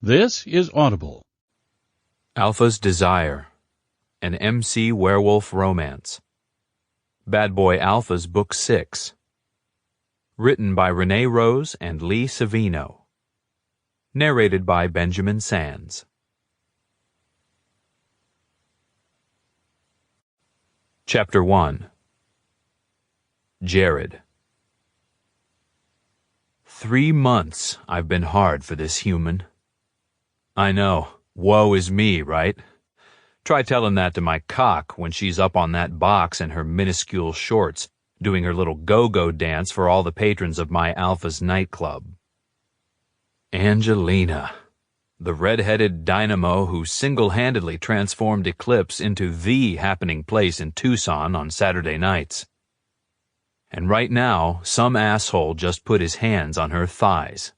This is Audible. Alpha's Desire, an MC werewolf romance. Bad Boy Alpha's Book 6. Written by Renee Rose and Lee Savino. Narrated by Benjamin Sands. Chapter 1. Jared. 3 months I've been hard for this human. I know, woe is me, right? Try telling that to my cock when she's up on that box in her minuscule shorts, doing her little go-go dance for all the patrons of my Alpha's nightclub. Angelina, the red-headed dynamo who single-handedly transformed Eclipse into the happening place in Tucson on Saturday nights. And right now, some asshole just put his hands on her thighs.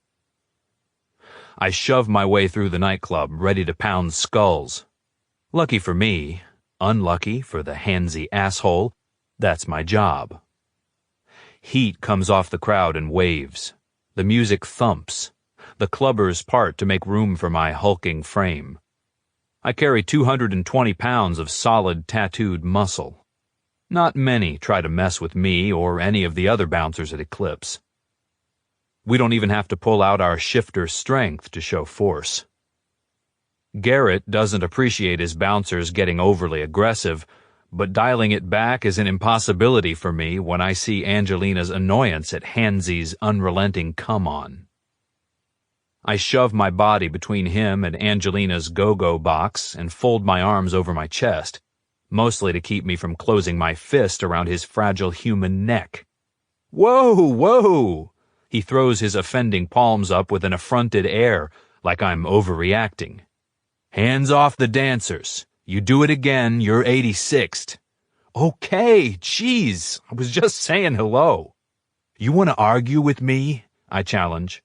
I shove my way through the nightclub, ready to pound skulls. Lucky for me, unlucky for the handsy asshole, that's my job. Heat comes off the crowd in waves. The music thumps. The clubbers part to make room for my hulking frame. I carry 220 pounds of solid tattooed muscle. Not many try to mess with me or any of the other bouncers at Eclipse. We don't even have to pull out our shifter strength to show force. Garrett doesn't appreciate his bouncers getting overly aggressive, but dialing it back is an impossibility for me when I see Angelina's annoyance at Handsy's unrelenting come-on. I shove my body between him and Angelina's go-go box and fold my arms over my chest, mostly to keep me from closing my fist around his fragile human neck. Whoa, whoa! He throws his offending palms up with an affronted air, like I'm overreacting. Hands off the dancers. You do it again, you're 86th. Okay, jeez, I was just saying hello. You want to argue with me? I challenge.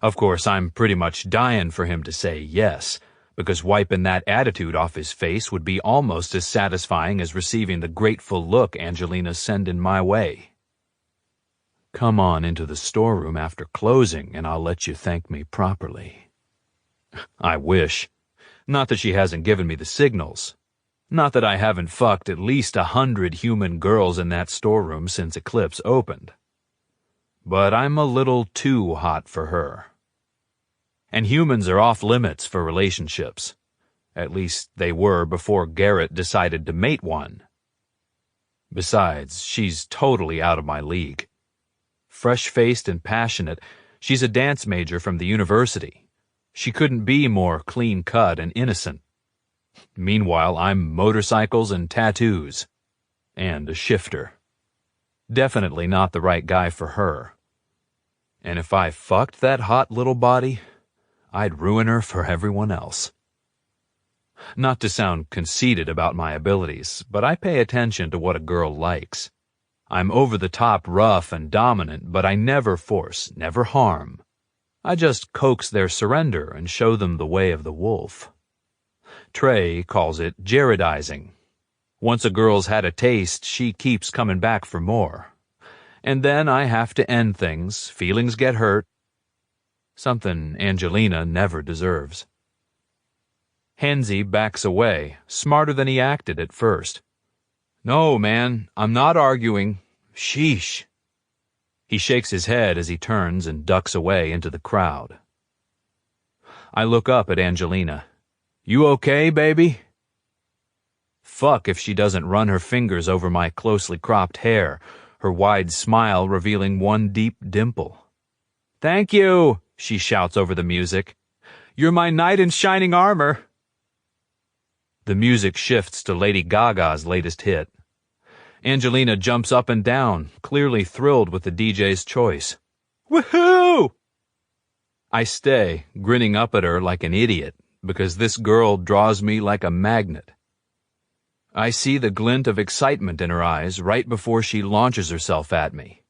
Of course, I'm pretty much dying for him to say yes, because wiping that attitude off his face would be almost as satisfying as receiving the grateful look Angelina's sending my way. Come on into the storeroom after closing, and I'll let you thank me properly. I wish. Not that she hasn't given me the signals. Not that I haven't fucked at least 100 human girls in that storeroom since Eclipse opened. But I'm a little too hot for her. And humans are off limits for relationships. At least they were before Garrett decided to mate one. Besides, she's totally out of my league. Fresh-faced and passionate, she's a dance major from the university. She couldn't be more clean-cut and innocent. Meanwhile, I'm motorcycles and tattoos. And a shifter. Definitely not the right guy for her. And if I fucked that hot little body, I'd ruin her for everyone else. Not to sound conceited about my abilities, but I pay attention to what a girl likes. I'm over-the-top rough and dominant, but I never force, never harm. I just coax their surrender and show them the way of the wolf. Trey calls it Jaredizing. Once a girl's had a taste, she keeps coming back for more. And then I have to end things, feelings get hurt. Something Angelina never deserves. Hansy backs away, smarter than he acted at first. No, man, I'm not arguing. Sheesh. He shakes his head as he turns and ducks away into the crowd. I look up at Angelina. You okay, baby? Fuck if she doesn't run her fingers over my closely cropped hair, her wide smile revealing one deep dimple. Thank you, she shouts over the music. You're my knight in shining armor. The music shifts to Lady Gaga's latest hit. Angelina jumps up and down, clearly thrilled with the DJ's choice. Woohoo! I stay, grinning up at her like an idiot, because this girl draws me like a magnet. I see the glint of excitement in her eyes right before she launches herself at me.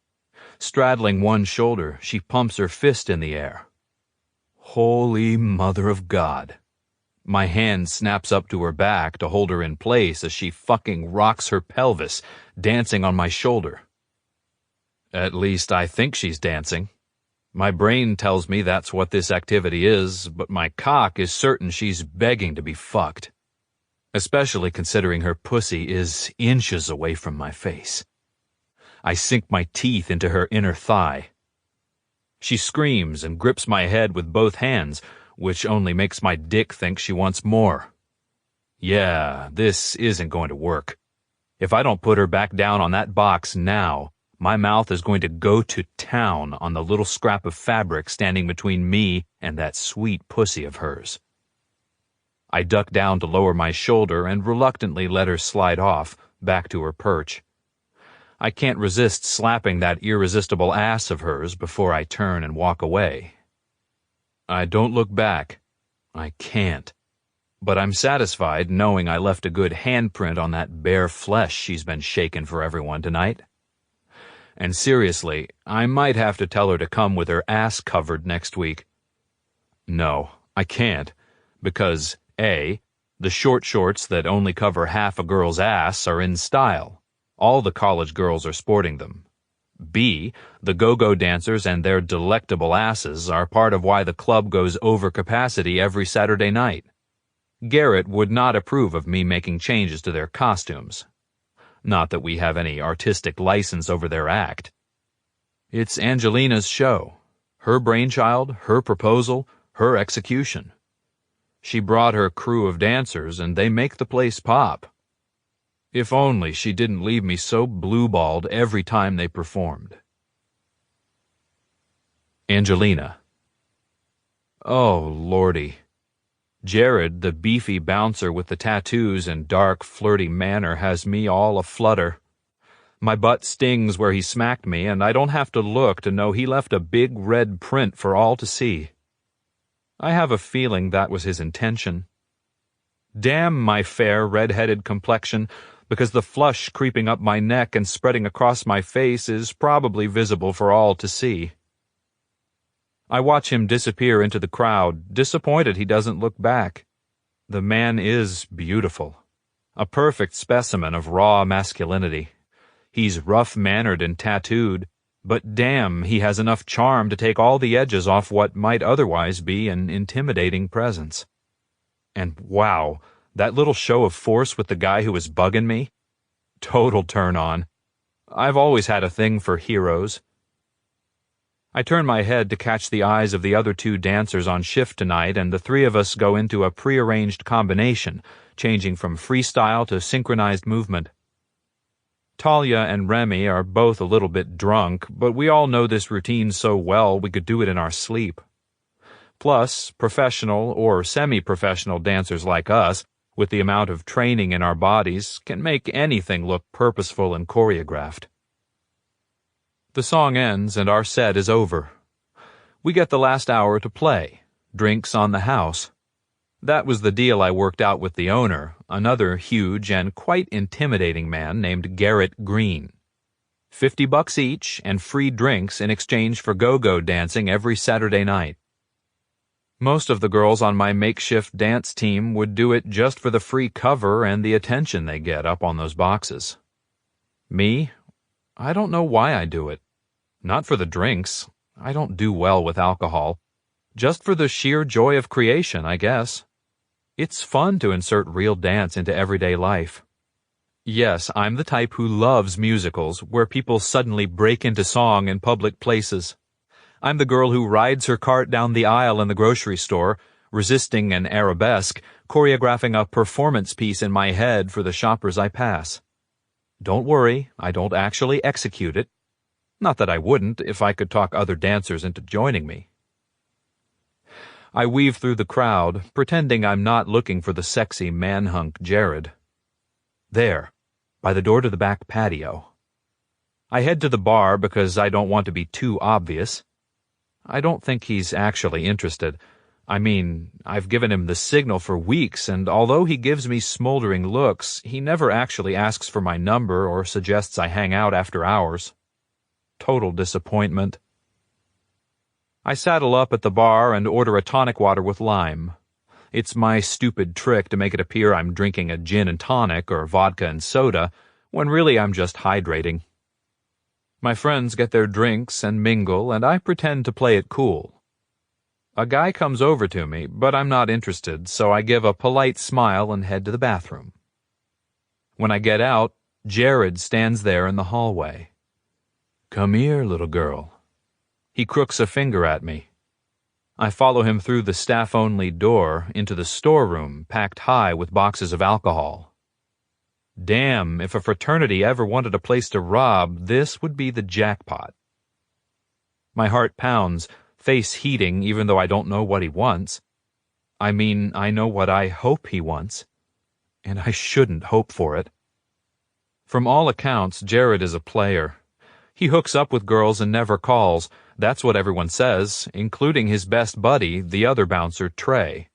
Straddling one shoulder, she pumps her fist in the air. Holy Mother of God. My hand snaps up to her back to hold her in place as she fucking rocks her pelvis, dancing on my shoulder. At least I think she's dancing. My brain tells me that's what this activity is, but my cock is certain she's begging to be fucked. Especially considering her pussy is inches away from my face. I sink my teeth into her inner thigh. She screams and grips my head with both hands, which only makes my dick think she wants more. Yeah, this isn't going to work. If I don't put her back down on that box now, my mouth is going to go to town on the little scrap of fabric standing between me and that sweet pussy of hers. I duck down to lower my shoulder and reluctantly let her slide off, back to her perch. I can't resist slapping that irresistible ass of hers before I turn and walk away. I don't look back. I can't. But I'm satisfied knowing I left a good handprint on that bare flesh she's been shaking for everyone tonight. And seriously, I might have to tell her to come with her ass covered next week. No, I can't, because A, the short shorts that only cover half a girl's ass are in style. All the college girls are sporting them. B, the go-go dancers and their delectable asses are part of why the club goes over capacity every Saturday night. Garrett would not approve of me making changes to their costumes. Not that we have any artistic license over their act. It's Angelina's show. Her brainchild, her proposal, her execution. She brought her crew of dancers, and they make the place pop. If only she didn't leave me so blue-balled every time they performed. Angelina. Oh, Lordy. Jared, the beefy bouncer with the tattoos and dark, flirty manner, has me all aflutter. My butt stings where he smacked me, and I don't have to look to know he left a big red print for all to see. I have a feeling that was his intention. Damn my fair, red-headed complexion, because the flush creeping up my neck and spreading across my face is probably visible for all to see. I watch him disappear into the crowd, disappointed he doesn't look back. The man is beautiful. A perfect specimen of raw masculinity. He's rough-mannered and tattooed, but damn, he has enough charm to take all the edges off what might otherwise be an intimidating presence. And wow, that little show of force with the guy who was bugging me? Total turn-on. I've always had a thing for heroes. I turn my head to catch the eyes of the other two dancers on shift tonight, and the three of us go into a prearranged combination, changing from freestyle to synchronized movement. Talia and Remy are both a little bit drunk, but we all know this routine so well we could do it in our sleep. Plus, professional or semi-professional dancers like us, with the amount of training in our bodies, can make anything look purposeful and choreographed. The song ends and our set is over. We get the last hour to play, drinks on the house. That was the deal I worked out with the owner, another huge and quite intimidating man named Garrett Green. $50 each and free drinks in exchange for go-go dancing every Saturday night. Most of the girls on my makeshift dance team would do it just for the free cover and the attention they get up on those boxes. Me? I don't know why I do it. Not for the drinks. I don't do well with alcohol. Just for the sheer joy of creation, I guess. It's fun to insert real dance into everyday life. Yes, I'm the type who loves musicals where people suddenly break into song in public places. I'm the girl who rides her cart down the aisle in the grocery store, resisting an arabesque, choreographing a performance piece in my head for the shoppers I pass. Don't worry, I don't actually execute it. Not that I wouldn't if I could talk other dancers into joining me. I weave through the crowd, pretending I'm not looking for the sexy man-hunk Jared. There, by the door to the back patio. I head to the bar because I don't want to be too obvious. I don't think he's actually interested. I mean, I've given him the signal for weeks, and although he gives me smoldering looks, he never actually asks for my number or suggests I hang out after hours. Total disappointment. I saddle up at the bar and order a tonic water with lime. It's my stupid trick to make it appear I'm drinking a gin and tonic or vodka and soda, when really I'm just hydrating. My friends get their drinks and mingle, and I pretend to play it cool. A guy comes over to me, but I'm not interested, so I give a polite smile and head to the bathroom. When I get out, Jared stands there in the hallway. "Come here, little girl." He crooks a finger at me. I follow him through the staff-only door into the storeroom packed high with boxes of alcohol. Damn, if a fraternity ever wanted a place to rob, this would be the jackpot. My heart pounds, face heating even though I don't know what he wants. I mean, I know what I hope he wants. And I shouldn't hope for it. From all accounts, Jared is a player. He hooks up with girls and never calls. That's what everyone says, including his best buddy, the other bouncer, Trey.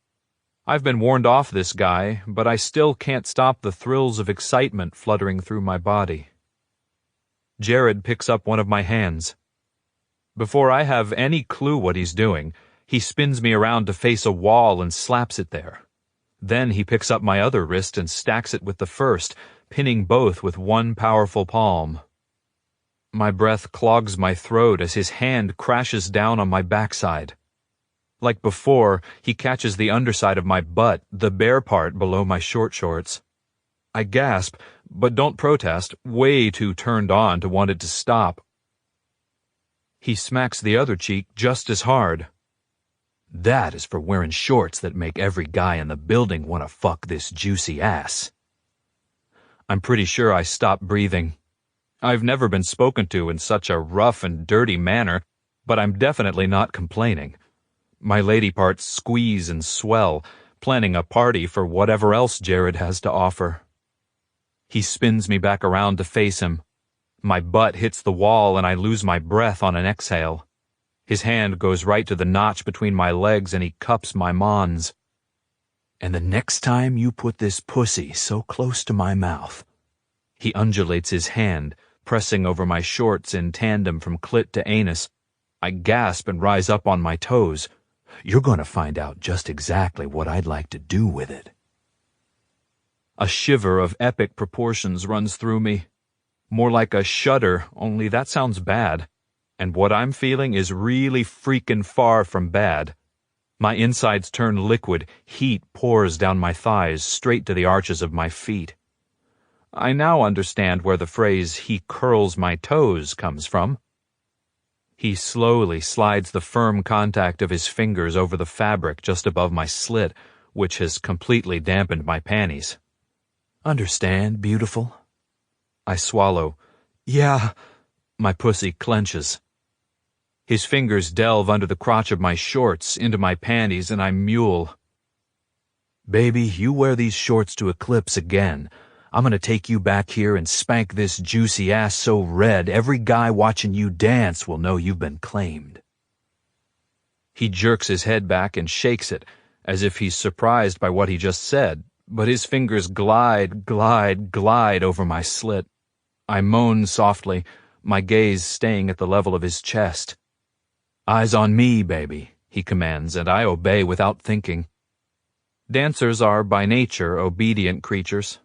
I've been warned off this guy, but I still can't stop the thrills of excitement fluttering through my body. Jared picks up one of my hands. Before I have any clue what he's doing, he spins me around to face a wall and slaps it there. Then he picks up my other wrist and stacks it with the first, pinning both with one powerful palm. My breath clogs my throat as his hand crashes down on my backside. Like before, he catches the underside of my butt, the bare part below my short shorts. I gasp, but don't protest, way too turned on to want it to stop. He smacks the other cheek just as hard. "That is for wearing shorts that make every guy in the building want to fuck this juicy ass." I'm pretty sure I stop breathing. I've never been spoken to in such a rough and dirty manner, but I'm definitely not complaining. My lady parts squeeze and swell, planning a party for whatever else Jared has to offer. He spins me back around to face him. My butt hits the wall and I lose my breath on an exhale. His hand goes right to the notch between my legs and he cups my mons. "And the next time you put this pussy so close to my mouth," he undulates his hand, pressing over my shorts in tandem from clit to anus. I gasp and rise up on my toes. "You're going to find out just exactly what I'd like to do with it." A shiver of epic proportions runs through me. More like a shudder, only that sounds bad. And what I'm feeling is really freaking far from bad. My insides turn liquid, heat pours down my thighs, straight to the arches of my feet. I now understand where the phrase, "he curls my toes," comes from. He slowly slides the firm contact of his fingers over the fabric just above my slit, which has completely dampened my panties. "Understand, beautiful?" I swallow. "Yeah." My pussy clenches. His fingers delve under the crotch of my shorts, into my panties, and I mule. "Baby, you wear these shorts to Eclipse again. I'm gonna take you back here and spank this juicy ass so red every guy watching you dance will know you've been claimed." He jerks his head back and shakes it, as if he's surprised by what he just said, but his fingers glide over my slit. I moan softly, my gaze staying at the level of his chest. "Eyes on me, baby," he commands, and I obey without thinking. Dancers are by nature obedient creatures.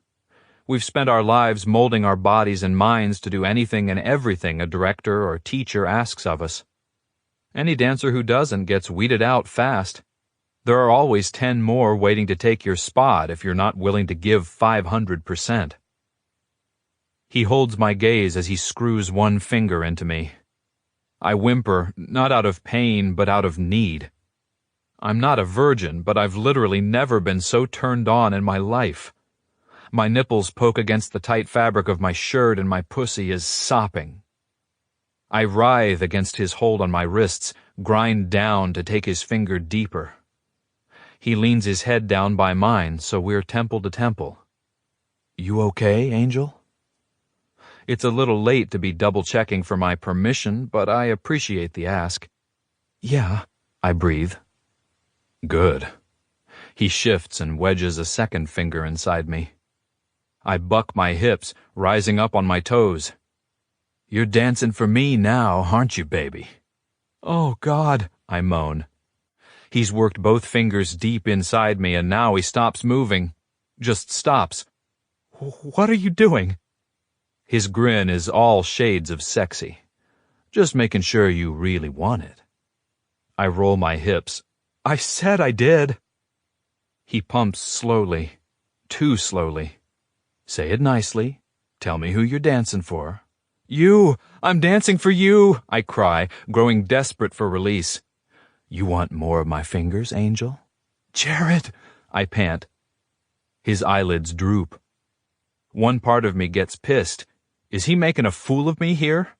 We've spent our lives molding our bodies and minds to do anything and everything a director or teacher asks of us. Any dancer who doesn't gets weeded out fast. There are always 10 more waiting to take your spot if you're not willing to give 500%. He holds my gaze as he screws one finger into me. I whimper, not out of pain, but out of need. I'm not a virgin, but I've literally never been so turned on in my life. My nipples poke against the tight fabric of my shirt and my pussy is sopping. I writhe against his hold on my wrists, grind down to take his finger deeper. He leans his head down by mine, so we're temple to temple. "You okay, Angel?" It's a little late to be double-checking for my permission, but I appreciate the ask. "Yeah," I breathe. "Good." He shifts and wedges a second finger inside me. I buck my hips, rising up on my toes. "You're dancing for me now, aren't you, baby?" "Oh, God," I moan. He's worked both fingers deep inside me, and now he stops moving. Just stops. "What are you doing?" His grin is all shades of sexy. Just making sure you really want it. I roll my hips. I said I did. He pumps slowly, too slowly. Say it nicely. Tell me who you're dancing for. You! I'm dancing for you! I cry, growing desperate for release. You want more of my fingers, Angel? Jared! I pant. His eyelids droop. One part of me gets pissed. Is he making a fool of me here?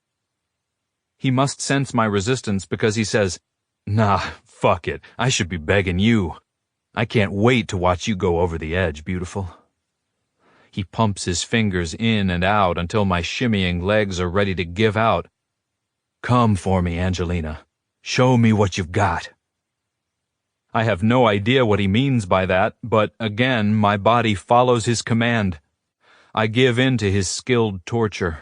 He must sense my resistance because he says, Nah, fuck it. I should be begging you. I can't wait to watch you go over the edge, beautiful. He pumps his fingers in and out until my shimmying legs are ready to give out. Come for me, Angelina. Show me what you've got. I have no idea what he means by that, but again, my body follows his command. I give in to his skilled torture.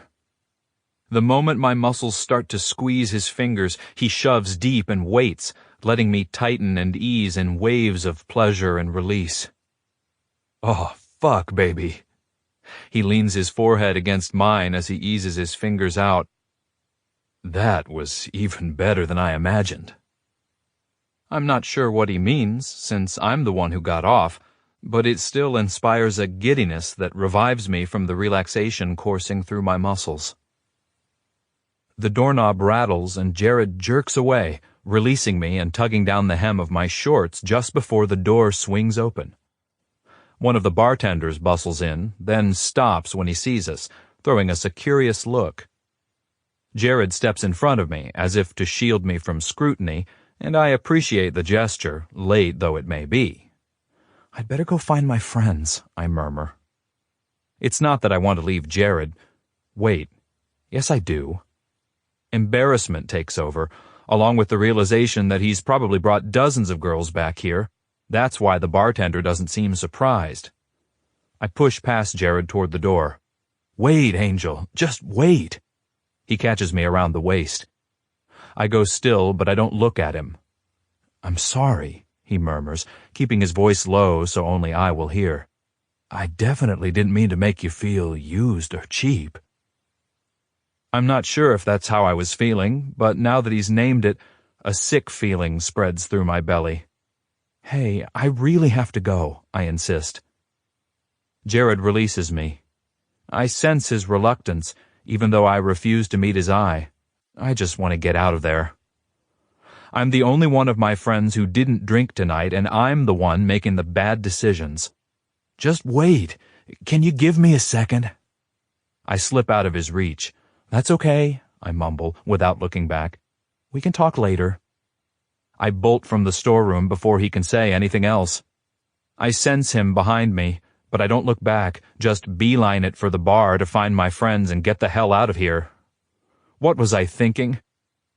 The moment my muscles start to squeeze his fingers, he shoves deep and waits, letting me tighten and ease in waves of pleasure and release. Oh, fuck, baby. He leans his forehead against mine as he eases his fingers out. That was even better than I imagined. I'm not sure what he means, since I'm the one who got off, but it still inspires a giddiness that revives me from the relaxation coursing through my muscles. The doorknob rattles and Jared jerks away, releasing me and tugging down the hem of my shorts just before the door swings open. One of the bartenders bustles in, then stops when he sees us, throwing us a curious look. Jared steps in front of me, as if to shield me from scrutiny, and I appreciate the gesture, late though it may be. I'd better go find my friends, I murmur. It's not that I want to leave Jared. Wait. Yes, I do. Embarrassment takes over, along with the realization that he's probably brought dozens of girls back here. That's why the bartender doesn't seem surprised. I push past Jared toward the door. Wait, Angel, just wait. He catches me around the waist. I go still, but I don't look at him. I'm sorry, he murmurs, keeping his voice low so only I will hear. I definitely didn't mean to make you feel used or cheap. I'm not sure if that's how I was feeling, but now that he's named it, a sick feeling spreads through my belly. Hey, I really have to go, I insist. Jared releases me. I sense his reluctance, even though I refuse to meet his eye. I just want to get out of there. I'm the only one of my friends who didn't drink tonight, and I'm the one making the bad decisions. Just wait. Can you give me a second? I slip out of his reach. That's okay, I mumble, without looking back. We can talk later. I bolt from the storeroom before he can say anything else. I sense him behind me, but I don't look back, just beeline it for the bar to find my friends and get the hell out of here. What was I thinking?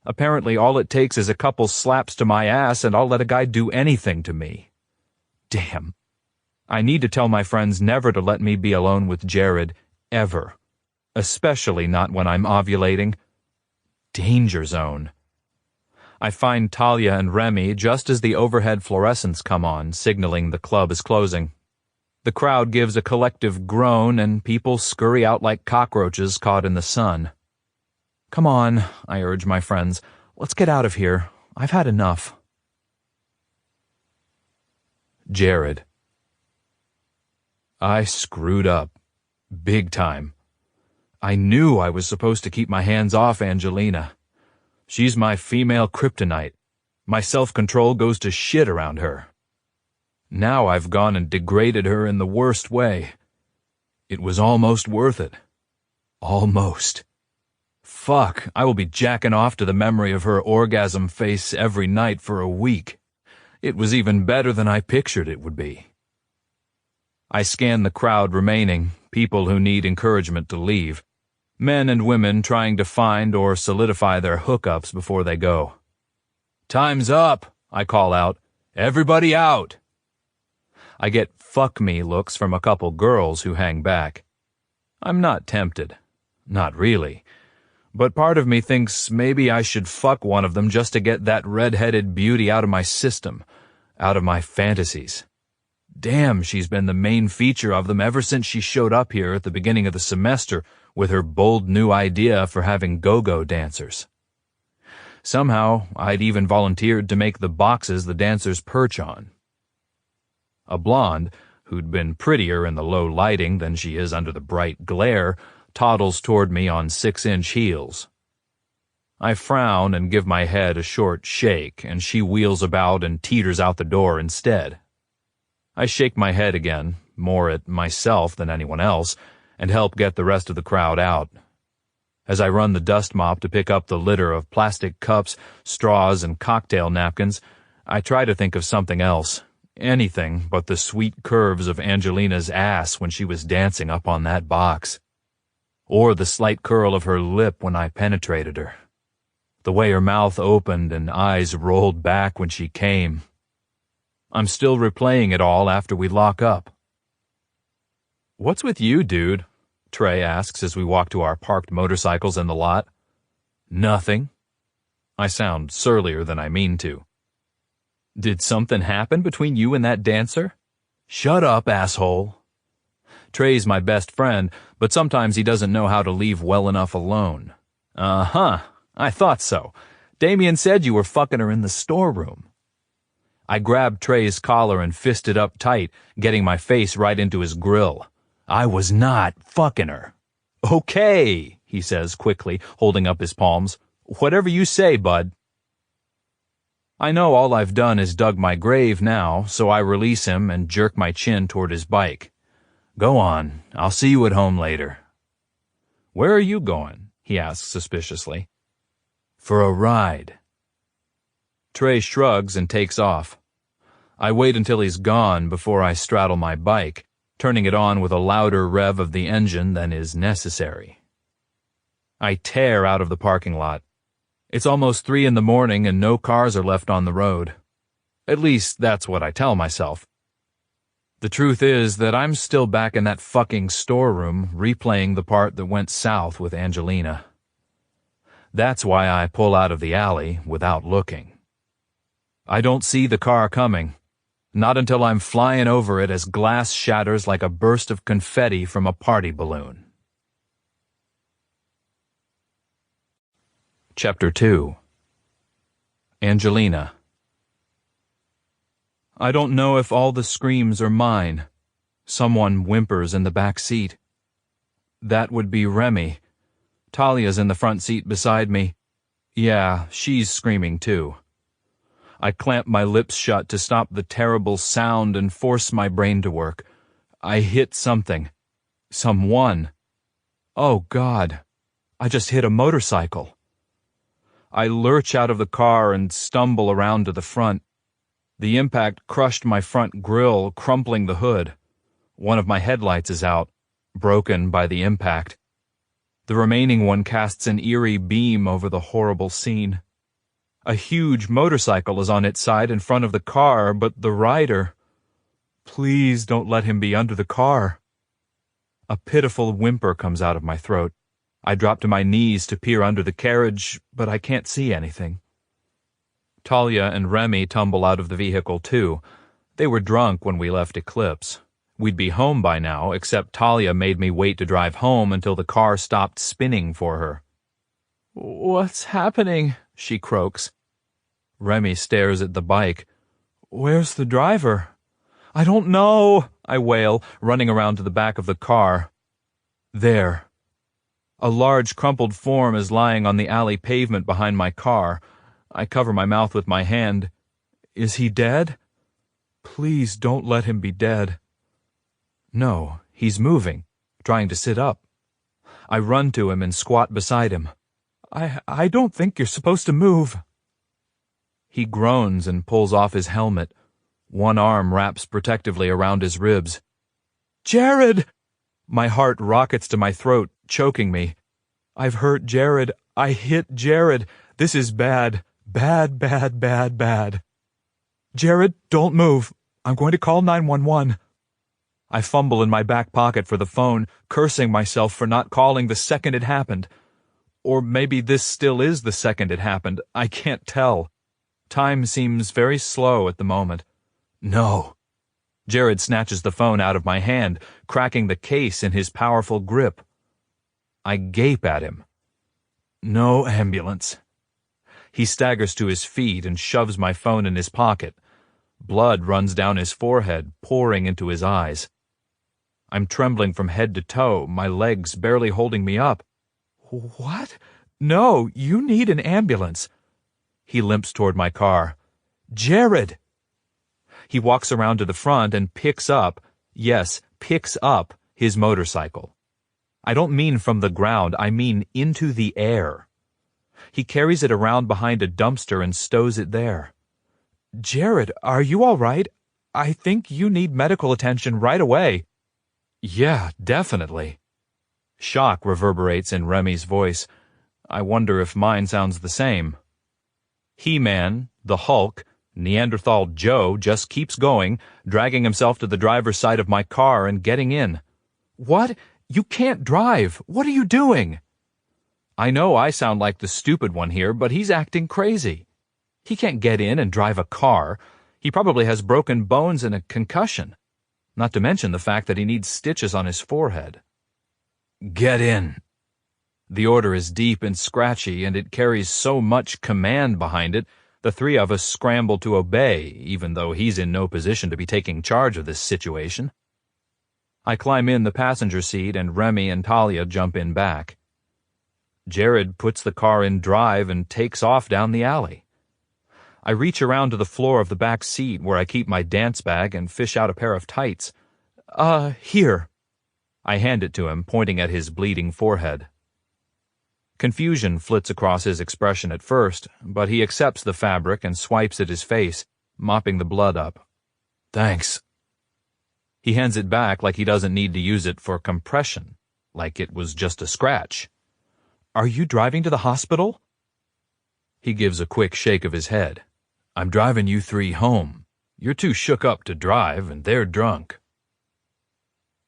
Apparently all it takes is a couple slaps to my ass and I'll let a guy do anything to me. Damn. I need to tell my friends never to let me be alone with Jared, ever. Especially not when I'm ovulating. Danger zone. I find Talia and Remy just as the overhead fluorescents come on, signaling the club is closing. The crowd gives a collective groan and people scurry out like cockroaches caught in the sun. Come on, I urge my friends. Let's get out of here. I've had enough. Jared. I screwed up. Big time. I knew I was supposed to keep my hands off Angelina. She's my female kryptonite. My self-control goes to shit around her. Now I've gone and degraded her in the worst way. It was almost worth it. Almost. Fuck, I will be jacking off to the memory of her orgasm face every night for a week. It was even better than I pictured it would be. I scan the crowd remaining, people who need encouragement to leave. Men and women trying to find or solidify their hookups before they go. Time's up, I call out. Everybody out. I get fuck me looks from a couple girls who hang back. I'm not tempted. Not really. But part of me thinks maybe I should fuck one of them just to get that red-headed beauty out of my system, out of my fantasies. Damn, she's been the main feature of them ever since she showed up here at the beginning of the semester with her bold new idea for having go-go dancers. Somehow, I'd even volunteered to make the boxes the dancers perch on. A blonde, who'd been prettier in the low lighting than she is under the bright glare, toddles toward me on 6-inch heels. I frown and give my head a short shake, and she wheels about and teeters out the door instead. I shake my head again, more at myself than anyone else, and help get the rest of the crowd out. As I run the dust mop to pick up the litter of plastic cups, straws, and cocktail napkins, I try to think of something else, anything but the sweet curves of Angelina's ass when she was dancing up on that box, or the slight curl of her lip when I penetrated her. The way her mouth opened and eyes rolled back when she came. I'm still replaying it all after we lock up. "What's with you, dude?" Trey asks as we walk to our parked motorcycles in the lot. "Nothing." I sound surlier than I mean to. "Did something happen between you and that dancer?" "Shut up, asshole." Trey's my best friend, but sometimes he doesn't know how to leave well enough alone. "Uh-huh. I thought so. Damien said you were fucking her in the storeroom." I grabbed Trey's collar and fisted up tight, getting my face right into his grill. "I was not fucking her." "Okay," he says quickly, holding up his palms. "Whatever you say, bud." I know all I've done is dug my grave now, so I release him and jerk my chin toward his bike. "Go on. I'll see you at home later." "Where are you going?" he asks suspiciously. "For a ride." Trey shrugs and takes off. I wait until he's gone before I straddle my bike, turning it on with a louder rev of the engine than is necessary. I tear out of the parking lot. It's almost 3 in the morning and no cars are left on the road. At least that's what I tell myself. The truth is that I'm still back in that fucking storeroom replaying the part that went south with Angelina. That's why I pull out of the alley without looking. I don't see the car coming, not until I'm flying over it as glass shatters like a burst of confetti from a party balloon. Chapter 2. Angelina. I don't know if all the screams are mine. Someone whimpers in the back seat. That would be Remy. Talia's in the front seat beside me. Yeah, she's screaming too. I clamp my lips shut to stop the terrible sound and force my brain to work. I hit something. Someone. Oh, God. I just hit a motorcycle. I lurch out of the car and stumble around to the front. The impact crushed my front grille, crumpling the hood. One of my headlights is out, broken by the impact. The remaining one casts an eerie beam over the horrible scene. A huge motorcycle is on its side in front of the car, but the rider... Please don't let him be under the car. A pitiful whimper comes out of my throat. I drop to my knees to peer under the carriage, but I can't see anything. Talia and Remy tumble out of the vehicle too. They were drunk when we left Eclipse. We'd be home by now, except Talia made me wait to drive home until the car stopped spinning for her. "What's happening?" she croaks. Remy stares at the bike. "Where's the driver?" "I don't know," I wail, running around to the back of the car. There. A large crumpled form is lying on the alley pavement behind my car. I cover my mouth with my hand. Is he dead? Please don't let him be dead. No, he's moving, trying to sit up. I run to him and squat beside him. I don't think you're supposed to move. He groans and pulls off his helmet. One arm wraps protectively around his ribs. "Jared!" My heart rockets to my throat, choking me. "I've hurt Jared. I hit Jared. This is bad. Bad, bad, bad, bad. Jared, don't move. I'm going to call 911. I fumble in my back pocket for the phone, cursing myself for not calling the second it happened. Or maybe this still is the second it happened. I can't tell. Time seems very slow at the moment. No. Jared snatches the phone out of my hand, cracking the case in his powerful grip. I gape at him. No ambulance. He staggers to his feet and shoves my phone in his pocket. Blood runs down his forehead, pouring into his eyes. I'm trembling from head to toe, my legs barely holding me up. "What? No, you need an ambulance." He limps toward my car. "Jared!" He walks around to the front and picks up, yes, picks up, his motorcycle. I don't mean from the ground, I mean into the air. He carries it around behind a dumpster and stows it there. "Jared, are you all right? I think you need medical attention right away." "Yeah, definitely." Shock reverberates in Remy's voice. I wonder if mine sounds the same. He-Man, the Hulk, Neanderthal Joe just keeps going, dragging himself to the driver's side of my car and getting in. "What? You can't drive. What are you doing?" I know I sound like the stupid one here, but he's acting crazy. He can't get in and drive a car. He probably has broken bones and a concussion. Not to mention the fact that he needs stitches on his forehead. "Get in." The order is deep and scratchy, and it carries so much command behind it, the three of us scramble to obey, even though he's in no position to be taking charge of this situation. I climb in the passenger seat, and Remy and Talia jump in back. Jared puts the car in drive and takes off down the alley. I reach around to the floor of the back seat where I keep my dance bag and fish out a pair of tights. Here." I hand it to him, pointing at his bleeding forehead. Confusion flits across his expression at first, but he accepts the fabric and swipes at his face, mopping the blood up. "Thanks." He hands it back like he doesn't need to use it for compression, like it was just a scratch. "Are you driving to the hospital?" He gives a quick shake of his head. "I'm driving you three home. You're too shook up to drive, and they're drunk."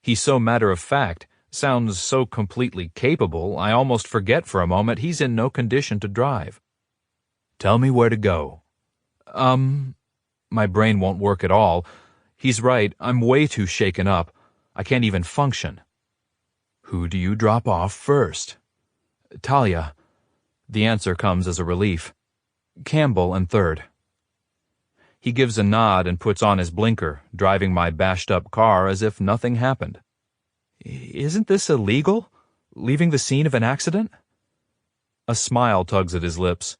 He's so matter-of-fact, sounds so completely capable, I almost forget for a moment he's in no condition to drive. "Tell me where to go." My brain won't work at all. He's right, I'm way too shaken up. I can't even function. "Who do you drop off first?" "Talia." The answer comes as a relief. "Campbell and Third." He gives a nod and puts on his blinker, driving my bashed-up car as if nothing happened. "Isn't this illegal? Leaving the scene of an accident?" A smile tugs at his lips.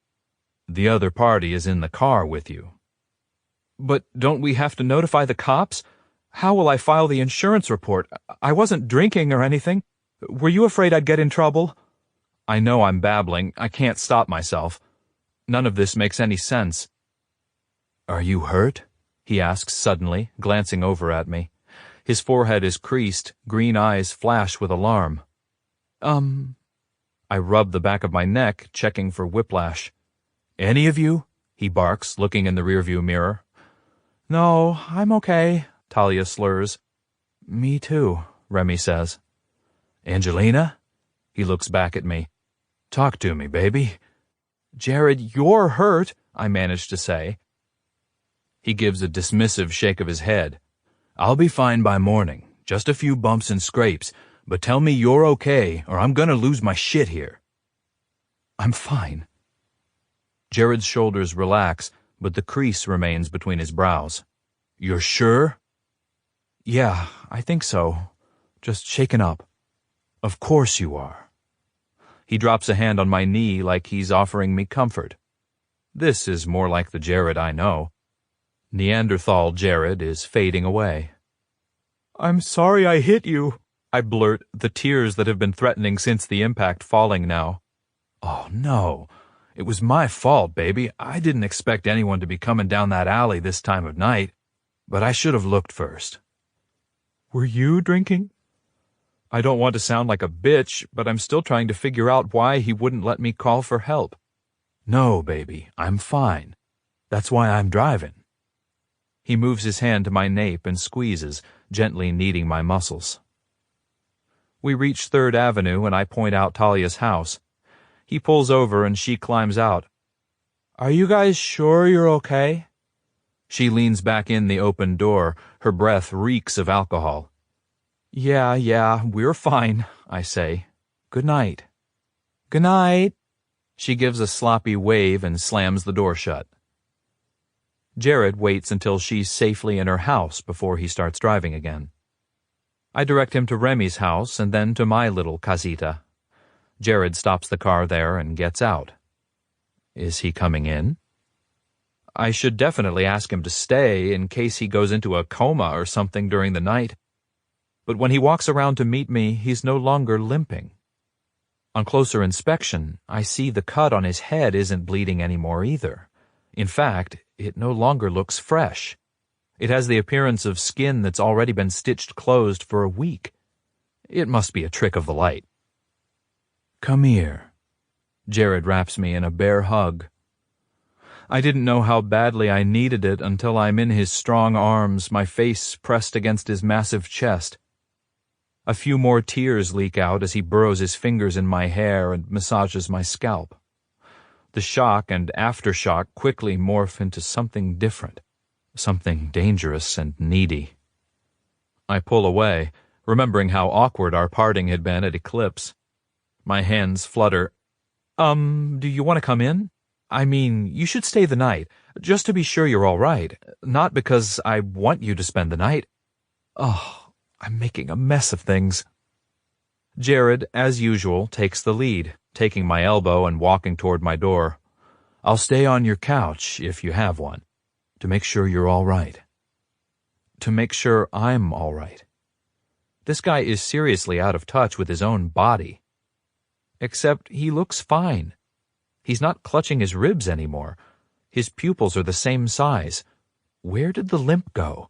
"The other party is in the car with you." "But don't we have to notify the cops? How will I file the insurance report? I wasn't drinking or anything. Were you afraid I'd get in trouble?" I know I'm babbling. I can't stop myself. None of this makes any sense. "Are you hurt?" he asks suddenly, glancing over at me. His forehead is creased, green eyes flash with alarm. I rub the back of my neck, checking for whiplash. "Any of you?" he barks, looking in the rearview mirror. "No, I'm okay," Talia slurs. "Me too," Remy says. "Angelina?" He looks back at me. "Talk to me, baby." "Jared, you're hurt," I manage to say. He gives a dismissive shake of his head. "I'll be fine by morning. Just a few bumps and scrapes. But tell me you're okay, or I'm gonna lose my shit here." "I'm fine." Jared's shoulders relax, but the crease remains between his brows. "You're sure?" "Yeah, I think so. Just shaken up." "Of course you are." He drops a hand on my knee like he's offering me comfort. This is more like the Jared I know. Neanderthal Jared is fading away. "I'm sorry I hit you," I blurt, the tears that have been threatening since the impact falling now. "Oh, no. It was my fault, baby. I didn't expect anyone to be coming down that alley this time of night. But I should have looked first." "Were you drinking?" I don't want to sound like a bitch, but I'm still trying to figure out why he wouldn't let me call for help. "No, baby, I'm fine. That's why I'm driving." He moves his hand to my nape and squeezes, gently kneading my muscles. We reach 3rd Avenue and I point out Talia's house. He pulls over and she climbs out. "Are you guys sure you're okay?" She leans back in the open door. Her breath reeks of alcohol. Yeah, we're fine," I say. "Good night." "Good night." She gives a sloppy wave and slams the door shut. Jared waits until she's safely in her house before he starts driving again. I direct him to Remy's house and then to my little casita. Jared stops the car there and gets out. Is he coming in? I should definitely ask him to stay in case he goes into a coma or something during the night. But when he walks around to meet me, he's no longer limping. On closer inspection, I see the cut on his head isn't bleeding anymore either. In fact, it no longer looks fresh. It has the appearance of skin that's already been stitched closed for a week. It must be a trick of the light. Come here. Jared wraps me in a bear hug. I didn't know how badly I needed it until I'm in his strong arms, my face pressed against his massive chest. A few more tears leak out as he burrows his fingers in my hair and massages my scalp. The shock and aftershock quickly morph into something different, something dangerous and needy. I pull away, remembering how awkward our parting had been at Eclipse. My hands flutter. Do you want to come in? I mean, you should stay the night, just to be sure you're all right, not because I want you to spend the night. Oh, I'm making a mess of things. Jared, as usual, takes the lead, taking my elbow and walking toward my door. I'll stay on your couch, if you have one, to make sure you're all right. To make sure I'm all right. This guy is seriously out of touch with his own body. Except he looks fine. He's not clutching his ribs anymore. His pupils are the same size. Where did the limp go?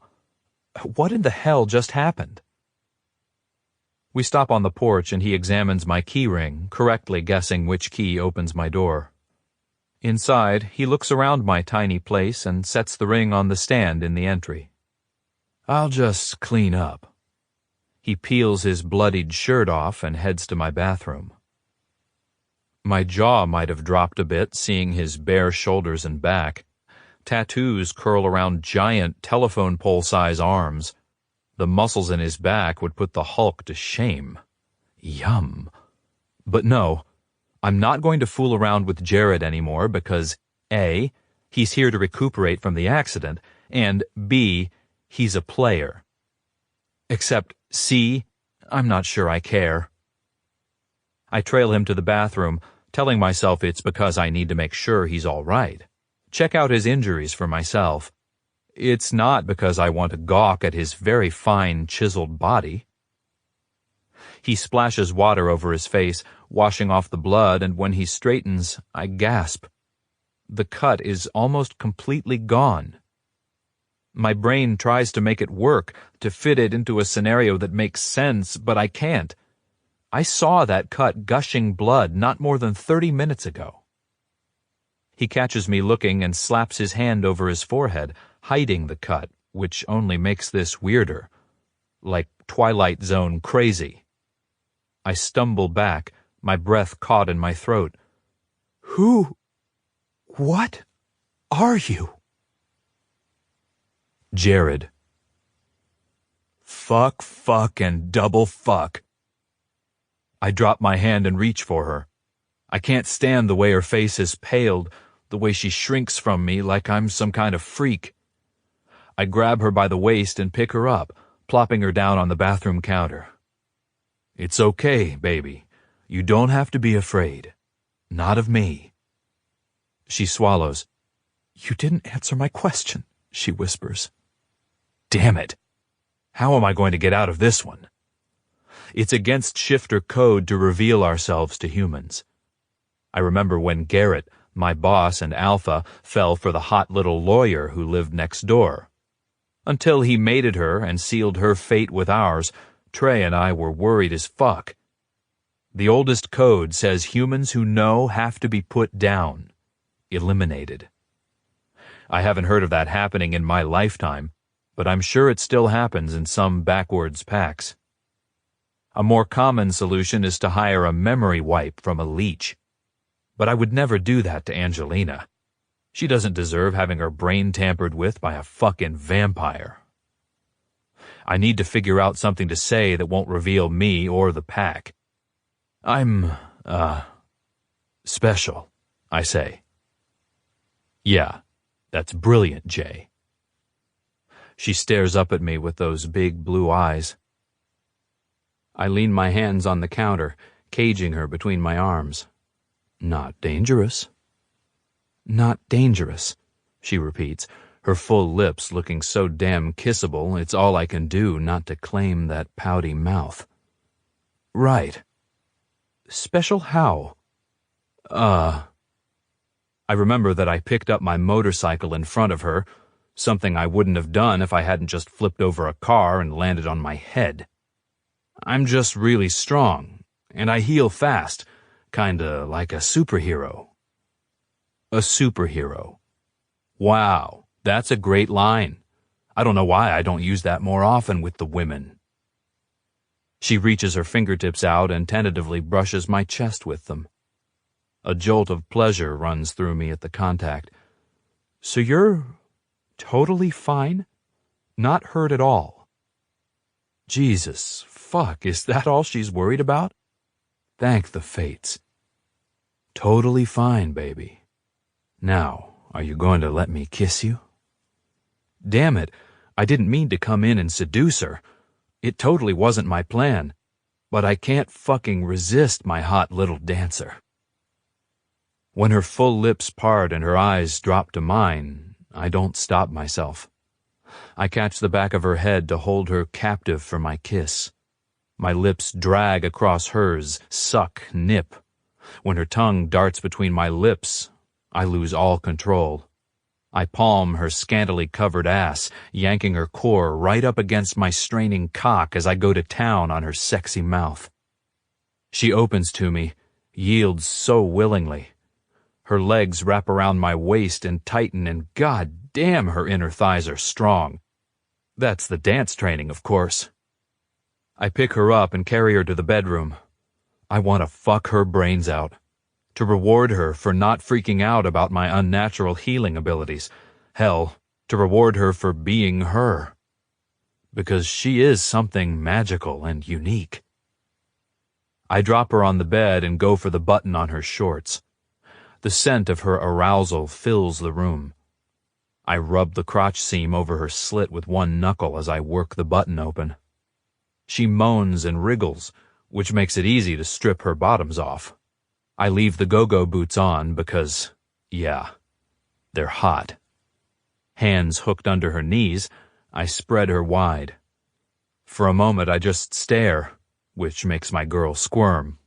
What in the hell just happened? We stop on the porch and he examines my key ring, correctly guessing which key opens my door. Inside, he looks around my tiny place and sets the ring on the stand in the entry. I'll just clean up. He peels his bloodied shirt off and heads to my bathroom. My jaw might have dropped a bit, seeing his bare shoulders and back. Tattoos curl around giant telephone pole-size arms. The muscles in his back would put the Hulk to shame. Yum. But no, I'm not going to fool around with Jared anymore because A, he's here to recuperate from the accident, and B, he's a player. Except C, I'm not sure I care. I trail him to the bathroom, telling myself it's because I need to make sure he's all right. Check out his injuries for myself. It's not because I want to gawk at his very fine, chiseled body. He splashes water over his face, washing off the blood, and when he straightens, I gasp. The cut is almost completely gone. My brain tries to make it work, to fit it into a scenario that makes sense, but I can't. I saw that cut gushing blood not more than 30 minutes ago. He catches me looking and slaps his hand over his forehead, hiding the cut, which only makes this weirder. Like Twilight Zone crazy. I stumble back, my breath caught in my throat. What are you? Jared. Fuck, and double fuck. I drop my hand and reach for her. I can't stand the way her face is paled, the way she shrinks from me like I'm some kind of freak. I grab her by the waist and pick her up, plopping her down on the bathroom counter. It's okay, baby. You don't have to be afraid. Not of me. She swallows. You didn't answer my question, she whispers. Damn it. How am I going to get out of this one? It's against shifter code to reveal ourselves to humans. I remember when Garrett, my boss and alpha, fell for the hot little lawyer who lived next door. Until he mated her and sealed her fate with ours, Trey and I were worried as fuck. The oldest code says humans who know have to be put down, eliminated. I haven't heard of that happening in my lifetime, but I'm sure it still happens in some backwards packs. A more common solution is to hire a memory wipe from a leech. But I would never do that to Angelina. She doesn't deserve having her brain tampered with by a fucking vampire. I need to figure out something to say that won't reveal me or the pack. I'm, special. I say. Yeah, that's brilliant, Jay. She stares up at me with those big blue eyes. I lean my hands on the counter, caging her between my arms. Not dangerous. Not dangerous, she repeats, her full lips looking so damn kissable it's all I can do not to claim that pouty mouth. Right. Special how? I remember that I picked up my motorcycle in front of her, something I wouldn't have done if I hadn't just flipped over a car and landed on my head. I'm just really strong, and I heal fast, kinda like a superhero. A superhero. Wow, that's a great line. I don't know why I don't use that more often with the women. She reaches her fingertips out and tentatively brushes my chest with them. A jolt of pleasure runs through me at the contact. So you're totally fine? Not hurt at all? Jesus, fuck, is that all she's worried about? Thank the fates. Totally fine, baby. Now, are you going to let me kiss you? Damn it, I didn't mean to come in and seduce her. It totally wasn't my plan. But I can't fucking resist my hot little dancer. When her full lips part and her eyes drop to mine, I don't stop myself. I catch the back of her head to hold her captive for my kiss. My lips drag across hers, suck, nip. When her tongue darts between my lips, I lose all control. I palm her scantily covered ass, yanking her core right up against my straining cock as I go to town on her sexy mouth. She opens to me, yields so willingly. Her legs wrap around my waist and tighten, and god damn, her inner thighs are strong. That's the dance training, of course. I pick her up and carry her to the bedroom. I want to fuck her brains out. To reward her for not freaking out about my unnatural healing abilities. Hell, to reward her for being her. Because she is something magical and unique. I drop her on the bed and go for the button on her shorts. The scent of her arousal fills the room. I rub the crotch seam over her slit with one knuckle as I work the button open. She moans and wriggles, which makes it easy to strip her bottoms off. I leave the go-go boots on because, yeah, they're hot. Hands hooked under her knees, I spread her wide. For a moment I just stare, which makes my girl squirm.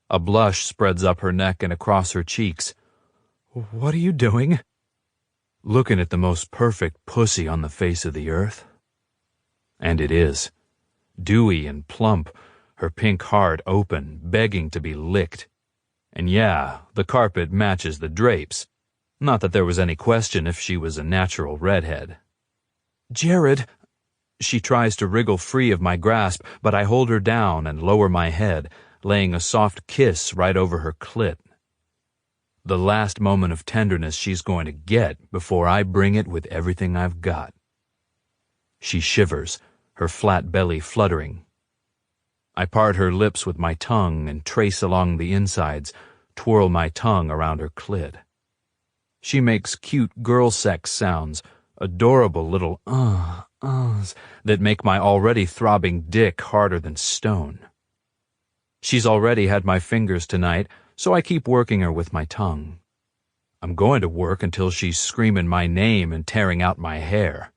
A blush spreads up her neck and across her cheeks. What are you doing? Looking at the most perfect pussy on the face of the earth. And it is. Dewy and plump, her pink heart open, begging to be licked. And yeah, the carpet matches the drapes. Not that there was any question if she was a natural redhead. Jared! She tries to wriggle free of my grasp, but I hold her down and lower my head, laying a soft kiss right over her clit. The last moment of tenderness she's going to get before I bring it with everything I've got. She shivers, her flat belly fluttering. I part her lips with my tongue and trace along the insides, twirl my tongue around her clit. She makes cute girl sex sounds, adorable little uhs that make my already throbbing dick harder than stone. She's already had my fingers tonight, so I keep working her with my tongue. I'm going to work until she's screaming my name and tearing out my hair.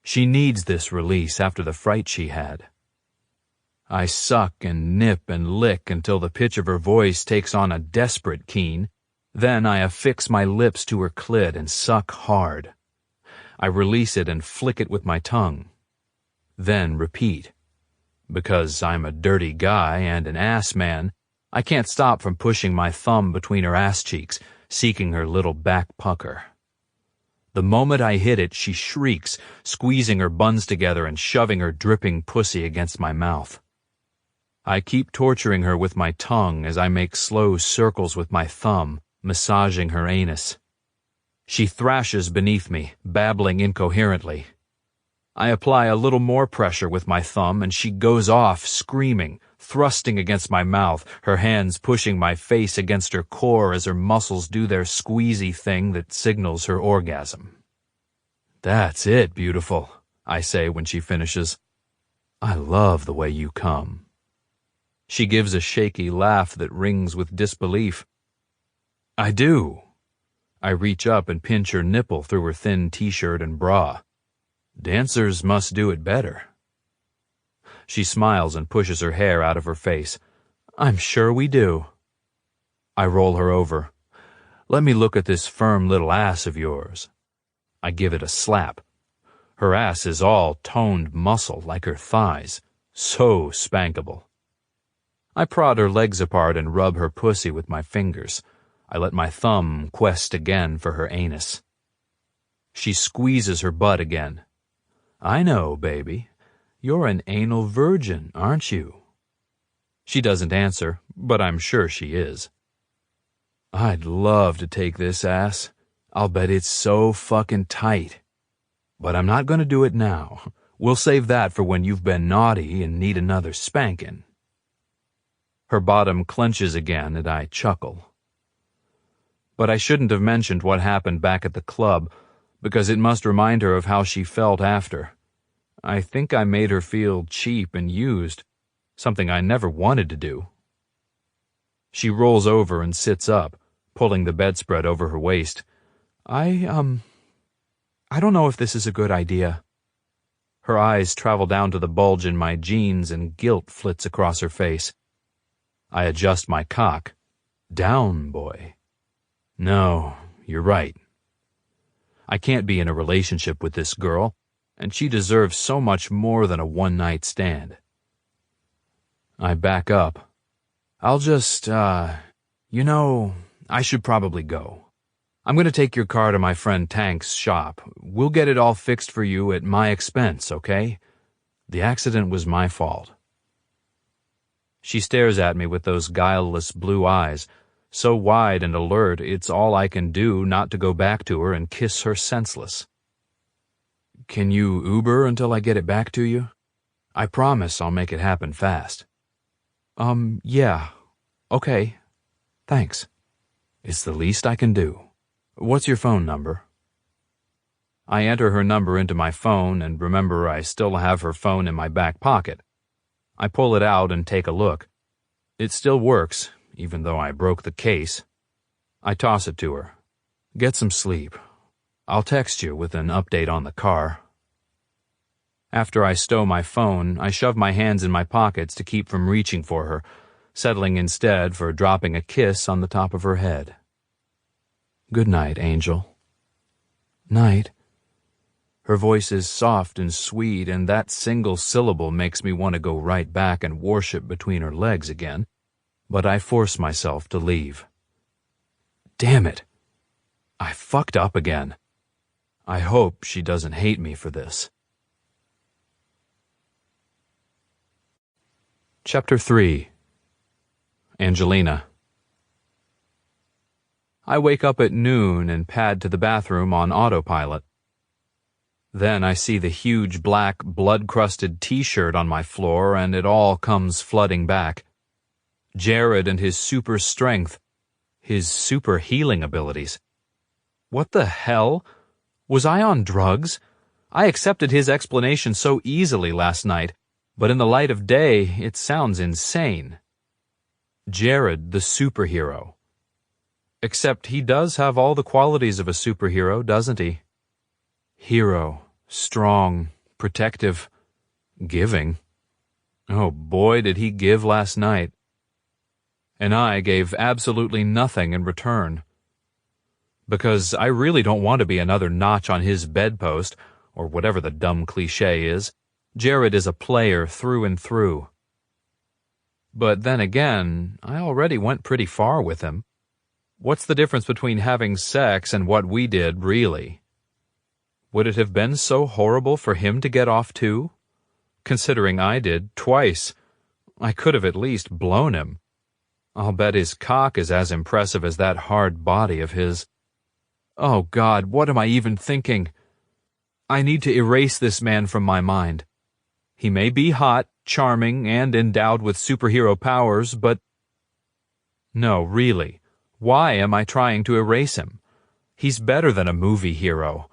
She needs this release after the fright she had. I suck and nip and lick until the pitch of her voice takes on a desperate keen. Then I affix my lips to her clit and suck hard. I release it and flick it with my tongue. Then repeat. Because I'm a dirty guy and an ass man, I can't stop from pushing my thumb between her ass cheeks, seeking her little back pucker. The moment I hit it, she shrieks, squeezing her buns together and shoving her dripping pussy against my mouth. I keep torturing her with my tongue as I make slow circles with my thumb, massaging her anus. She thrashes beneath me, babbling incoherently. I apply a little more pressure with my thumb and she goes off, screaming, thrusting against my mouth, her hands pushing my face against her core as her muscles do their squeezy thing that signals her orgasm. "That's it, beautiful," I say when she finishes. "I love the way you come." She gives a shaky laugh that rings with disbelief. "I do." I reach up and pinch her nipple through her thin t-shirt and bra. "Dancers must do it better." She smiles and pushes her hair out of her face. "I'm sure we do." I roll her over. "Let me look at this firm little ass of yours." I give it a slap. Her ass is all toned muscle like her thighs. So spankable. I prod her legs apart and rub her pussy with my fingers. I let my thumb quest again for her anus. She squeezes her butt again. "I know, baby. You're an anal virgin, aren't you?" She doesn't answer, but I'm sure she is. "I'd love to take this ass. I'll bet it's so fucking tight. But I'm not going to do it now. We'll save that for when you've been naughty and need another spanking." Her bottom clenches again and I chuckle. But I shouldn't have mentioned what happened back at the club, because it must remind her of how she felt after. I think I made her feel cheap and used, something I never wanted to do. She rolls over and sits up, pulling the bedspread over her waist. I don't know if this is a good idea." Her eyes travel down to the bulge in my jeans and guilt flits across her face. I adjust my cock. "Down, boy." "No, you're right. I can't be in a relationship with this girl, and she deserves so much more than a one-night stand." I back up. "I'll just, I should probably go. I'm going to take your car to my friend Tank's shop. We'll get it all fixed for you at my expense, okay? The accident was my fault." She stares at me with those guileless blue eyes, so wide and alert it's all I can do not to go back to her and kiss her senseless. "Can you Uber until I get it back to you? I promise I'll make it happen fast." Yeah. Okay. Thanks. It's the least I can do. What's your phone number?" I enter her number into my phone and remember I still have her phone in my back pocket. I pull it out and take a look. It still works, even though I broke the case. I toss it to her. "Get some sleep. I'll text you with an update on the car." After I stow my phone, I shove my hands in my pockets to keep from reaching for her, settling instead for dropping a kiss on the top of her head. "Good night, Angel." "Night." Her voice is soft and sweet, and that single syllable makes me want to go right back and worship between her legs again, but I force myself to leave. Damn it. I fucked up again. I hope she doesn't hate me for this. Chapter 3. Angelina. I wake up at noon and pad to the bathroom on autopilot. Then I see the huge black, blood-crusted t-shirt on my floor and it all comes flooding back. Jared and his super strength, his super healing abilities. What the hell? Was I on drugs? I accepted his explanation so easily last night, but in the light of day, it sounds insane. Jared, the superhero. Except he does have all the qualities of a superhero, doesn't he? Hero, strong, protective, giving. Oh boy, did he give last night. And I gave absolutely nothing in return. Because I really don't want to be another notch on his bedpost, or whatever the dumb cliché is. Jared is a player through and through. But then again, I already went pretty far with him. What's the difference between having sex and what we did, really? Would it have been so horrible for him to get off too? Considering I did, twice. I could have at least blown him. I'll bet his cock is as impressive as that hard body of his. Oh God, what am I even thinking? I need to erase this man from my mind. He may be hot, charming and endowed with superhero powers, but... No, really, why am I trying to erase him? He's better than a movie hero.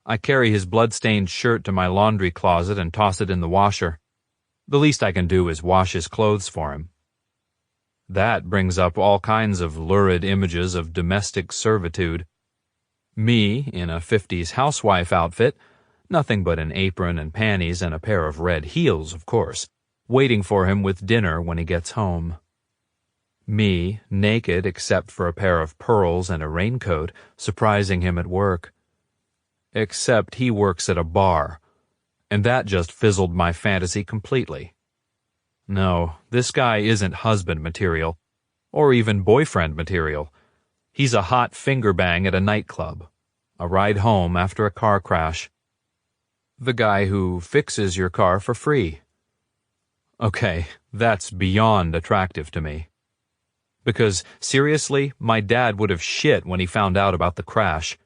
I carry his blood-stained shirt to my laundry closet and toss it in the washer. The least I can do is wash his clothes for him. That brings up all kinds of lurid images of domestic servitude. Me, in a 50s housewife outfit, nothing but an apron and panties and a pair of red heels, of course, waiting for him with dinner when he gets home. Me, naked except for a pair of pearls and a raincoat, surprising him at work. Except he works at a bar, and that just fizzled my fantasy completely. No, this guy isn't husband material, or even boyfriend material. He's a hot finger bang at a nightclub, a ride home after a car crash. The guy who fixes your car for free. Okay, that's beyond attractive to me. Because, seriously, my dad would have shit when he found out about the crash.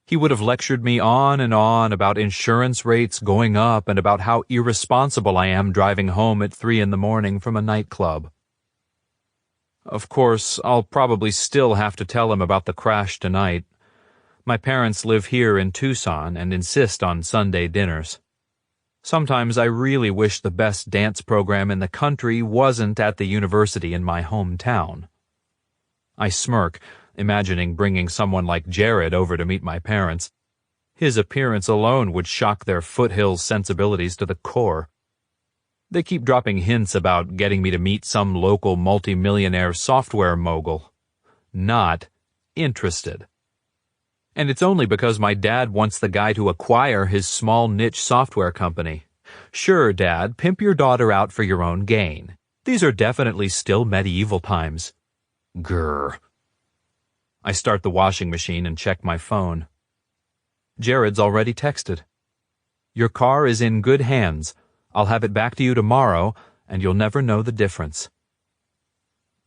He would have lectured me on and on about insurance rates going up and about how irresponsible I am driving home at 3 a.m. from a nightclub. Of course, I'll probably still have to tell him about the crash tonight. My parents live here in Tucson and insist on Sunday dinners. Sometimes I really wish the best dance program in the country wasn't at the university in my hometown. I smirk, imagining bringing someone like Jared over to meet my parents. His appearance alone would shock their foothills sensibilities to the core. They keep dropping hints about getting me to meet some local multimillionaire software mogul. Not interested. And it's only because my dad wants the guy to acquire his small niche software company. Sure, Dad, pimp your daughter out for your own gain. These are definitely still medieval times. Grr. I start the washing machine and check my phone. Jared's already texted. Your car is in good hands. I'll have it back to you tomorrow, and you'll never know the difference.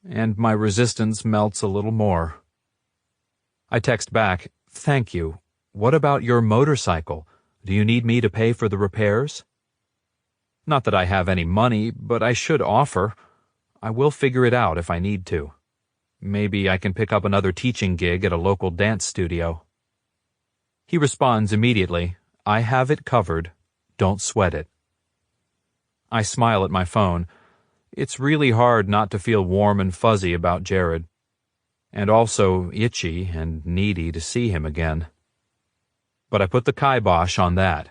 And my resistance melts a little more. I text back, thank you. What about your motorcycle? Do you need me to pay for the repairs? Not that I have any money, but I should offer. I will figure it out if I need to. Maybe I can pick up another teaching gig at a local dance studio. He responds immediately, I have it covered. Don't sweat it. I smile at my phone. It's really hard not to feel warm and fuzzy about Jared, and also itchy and needy to see him again. But I put the kibosh on that.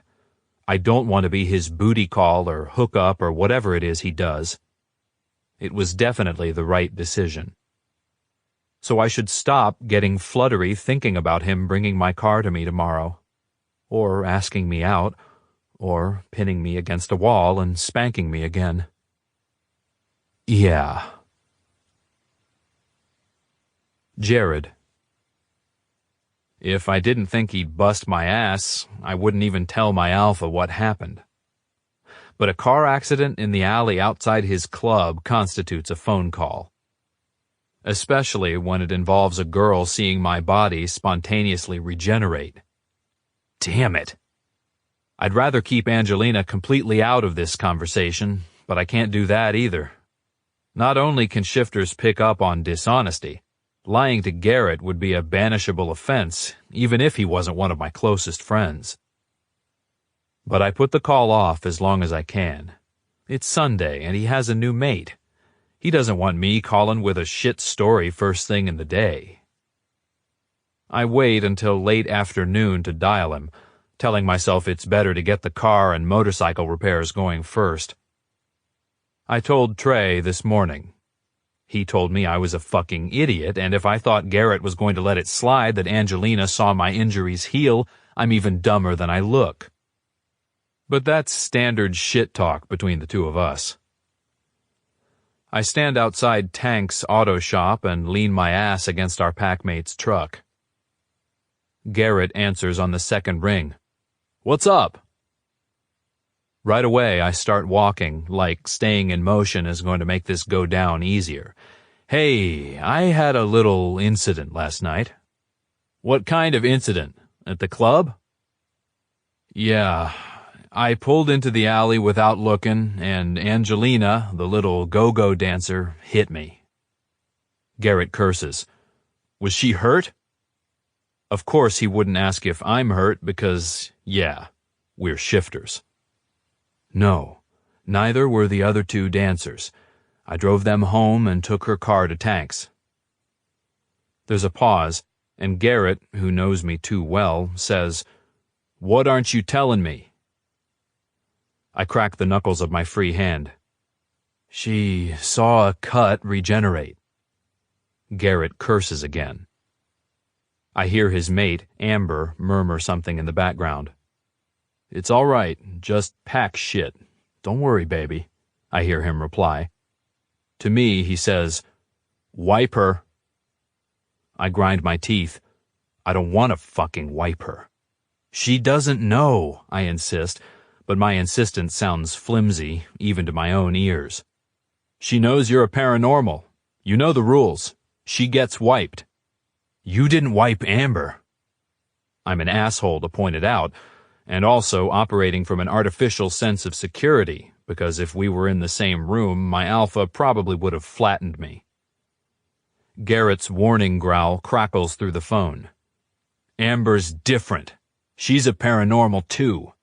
I don't want to be his booty call or hook up or whatever it is he does. It was definitely the right decision. So I should stop getting fluttery thinking about him bringing my car to me tomorrow, or asking me out, or pinning me against a wall and spanking me again. Yeah. Jared. If I didn't think he'd bust my ass, I wouldn't even tell my alpha what happened. But a car accident in the alley outside his club constitutes a phone call. Especially when it involves a girl seeing my body spontaneously regenerate. Damn it. I'd rather keep Angelina completely out of this conversation, but I can't do that either. Not only can shifters pick up on dishonesty, lying to Garrett would be a banishable offense, even if he wasn't one of my closest friends. But I put the call off as long as I can. It's Sunday, and he has a new mate. He doesn't want me calling with a shit story first thing in the day. I wait until late afternoon to dial him, telling myself it's better to get the car and motorcycle repairs going first. I told Trey this morning. He told me I was a fucking idiot, and if I thought Garrett was going to let it slide that Angelina saw my injuries heal, I'm even dumber than I look. But that's standard shit talk between the two of us. I stand outside Tank's auto shop and lean my ass against our packmate's truck. Garrett answers on the second ring. What's up? Right away, I start walking, like staying in motion is going to make this go down easier. Hey, I had a little incident last night. What kind of incident? At the club? Yeah, I pulled into the alley without looking, and Angelina, the little go-go dancer, hit me. Garrett curses. Was she hurt? Of course he wouldn't ask if I'm hurt because, yeah, we're shifters. No, neither were the other two dancers. I drove them home and took her car to Tank's. There's a pause, and Garrett, who knows me too well, says, "What aren't you telling me?" I crack the knuckles of my free hand. She saw a cut regenerate. Garrett curses again. I hear his mate, Amber, murmur something in the background. "It's all right, just pack shit. Don't worry, baby," I hear him reply. To me, he says, "Wipe her." I grind my teeth. I don't want to fucking wipe her. She doesn't know, I insist, but my insistence sounds flimsy, even to my own ears. She knows you're a paranormal. You know the rules. She gets wiped. You didn't wipe Amber. I'm an asshole to point it out, and also operating from an artificial sense of security, because if we were in the same room, my alpha probably would have flattened me. Garrett's warning growl crackles through the phone. Amber's different. She's a paranormal too.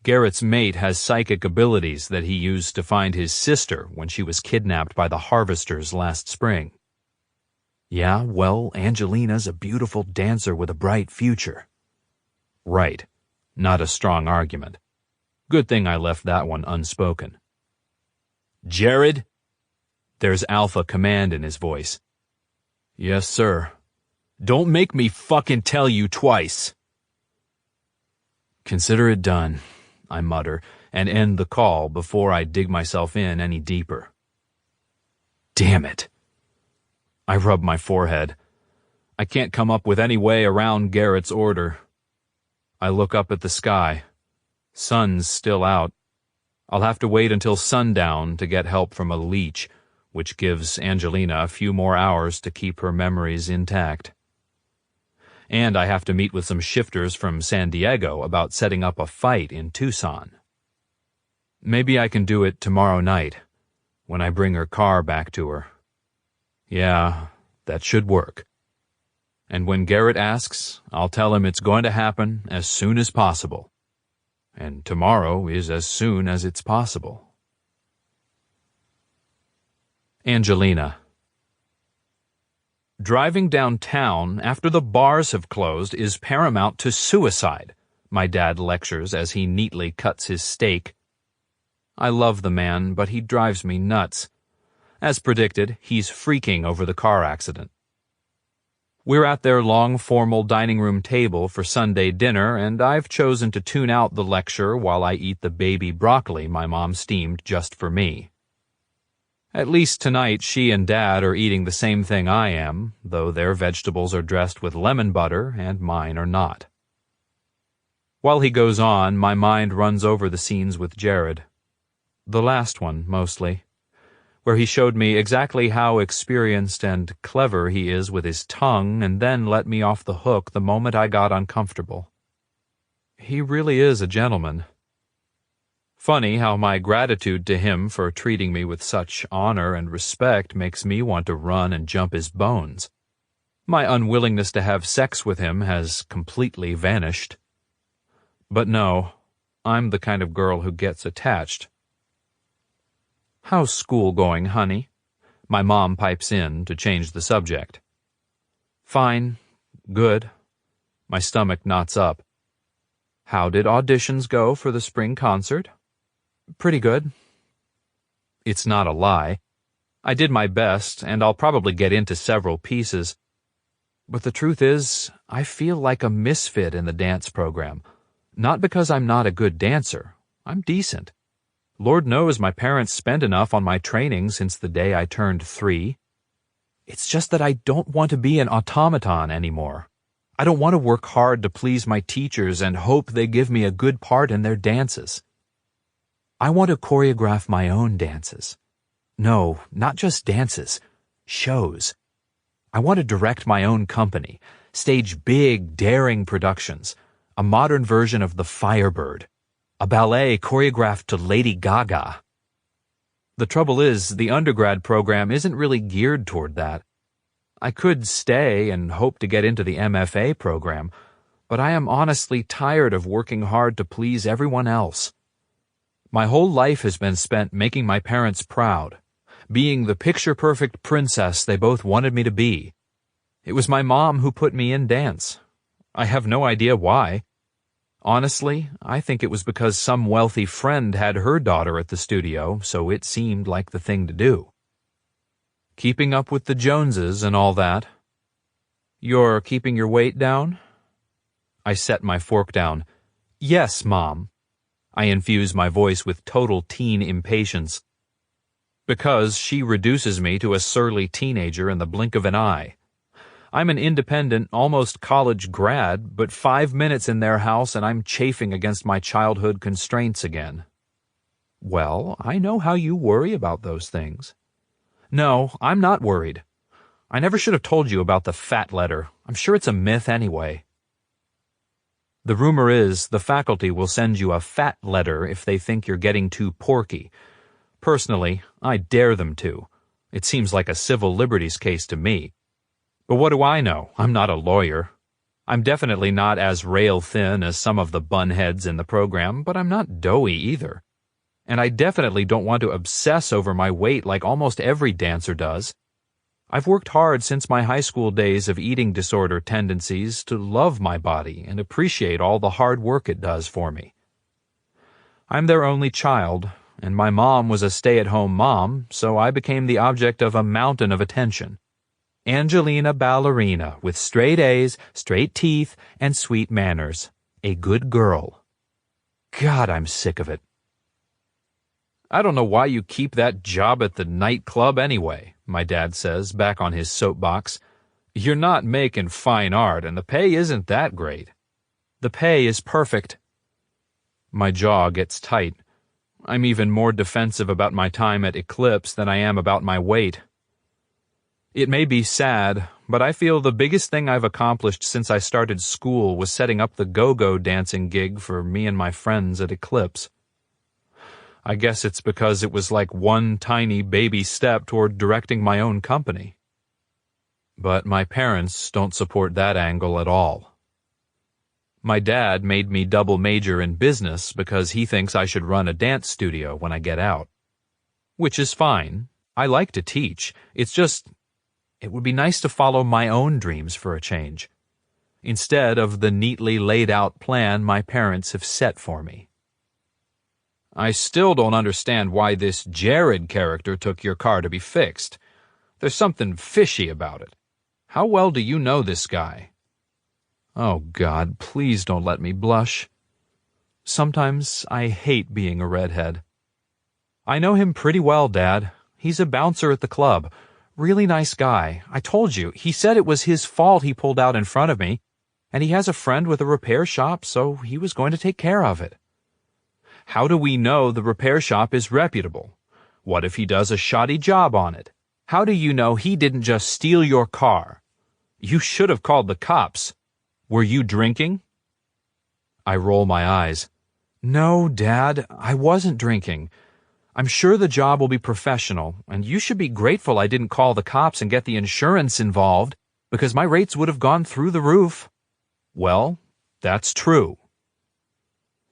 Garrett's mate has psychic abilities that he used to find his sister when she was kidnapped by the harvesters last spring. Yeah, well, Angelina's a beautiful dancer with a bright future. Right. Not a strong argument. Good thing I left that one unspoken. Jared? There's alpha command in his voice. Yes, sir. Don't make me fucking tell you twice. Consider it done, I mutter, and end the call before I dig myself in any deeper. Damn it. I rub my forehead. I can't come up with any way around Garrett's order. I look up at the sky. Sun's still out. I'll have to wait until sundown to get help from a leech, which gives Angelina a few more hours to keep her memories intact. And I have to meet with some shifters from San Diego about setting up a fight in Tucson. Maybe I can do it tomorrow night, when I bring her car back to her. Yeah, that should work. And when Garrett asks, I'll tell him it's going to happen as soon as possible. And tomorrow is as soon as it's possible. Angelina. Driving downtown after the bars have closed is paramount to suicide, my dad lectures as he neatly cuts his steak. I love the man, but he drives me nuts. As predicted, he's freaking over the car accident. We're at their long formal dining room table for Sunday dinner, and I've chosen to tune out the lecture while I eat the baby broccoli my mom steamed just for me. At least tonight she and Dad are eating the same thing I am, though their vegetables are dressed with lemon butter and mine are not. While he goes on, my mind runs over the scenes with Jared. The last one, mostly, where he showed me exactly how experienced and clever he is with his tongue and then let me off the hook the moment I got uncomfortable. He really is a gentleman. Funny how my gratitude to him for treating me with such honor and respect makes me want to run and jump his bones. My unwillingness to have sex with him has completely vanished. But no, I'm the kind of girl who gets attached. How's school going, honey? My mom pipes in to change the subject. Fine. Good. My stomach knots up. How did auditions go for the spring concert? Pretty good. It's not a lie. I did my best, and I'll probably get into several pieces. But the truth is, I feel like a misfit in the dance program. Not because I'm not a good dancer. I'm decent. Lord knows my parents spent enough on my training since the day I turned 3. It's just that I don't want to be an automaton anymore. I don't want to work hard to please my teachers and hope they give me a good part in their dances. I want to choreograph my own dances. No, not just dances. Shows. I want to direct my own company, stage big, daring productions. a modern version of the Firebird, a ballet choreographed to Lady Gaga. The trouble is, the undergrad program isn't really geared toward that. I could stay and hope to get into the MFA program, but I am honestly tired of working hard to please everyone else. My whole life has been spent making my parents proud, being the picture-perfect princess they both wanted me to be. It was my mom who put me in dance. I have no idea why. Honestly, I think it was because some wealthy friend had her daughter at the studio, so it seemed like the thing to do. Keeping up with the Joneses and all that. You're keeping your weight down? I set my fork down. Yes, Mom. I infuse my voice with total teen impatience. Because she reduces me to a surly teenager in the blink of an eye. I'm an independent, almost college grad, but 5 minutes in their house and I'm chafing against my childhood constraints again. Well, I know how you worry about those things. No, I'm not worried. I never should have told you about the fat letter. I'm sure it's a myth anyway. The rumor is the faculty will send you a fat letter if they think you're getting too porky. Personally, I dare them to. It seems like a civil liberties case to me. But what do I know? I'm not a lawyer. I'm definitely not as rail-thin as some of the bunheads in the program, but I'm not doughy either. And I definitely don't want to obsess over my weight like almost every dancer does. I've worked hard since my high school days of eating disorder tendencies to love my body and appreciate all the hard work it does for me. I'm their only child, and my mom was a stay-at-home mom, so I became the object of a mountain of attention. Angelina Ballerina, with straight A's, straight teeth, and sweet manners. A good girl. God, I'm sick of it. I don't know why you keep that job at the nightclub anyway, my dad says, back on his soapbox. You're not making fine art, and the pay isn't that great. The pay is perfect. My jaw gets tight. I'm even more defensive about my time at Eclipse than I am about my weight. It may be sad, but I feel the biggest thing I've accomplished since I started school was setting up the go-go dancing gig for me and my friends at Eclipse. I guess it's because it was like one tiny baby step toward directing my own company. But my parents don't support that angle at all. My dad made me double major in business because he thinks I should run a dance studio when I get out. Which is fine. I like to teach. It's just, it would be nice to follow my own dreams for a change, instead of the neatly laid-out plan my parents have set for me. I still don't understand why this Jared character took your car to be fixed. There's something fishy about it. How well do you know this guy? Oh, God, please don't let me blush. Sometimes I hate being a redhead. I know him pretty well, Dad. He's a bouncer at the club. Really nice guy. I told you, he said it was his fault he pulled out in front of me, and he has a friend with a repair shop, so he was going to take care of it. How do we know the repair shop is reputable? What if he does a shoddy job on it? How do you know he didn't just steal your car? You should have called the cops. Were you drinking? I roll my eyes. No, Dad, I wasn't drinking. I'm sure the job will be professional, and you should be grateful I didn't call the cops and get the insurance involved, because my rates would have gone through the roof. Well, that's true.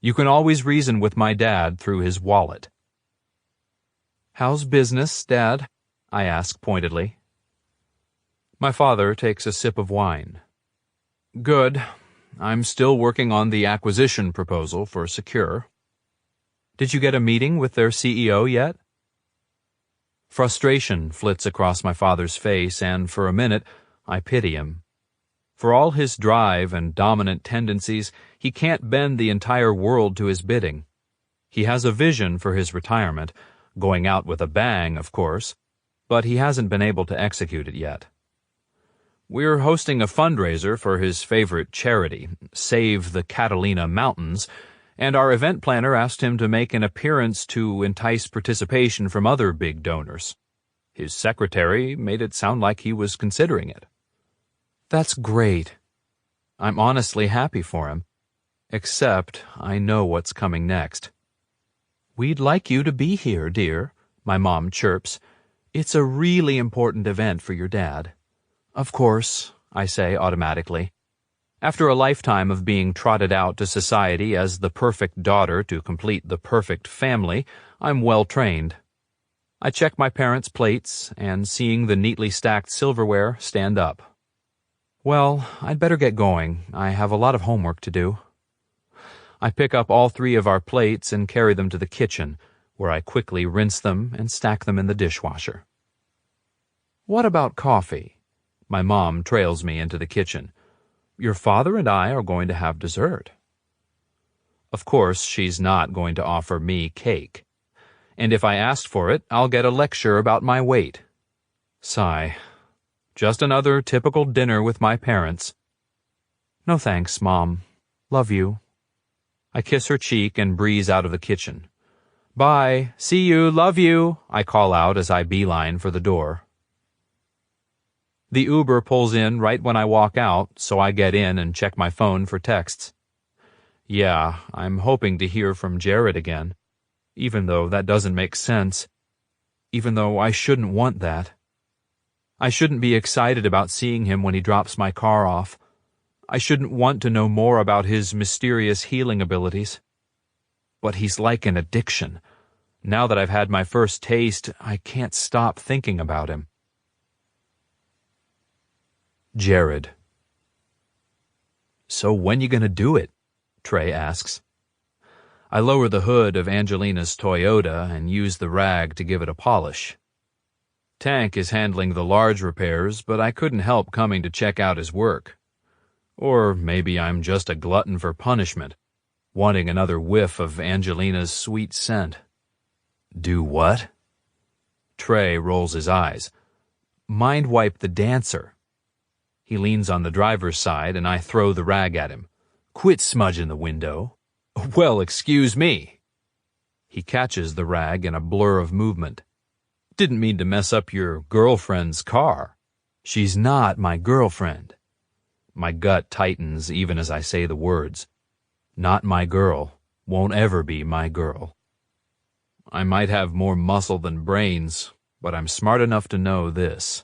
You can always reason with my dad through his wallet. How's business, Dad? I ask pointedly. My father takes a sip of wine. Good. I'm still working on the acquisition proposal for Secure. Did you get a meeting with their CEO yet? Frustration flits across my father's face, and for a minute, I pity him. For all his drive and dominant tendencies, he can't bend the entire world to his bidding. He has a vision for his retirement, going out with a bang, of course, but he hasn't been able to execute it yet. We're hosting a fundraiser for his favorite charity, Save the Catalina Mountains, and our event planner asked him to make an appearance to entice participation from other big donors. His secretary made it sound like he was considering it. That's great. I'm honestly happy for him. Except I know what's coming next. "We'd like you to be here, dear," my mom chirps. "It's a really important event for your dad." "Of course," I say automatically. After a lifetime of being trotted out to society as the perfect daughter to complete the perfect family, I'm well trained. I check my parents' plates and, seeing the neatly stacked silverware, stand up. Well, I'd better get going. I have a lot of homework to do. I pick up all 3 of our plates and carry them to the kitchen, where I quickly rinse them and stack them in the dishwasher. "What about coffee?" My mom trails me into the kitchen. "Your father and I are going to have dessert." Of course, she's not going to offer me cake. And if I asked for it, I'll get a lecture about my weight. Sigh. Just another typical dinner with my parents. "No thanks, Mom. Love you." I kiss her cheek and breeze out of the kitchen. "Bye. See you. Love you," I call out as I beeline for the door. The Uber pulls in right when I walk out, so I get in and check my phone for texts. Yeah, I'm hoping to hear from Jared again, even though that doesn't make sense, even though I shouldn't want that. I shouldn't be excited about seeing him when he drops my car off. I shouldn't want to know more about his mysterious healing abilities. But he's like an addiction. Now that I've had my first taste, I can't stop thinking about him. Jared. "So when you gonna do it?" Trey asks. I lower the hood of Angelina's Toyota and use the rag to give it a polish. Tank is handling the large repairs, but I couldn't help coming to check out his work. Or maybe I'm just a glutton for punishment, wanting another whiff of Angelina's sweet scent. "Do what?" Trey rolls his eyes. "Mind wipe the dancer." He leans on the driver's side and I throw the rag at him. "Quit smudging the window." "Well, excuse me." He catches the rag in a blur of movement. "Didn't mean to mess up your girlfriend's car." "She's not my girlfriend." My gut tightens even as I say the words. Not my girl. Won't ever be my girl. I might have more muscle than brains, but I'm smart enough to know this.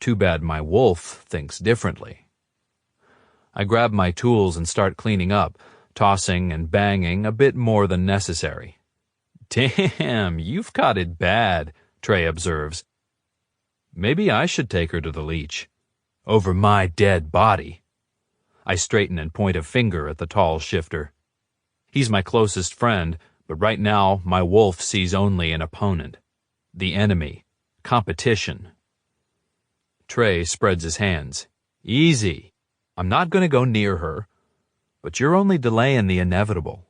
Too bad my wolf thinks differently. I grab my tools and start cleaning up, tossing and banging a bit more than necessary. "Damn, you've caught it bad," Trey observes. "Maybe I should take her to the leech. Over my dead body." I straighten and point a finger at the tall shifter. He's my closest friend, but right now my wolf sees only an opponent. The enemy. Competition. Trey spreads his hands. "Easy. I'm not going to go near her, but you're only delaying the inevitable."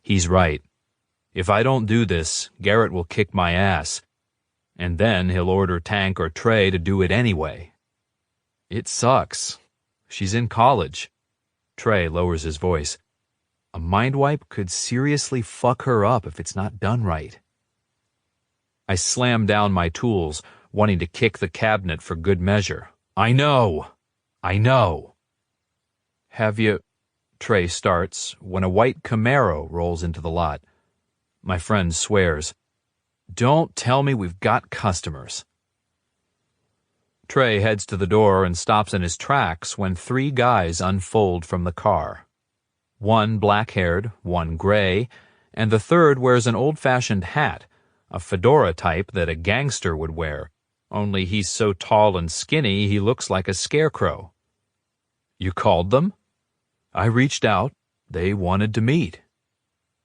He's right. If I don't do this, Garrett will kick my ass, and then he'll order Tank or Trey to do it anyway. It sucks. She's in college. Trey lowers his voice. A mind wipe could seriously fuck her up if it's not done right. I slam down my tools, wanting to kick the cabinet for good measure. I know. "Have you—" Trey starts when a white Camaro rolls into the lot. My friend swears. "Don't tell me we've got customers." Trey heads to the door and stops in his tracks when 3 guys unfold from the car. One black-haired, one gray, and the third wears an old-fashioned hat, a fedora type that a gangster would wear, only he's so tall and skinny he looks like a scarecrow. "You called them?" "I reached out. They wanted to meet."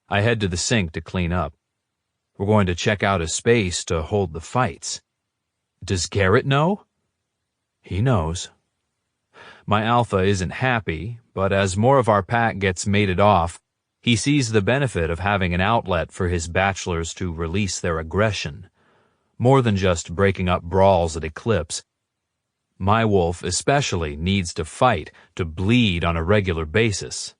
I head to the sink to clean up. We're going to check out a space to hold the fights. Does Garrett know? He knows. My alpha isn't happy, but as more of our pack gets mated off, he sees the benefit of having an outlet for his bachelors to release their aggression, more than just breaking up brawls at Eclipse. My wolf especially needs to fight, to bleed on a regular basis.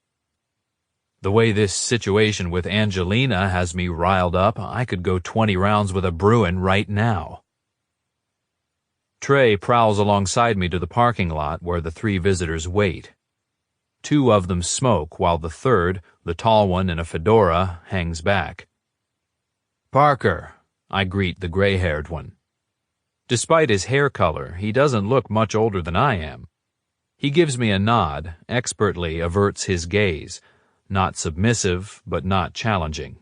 The way this situation with Angelina has me riled up, I could go 20 rounds with a Bruin right now. Trey prowls alongside me to the parking lot where the 3 visitors wait. Two of them smoke while the third, the tall one in a fedora, hangs back. "Parker," I greet the gray-haired one. Despite his hair color, he doesn't look much older than I am. He gives me a nod, expertly averts his gaze, not submissive, but not challenging.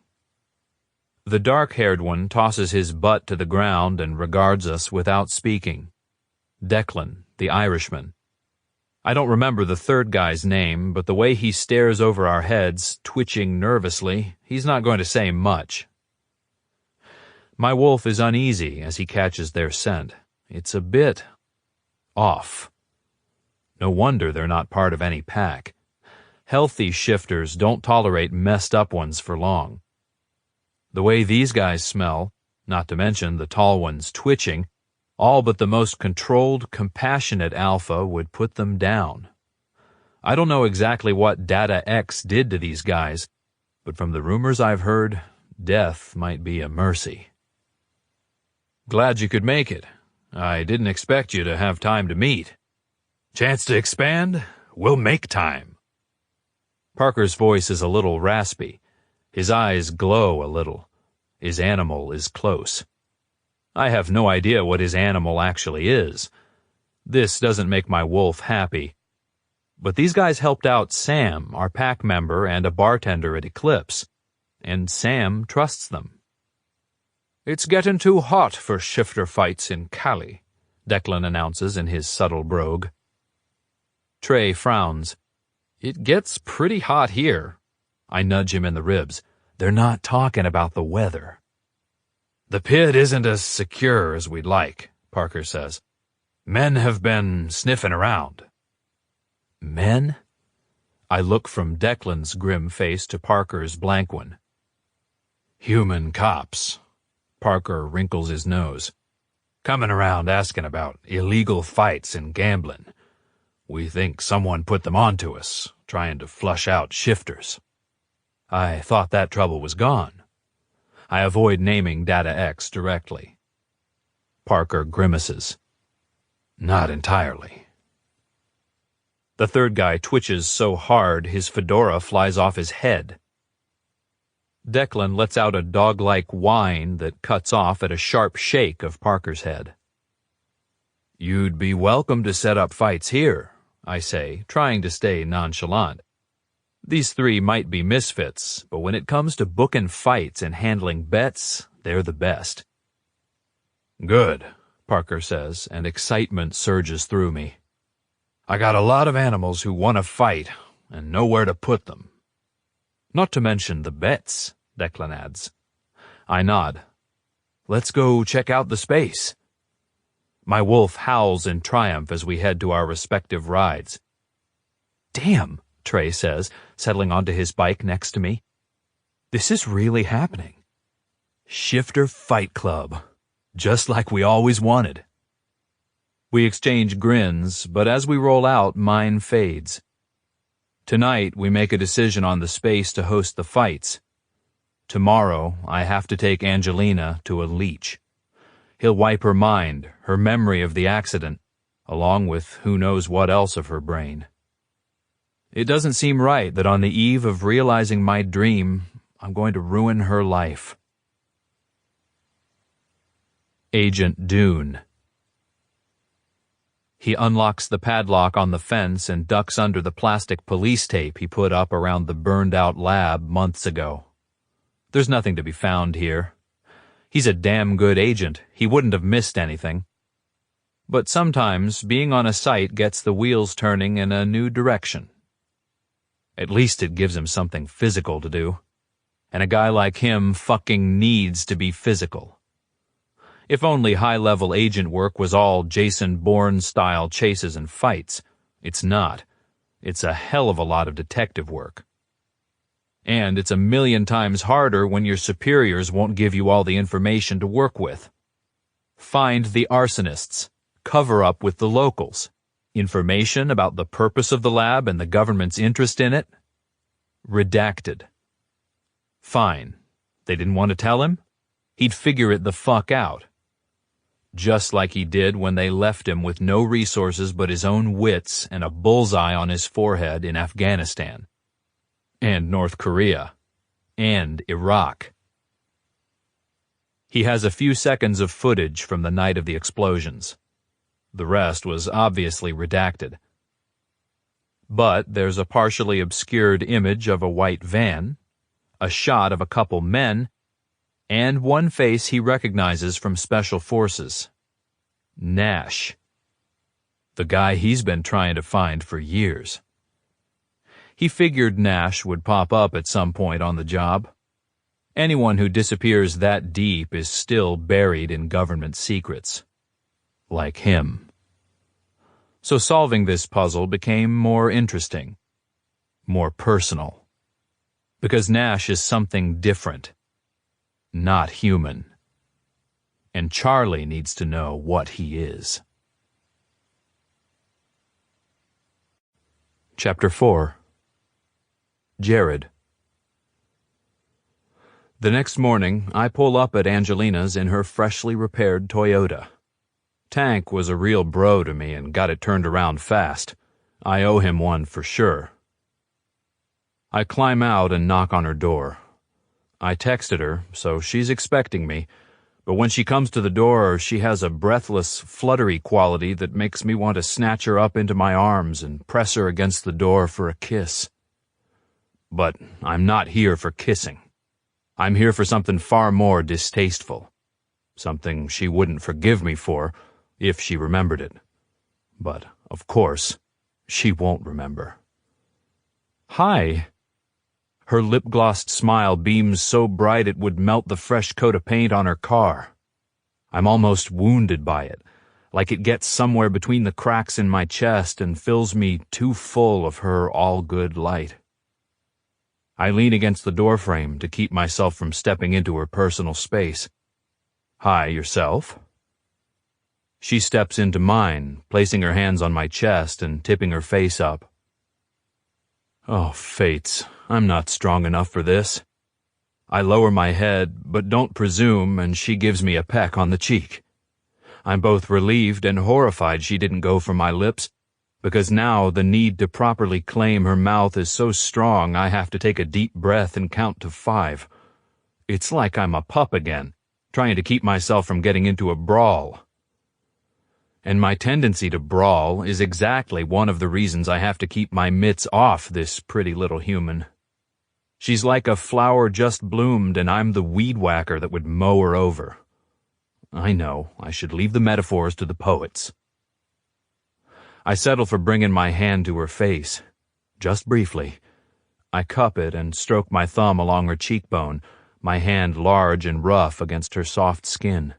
The dark-haired one tosses his butt to the ground and regards us without speaking. Declan, the Irishman. I don't remember the third guy's name, but the way he stares over our heads, twitching nervously, he's not going to say much. My wolf is uneasy as he catches their scent. It's a bit off. No wonder they're not part of any pack. Healthy shifters don't tolerate messed up ones for long. The way these guys smell, not to mention the tall ones twitching, all but the most controlled, compassionate alpha would put them down. I don't know exactly what Data X did to these guys, but from the rumors I've heard, death might be a mercy. "Glad you could make it. I didn't expect you to have time to meet. Chance to expand? We'll make time." Parker's voice is a little raspy. His eyes glow a little. His animal is close. I have no idea what his animal actually is. This doesn't make my wolf happy. But these guys helped out Sam, our pack member and a bartender at Eclipse, and Sam trusts them. "It's getting too hot for shifter fights in Cali," Declan announces in his subtle brogue. Trey frowns. "It gets pretty hot here." I nudge him in the ribs. "They're not talking about the weather." "The pit isn't as secure as we'd like," Parker says. "Men have been sniffing around." Men? I look from Declan's grim face to Parker's blank one. "Human cops." Parker wrinkles his nose. "Coming around asking about illegal fights and gambling. We think someone put them onto us, trying to flush out shifters." I thought that trouble was gone. I avoid naming Data X directly. Parker grimaces. "Not entirely." The third guy twitches so hard his fedora flies off his head. Declan lets out a dog-like whine that cuts off at a sharp shake of Parker's head. "You'd be welcome to set up fights here," I say, trying to stay nonchalant. These three might be misfits, but when it comes to booking fights and handling bets, they're the best. "Good," Parker says, and excitement surges through me. "I got a lot of animals who want to fight, and nowhere to put them." "Not to mention the bets," Declan adds. I nod. "Let's go check out the space." My wolf howls in triumph as we head to our respective rides. "Damn," Trey says, settling onto his bike next to me. "This is really happening. Shifter Fight Club, just like we always wanted." We exchange grins, but as we roll out, mine fades. Tonight, we make a decision on the space to host the fights. Tomorrow, I have to take Angelina to a leech. He'll wipe her mind, her memory of the accident, along with who knows what else of her brain. It doesn't seem right that on the eve of realizing my dream, I'm going to ruin her life. Agent Dune. He unlocks the padlock on the fence and ducks under the plastic police tape he put up around the burned-out lab months ago. There's nothing to be found here. He's a damn good agent. He wouldn't have missed anything. But sometimes being on a site gets the wheels turning in a new direction. At least it gives him something physical to do. And a guy like him fucking needs to be physical. If only high-level agent work was all Jason Bourne-style chases and fights. It's not. It's a hell of a lot of detective work. And it's a million times harder when your superiors won't give you all the information to work with. Find the arsonists. Cover up with the locals. Information about the purpose of the lab and the government's interest in it? Redacted. Fine. They didn't want to tell him? He'd figure it the fuck out. just like he did when they left him with no resources but his own wits and a bullseye on his forehead in Afghanistan, and North Korea, and Iraq. He has a few seconds of footage from the night of the explosions. The rest was obviously redacted. But there's a partially obscured image of a white van, a shot of a couple men, and one face he recognizes from Special Forces. Nash. The guy he's been trying to find for years. He figured Nash would pop up at some point on the job. Anyone who disappears that deep is still buried in government secrets. Like him. So solving this puzzle became more interesting. More personal. Because Nash is something different. Not human. And Charlie needs to know what he is. Chapter 4. Jared. The next morning, I pull up at Angelina's in her freshly repaired Toyota. Tank was a real bro to me and got it turned around fast. I owe him one for sure. I climb out and knock on her door. I texted her, so she's expecting me, but when she comes to the door, she has a breathless, fluttery quality that makes me want to snatch her up into my arms and press her against the door for a kiss. But I'm not here for kissing. I'm here for something far more distasteful. Something she wouldn't forgive me for, if she remembered it. But, of course, she won't remember. Hi. Her lip-glossed smile beams so bright it would melt the fresh coat of paint on her car. I'm almost wounded by it, like it gets somewhere between the cracks in my chest and fills me too full of her all-good light. I lean against the doorframe to keep myself from stepping into her personal space. Hi, yourself? She steps into mine, placing her hands on my chest and tipping her face up. Oh, fates, I'm not strong enough for this. I lower my head, but don't presume, and she gives me a peck on the cheek. I'm both relieved and horrified she didn't go for my lips, because now the need to properly claim her mouth is so strong I have to take a deep breath and count to 5. It's like I'm a pup again, trying to keep myself from getting into a brawl. And my tendency to brawl is exactly one of the reasons I have to keep my mitts off this pretty little human. She's like a flower just bloomed, and I'm the weed whacker that would mow her over. I know, I should leave the metaphors to the poets. I settle for bringing my hand to her face, just briefly. I cup it and stroke my thumb along her cheekbone, my hand large and rough against her soft skin.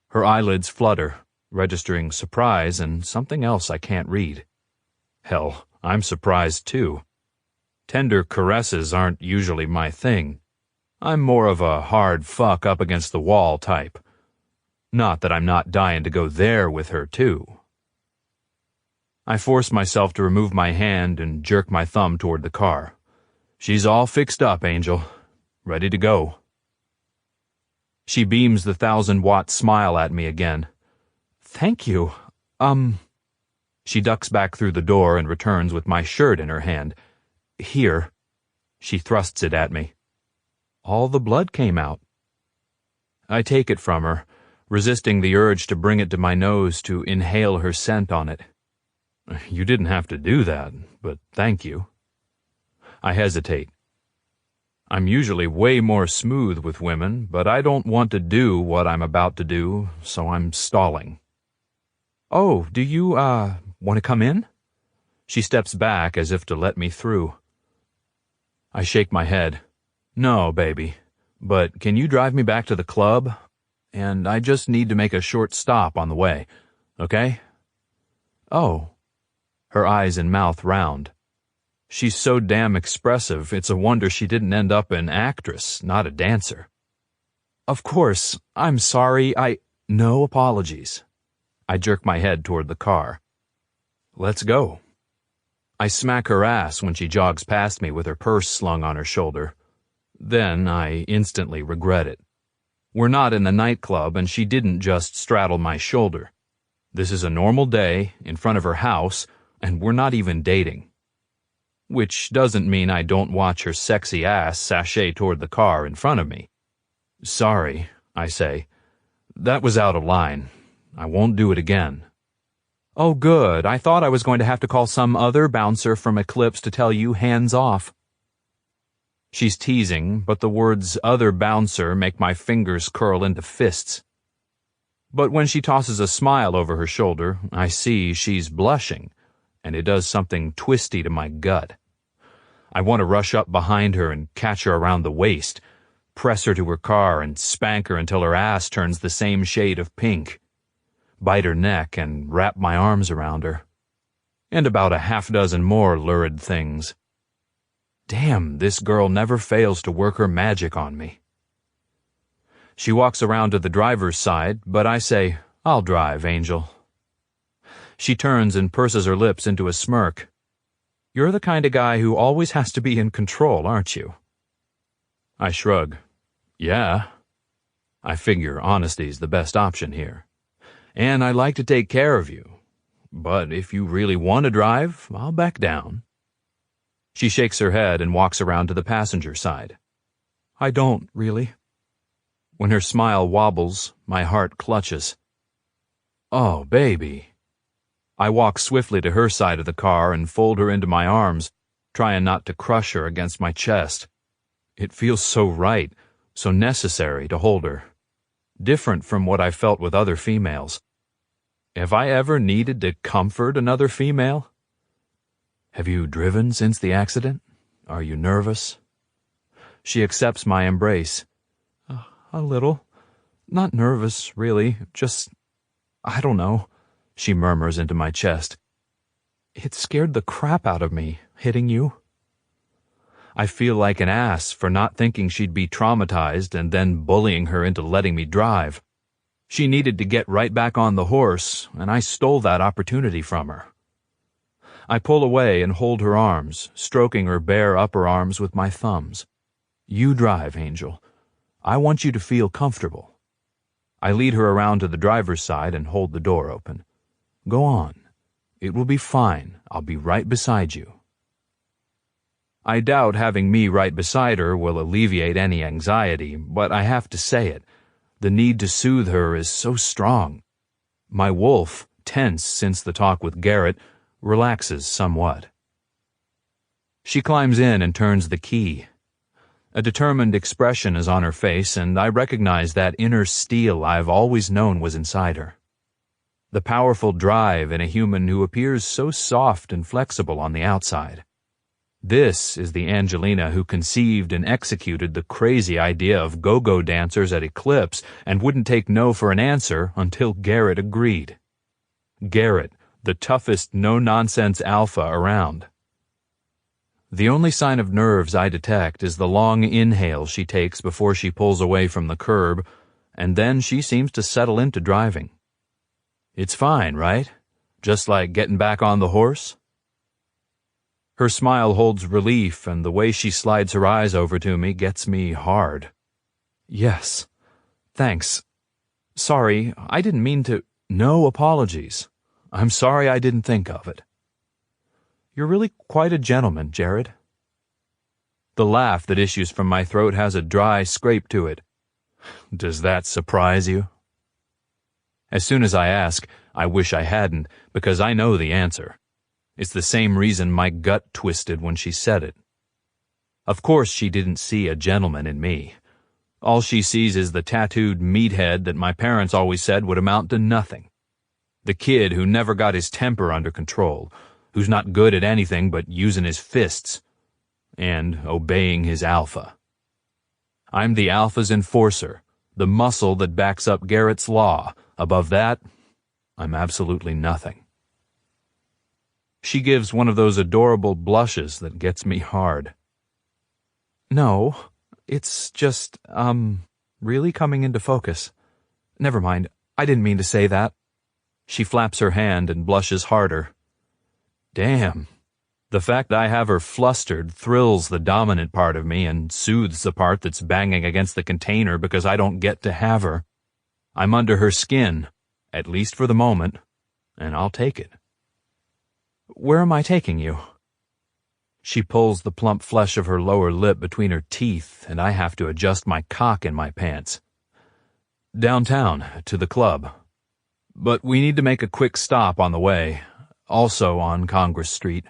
Her eyelids flutter, registering surprise and something else I can't read. Hell, I'm surprised too. Tender caresses aren't usually my thing. I'm more of a hard fuck up against the wall type. Not that I'm not dying to go there with her too. I force myself to remove my hand and jerk my thumb toward the car. She's all fixed up, Angel. Ready to go. She beams the 1,000-watt smile at me again. Thank you. She ducks back through the door and returns with my shirt in her hand. Here. She thrusts it at me. All the blood came out. I take it from her, resisting the urge to bring it to my nose to inhale her scent on it. You didn't have to do that, but thank you. I hesitate. I'm usually way more smooth with women, but I don't want to do what I'm about to do, so I'm stalling. Oh, do you, want to come in? She steps back as if to let me through. I shake my head. No, baby, but can you drive me back to the club? And I just need to make a short stop on the way, okay? Oh. Her eyes and mouth round. She's so damn expressive, it's a wonder she didn't end up an actress, not a dancer. Of course, I'm sorry, No apologies. I jerk my head toward the car. Let's go. I smack her ass when she jogs past me with her purse slung on her shoulder. Then I instantly regret it. We're not in the nightclub, and she didn't just straddle my shoulder. This is a normal day, in front of her house, and we're not even dating. Which doesn't mean I don't watch her sexy ass sashay toward the car in front of me. Sorry, I say. That was out of line. I won't do it again. Oh, good. I thought I was going to have to call some other bouncer from Eclipse to tell you hands off. She's teasing, but the words other bouncer make my fingers curl into fists. But when she tosses a smile over her shoulder, I see she's blushing, and it does something twisty to my gut. I want to rush up behind her and catch her around the waist, press her to her car and spank her until her ass turns the same shade of pink, bite her neck and wrap my arms around her, and about a half-dozen more lurid things. Damn, this girl never fails to work her magic on me. She walks around to the driver's side, but I say, I'll drive, Angel. She turns and purses her lips into a smirk. You're the kind of guy who always has to be in control, aren't you? I shrug. Yeah. I figure honesty's the best option here. And I like to take care of you. But if you really want to drive, I'll back down. She shakes her head and walks around to the passenger side. I don't, really. When her smile wobbles, my heart clutches. Oh, baby. I walk swiftly to her side of the car and fold her into my arms, trying not to crush her against my chest. It feels so right, so necessary to hold her. Different from what I felt with other females. Have I ever needed to comfort another female? Have you driven since the accident? Are you nervous? She accepts my embrace. A little. Not nervous, really. Just, I don't know, she murmurs into my chest. It scared the crap out of me, hitting you. I feel like an ass for not thinking she'd be traumatized and then bullying her into letting me drive. She needed to get right back on the horse, and I stole that opportunity from her. I pull away and hold her arms, stroking her bare upper arms with my thumbs. You drive, Angel. I want you to feel comfortable. I lead her around to the driver's side and hold the door open. Go on. It will be fine. I'll be right beside you. I doubt having me right beside her will alleviate any anxiety, but I have to say it. The need to soothe her is so strong. My wolf, tense since the talk with Garrett, relaxes somewhat. She climbs in and turns the key. A determined expression is on her face, and I recognize that inner steel I've always known was inside her. The powerful drive in a human who appears so soft and flexible on the outside. This is the Angelina who conceived and executed the crazy idea of go-go dancers at Eclipse and wouldn't take no for an answer until Garrett agreed. Garrett, the toughest no-nonsense alpha around. The only sign of nerves I detect is the long inhale she takes before she pulls away from the curb, and then she seems to settle into driving. It's fine, right? Just like getting back on the horse? Her smile holds relief, and the way she slides her eyes over to me gets me hard. Yes. Thanks. Sorry, I didn't mean to— No apologies. I'm sorry I didn't think of it. You're really quite a gentleman, Jared. The laugh that issues from my throat has a dry scrape to it. Does that surprise you? As soon as I ask, I wish I hadn't, because I know the answer. It's the same reason my gut twisted when she said it. Of course she didn't see a gentleman in me. All she sees is the tattooed meathead that my parents always said would amount to nothing. The kid who never got his temper under control, who's not good at anything but using his fists and obeying his alpha. I'm the alpha's enforcer, the muscle that backs up Garrett's law. Above that, I'm absolutely nothing. She gives one of those adorable blushes that gets me hard. No, it's just, really coming into focus. Never mind, I didn't mean to say that. She flaps her hand and blushes harder. Damn, The fact I have her flustered thrills the dominant part of me and soothes the part that's banging against the container because I don't get to have her. I'm under her skin, at least for the moment, and I'll take it. Where am I taking you? She pulls the plump flesh of her lower lip between her teeth, and I have to adjust my cock in my pants. Downtown, to the club. But we need to make a quick stop on the way, also on Congress Street.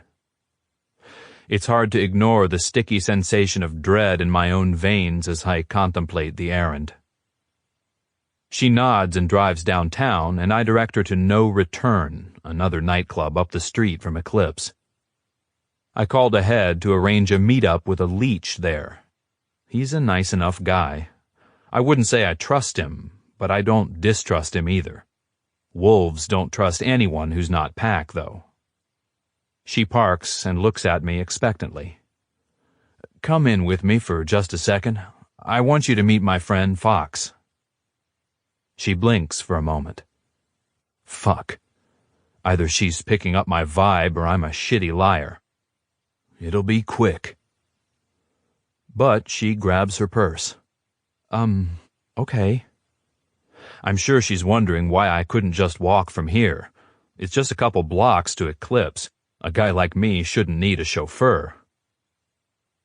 It's hard to ignore the sticky sensation of dread in my own veins as I contemplate the errand. She nods and drives downtown, and I direct her to No Return, another nightclub up the street from Eclipse. I called ahead to arrange a meet-up with a leech there. He's a nice enough guy. I wouldn't say I trust him, but I don't distrust him either. Wolves don't trust anyone who's not pack, though. She parks and looks at me expectantly. Come in with me for just a second. I want you to meet my friend Fox. She blinks for a moment. Fuck. Either she's picking up my vibe or I'm a shitty liar. It'll be quick. But she grabs her purse. Okay. I'm sure she's wondering why I couldn't just walk from here. It's just a couple blocks to Eclipse. A guy like me shouldn't need a chauffeur.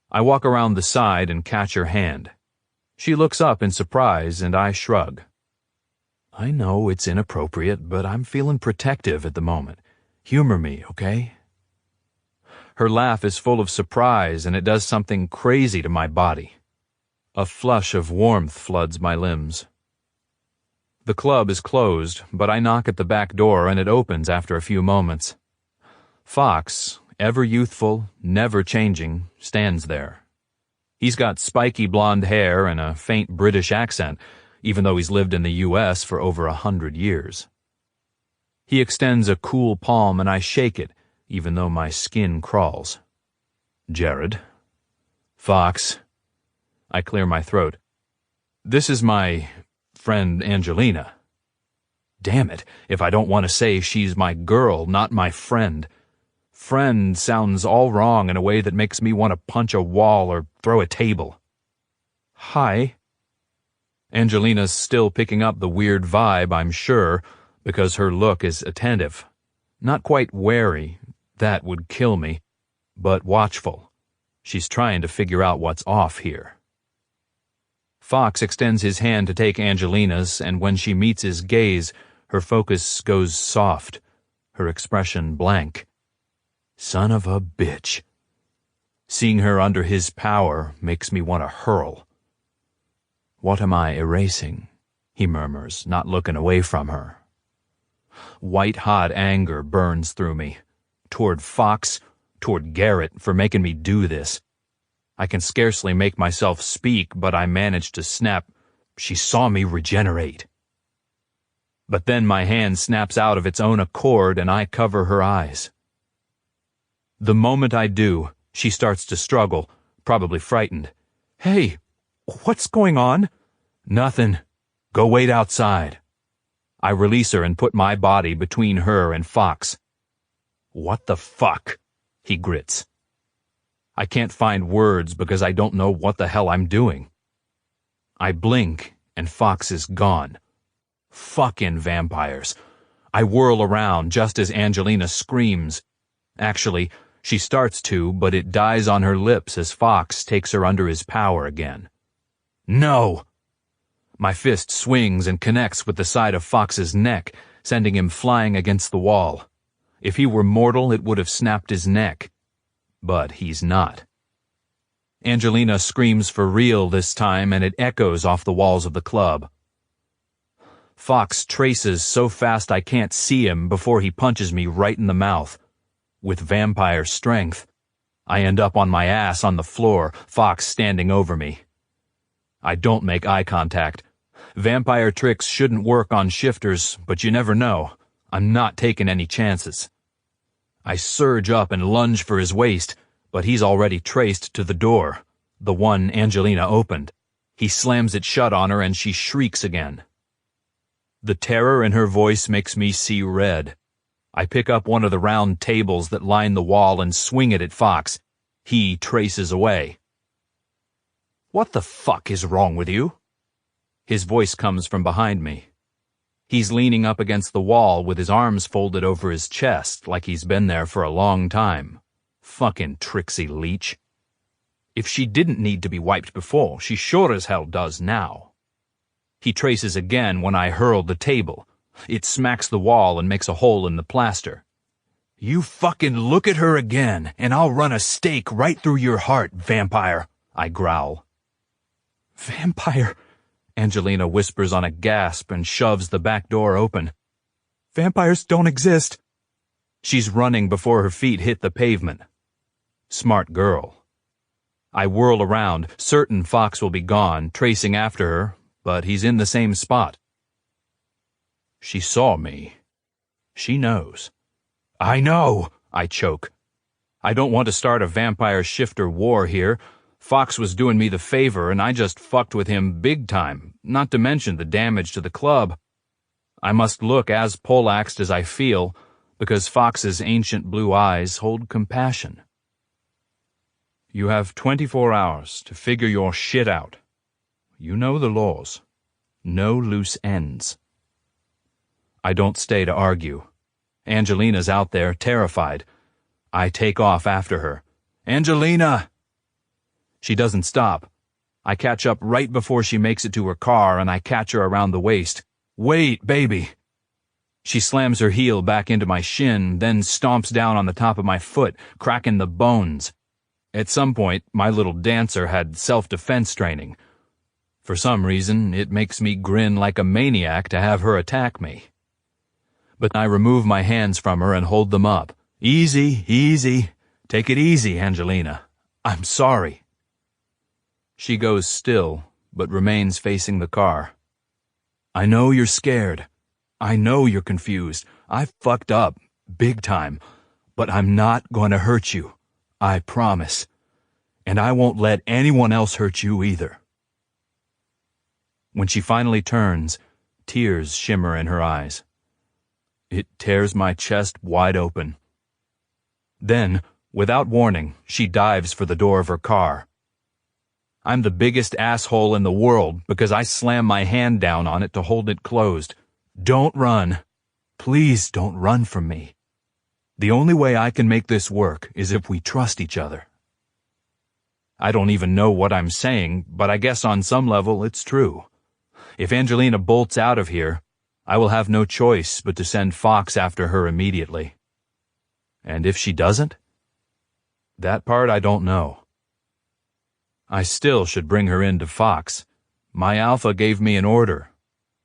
I walk around the side and catch her hand. She looks up in surprise and I shrug. I know it's inappropriate, but I'm feeling protective at the moment. Humor me, okay? Her laugh is full of surprise, and it does something crazy to my body. A flush of warmth floods my limbs. The club is closed, but I knock at the back door and it opens after a few moments. Fox, ever youthful, never changing, stands there. He's got spiky blonde hair and a faint British accent, even though he's lived in the U.S. for over 100 years. He extends a cool palm and I shake it, even though my skin crawls. Jared. Fox. I clear my throat. This is my friend Angelina. Damn it, if I don't want to say she's my girl, not my friend. Friend sounds all wrong in a way that makes me want to punch a wall or throw a table. Hi. Angelina's still picking up the weird vibe, I'm sure, because her look is attentive. Not quite wary, that would kill me, but watchful. She's trying to figure out what's off here. Fox extends his hand to take Angelina's, and when she meets his gaze, her focus goes soft, her expression blank. Son of a bitch. Seeing her under his power makes me want to hurl. What am I erasing? He murmurs, not looking away from her. White-hot anger burns through me. Toward Fox, toward Garrett for making me do this. I can scarcely make myself speak, but I manage to snap, she saw me regenerate. But then my hand snaps out of its own accord and I cover her eyes. The moment I do, she starts to struggle, probably frightened. Hey, what's going on? Nothing. Go wait outside. I release her and put my body between her and Fox. What the fuck? He grits. I can't find words because I don't know what the hell I'm doing. I blink and Fox is gone. Fucking vampires. I whirl around just as Angelina screams. Actually, she starts to, but it dies on her lips as Fox takes her under his power again. No! My fist swings and connects with the side of Fox's neck, sending him flying against the wall. If he were mortal, it would have snapped his neck. But he's not. Angelina screams for real this time, and it echoes off the walls of the club. Fox traces so fast I can't see him before he punches me right in the mouth. With vampire strength, I end up on my ass on the floor, Fox standing over me. I don't make eye contact. Vampire tricks shouldn't work on shifters, but you never know. I'm not taking any chances. I surge up and lunge for his waist, but he's already traced to the door, the one Angelina opened. He slams it shut on her and she shrieks again. The terror in her voice makes me see red. I pick up one of the round tables that line the wall and swing it at Fox. He traces away. "What the fuck is wrong with you?" His voice comes from behind me. He's leaning up against the wall with his arms folded over his chest like he's been there for a long time. Fucking tricksy leech. If she didn't need to be wiped before, she sure as hell does now. He traces again when I hurl the table. It smacks the wall and makes a hole in the plaster. "You fucking look at her again, and I'll run a stake right through your heart, vampire," I growl. "Vampire," Angelina whispers on a gasp and shoves the back door open. "Vampires don't exist." She's running before her feet hit the pavement. Smart girl. I whirl around, certain Fox will be gone, tracing after her, but he's in the same spot. She saw me. She knows. "I know," I choke. I don't want to start a vampire shifter war here. Fox was doing me the favor, and I just fucked with him big time, not to mention the damage to the club. I must look as poleaxed as I feel, because Fox's ancient blue eyes hold compassion. "You have 24 hours to figure your shit out. You know the laws. No loose ends." I don't stay to argue. Angelina's out there, terrified. I take off after her. "Angelina!" She doesn't stop. I catch up right before she makes it to her car, and I catch her around the waist. "Wait, baby!" She slams her heel back into my shin, then stomps down on the top of my foot, cracking the bones. At some point, my little dancer had self-defense training. For some reason, it makes me grin like a maniac to have her attack me. But I remove my hands from her and hold them up. "Easy, easy. Take it easy, Angelina. I'm sorry." She goes still, but remains facing the car. "I know you're scared. I know you're confused. I fucked up, big time. But I'm not going to hurt you. I promise. And I won't let anyone else hurt you either." When she finally turns, tears shimmer in her eyes. It tears my chest wide open. Then, without warning, she dives for the door of her car. I'm the biggest asshole in the world because I slam my hand down on it to hold it closed. "Don't run. Please don't run from me. The only way I can make this work is if we trust each other." I don't even know what I'm saying, but I guess on some level it's true. If Angelina bolts out of here, I will have no choice but to send Fox after her immediately. And if she doesn't? That part I don't know. I still should bring her in to Fox. My alpha gave me an order.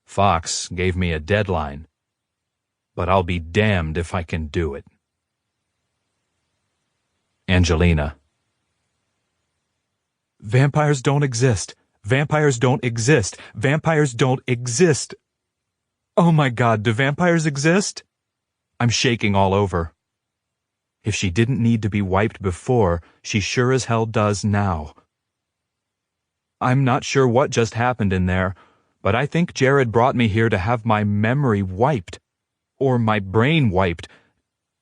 Fox gave me a deadline. But I'll be damned if I can do it. Angelina. "Vampires don't exist. Vampires don't exist. Vampires don't exist. Oh my God, do vampires exist?" I'm shaking all over. If she didn't need to be wiped before, she sure as hell does now. I'm not sure what just happened in there, but I think Jared brought me here to have my memory wiped, or my brain wiped,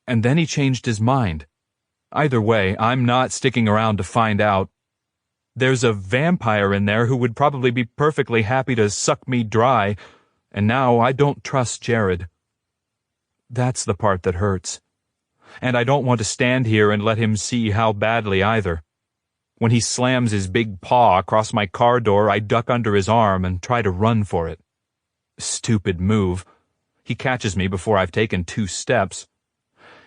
and then he changed his mind. Either way, I'm not sticking around to find out. There's a vampire in there who would probably be perfectly happy to suck me dry, and now I don't trust Jared. That's the part that hurts. And I don't want to stand here and let him see how badly either. When he slams his big paw across my car door, I duck under his arm and try to run for it. Stupid move. He catches me before I've taken 2 steps.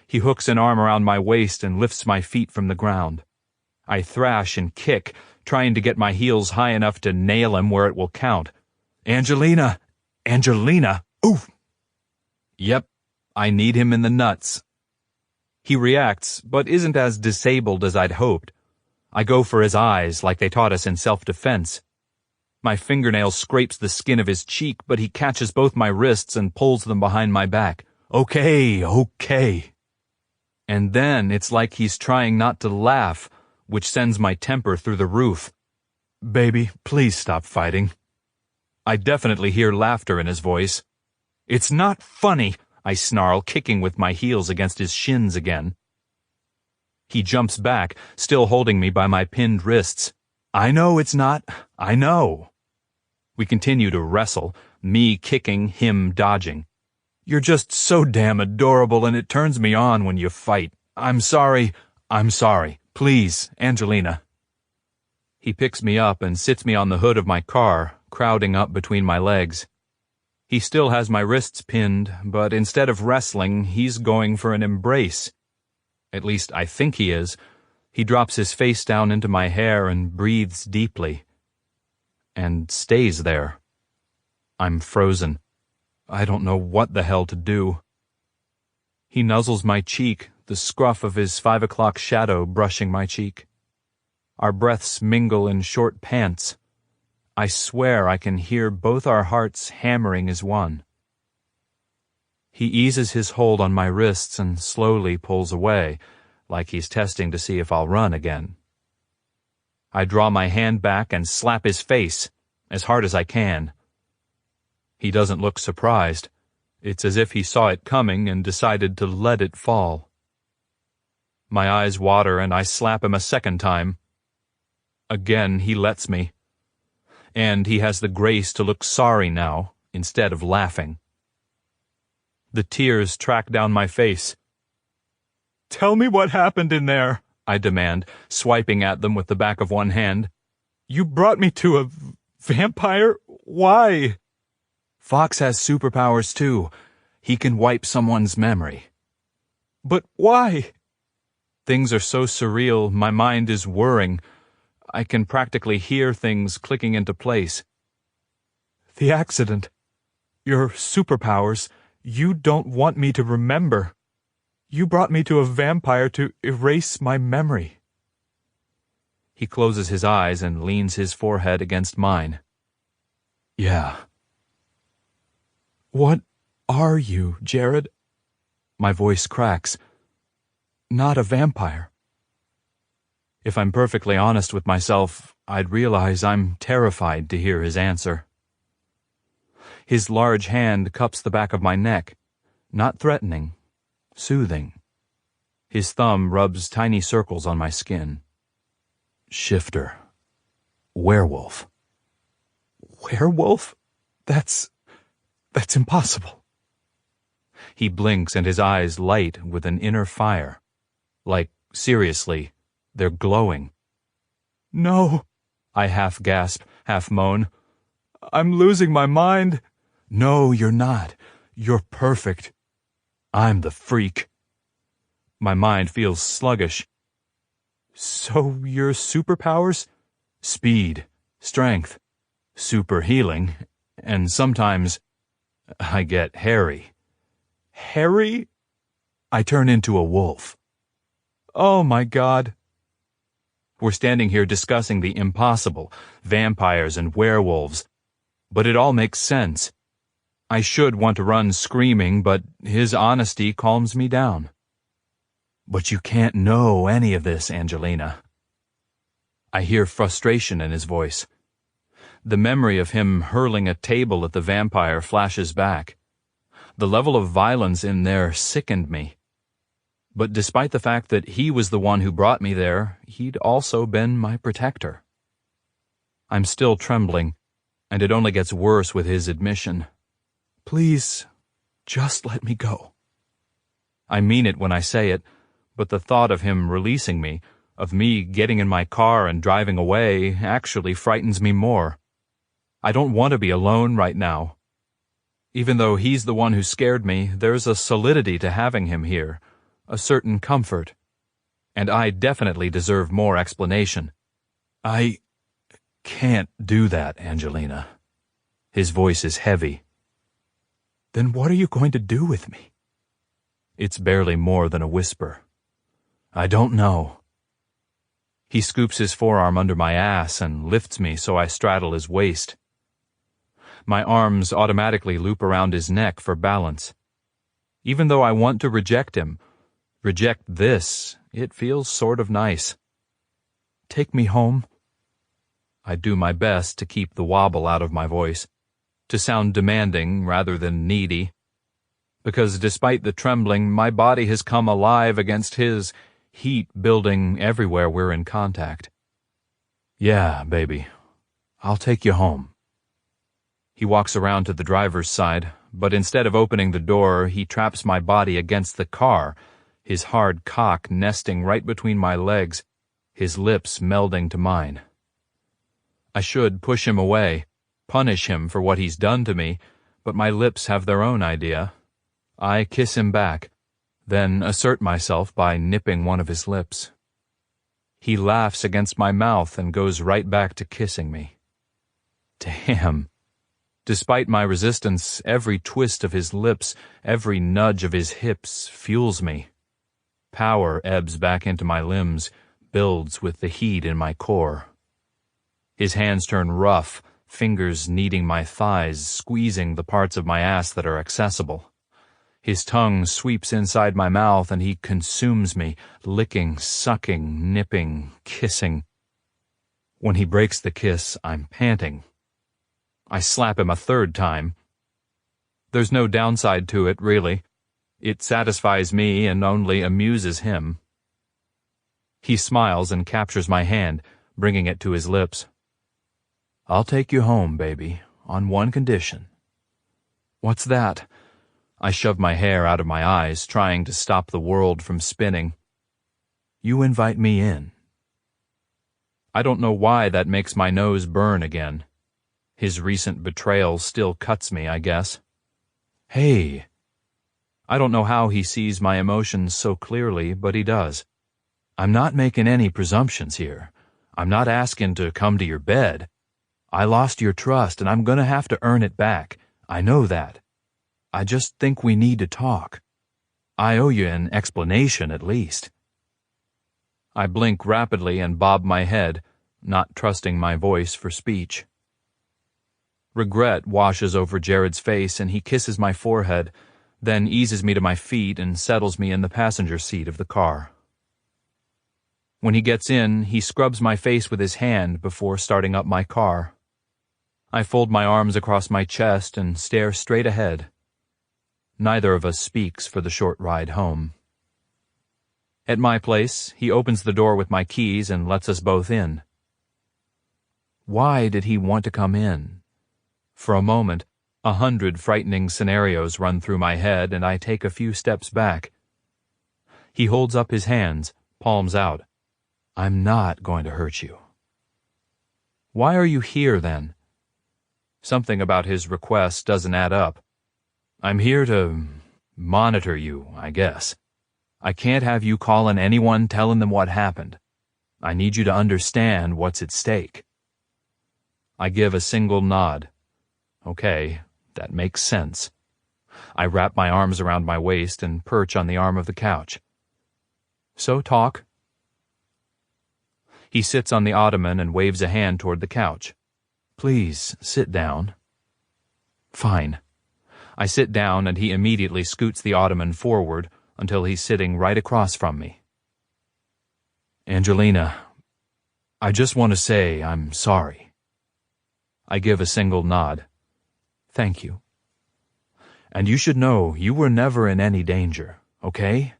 He hooks an arm around my waist and lifts my feet from the ground. I thrash and kick, trying to get my heels high enough to nail him where it will count. "Angelina! Angelina! Oof!" Yep, I need him in the nuts. He reacts, but isn't as disabled as I'd hoped. I go for his eyes like they taught us in self-defense. My fingernail scrapes the skin of his cheek, but he catches both my wrists and pulls them behind my back. "Okay, okay." And then it's like he's trying not to laugh, which sends my temper through the roof. "Baby, please stop fighting." I definitely hear laughter in his voice. "It's not funny. I snarl, kicking with my heels against his shins again. He jumps back, still holding me by my pinned wrists. I know it's not. I know. We continue to wrestle, me kicking, him dodging. You're just so damn adorable, and it turns me on when you fight. I'm sorry. Please, Angelina. He picks me up and sits me on the hood of my car, crowding up between my legs. He still has my wrists pinned, but instead of wrestling, he's going for an embrace. At least I think he is. He drops his face down into my hair and breathes deeply. And stays there. I'm frozen. I don't know what the hell to do. He nuzzles my cheek, the scruff of his 5 o'clock shadow brushing my cheek. Our breaths mingle in short pants. I swear I can hear both our hearts hammering as one. He eases his hold on my wrists and slowly pulls away, like he's testing to see if I'll run again. I draw my hand back and slap his face, as hard as I can. He doesn't look surprised. It's as if he saw it coming and decided to let it fall. My eyes water and I slap him a second time. Again he lets me. And he has the grace to look sorry now, instead of laughing. The tears track down my face. Tell me what happened in there, I demand, swiping at them with the back of one hand. You brought me to a vampire? Why? Fox has superpowers too. He can wipe someone's memory. But why? Things are so surreal, my mind is whirring. I can practically hear things clicking into place. The accident. Your superpowers. You don't want me to remember. You brought me to a vampire to erase my memory. He closes his eyes and leans his forehead against mine. Yeah. What are you, Jared? My voice cracks. Not a vampire. If I'm perfectly honest with myself, I'd realize I'm terrified to hear his answer. His large hand cups the back of my neck, not threatening, soothing. His thumb rubs tiny circles on my skin. Shifter. Werewolf. Werewolf? That's impossible. He blinks and his eyes light with an inner fire. Like, seriously, they're glowing. No, I half gasp, half moan. I'm losing my mind. No, you're not. You're perfect. I'm the freak. My mind feels sluggish. So your superpowers? Speed, strength, super healing, and sometimes I get hairy. Hairy? I turn into a wolf. Oh my God. We're standing here discussing the impossible, vampires and werewolves, but it all makes sense. I should want to run screaming, but his honesty calms me down. But you can't know any of this, Angelina. I hear frustration in his voice. The memory of him hurling a table at the vampire flashes back. The level of violence in there sickened me. But despite the fact that he was the one who brought me there, he'd also been my protector. I'm still trembling, and it only gets worse with his admission. Please, just let me go. I mean it when I say it, but the thought of him releasing me, of me getting in my car and driving away, actually frightens me more. I don't want to be alone right now. Even though he's the one who scared me, there's a solidity to having him here, a certain comfort. And I definitely deserve more explanation. I can't do that, Angelina. His voice is heavy. Then what are you going to do with me? It's barely more than a whisper. I don't know. He scoops his forearm under my ass and lifts me so I straddle his waist. My arms automatically loop around his neck for balance. Even though I want to reject him, reject this, it feels sort of nice. Take me home. I do my best to keep the wobble out of my voice, to sound demanding rather than needy. because despite the trembling, my body has come alive against his, heat building everywhere we're in contact. Yeah, baby. I'll take you home. He walks around to the driver's side, but instead of opening the door, he traps my body against the car, his hard cock nesting right between my legs, his lips melding to mine. I should push him away, punish him for what he's done to me, but my lips have their own idea. I kiss him back, then assert myself by nipping one of his lips. He laughs against my mouth and goes right back to kissing me. Damn. Despite my resistance, every twist of his lips, every nudge of his hips fuels me. Power ebbs back into my limbs, builds with the heat in my core. His hands turn rough, fingers kneading my thighs, squeezing the parts of my ass that are accessible. His tongue sweeps inside my mouth and he consumes me, licking, sucking, nipping, kissing. When he breaks the kiss, I'm panting. I slap him a third time. There's no downside to it, really. It satisfies me and only amuses him. He smiles and captures my hand, bringing it to his lips. I'll take you home, baby, on one condition. What's that? I shove my hair out of my eyes, trying to stop the world from spinning. You invite me in. I don't know why that makes my nose burn again. His recent betrayal still cuts me, I guess. Hey. I don't know how he sees my emotions so clearly, but he does. I'm not making any presumptions here. I'm not asking to come to your bed. I lost your trust, and I'm going to have to earn it back. I know that. I just think we need to talk. I owe you an explanation, at least. I blink rapidly and bob my head, not trusting my voice for speech. Regret washes over Jared's face, and he kisses my forehead, then eases me to my feet and settles me in the passenger seat of the car. When he gets in, he scrubs my face with his hand before starting up my car. I fold my arms across my chest and stare straight ahead. Neither of us speaks for the short ride home. At my place, he opens the door with my keys and lets us both in. Why did he want to come in? For a moment, 100 frightening scenarios run through my head, and I take a few steps back. He holds up his hands, palms out. I'm not going to hurt you. Why are you here, then? Something about his request doesn't add up. I'm here to monitor you, I guess. I can't have you calling anyone telling them what happened. I need you to understand what's at stake. I give a single nod. Okay, that makes sense. I wrap my arms around my waist and perch on the arm of the couch. So talk. He sits on the ottoman and waves a hand toward the couch. Please, sit down. Fine. I sit down and he immediately scoots the ottoman forward until he's sitting right across from me. Angelina, I just want to say I'm sorry. I give a single nod. Thank you. And you should know you were never in any danger, okay?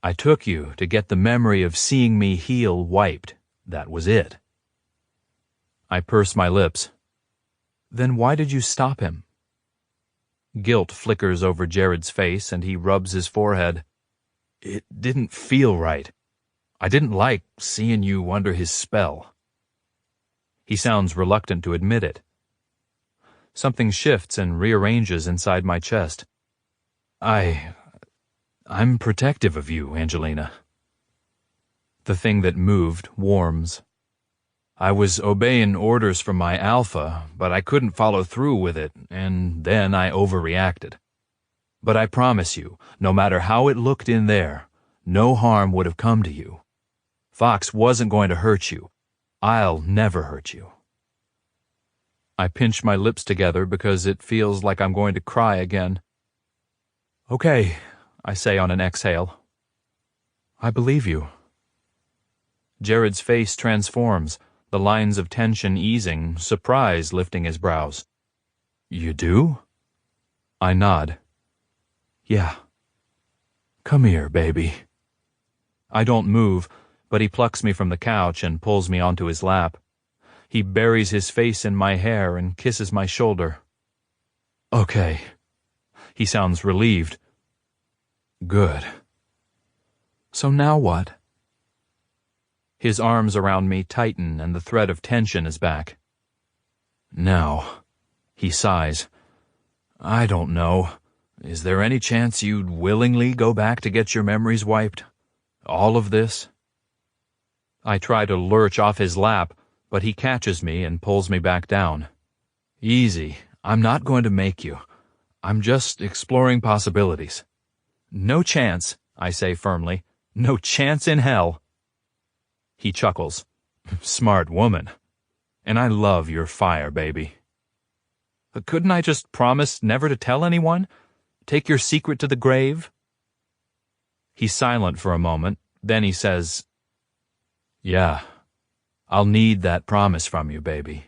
I took you to get the memory of seeing me heal wiped. That was it. I purse my lips. Then why did you stop him? Guilt flickers over Jared's face, and he rubs his forehead. It didn't feel right. I didn't like seeing you under his spell. He sounds reluctant to admit it. Something shifts and rearranges inside my chest. I'm protective of you, Angelina. The thing that moved warms. I was obeying orders from my alpha, but I couldn't follow through with it, and then I overreacted. But I promise you, no matter how it looked in there, no harm would have come to you. Fox wasn't going to hurt you. I'll never hurt you. I pinch my lips together because it feels like I'm going to cry again. Okay, I say on an exhale. I believe you. Jared's face transforms, the lines of tension easing, surprise lifting his brows. You do? I nod. Yeah. Come here, baby. I don't move, but he plucks me from the couch and pulls me onto his lap. He buries his face in my hair and kisses my shoulder. Okay. He sounds relieved. Good. So now what? His arms around me tighten and the thread of tension is back. Now, he sighs. I don't know. Is there any chance you'd willingly go back to get your memories wiped? All of this? I try to lurch off his lap, but he catches me and pulls me back down. Easy. I'm not going to make you. I'm just exploring possibilities. No chance, I say firmly. No chance in hell. He chuckles. Smart woman. And I love your fire, baby. But couldn't I just promise never to tell anyone? Take your secret to the grave? He's silent for a moment, then he says, Yeah, I'll need that promise from you, baby.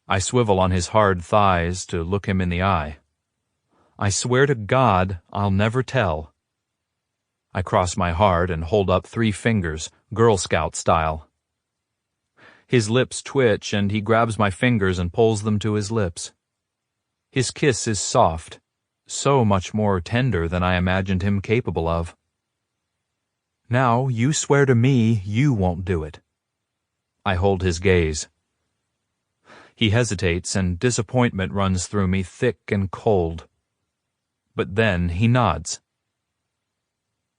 I swivel on his hard thighs to look him in the eye. I swear to God I'll never tell. I cross my heart and hold up 3 fingers, Girl Scout style. His lips twitch and he grabs my fingers and pulls them to his lips. His kiss is soft, so much more tender than I imagined him capable of. Now you swear to me you won't do it. I hold his gaze. He hesitates and disappointment runs through me thick and cold. But then he nods.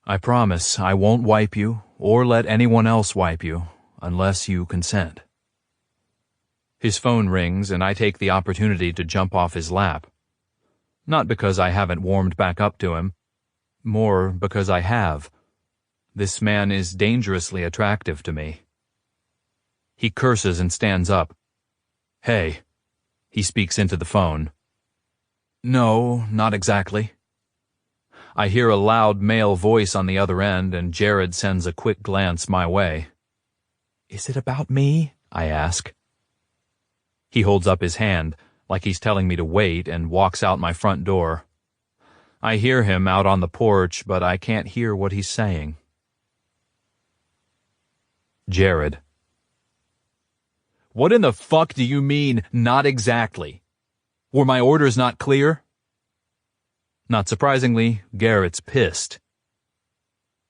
I promise I won't wipe you or let anyone else wipe you unless you consent. His phone rings and I take the opportunity to jump off his lap. Not because I haven't warmed back up to him, more because I have. This man is dangerously attractive to me. He curses and stands up. Hey, he speaks into the phone. No, not exactly. I hear a loud male voice on the other end and Jared sends a quick glance my way. Is it about me? I ask. He holds up his hand, like he's telling me to wait, and walks out my front door. I hear him out on the porch, but I can't hear what he's saying. Jared. What in the fuck do you mean, not exactly? Were my orders not clear? Not surprisingly, Garrett's pissed.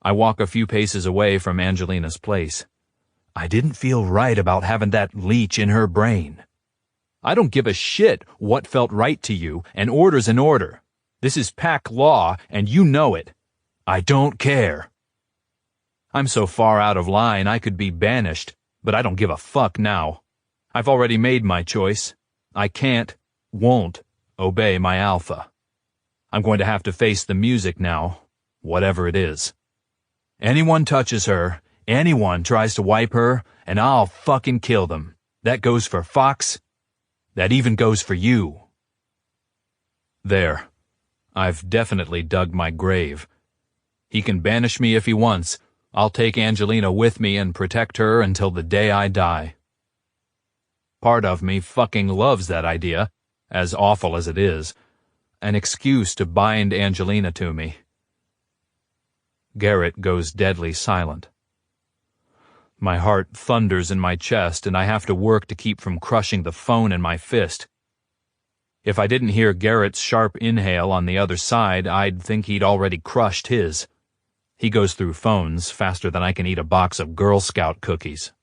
I walk a few paces away from Angelina's place. I didn't feel right about having that leech in her brain. I don't give a shit what felt right to you, an order's an order. This is pack law, and you know it. I don't care. I'm so far out of line I could be banished, but I don't give a fuck now. I've already made my choice. I can't, won't, obey my alpha. I'm going to have to face the music now, whatever it is. Anyone touches her, anyone tries to wipe her, and I'll fucking kill them. That goes for Fox. That even goes for you. There. I've definitely dug my grave. He can banish me if he wants. I'll take Angelina with me and protect her until the day I die. Part of me fucking loves that idea, as awful as it is. An excuse to bind Angelina to me. Garrett goes deadly silent. My heart thunders in my chest and I have to work to keep from crushing the phone in my fist. If I didn't hear Garrett's sharp inhale on the other side, I'd think he'd already crushed his. He goes through phones faster than I can eat a box of Girl Scout cookies.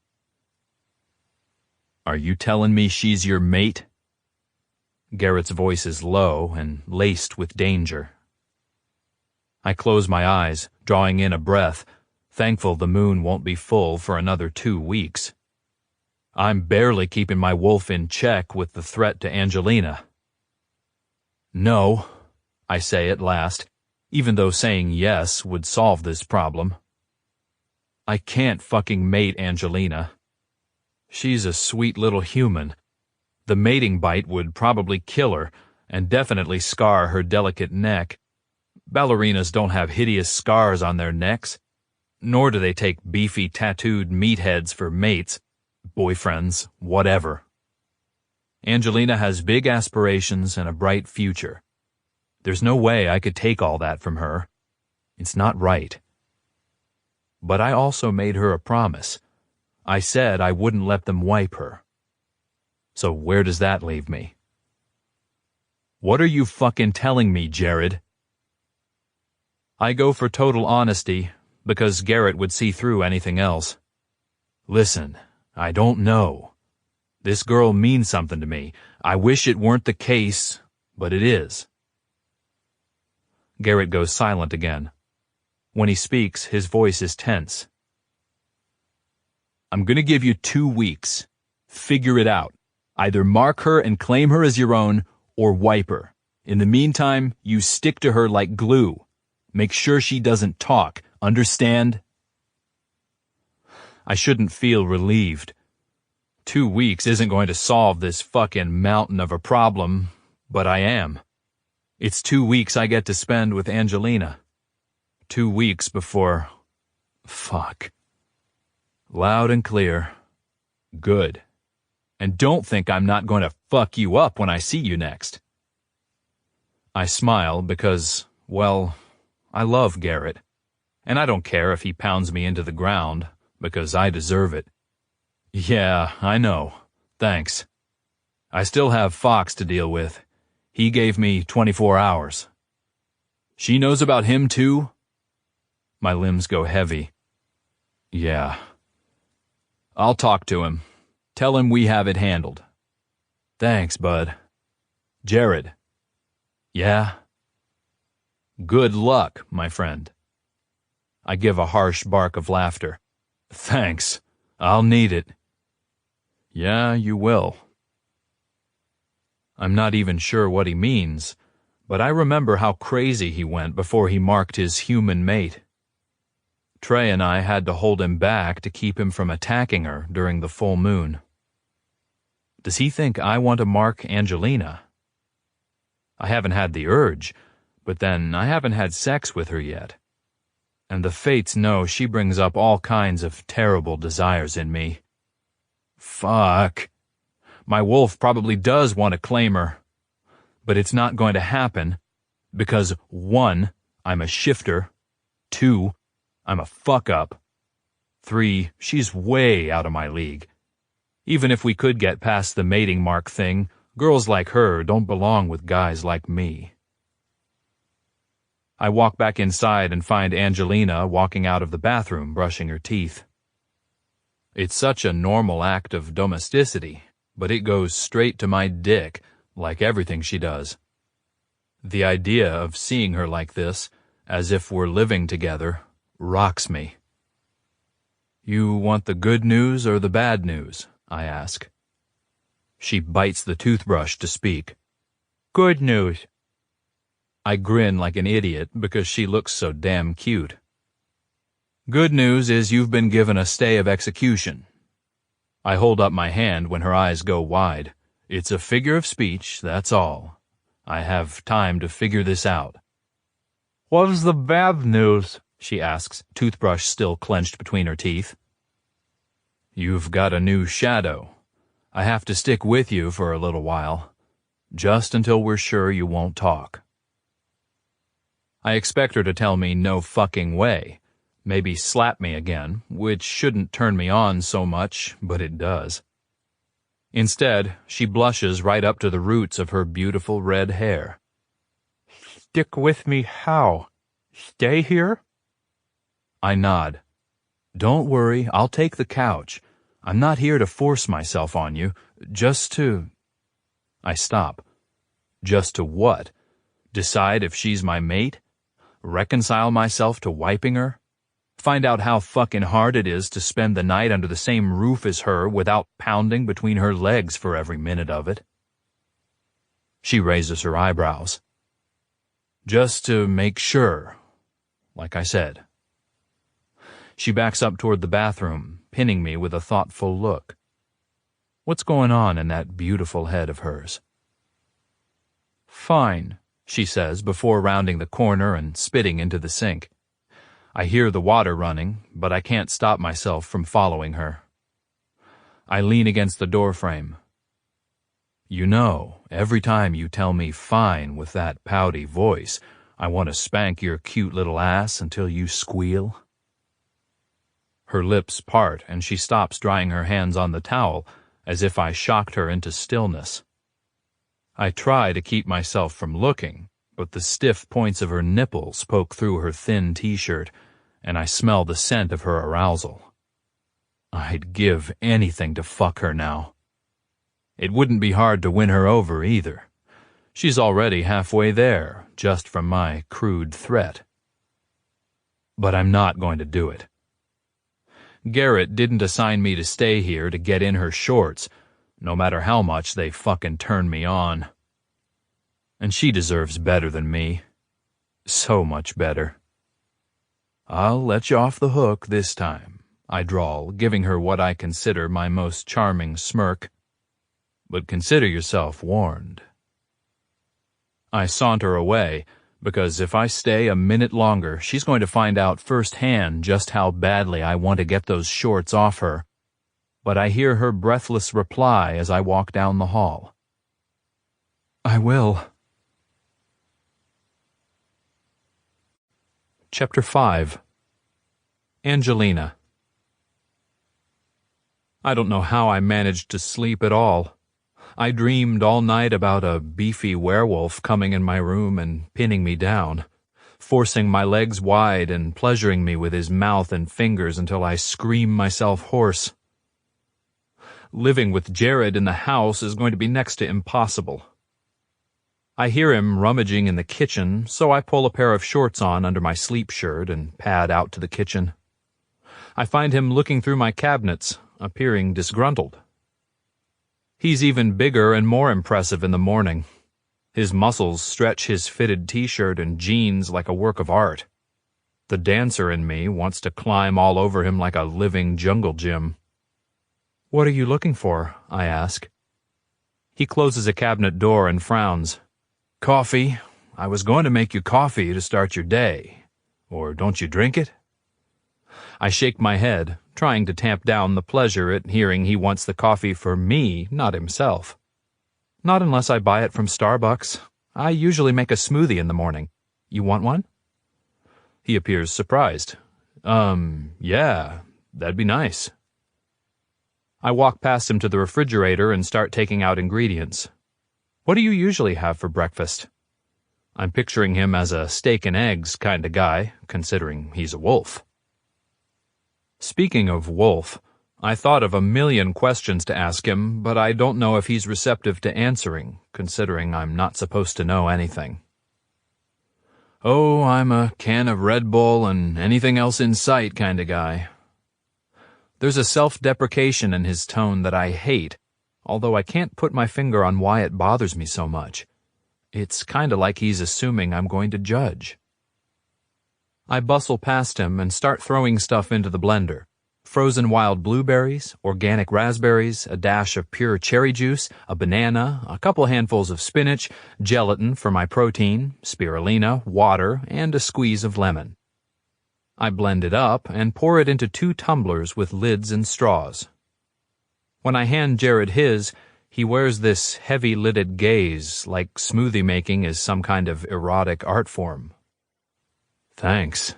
Are you telling me she's your mate? Garrett's voice is low and laced with danger. I close my eyes, drawing in a breath, thankful the moon won't be full for another 2 weeks. I'm barely keeping my wolf in check with the threat to Angelina. No, I say at last, even though saying yes would solve this problem. I can't fucking mate Angelina. She's a sweet little human. The mating bite would probably kill her, and definitely scar her delicate neck. Ballerinas don't have hideous scars on their necks, nor do they take beefy tattooed meatheads for mates, boyfriends, whatever. Angelina has big aspirations and a bright future. There's no way I could take all that from her. It's not right. But I also made her a promise. I said I wouldn't let them wipe her. So where does that leave me? What are you fucking telling me, Jared? I go for total honesty, because Garrett would see through anything else. Listen, I don't know. This girl means something to me. I wish it weren't the case, but it is. Garrett goes silent again. When he speaks, his voice is tense. I'm going to give you 2 weeks. Figure it out. Either mark her and claim her as your own, or wipe her. In the meantime, you stick to her like glue. Make sure she doesn't talk. Understand? I shouldn't feel relieved. 2 weeks isn't going to solve this fucking mountain of a problem, but I am. It's 2 weeks I get to spend with Angelina. 2 weeks before... Fuck. Loud and clear. Good. And don't think I'm not going to fuck you up when I see you next. I smile because, well, I love Garrett. And I don't care if he pounds me into the ground, because I deserve it. Yeah, I know. Thanks. I still have Fox to deal with. He gave me 24 hours. She knows about him too? My limbs go heavy. Yeah. I'll talk to him. Tell him we have it handled. Thanks, bud. Jared. Yeah? Good luck, my friend. I give a harsh bark of laughter. Thanks. I'll need it. Yeah, you will. I'm not even sure what he means, but I remember how crazy he went before he marked his human mate. Trey and I had to hold him back to keep him from attacking her during the full moon. Does he think I want to mark Angelina? I haven't had the urge, but then I haven't had sex with her yet. And the fates know she brings up all kinds of terrible desires in me. Fuck. My wolf probably does want to claim her. But it's not going to happen, because 1, I'm a shifter, 2, I'm a fuck-up, 3, she's way out of my league. Even if we could get past the mating mark thing, girls like her don't belong with guys like me. I walk back inside and find Angelina walking out of the bathroom brushing her teeth. It's such a normal act of domesticity, but it goes straight to my dick, like everything she does. The idea of seeing her like this, as if we're living together, rocks me. You want the good news or the bad news? I ask. She bites the toothbrush to speak. Good news. I grin like an idiot because she looks so damn cute. Good news is you've been given a stay of execution. I hold up my hand when her eyes go wide. It's a figure of speech, that's all. I have time to figure this out. What is the bad news? She asks, toothbrush still clenched between her teeth. You've got a new shadow. I have to stick with you for a little while, just until we're sure you won't talk. I expect her to tell me no fucking way, maybe slap me again, which shouldn't turn me on so much, but it does. Instead, she blushes right up to the roots of her beautiful red hair. Stick with me how? Stay here? I nod. Don't worry, I'll take the couch. I'm not here to force myself on you, just to... I stop. Just to what? Decide if she's my mate? Reconcile myself to wiping her? Find out how fucking hard it is to spend the night under the same roof as her without pounding between her legs for every minute of it? She raises her eyebrows. Just to make sure, like I said. She backs up toward the bathroom, pinning me with a thoughtful look. What's going on in that beautiful head of hers? Fine, she says before rounding the corner and spitting into the sink. I hear the water running, but I can't stop myself from following her. I lean against the doorframe. You know, every time you tell me fine with that pouty voice, I want to spank your cute little ass until you squeal. Her lips part and she stops drying her hands on the towel, as if I shocked her into stillness. I try to keep myself from looking, but the stiff points of her nipples poke through her thin t-shirt, and I smell the scent of her arousal. I'd give anything to fuck her now. It wouldn't be hard to win her over either. She's already halfway there, just from my crude threat. But I'm not going to do it. Garrett didn't assign me to stay here to get in her shorts, no matter how much they fucking turn me on. And she deserves better than me. So much better. I'll let you off the hook this time, I drawl, giving her what I consider my most charming smirk. But consider yourself warned. I saunter away, because if I stay a minute longer, she's going to find out firsthand just how badly I want to get those shorts off her. But I hear her breathless reply as I walk down the hall. I will. Chapter 5. Angelina. I don't know how I managed to sleep at all. I dreamed all night about a beefy werewolf coming in my room and pinning me down, forcing my legs wide and pleasuring me with his mouth and fingers until I scream myself hoarse. Living with Jared in the house is going to be next to impossible. I hear him rummaging in the kitchen, so I pull a pair of shorts on under my sleep shirt and pad out to the kitchen. I find him looking through my cabinets, appearing disgruntled. He's even bigger and more impressive in the morning. His muscles stretch his fitted t-shirt and jeans like a work of art. The dancer in me wants to climb all over him like a living jungle gym. What are you looking for? I ask. He closes a cabinet door and frowns. Coffee. I was going to make you coffee to start your day. Or don't you drink it? I shake my head, trying to tamp down the pleasure at hearing he wants the coffee for me, not himself. Not unless I buy it from Starbucks. I usually make a smoothie in the morning. You want one? He appears surprised. Yeah, that'd be nice. I walk past him to the refrigerator and start taking out ingredients. What do you usually have for breakfast? I'm picturing him as a steak and eggs kind of guy, considering he's a wolf. Speaking of wolf, I thought of a million questions to ask him, but I don't know if he's receptive to answering, considering I'm not supposed to know anything. Oh, I'm a can of Red Bull and anything else in sight kind of guy. There's a self-deprecation in his tone that I hate, although I can't put my finger on why it bothers me so much. It's kind of like he's assuming I'm going to judge. I bustle past him and start throwing stuff into the blender. Frozen wild blueberries, organic raspberries, a dash of pure cherry juice, a banana, a couple handfuls of spinach, gelatin for my protein, spirulina, water, and a squeeze of lemon. I blend it up and pour it into 2 tumblers with lids and straws. When I hand Jared his, he wears this heavy-lidded gaze, like smoothie making is some kind of erotic art form. Thanks.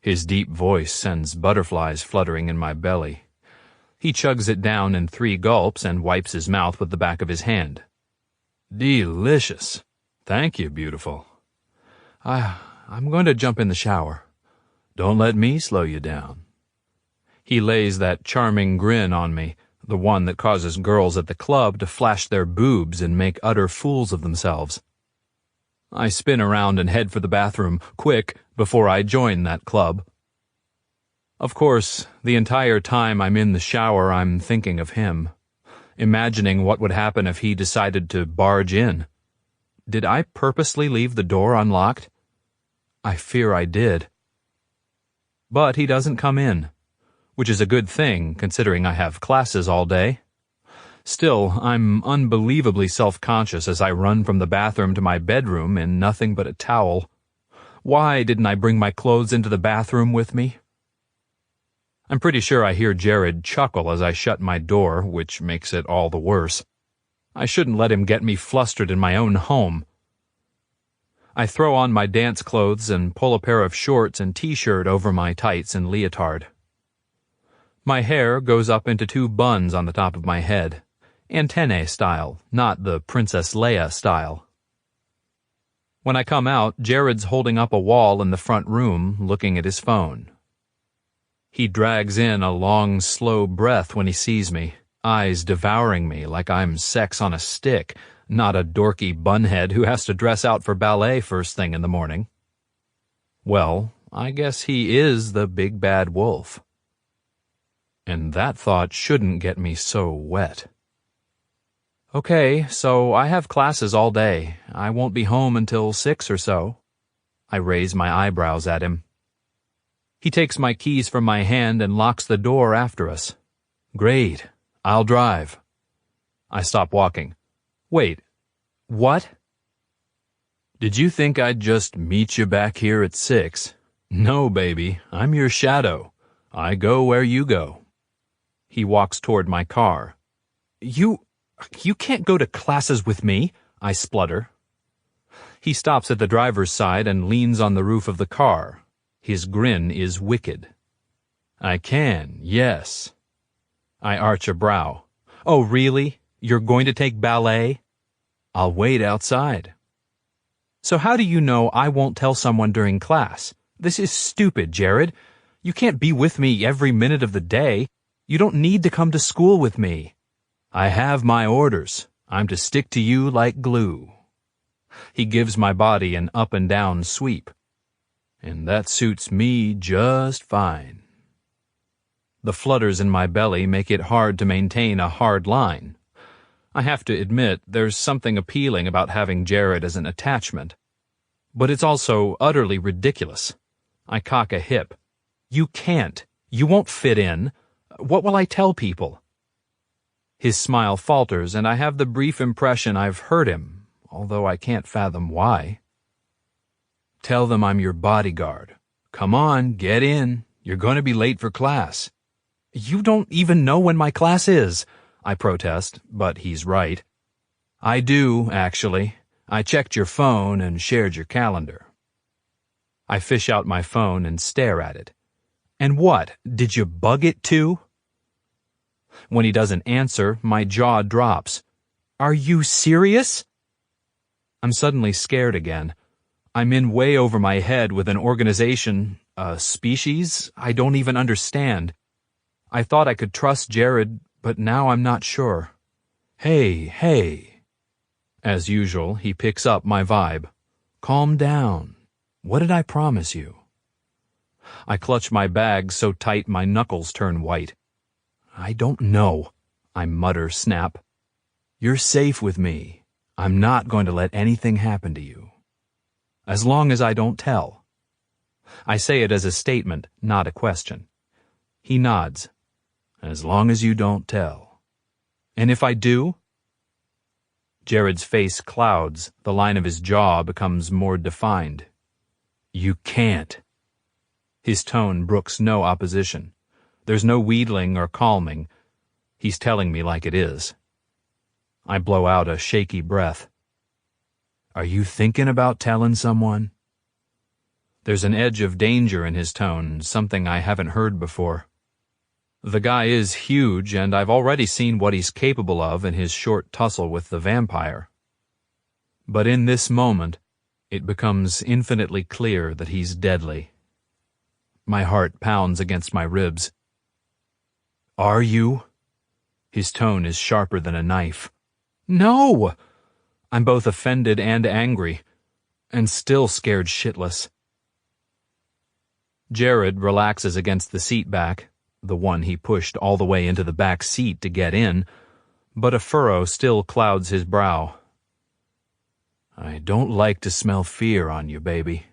His deep voice sends butterflies fluttering in my belly. He chugs it down in 3 gulps and wipes his mouth with the back of his hand. Delicious. Thank you, beautiful. I'm going to jump in the shower. Don't let me slow you down. He lays that charming grin on me, the one that causes girls at the club to flash their boobs and make utter fools of themselves. I spin around and head for the bathroom, quick, before I join that club. Of course, the entire time I'm in the shower, I'm thinking of him, imagining what would happen if he decided to barge in. Did I purposely leave the door unlocked? I fear I did. But he doesn't come in, which is a good thing, considering I have classes all day. Still, I'm unbelievably self-conscious as I run from the bathroom to my bedroom in nothing but a towel. Why didn't I bring my clothes into the bathroom with me? I'm pretty sure I hear Jared chuckle as I shut my door, which makes it all the worse. I shouldn't let him get me flustered in my own home. I throw on my dance clothes and pull a pair of shorts and t-shirt over my tights and leotard. My hair goes up into 2 buns on the top of my head, antennae style, not the Princess Leia style. When I come out, Jared's holding up a wall in the front room, looking at his phone. He drags in a long, slow breath when he sees me, eyes devouring me like I'm sex on a stick, not a dorky bunhead who has to dress out for ballet first thing in the morning. Well, I guess he is the big bad wolf. And that thought shouldn't get me so wet. Okay, so I have classes all day. I won't be home until 6 or so. I raise my eyebrows at him. He takes my keys from my hand and locks the door after us. Great, I'll drive. I stop walking. Wait, what? Did you think I'd just meet you back here at 6? No, baby, I'm your shadow. I go where you go. He walks toward my car. You can't go to classes with me, I splutter. He stops at the driver's side and leans on the roof of the car. His grin is wicked. I can, yes. I arch a brow. Oh, really? You're going to take ballet? I'll wait outside. So how do you know I won't tell someone during class? This is stupid, Jared. You can't be with me every minute of the day. You don't need to come to school with me. I have my orders. I'm to stick to you like glue. He gives my body an up and down sweep. And that suits me just fine. The flutters in my belly make it hard to maintain a hard line. I have to admit there's something appealing about having Jared as an attachment. But it's also utterly ridiculous. I cock a hip. You can't. You won't fit in. What will I tell people? His smile falters, and I have the brief impression I've hurt him, although I can't fathom why. Tell them I'm your bodyguard. Come on, get in. You're going to be late for class. You don't even know when my class is, I protest, but he's right. I do, actually. I checked your phone and shared your calendar. I fish out my phone and stare at it. And what, did you bug it too? When he doesn't answer, my jaw drops. Are you serious? I'm suddenly scared again. I'm in way over my head with an organization, a species, I don't even understand. I thought I could trust Jared, but now I'm not sure. Hey. As usual, he picks up my vibe. Calm down. What did I promise you? I clutch my bag so tight my knuckles turn white. I don't know, I mutter snap. You're safe with me. I'm not going to let anything happen to you. As long as I don't tell. I say it as a statement, not a question. He nods. As long as you don't tell. And if I do? Jared's face clouds, the line of his jaw becomes more defined. You can't. His tone brooks no opposition. There's no wheedling or calming. He's telling me like it is. I blow out a shaky breath. Are you thinking about telling someone? There's an edge of danger in his tone, something I haven't heard before. The guy is huge, and I've already seen what he's capable of in his short tussle with the vampire. But in this moment, it becomes infinitely clear that he's deadly. My heart pounds against my ribs. Are you? His tone is sharper than a knife. No! I'm both offended and angry, and still scared shitless. Jared relaxes against the seat back, the one he pushed all the way into the back seat to get in, but a furrow still clouds his brow. I don't like to smell fear on you, baby.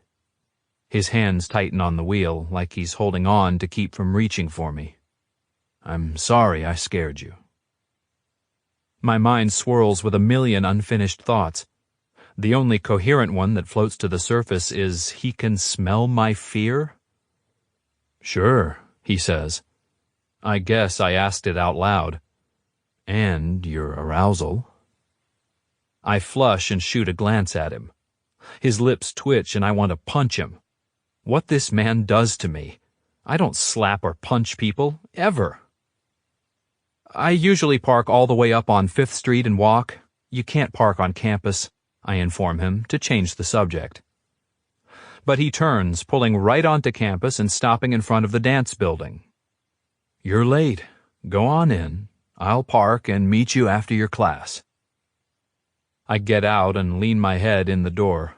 His hands tighten on the wheel, like he's holding on to keep from reaching for me. I'm sorry I scared you. My mind swirls with a million unfinished thoughts. The only coherent one that floats to the surface is he can smell my fear? Sure, he says. I guess I asked it out loud. And your arousal. I flush and shoot a glance at him. His lips twitch and I want to punch him. What this man does to me. I don't slap or punch people, ever. I usually park all the way up on 5th Street and walk. You can't park on campus, I inform him to change the subject. But he turns, pulling right onto campus and stopping in front of the dance building. You're late. Go on in. I'll park and meet you after your class. I get out and lean my head in the door.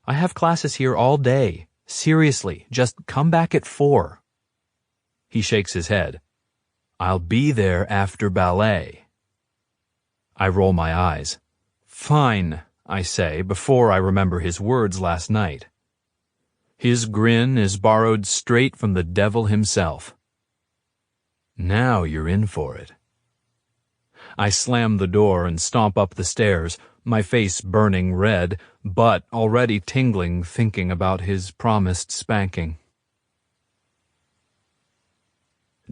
I have classes here all day. Seriously, just come back at 4. He shakes his head. I'll be there after ballet. I roll my eyes. Fine, I say, before I remember his words last night. His grin is borrowed straight from the devil himself. Now you're in for it. I slam the door and stomp up the stairs, my face burning red, but already tingling thinking about his promised spanking.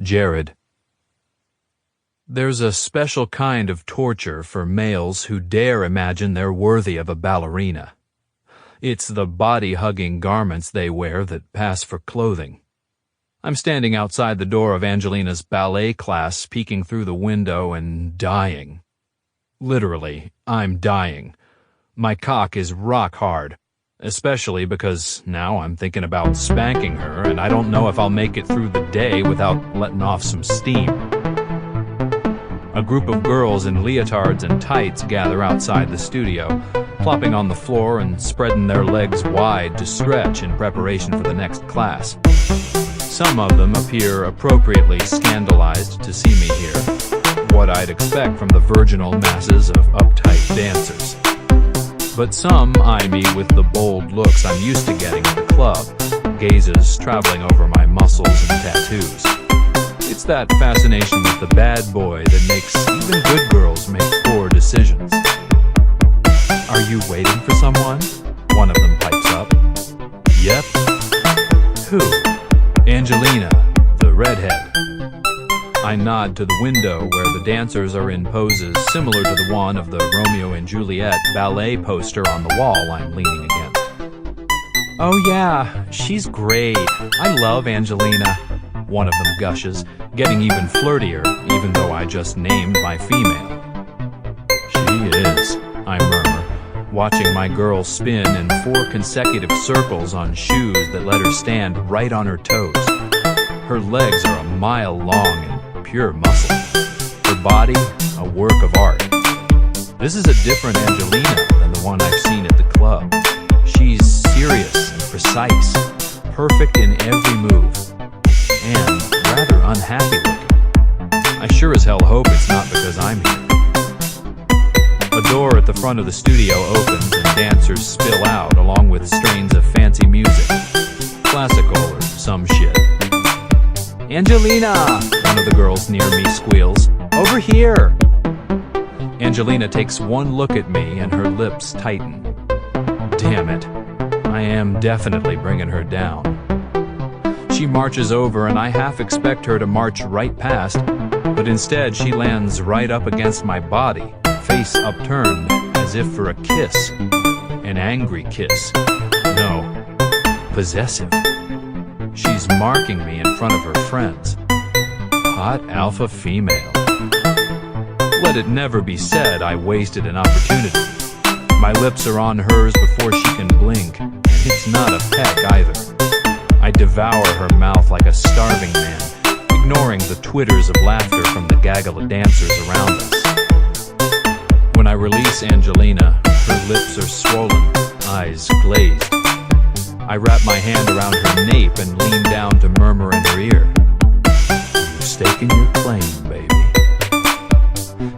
Jared. There's a special kind of torture for males who dare imagine they're worthy of a ballerina. It's the body-hugging garments they wear that pass for clothing. I'm standing outside the door of Angelina's ballet class, peeking through the window and dying. Literally, I'm dying. My cock is rock hard, especially because now I'm thinking about spanking her, and I don't know if I'll make it through the day without letting off some steam. A group of girls in leotards and tights gather outside the studio, plopping on the floor and spreading their legs wide to stretch in preparation for the next class. Some of them appear appropriately scandalized to see me here, what I'd expect from the virginal masses of uptight dancers. But some eye me with the bold looks I'm used to getting at the club, gazes traveling over my muscles and tattoos. It's that fascination with the bad boy that makes even good girls make poor decisions. Are you waiting for someone? One of them pipes up. Yep. Who? Angelina, the redhead. I nod to the window where the dancers are in poses similar to the one of the Romeo and Juliet ballet poster on the wall I'm leaning against. Oh yeah, she's great. I love Angelina, one of them gushes, getting even flirtier, even though I just named my female. She is, I murmur, watching my girl spin in 4 consecutive circles on shoes that let her stand right on her toes. Her legs are a mile long and pure muscle. Her body, a work of art. This is a different Angelina than the one I've seen at the club. She's serious and precise, perfect in every move, and rather unhappy looking. I sure as hell hope it's not because I'm here. A door at the front of the studio opens and dancers spill out along with strains of fancy music. Classical or some shit. Angelina! One of the girls near me squeals. Over here! Angelina takes one look at me and her lips tighten. Damn it. I am definitely bringing her down. She marches over and I half expect her to march right past, but instead she lands right up against my body, face upturned, as if for a kiss. An angry kiss. No. Possessive. She's marking me in front of her friends. Hot alpha female. Let it never be said I wasted an opportunity. My lips are on hers before she can blink, and it's not a peck either. I devour her mouth like a starving man, ignoring the twitters of laughter from the gaggle of dancers around us. When I release Angelina, her lips are swollen, eyes glazed. I wrap my hand around her nape and lean down to murmur in her ear. You're staking your claim, baby.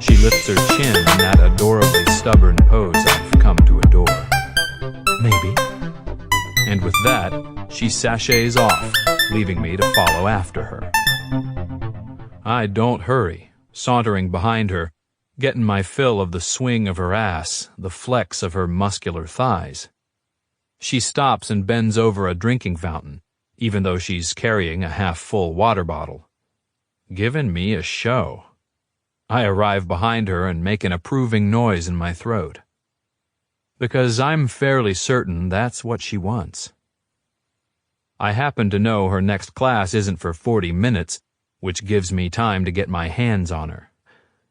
She lifts her chin in that adorably stubborn pose I've come to adore. Maybe. And with that, she sachets off, leaving me to follow after her. I don't hurry, sauntering behind her, getting my fill of the swing of her ass, the flex of her muscular thighs. She stops and bends over a drinking fountain, even though she's carrying a half-full water bottle. Giving me a show. I arrive behind her and make an approving noise in my throat. because I'm fairly certain that's what she wants. I happen to know her next class isn't for 40 minutes, which gives me time to get my hands on her,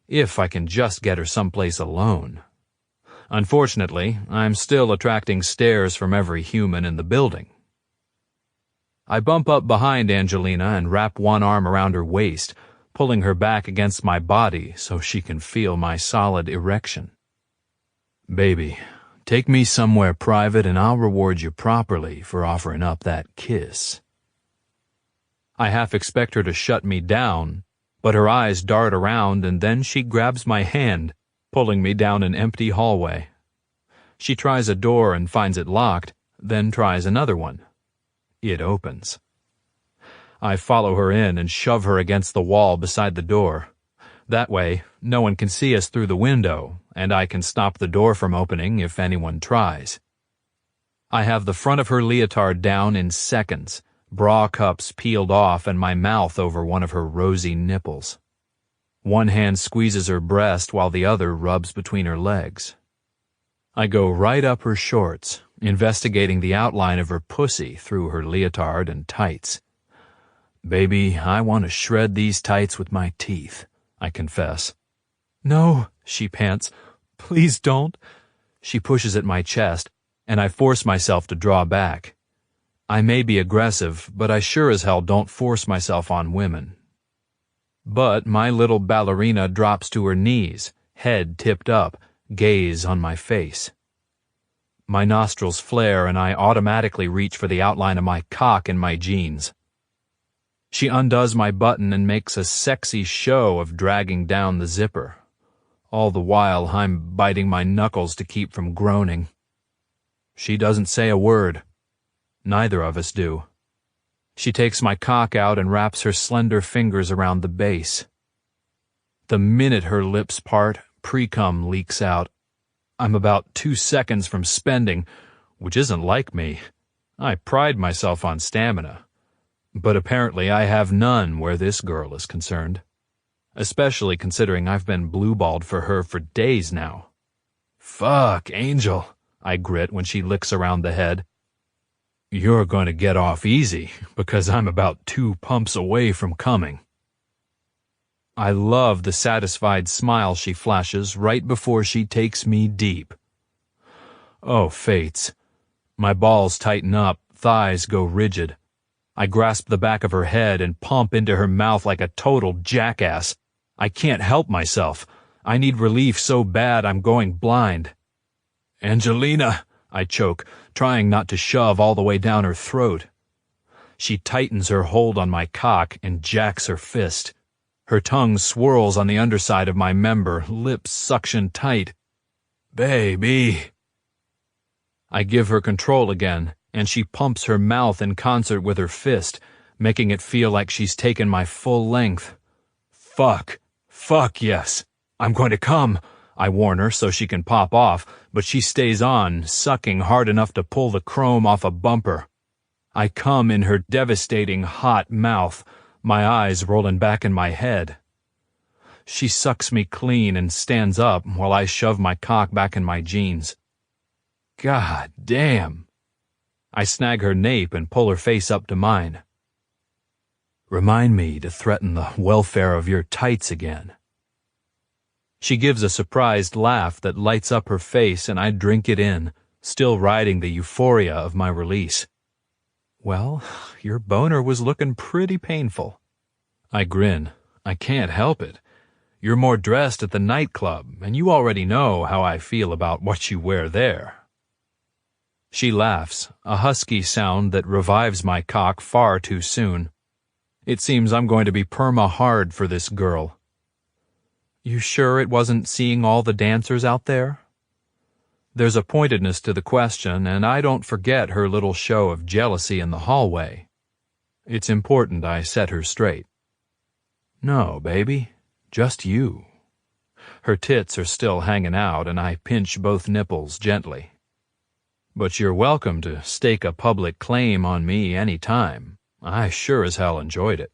if I can just get her someplace alone. Unfortunately, I'm still attracting stares from every human in the building. I bump up behind Angelina and wrap one arm around her waist, pulling her back against my body so she can feel my solid erection. Baby, take me somewhere private and I'll reward you properly for offering up that kiss. I half expect her to shut me down, but her eyes dart around and then she grabs my hand, pulling me down an empty hallway. She tries a door and finds it locked, then tries another one. It opens. I follow her in and shove her against the wall beside the door. That way, no one can see us through the window, and I can stop the door from opening if anyone tries. I have the front of her leotard down in seconds, bra cups peeled off and my mouth over one of her rosy nipples. One hand squeezes her breast while the other rubs between her legs. I go right up her shorts, investigating the outline of her pussy through her leotard and tights. Baby, I want to shred these tights with my teeth, I confess. No, she pants. Please don't. She pushes at my chest, and I force myself to draw back. I may be aggressive, but I sure as hell don't force myself on women. But my little ballerina drops to her knees, head tipped up, gaze on my face. My nostrils flare and I automatically reach for the outline of my cock in my jeans. She undoes my button and makes a sexy show of dragging down the zipper. All the while I'm biting my knuckles to keep from groaning. She doesn't say a word. Neither of us do. She takes my cock out and wraps her slender fingers around the base. The minute her lips part, pre-cum leaks out. I'm about 2 seconds from spending, which isn't like me. I pride myself on stamina. But apparently I have none where this girl is concerned. Especially considering I've been blue-balled for her for days now. Fuck, Angel, I grit when she licks around the head. You're going to get off easy, because I'm about 2 pumps away from coming. I love the satisfied smile she flashes right before she takes me deep. Oh, fates. My balls tighten up, thighs go rigid. I grasp the back of her head and pump into her mouth like a total jackass. I can't help myself. I need relief so bad I'm going blind. Angelina, I choke, trying not to shove all the way down her throat. She tightens her hold on my cock and jacks her fist. Her tongue swirls on the underside of my member, lips suction tight. Baby. I give her control again, and she pumps her mouth in concert with her fist, making it feel like she's taken my full length. Fuck. Fuck yes. I'm going to come, I warn her so she can pop off, but she stays on, sucking hard enough to pull the chrome off a bumper. I come in her devastating hot mouth, my eyes rolling back in my head. She sucks me clean and stands up while I shove my cock back in my jeans. God damn. I snag her nape and pull her face up to mine. Remind me to threaten the welfare of your tights again. She gives a surprised laugh that lights up her face and I drink it in, still riding the euphoria of my release. Well, your boner was looking pretty painful. I grin. I can't help it. You're more dressed at the nightclub, and you already know how I feel about what you wear there. She laughs, a husky sound that revives my cock far too soon. It seems I'm going to be perma-hard for this girl. You sure it wasn't seeing all the dancers out there? There's a pointedness to the question, and I don't forget her little show of jealousy in the hallway. It's important I set her straight. No, baby, just you. Her tits are still hanging out, and I pinch both nipples gently. But you're welcome to stake a public claim on me any time. I sure as hell enjoyed it.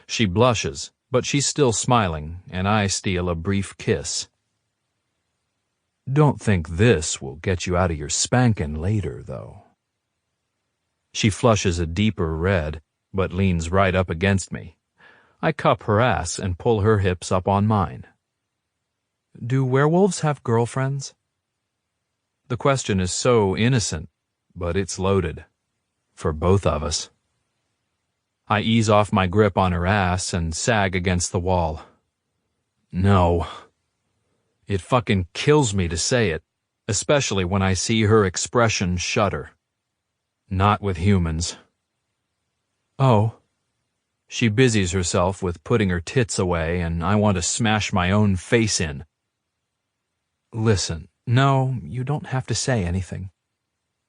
She blushes, but she's still smiling, and I steal a brief kiss. Don't think this will get you out of your spankin' later, though. She flushes a deeper red, but leans right up against me. I cup her ass and pull her hips up on mine. Do werewolves have girlfriends? The question is so innocent, but it's loaded. For both of us. I ease off my grip on her ass and sag against the wall. No. It fucking kills me to say it, especially when I see her expression shudder. Not with humans. Oh. She busies herself with putting her tits away, and I want to smash my own face in. Listen, no, you don't have to say anything.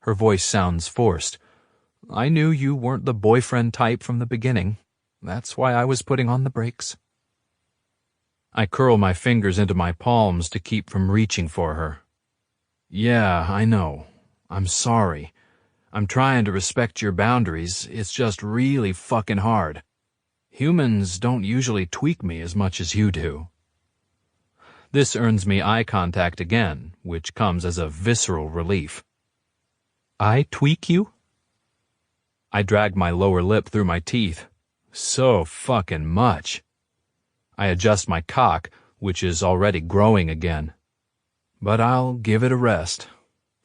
Her voice sounds forced. I knew you weren't the boyfriend type from the beginning. That's why I was putting on the brakes. I curl my fingers into my palms to keep from reaching for her. Yeah, I know. I'm sorry. I'm trying to respect your boundaries. It's just really fucking hard. Humans don't usually tweak me as much as you do. This earns me eye contact again, which comes as a visceral relief. I tweak you? I drag my lower lip through my teeth. So fucking much. I adjust my cock, which is already growing again. But I'll give it a rest.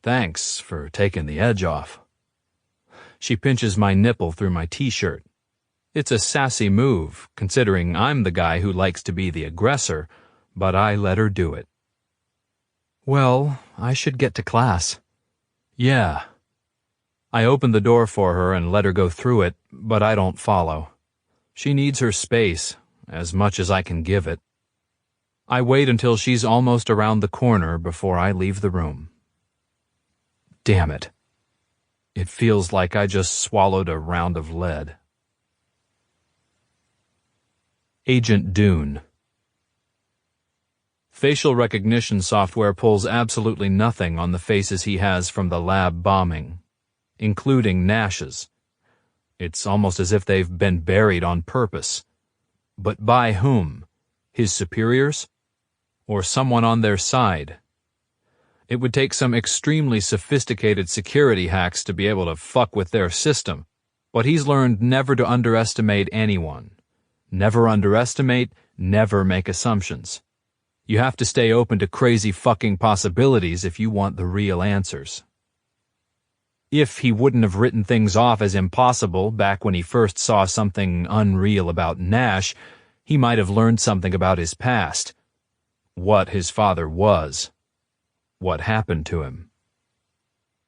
Thanks for taking the edge off. She pinches my nipple through my t-shirt. It's a sassy move, considering I'm the guy who likes to be the aggressor, but I let her do it. Well, I should get to class. Yeah. I open the door for her and let her go through it, but I don't follow. She needs her space, as much as I can give it. I wait until she's almost around the corner before I leave the room. Damn it. It feels like I just swallowed a round of lead. Agent Dune. Facial recognition software pulls absolutely nothing on the faces he has from the lab bombing, including Nash's. It's almost as if they've been buried on purpose. But by whom? His superiors? Or someone on their side? It would take some extremely sophisticated security hacks to be able to fuck with their system, but he's learned never to underestimate anyone. Never underestimate, never make assumptions. You have to stay open to crazy fucking possibilities if you want the real answers. If he wouldn't have written things off as impossible back when he first saw something unreal about Nash, he might have learned something about his past. What his father was. What happened to him.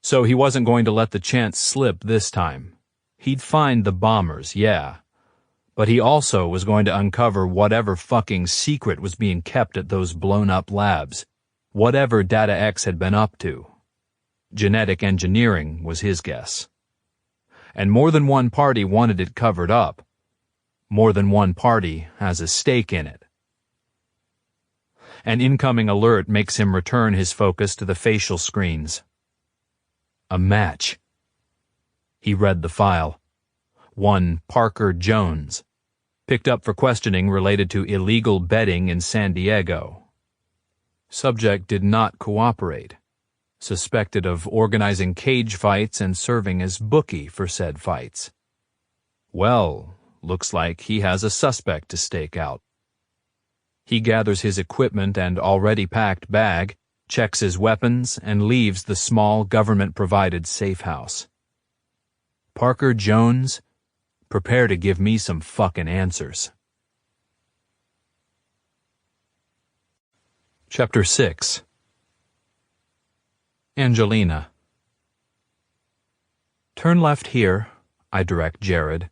So he wasn't going to let the chance slip this time. He'd find the bombers, yeah. But he also was going to uncover whatever fucking secret was being kept at those blown-up labs. Whatever Data X had been up to. Genetic engineering was his guess. And more than one party wanted it covered up. More than one party has a stake in it. An incoming alert makes him return his focus to the facial screens. A match. He read the file. One Parker Jones, picked up for questioning related to illegal betting in San Diego. Subject did not cooperate. Suspected of organizing cage fights and serving as bookie for said fights. Well, looks like he has a suspect to stake out. He gathers his equipment and already packed bag, checks his weapons, and leaves the small government-provided safe house. Parker Jones, prepare to give me some fucking answers. Chapter 6. Angelina. Turn left here, I direct Jared.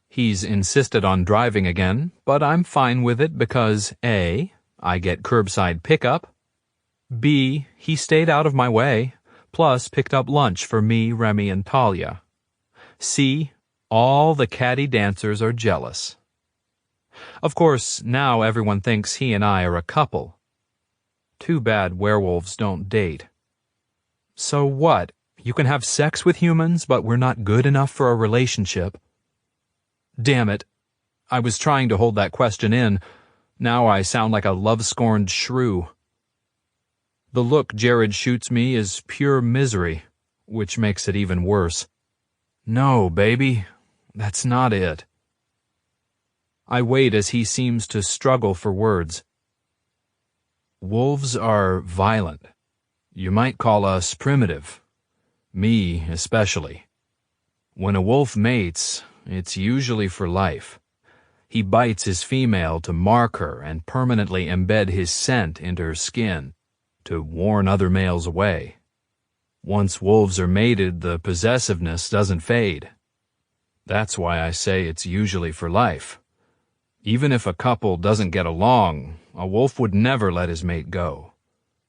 He's insisted on driving again, but I'm fine with it because A, I get curbside pickup, B, he stayed out of my way, plus picked up lunch for me, Remy, and Talia. C, all the catty dancers are jealous. Of course, now everyone thinks he and I are a couple. Too bad werewolves don't date. So what? You can have sex with humans, but we're not good enough for a relationship. Damn it. I was trying to hold that question in. Now I sound like a love-scorned shrew. The look Jared shoots me is pure misery, which makes it even worse. No, baby, that's not it. I wait as he seems to struggle for words. Wolves are violent. You might call us primitive. Me, especially. When a wolf mates, it's usually for life. He bites his female to mark her and permanently embed his scent into her skin, to warn other males away. Once wolves are mated, the possessiveness doesn't fade. That's why I say it's usually for life. Even if a couple doesn't get along, a wolf would never let his mate go.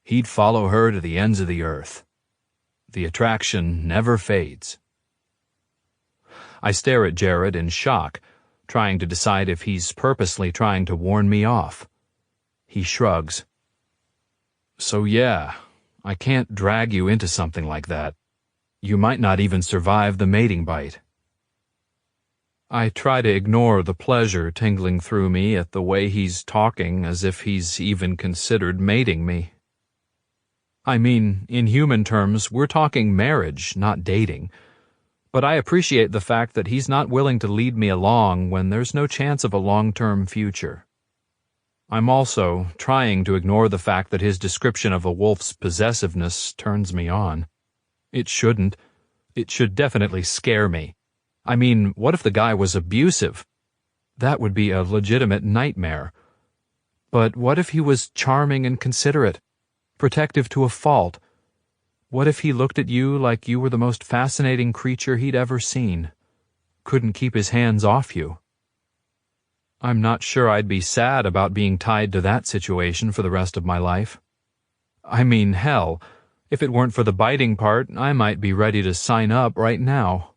He'd follow her to the ends of the earth. The attraction never fades. I stare at Jared in shock, trying to decide if he's purposely trying to warn me off. He shrugs. So yeah, I can't drag you into something like that. You might not even survive the mating bite. I try to ignore the pleasure tingling through me at the way he's talking, as if he's even considered mating me. I mean, in human terms, we're talking marriage, not dating. But I appreciate the fact that he's not willing to lead me along when there's no chance of a long-term future. I'm also trying to ignore the fact that his description of a wolf's possessiveness turns me on. It shouldn't. It should definitely scare me. I mean, what if the guy was abusive? That would be a legitimate nightmare. But what if he was charming and considerate, protective to a fault? What if he looked at you like you were the most fascinating creature he'd ever seen? Couldn't keep his hands off you? I'm not sure I'd be sad about being tied to that situation for the rest of my life. I mean, hell, if it weren't for the biting part, I might be ready to sign up right now.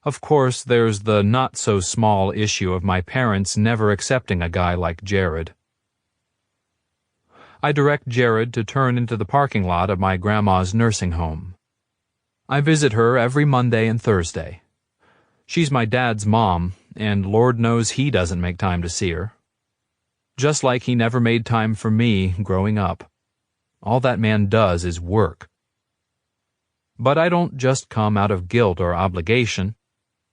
Of course, there's the not-so-small issue of my parents never accepting a guy like Jared. I direct Jared to turn into the parking lot of my grandma's nursing home. I visit her every Monday and Thursday. She's my dad's mom, and Lord knows he doesn't make time to see her. Just like he never made time for me growing up. All that man does is work. But I don't just come out of guilt or obligation.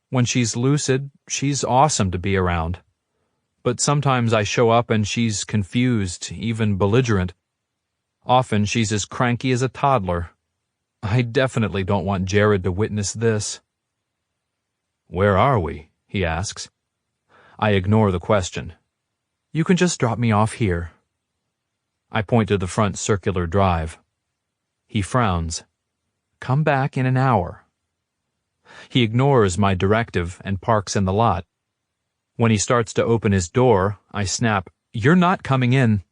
When she's lucid, she's awesome to be around. But sometimes I show up and she's confused, even belligerent. Often she's as cranky as a toddler. I definitely don't want Jared to witness this. Where are we? He asks. I ignore the question. You can just drop me off here. I point to the front circular drive. He frowns. Come back in an hour. He ignores my directive and parks in the lot. When he starts to open his door, I snap, You're not coming in.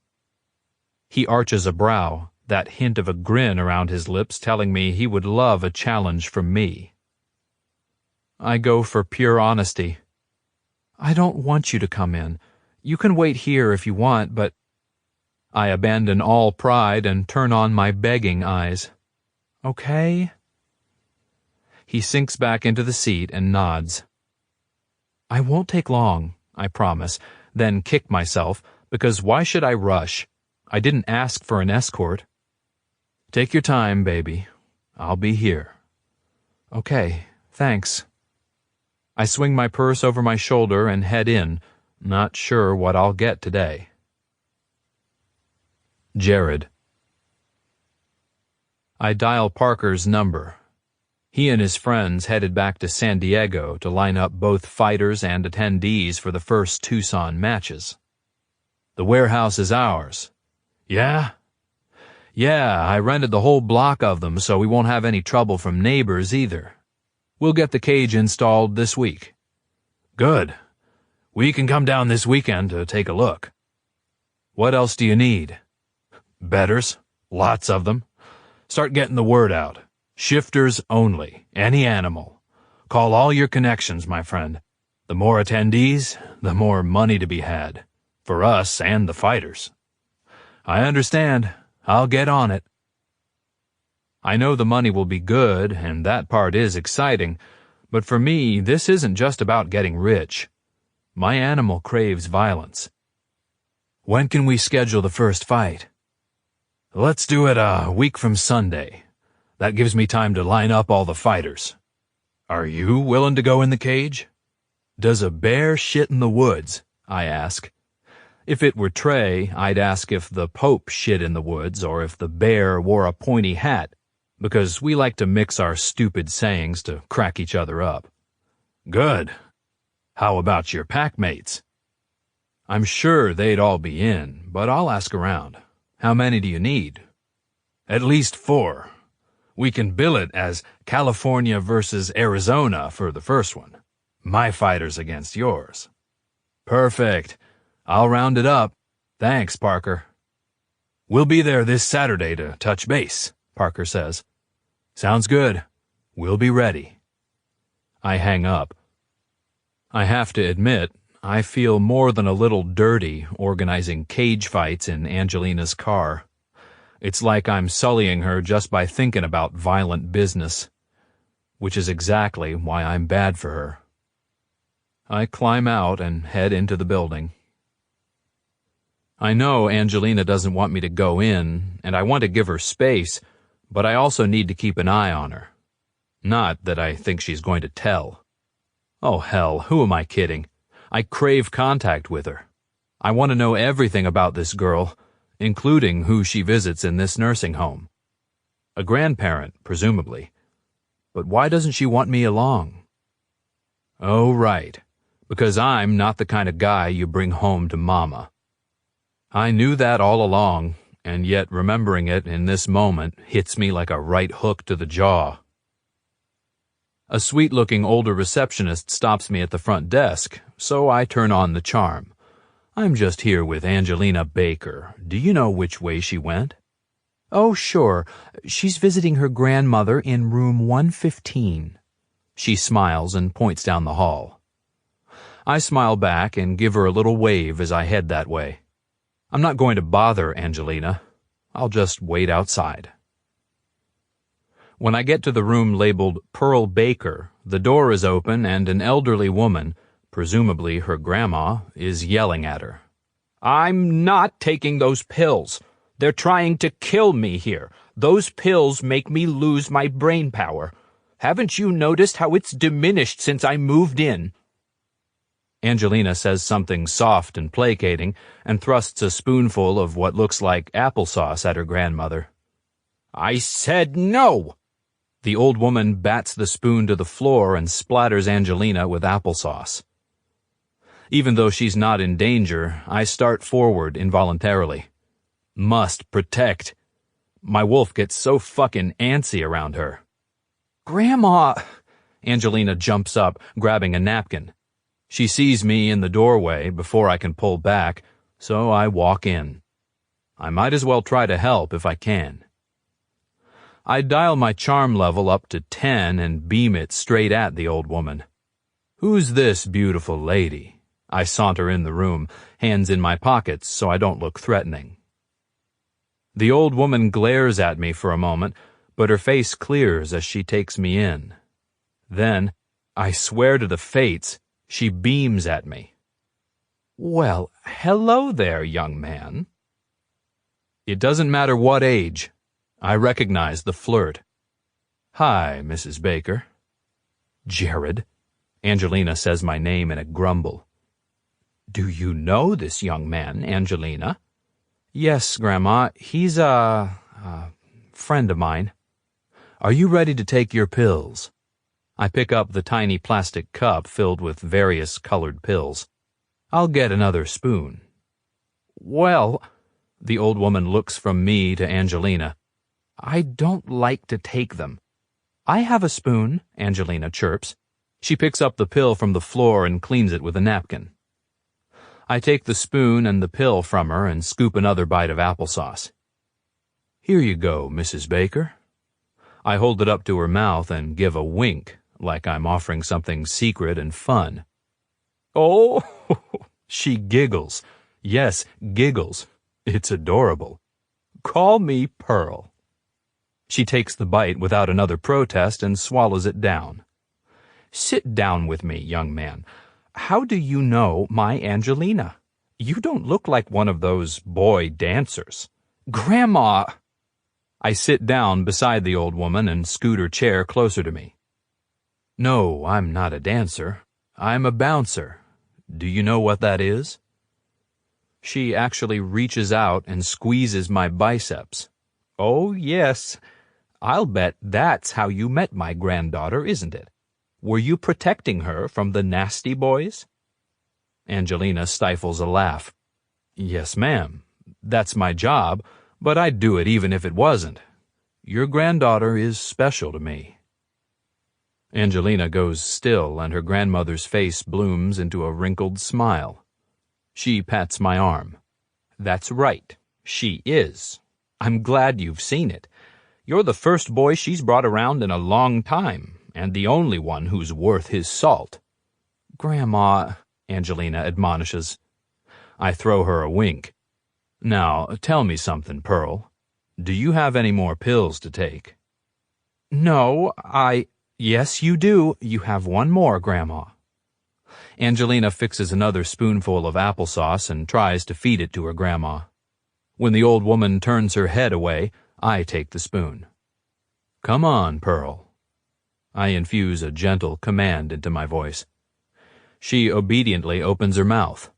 He arches a brow, that hint of a grin around his lips telling me he would love a challenge from me. I go for pure honesty. I don't want you to come in. You can wait here if you want, but... I abandon all pride and turn on my begging eyes. Okay? He sinks back into the seat and nods. I won't take long, I promise, then kick myself, because why should I rush? I didn't ask for an escort. Take your time, baby. I'll be here. Okay, thanks. I swing my purse over my shoulder and head in, not sure what I'll get today. Jared. I dial Parker's number. He and his friends headed back to San Diego to line up both fighters and attendees for the first Tucson matches. The warehouse is ours. Yeah? Yeah, I rented the whole block of them so we won't have any trouble from neighbors either. We'll get the cage installed this week. Good. We can come down this weekend to take a look. What else do you need? Betters. Lots of them. Start getting the word out. Shifters only. Any animal. Call all your connections, my friend. The more attendees, the more money to be had. For us and the fighters. I understand. I'll get on it. I know the money will be good, and that part is exciting, but for me, this isn't just about getting rich. My animal craves violence. When can we schedule the first fight? Let's do it a week from Sunday. That gives me time to line up all the fighters. Are you willing to go in the cage? Does a bear shit in the woods? I ask. If it were Trey, I'd ask if the Pope shit in the woods or if the bear wore a pointy hat, because we like to mix our stupid sayings to crack each other up. Good. How about your packmates? I'm sure they'd all be in, but I'll ask around. How many do you need? At least 4. We can bill it as California versus Arizona for the first one. My fighters against yours. Perfect. I'll round it up. Thanks, Parker. We'll be there this Saturday to touch base, Parker says. Sounds good. We'll be ready. I hang up. I have to admit, I feel more than a little dirty organizing cage fights in Angelina's car. It's like I'm sullying her just by thinking about violent business, which is exactly why I'm bad for her. I climb out and head into the building. I know Angelina doesn't want me to go in, and I want to give her space, but I also need to keep an eye on her. Not that I think she's going to tell. Oh hell, who am I kidding? I crave contact with her. I want to know everything about this girl, including who she visits in this nursing home. A grandparent, presumably. But why doesn't she want me along? Oh, right. Because I'm not the kind of guy you bring home to Mama. I knew that all along, and yet remembering it in this moment hits me like a right hook to the jaw. A sweet-looking older receptionist stops me at the front desk, so I turn on the charm. I'm just here with Angelina Baker. Do you know which way she went? Oh, sure. She's visiting her grandmother in room 115. She smiles and points down the hall. I smile back and give her a little wave as I head that way. I'm not going to bother Angelina. I'll just wait outside. When I get to the room labeled Pearl Baker, the door is open and an elderly woman, presumably her grandma, is yelling at her. I'm not taking those pills. They're trying to kill me here. Those pills make me lose my brain power. Haven't you noticed how it's diminished since I moved in? Angelina says something soft and placating and thrusts a spoonful of what looks like applesauce at her grandmother. I said no! The old woman bats the spoon to the floor and splatters Angelina with applesauce. Even though she's not in danger, I start forward involuntarily. Must protect. My wolf gets so fucking antsy around her. Grandma! Angelina jumps up, grabbing a napkin. She sees me in the doorway before I can pull back, so I walk in. I might as well try to help if I can. I dial my charm level up to 10 and beam it straight at the old woman. Who's this beautiful lady? I saunter in the room, hands in my pockets so I don't look threatening. The old woman glares at me for a moment, but her face clears as she takes me in. Then, I swear to the fates, she beams at me. Well, hello there, young man. It doesn't matter what age. I recognize the flirt. Hi, Mrs. Baker. Jared. Angelina says my name in a grumble. Do you know this young man, Angelina? Yes, Grandma. He's a friend of mine. Are you ready to take your pills? I pick up the tiny plastic cup filled with various colored pills. I'll get another spoon. Well, the old woman looks from me to Angelina. I don't like to take them. I have a spoon, Angelina chirps. She picks up the pill from the floor and cleans it with a napkin. I take the spoon and the pill from her and scoop another bite of applesauce. Here you go, Mrs. Baker. I hold it up to her mouth and give a wink, like I'm offering something secret and fun. Oh, she giggles. Yes, giggles. It's adorable. Call me Pearl. She takes the bite without another protest and swallows it down. Sit down with me, young man. How do you know my Angelina? You don't look like one of those boy dancers. Grandma! I sit down beside the old woman and scoot her chair closer to me. No, I'm not a dancer. I'm a bouncer. Do you know what that is? She actually reaches out and squeezes my biceps. Oh, yes. I'll bet that's how you met my granddaughter, isn't it? Were you protecting her from the nasty boys? Angelina stifles a laugh. Yes, ma'am. That's my job, but I'd do it even if it wasn't. Your granddaughter is special to me. Angelina goes still, and her grandmother's face blooms into a wrinkled smile. She pats my arm. That's right. She is. I'm glad you've seen it. You're the first boy she's brought around in a long time, and the only one who's worth his salt. Grandma, Angelina admonishes. I throw her a wink. Now, tell me something, Pearl. Do you have any more pills to take? No, Yes, you do. You have one more, Grandma. Angelina fixes another spoonful of applesauce and tries to feed it to her grandma. When the old woman turns her head away, I take the spoon. Come on, Pearl. I infuse a gentle command into my voice. She obediently opens her mouth.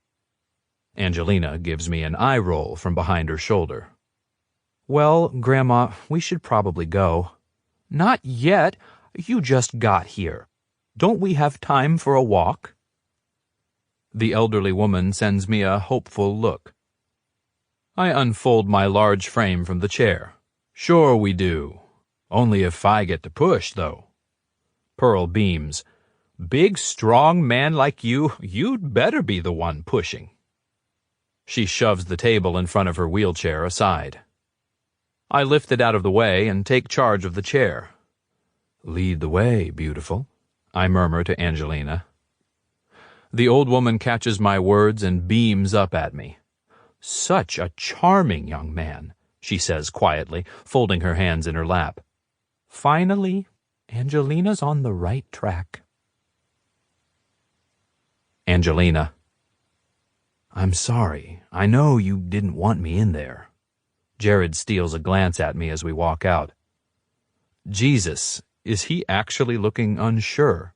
Angelina gives me an eye roll from behind her shoulder. Well, Grandma, we should probably go. Not yet. You just got here. Don't we have time for a walk? The elderly woman sends me a hopeful look. I unfold my large frame from the chair. Sure we do. Only if I get to push, though. Pearl beams. Big, strong man like you, you'd better be the one pushing. She shoves the table in front of her wheelchair aside. I lift it out of the way and take charge of the chair. Lead the way, beautiful, I murmur to Angelina. The old woman catches my words and beams up at me. Such a charming young man, she says quietly, folding her hands in her lap. Finally, Angelina's on the right track. Angelina. I'm sorry. I know you didn't want me in there. Jared steals a glance at me as we walk out. Jesus, is he actually looking unsure?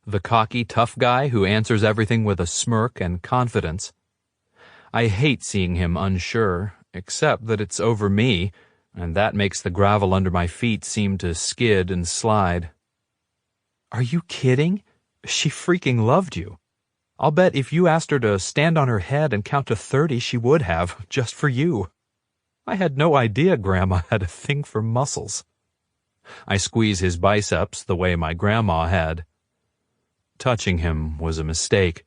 The cocky, tough guy who answers everything with a smirk and confidence. I hate seeing him unsure, except that it's over me, and that makes the gravel under my feet seem to skid and slide. Are you kidding? She freaking loved you. I'll bet if you asked her to stand on her head and count to 30, she would have, just for you. I had no idea Grandma had a thing for muscles. I squeeze his biceps the way my grandma had. Touching him was a mistake.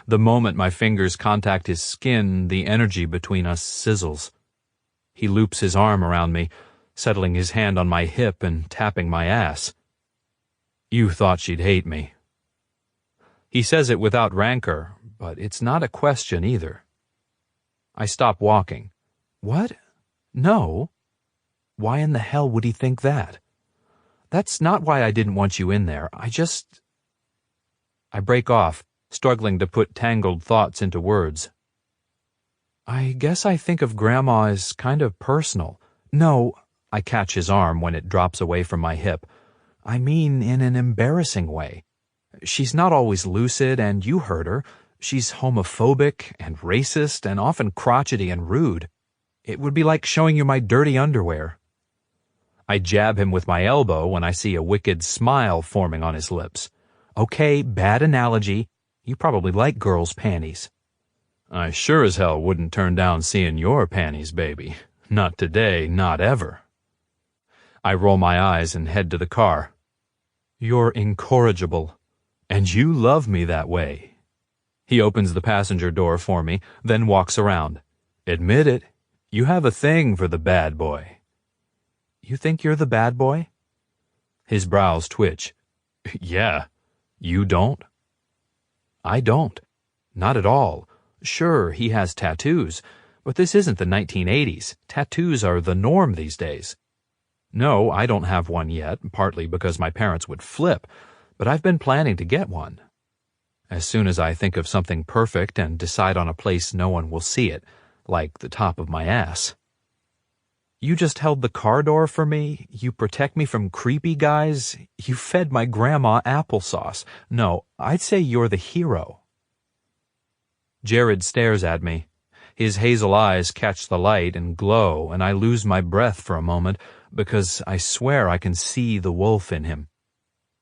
The moment my fingers contact his skin, the energy between us sizzles. He loops his arm around me, settling his hand on my hip and tapping my ass. You thought she'd hate me. He says it without rancor, but it's not a question either. I stop walking. What? No. Why in the hell would he think that? That's not why I didn't want you in there. I break off, struggling to put tangled thoughts into words. I guess I think of Grandma as kind of personal. No, I catch his arm when it drops away from my hip. I mean in an embarrassing way. She's not always lucid, and you heard her. She's homophobic and racist and often crotchety and rude. It would be like showing you my dirty underwear. I jab him with my elbow when I see a wicked smile forming on his lips. Okay, bad analogy. You probably like girls' panties. I sure as hell wouldn't turn down seeing your panties, baby. Not today, not ever. I roll my eyes and head to the car. You're incorrigible. And you love me that way. He opens the passenger door for me, then walks around. Admit it, you have a thing for the bad boy. You think you're the bad boy? His brows twitch. Yeah, you don't? I don't. Not at all. Sure, he has tattoos, but this isn't the 1980s. Tattoos are the norm these days. No, I don't have one yet, partly because my parents would flip, but I've been planning to get one. As soon as I think of something perfect and decide on a place no one will see it, like the top of my ass. You just held the car door for me. You protect me from creepy guys. You fed my grandma applesauce. No, I'd say you're the hero. Jared stares at me. His hazel eyes catch the light and glow, and I lose my breath for a moment because I swear I can see the wolf in him.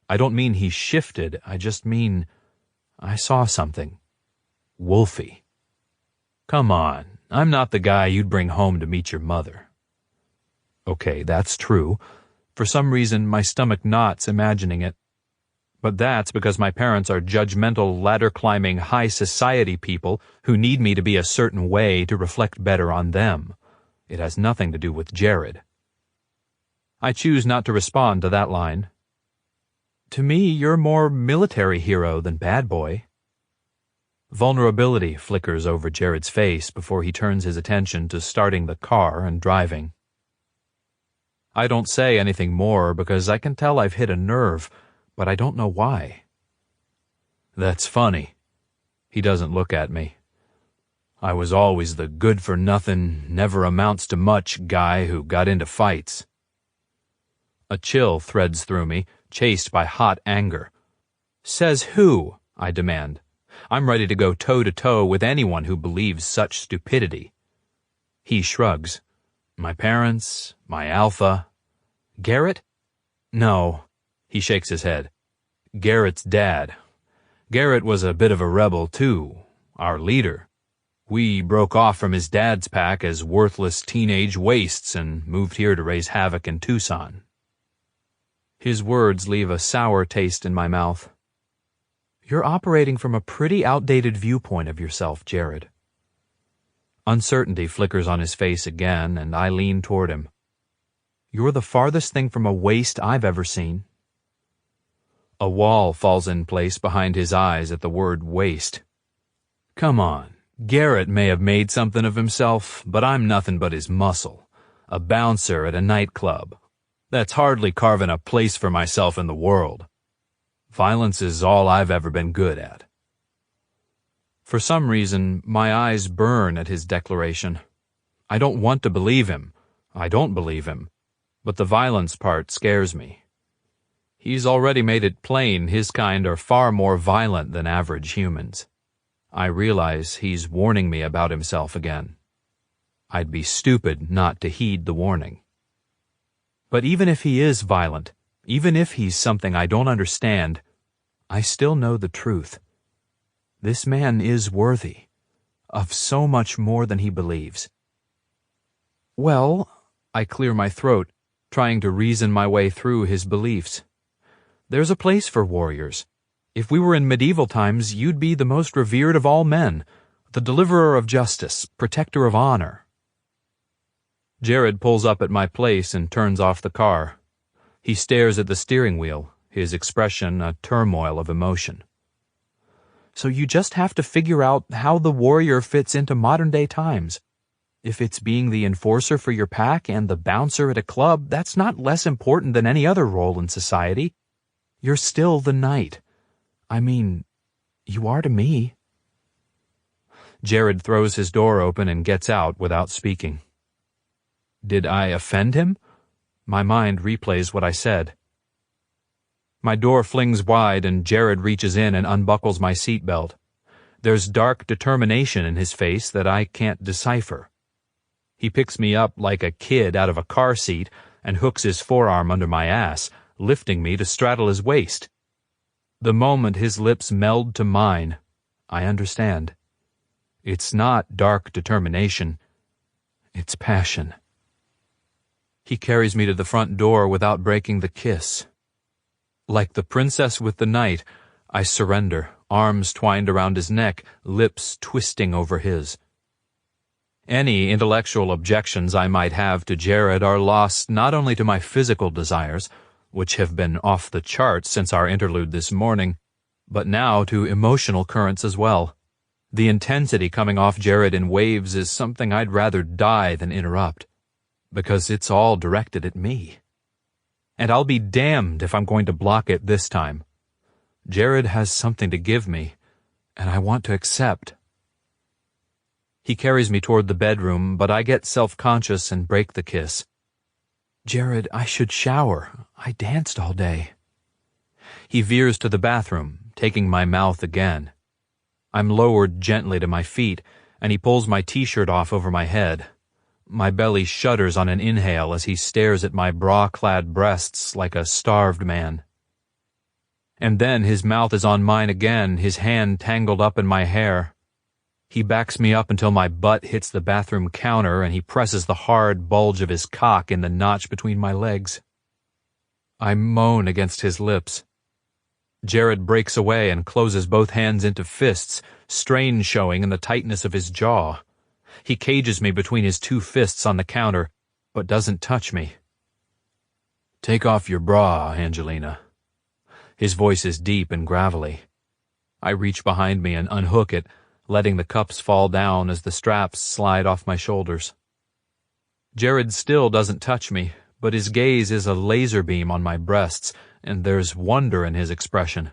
I don't mean he shifted, I just mean I saw something. Wolfy. Come on, I'm not the guy you'd bring home to meet your mother. Okay, that's true. For some reason, my stomach knots imagining it. But that's because my parents are judgmental, ladder-climbing, high-society people who need me to be a certain way to reflect better on them. It has nothing to do with Jared. I choose not to respond to that line. To me, you're more military hero than bad boy. Vulnerability flickers over Jared's face before he turns his attention to starting the car and driving. I don't say anything more because I can tell I've hit a nerve, but I don't know why. That's funny. He doesn't look at me. I was always the good-for-nothing, never-amounts-to-much guy who got into fights. A chill threads through me, chased by hot anger. Says who? I demand. I'm ready to go toe-to-toe with anyone who believes such stupidity. He shrugs. My parents, my alpha. Garrett? No. He shakes his head. Garrett's dad. Garrett was a bit of a rebel, too. Our leader. We broke off from his dad's pack as worthless teenage wastes and moved here to raise havoc in Tucson. His words leave a sour taste in my mouth. You're operating from a pretty outdated viewpoint of yourself, Jared. Uncertainty flickers on his face again, and I lean toward him. You're the farthest thing from a waste I've ever seen. A wall falls in place behind his eyes at the word waste. Come on, Garrett may have made something of himself, but I'm nothing but his muscle, a bouncer at a nightclub. That's hardly carving a place for myself in the world. Violence is all I've ever been good at. For some reason, my eyes burn at his declaration. I don't want to believe him. I don't believe him. But the violence part scares me. He's already made it plain his kind are far more violent than average humans. I realize he's warning me about himself again. I'd be stupid not to heed the warning. But even if he is violent, even if he's something I don't understand, I still know the truth. This man is worthy of so much more than he believes. Well, I clear my throat, trying to reason my way through his beliefs. There's a place for warriors. If we were in medieval times, you'd be the most revered of all men, the deliverer of justice, protector of honor. Jared pulls up at my place and turns off the car. He stares at the steering wheel, his expression a turmoil of emotion. So you just have to figure out how the warrior fits into modern-day times. If it's being the enforcer for your pack and the bouncer at a club, that's not less important than any other role in society. You're still the knight. I mean, you are to me. Jared throws his door open and gets out without speaking. Did I offend him? My mind replays what I said. My door flings wide and Jared reaches in and unbuckles my seatbelt. There's dark determination in his face that I can't decipher. He picks me up like a kid out of a car seat and hooks his forearm under my ass, lifting me to straddle his waist. The moment his lips meld to mine, I understand. It's not dark determination. It's passion. He carries me to the front door without breaking the kiss. Like the princess with the knight, I surrender, arms twined around his neck, lips twisting over his. Any intellectual objections I might have to Jared are lost not only to my physical desires, which have been off the charts since our interlude this morning, but now to emotional currents as well. The intensity coming off Jared in waves is something I'd rather die than interrupt, because it's all directed at me. And I'll be damned if I'm going to block it this time. Jared has something to give me, and I want to accept. He carries me toward the bedroom, but I get self-conscious and break the kiss. "Jared, I should shower. I danced all day." He veers to the bathroom, taking my mouth again. I'm lowered gently to my feet, and he pulls my t-shirt off over my head. My belly shudders on an inhale as he stares at my bra-clad breasts like a starved man. And then his mouth is on mine again, his hand tangled up in my hair. He backs me up until my butt hits the bathroom counter, and he presses the hard bulge of his cock in the notch between my legs. I moan against his lips. Jared breaks away and closes both hands into fists, strain showing in the tightness of his jaw. He cages me between his two fists on the counter, but doesn't touch me. "Take off your bra, Angelina." His voice is deep and gravelly. I reach behind me and unhook it, letting the cups fall down as the straps slide off my shoulders. Jared still doesn't touch me, but his gaze is a laser beam on my breasts, and there's wonder in his expression.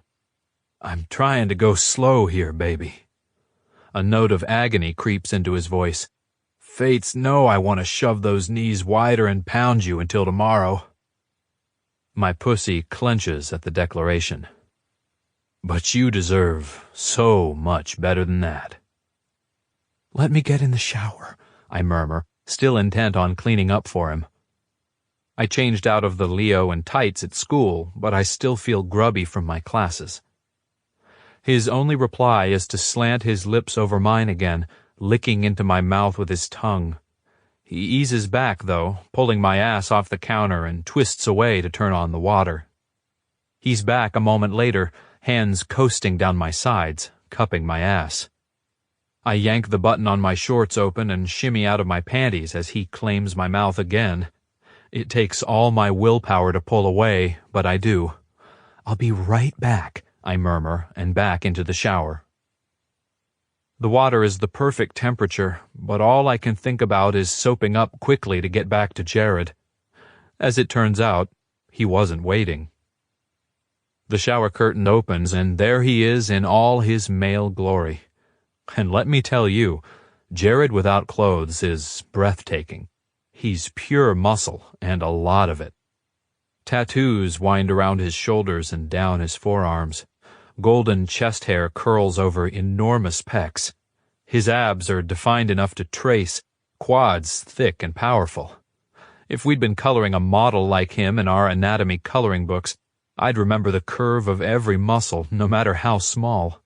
"I'm trying to go slow here, baby." A note of agony creeps into his voice. "Fates know I want to shove those knees wider and pound you until tomorrow." My pussy clenches at the declaration. "But you deserve so much better than that." "Let me get in the shower," I murmur, still intent on cleaning up for him. I changed out of the Leo and tights at school, but I still feel grubby from my classes. His only reply is to slant his lips over mine again, licking into my mouth with his tongue. He eases back, though, pulling my ass off the counter and twists away to turn on the water. He's back a moment later, hands coasting down my sides, cupping my ass. I yank the button on my shorts open and shimmy out of my panties as he claims my mouth again. It takes all my willpower to pull away, but I do. "I'll be right back," I murmur, and back into the shower. The water is the perfect temperature, but all I can think about is soaping up quickly to get back to Jared. As it turns out, he wasn't waiting. The shower curtain opens, and there he is in all his male glory. And let me tell you, Jared without clothes is breathtaking. He's pure muscle, and a lot of it. Tattoos wind around his shoulders and down his forearms. Golden chest hair curls over enormous pecs. His abs are defined enough to trace, quads thick and powerful. If we'd been coloring a model like him in our anatomy coloring books, I'd remember the curve of every muscle, no matter how small,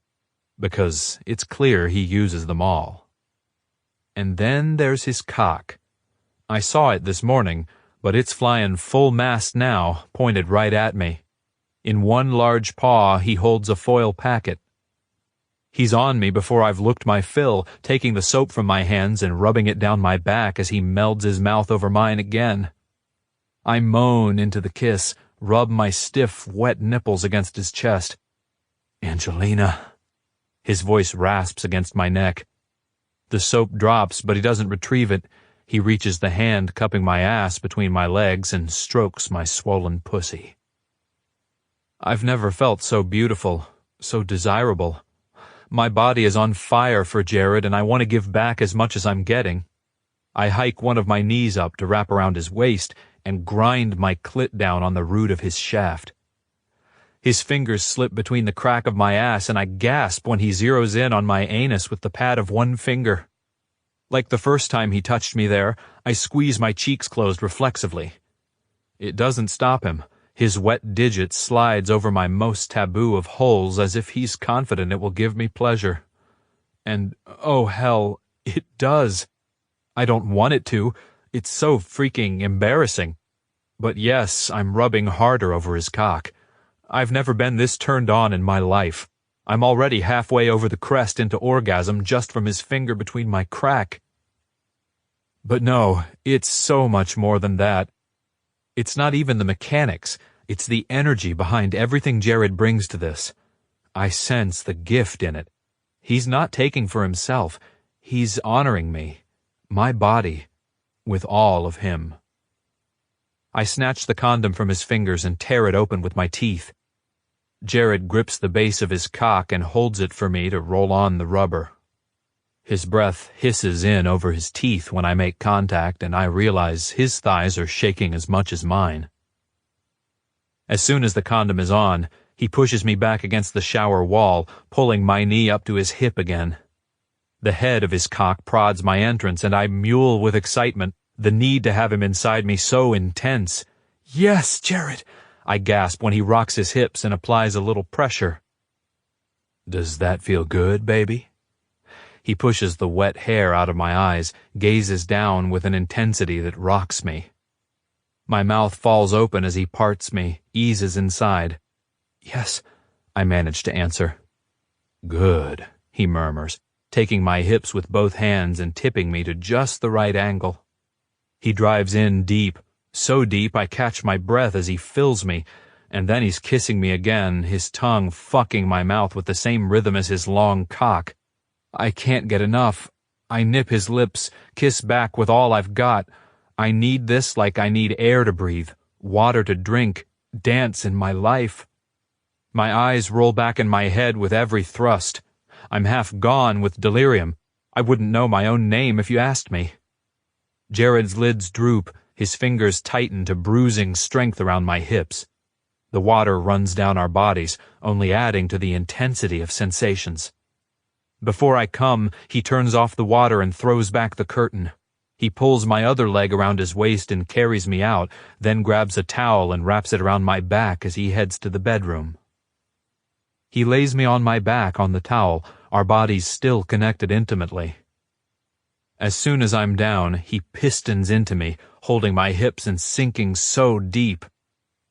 because it's clear he uses them all. And then there's his cock. I saw it this morning, but it's flying full mast now, pointed right at me. In one large paw, he holds a foil packet. He's on me before I've looked my fill, taking the soap from my hands and rubbing it down my back as he melds his mouth over mine again. I moan into the kiss, rub my stiff, wet nipples against his chest. "Angelina." His voice rasps against my neck. The soap drops, but he doesn't retrieve it. He reaches the hand cupping my ass between my legs and strokes my swollen pussy. I've never felt so beautiful, so desirable. My body is on fire for Jared, and I want to give back as much as I'm getting. I hike one of my knees up to wrap around his waist and grind my clit down on the root of his shaft. His fingers slip between the crack of my ass, and I gasp when he zeroes in on my anus with the pad of one finger. Like the first time he touched me there, I squeeze my cheeks closed reflexively. It doesn't stop him. His wet digit slides over my most taboo of holes as if he's confident it will give me pleasure. And, oh hell, it does. I don't want it to. It's so freaking embarrassing. But yes, I'm rubbing harder over his cock. I've never been this turned on in my life. I'm already halfway over the crest into orgasm just from his finger between my crack. But no, it's so much more than that. It's not even the mechanics. It's the energy behind everything Jared brings to this. I sense the gift in it. He's not taking for himself. He's honoring me, my body, with all of him. I snatch the condom from his fingers and tear it open with my teeth. Jared grips the base of his cock and holds it for me to roll on the rubber. His breath hisses in over his teeth when I make contact, and I realize his thighs are shaking as much as mine. As soon as the condom is on, he pushes me back against the shower wall, pulling my knee up to his hip again. The head of his cock prods my entrance, and I mule with excitement, the need to have him inside me so intense. "Yes, Jared," I gasp when he rocks his hips and applies a little pressure. "Does that feel good, baby?" He pushes the wet hair out of my eyes, gazes down with an intensity that rocks me. My mouth falls open as he parts me, eases inside. "Yes," I manage to answer. "Good," he murmurs, taking my hips with both hands and tipping me to just the right angle. He drives in deep, so deep I catch my breath as he fills me, and then he's kissing me again, his tongue fucking my mouth with the same rhythm as his long cock. I can't get enough. I nip his lips, kiss back with all I've got. I need this like I need air to breathe, water to drink, dance in my life. My eyes roll back in my head with every thrust. I'm half gone with delirium. I wouldn't know my own name if you asked me. Jared's lids droop, his fingers tighten to bruising strength around my hips. The water runs down our bodies, only adding to the intensity of sensations. Before I come, he turns off the water and throws back the curtain. He pulls my other leg around his waist and carries me out, then grabs a towel and wraps it around my back as he heads to the bedroom. He lays me on my back on the towel, our bodies still connected intimately. As soon as I'm down, he pistons into me, holding my hips and sinking so deep.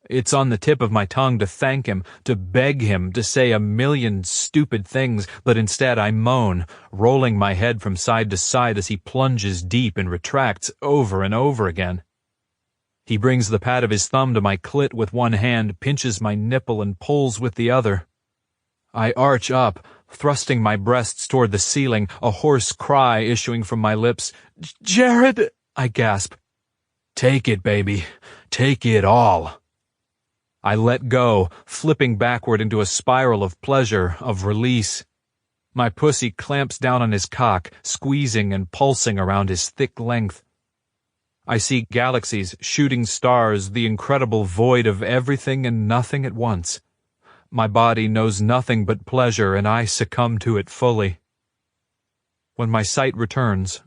It's on the tip of my tongue to thank him, to beg him, to say a million stupid things, but instead I moan, rolling my head from side to side as he plunges deep and retracts over and over again. He brings the pad of his thumb to my clit with one hand, pinches my nipple and pulls with the other. I arch up, thrusting my breasts toward the ceiling, a hoarse cry issuing from my lips. "Jared!" I gasp. "Take it, baby. Take it all." I let go, flipping backward into a spiral of pleasure, of release. My pussy clamps down on his cock, squeezing and pulsing around his thick length. I see galaxies, shooting stars, the incredible void of everything and nothing at once. My body knows nothing but pleasure, and I succumb to it fully. When my sight returns,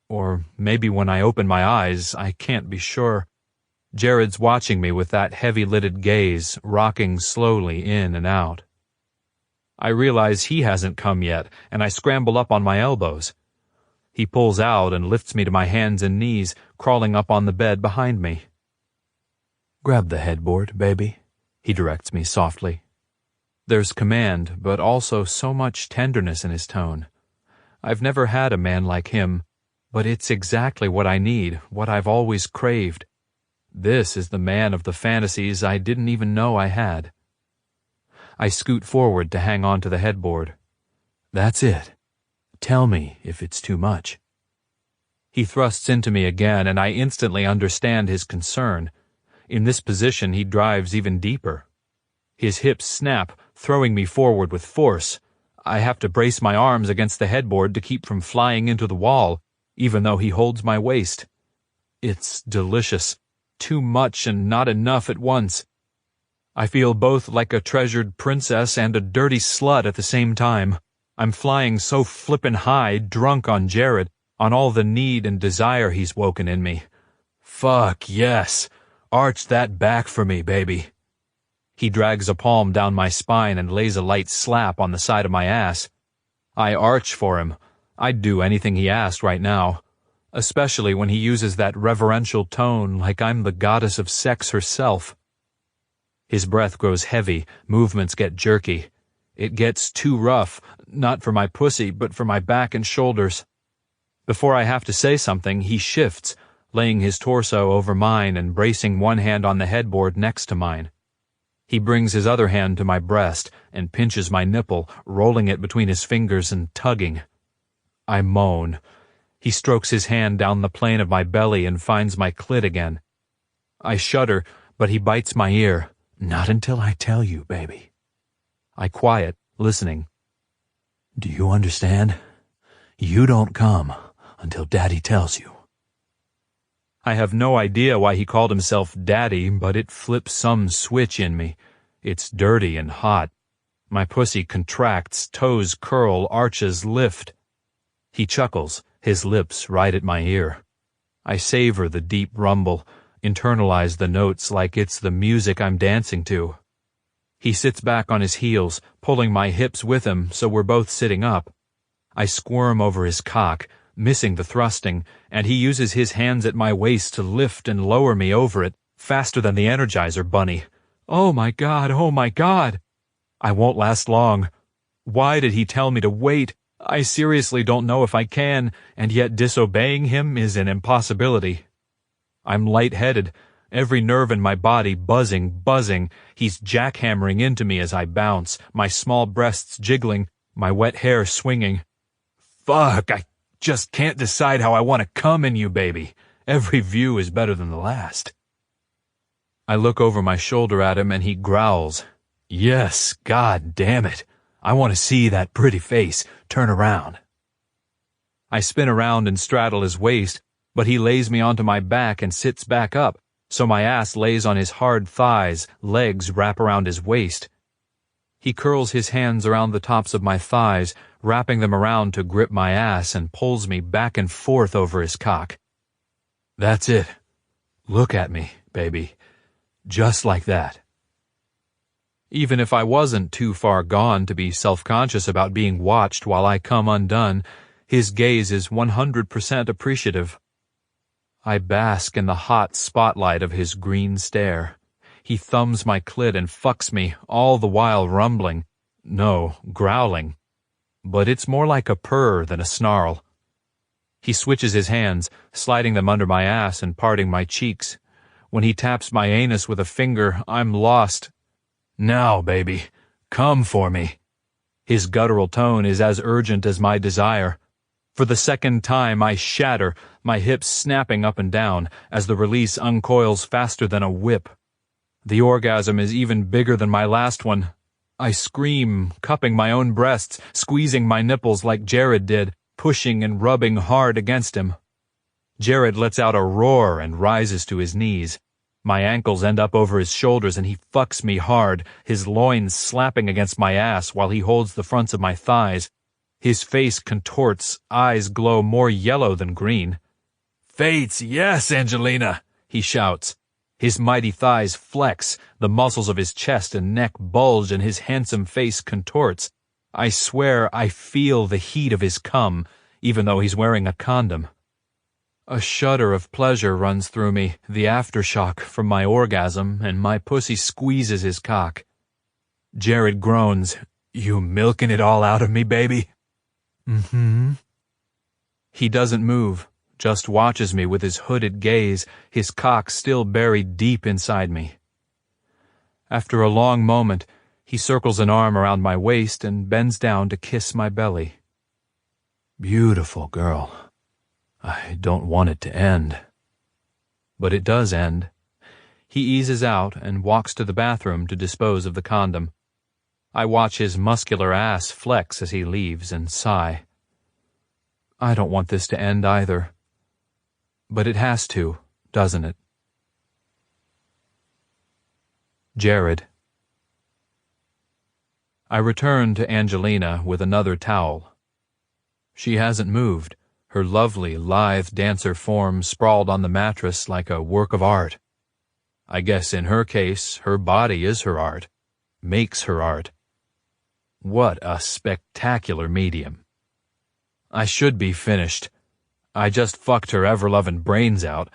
or maybe when I open my eyes, I can't be sure, Jared's watching me with that heavy-lidded gaze, rocking slowly in and out. I realize he hasn't come yet, and I scramble up on my elbows. He pulls out and lifts me to my hands and knees, crawling up on the bed behind me. "Grab the headboard, baby," he directs me softly. There's command, but also so much tenderness in his tone. I've never had a man like him, but it's exactly what I need, what I've always craved. This is the man of the fantasies I didn't even know I had. I scoot forward to hang on to the headboard. "That's it. Tell me if it's too much." He thrusts into me again, and I instantly understand his concern. In this position, he drives even deeper. His hips snap, throwing me forward with force. I have to brace my arms against the headboard to keep from flying into the wall, even though he holds my waist. It's delicious. Too much and not enough at once. I feel both like a treasured princess and a dirty slut at the same time. I'm flying so flippin' high, drunk on Jared, on all the need and desire he's woken in me. Fuck yes. Arch that back for me, baby. He drags a palm down my spine and lays a light slap on the side of my ass. I arch for him. I'd do anything he asked right now. Especially when he uses that reverential tone like I'm the goddess of sex herself. His breath grows heavy, movements get jerky. It gets too rough, not for my pussy, but for my back and shoulders. Before I have to say something, he shifts, laying his torso over mine and bracing one hand on the headboard next to mine. He brings his other hand to my breast and pinches my nipple, rolling it between his fingers and tugging. I moan. He strokes his hand down the plane of my belly and finds my clit again. I shudder, but he bites my ear. "Not until I tell you, baby." I quiet, listening. "Do you understand? You don't come until Daddy tells you. I have no idea why he called himself Daddy, but it flips some switch in me. It's dirty and hot. My pussy contracts, toes curl, arches lift. He chuckles, his lips right at my ear. I savor the deep rumble, internalize the notes like it's the music I'm dancing to. He sits back on his heels, pulling my hips with him so we're both sitting up. I squirm over his cock, missing the thrusting, and he uses his hands at my waist to lift and lower me over it, faster than the Energizer Bunny. Oh my God, oh my God! I won't last long. Why did he tell me to wait? I seriously don't know if I can, and yet disobeying him is an impossibility. I'm lightheaded, every nerve in my body buzzing. He's jackhammering into me as I bounce, my small breasts jiggling, my wet hair swinging. Fuck, I just can't decide how I want to come in you, baby. Every view is better than the last. I look over my shoulder at him and he growls. Yes, God damn it. I want to see that pretty face. Turn around. I spin around and straddle his waist, but he lays me onto my back and sits back up, so my ass lays on his hard thighs, legs wrap around his waist. He curls his hands around the tops of my thighs, wrapping them around to grip my ass and pulls me back and forth over his cock. That's it. Look at me, baby. Just like that. Even if I wasn't too far gone to be self-conscious about being watched while I come undone, his gaze is 100% appreciative. I bask in the hot spotlight of his green stare. He thumbs my clit and fucks me, all the while rumbling. No, growling. But it's more like a purr than a snarl. He switches his hands, sliding them under my ass and parting my cheeks. When he taps my anus with a finger, I'm lost. Now, baby, come for me. His guttural tone is as urgent as my desire. For the second time I shatter, my hips snapping up and down, as the release uncoils faster than a whip. The orgasm is even bigger than my last one. I scream, cupping my own breasts, squeezing my nipples like Jared did, pushing and rubbing hard against him. Jared lets out a roar and rises to his knees. My ankles end up over his shoulders and he fucks me hard, his loins slapping against my ass while he holds the fronts of my thighs. His face contorts, eyes glow more yellow than green. Fates, yes, Angelina, he shouts. His mighty thighs flex, the muscles of his chest and neck bulge and his handsome face contorts. I swear I feel the heat of his cum, even though he's wearing a condom. A shudder of pleasure runs through me, the aftershock from my orgasm, and my pussy squeezes his cock. Jared groans, You milking it all out of me, baby? Mm-hmm. He doesn't move, just watches me with his hooded gaze, his cock still buried deep inside me. After a long moment, he circles an arm around my waist and bends down to kiss my belly. Beautiful girl. I don't want it to end. But it does end. He eases out and walks to the bathroom to dispose of the condom. I watch his muscular ass flex as he leaves and sigh. I don't want this to end either. But it has to, doesn't it? Jared. I return to Angelina with another towel. She hasn't moved, her lovely, lithe dancer form sprawled on the mattress like a work of art. I guess in her case, her body is her art, makes her art. What a spectacular medium. I should be finished. I just fucked her ever-loving brains out.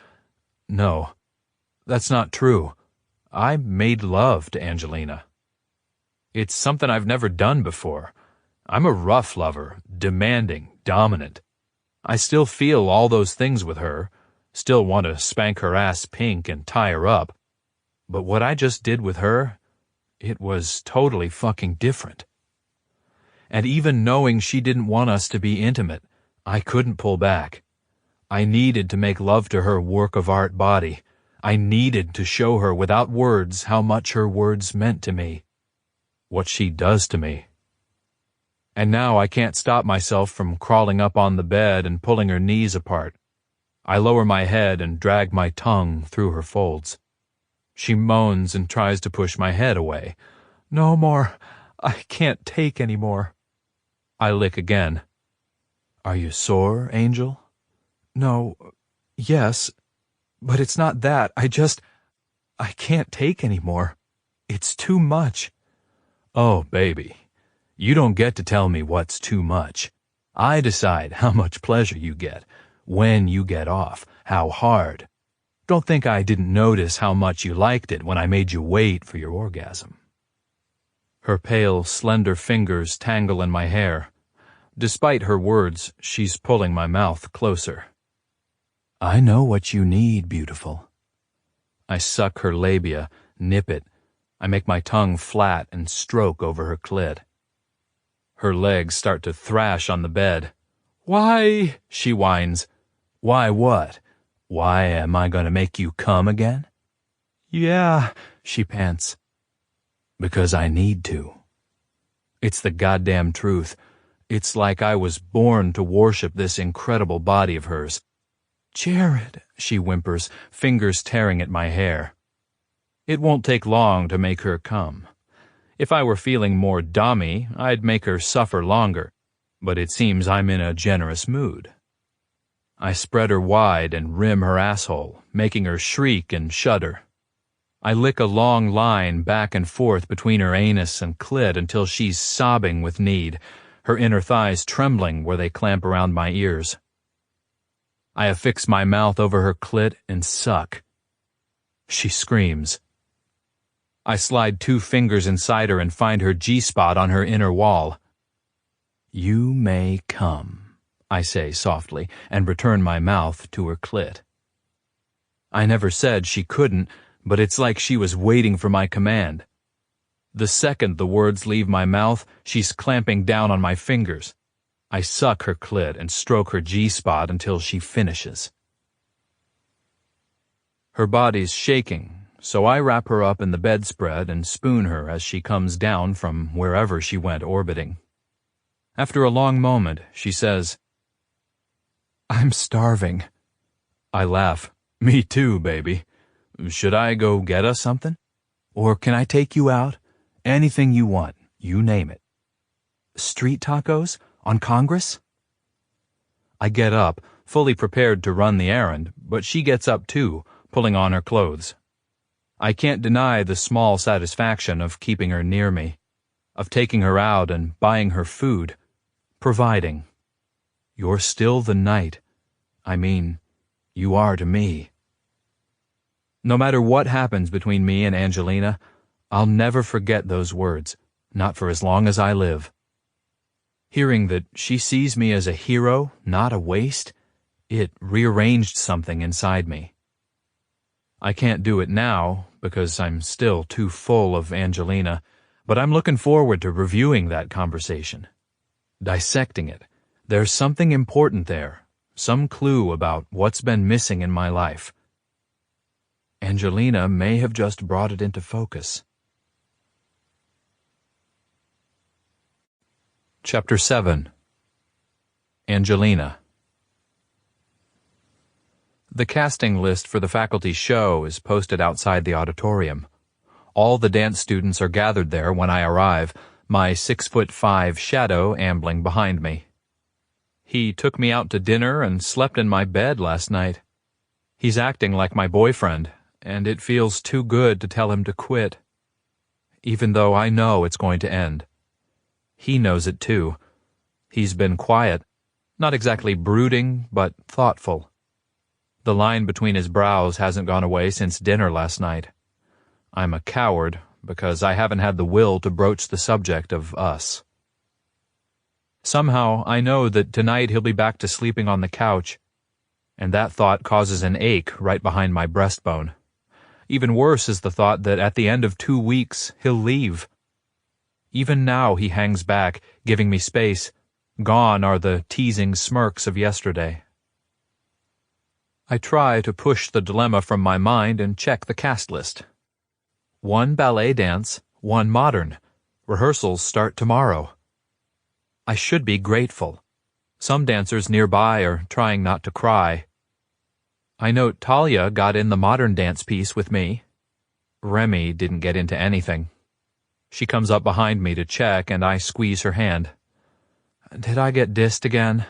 No, that's not true. I made love to Angelina. It's something I've never done before. I'm a rough lover, demanding, dominant. I still feel all those things with her, still want to spank her ass pink and tie her up. But what I just did with her, it was totally fucking different. And even knowing she didn't want us to be intimate, I couldn't pull back. I needed to make love to her work of art body. I needed to show her without words how much her words meant to me. What she does to me. And now I can't stop myself from crawling up on the bed and pulling her knees apart. I lower my head and drag my tongue through her folds. She moans and tries to push my head away. "No more. I can't take any more." I lick again. "Are you sore, Angel?" "No. Yes. But it's not that. I can't take any more. It's too much." "Oh, baby. You don't get to tell me what's too much. I decide how much pleasure you get, when you get off, how hard. Don't think I didn't notice how much you liked it when I made you wait for your orgasm." Her pale, slender fingers tangle in my hair. Despite her words, she's pulling my mouth closer. "I know what you need, beautiful." I suck her labia, nip it. I make my tongue flat and stroke over her clit. Her legs start to thrash on the bed. "Why?" she whines. "Why what? Why am I going to make you come again?" "Yeah," she pants. "Because I need to." It's the goddamn truth. It's like I was born to worship this incredible body of hers. "Jared," she whimpers, fingers tearing at my hair. It won't take long to make her come. If I were feeling more dommy, I'd make her suffer longer, but it seems I'm in a generous mood. I spread her wide and rim her asshole, making her shriek and shudder. I lick a long line back and forth between her anus and clit until she's sobbing with need, her inner thighs trembling where they clamp around my ears. I affix my mouth over her clit and suck. She screams. I slide 2 fingers inside her and find her G-spot on her inner wall. "You may come," I say softly, and return my mouth to her clit. I never said she couldn't, but it's like she was waiting for my command. The second the words leave my mouth, she's clamping down on my fingers. I suck her clit and stroke her G-spot until she finishes. Her body's shaking, so I wrap her up in the bedspread and spoon her as she comes down from wherever she went orbiting. After a long moment, she says, "I'm starving." I laugh. "Me too, baby. Should I go get us something? Or can I take you out? Anything you want, you name it." "Street tacos? On Congress?" I get up, fully prepared to run the errand, but she gets up too, pulling on her clothes. I can't deny the small satisfaction of keeping her near me, of taking her out and buying her food, providing. You're still the night. I mean, you are to me. No matter what happens between me and Angelina, I'll never forget those words, not for as long as I live. Hearing that she sees me as a hero, not a waste, it rearranged something inside me. I can't do it now, because I'm still too full of Angelina, but I'm looking forward to reviewing that conversation. Dissecting it. There's something important there, some clue about what's been missing in my life. Angelina may have just brought it into focus. Chapter 7. Angelina. The casting list for the faculty show is posted outside the auditorium. All the dance students are gathered there when I arrive, my 6'5" shadow ambling behind me. He took me out to dinner and slept in my bed last night. He's acting like my boyfriend, and it feels too good to tell him to quit. Even though I know it's going to end. He knows it too. He's been quiet, not exactly brooding, but thoughtful. The line between his brows hasn't gone away since dinner last night. I'm a coward because I haven't had the will to broach the subject of us. Somehow I know that tonight he'll be back to sleeping on the couch, and that thought causes an ache right behind my breastbone. Even worse is the thought that at the end of 2 weeks he'll leave. Even now he hangs back, giving me space. Gone are the teasing smirks of yesterday. I try to push the dilemma from my mind and check the cast list. 1 ballet dance, 1 modern. Rehearsals start tomorrow. I should be grateful. Some dancers nearby are trying not to cry. I note Talia got in the modern dance piece with me. Remy didn't get into anything. She comes up behind me to check, and I squeeze her hand. Did I get dissed again?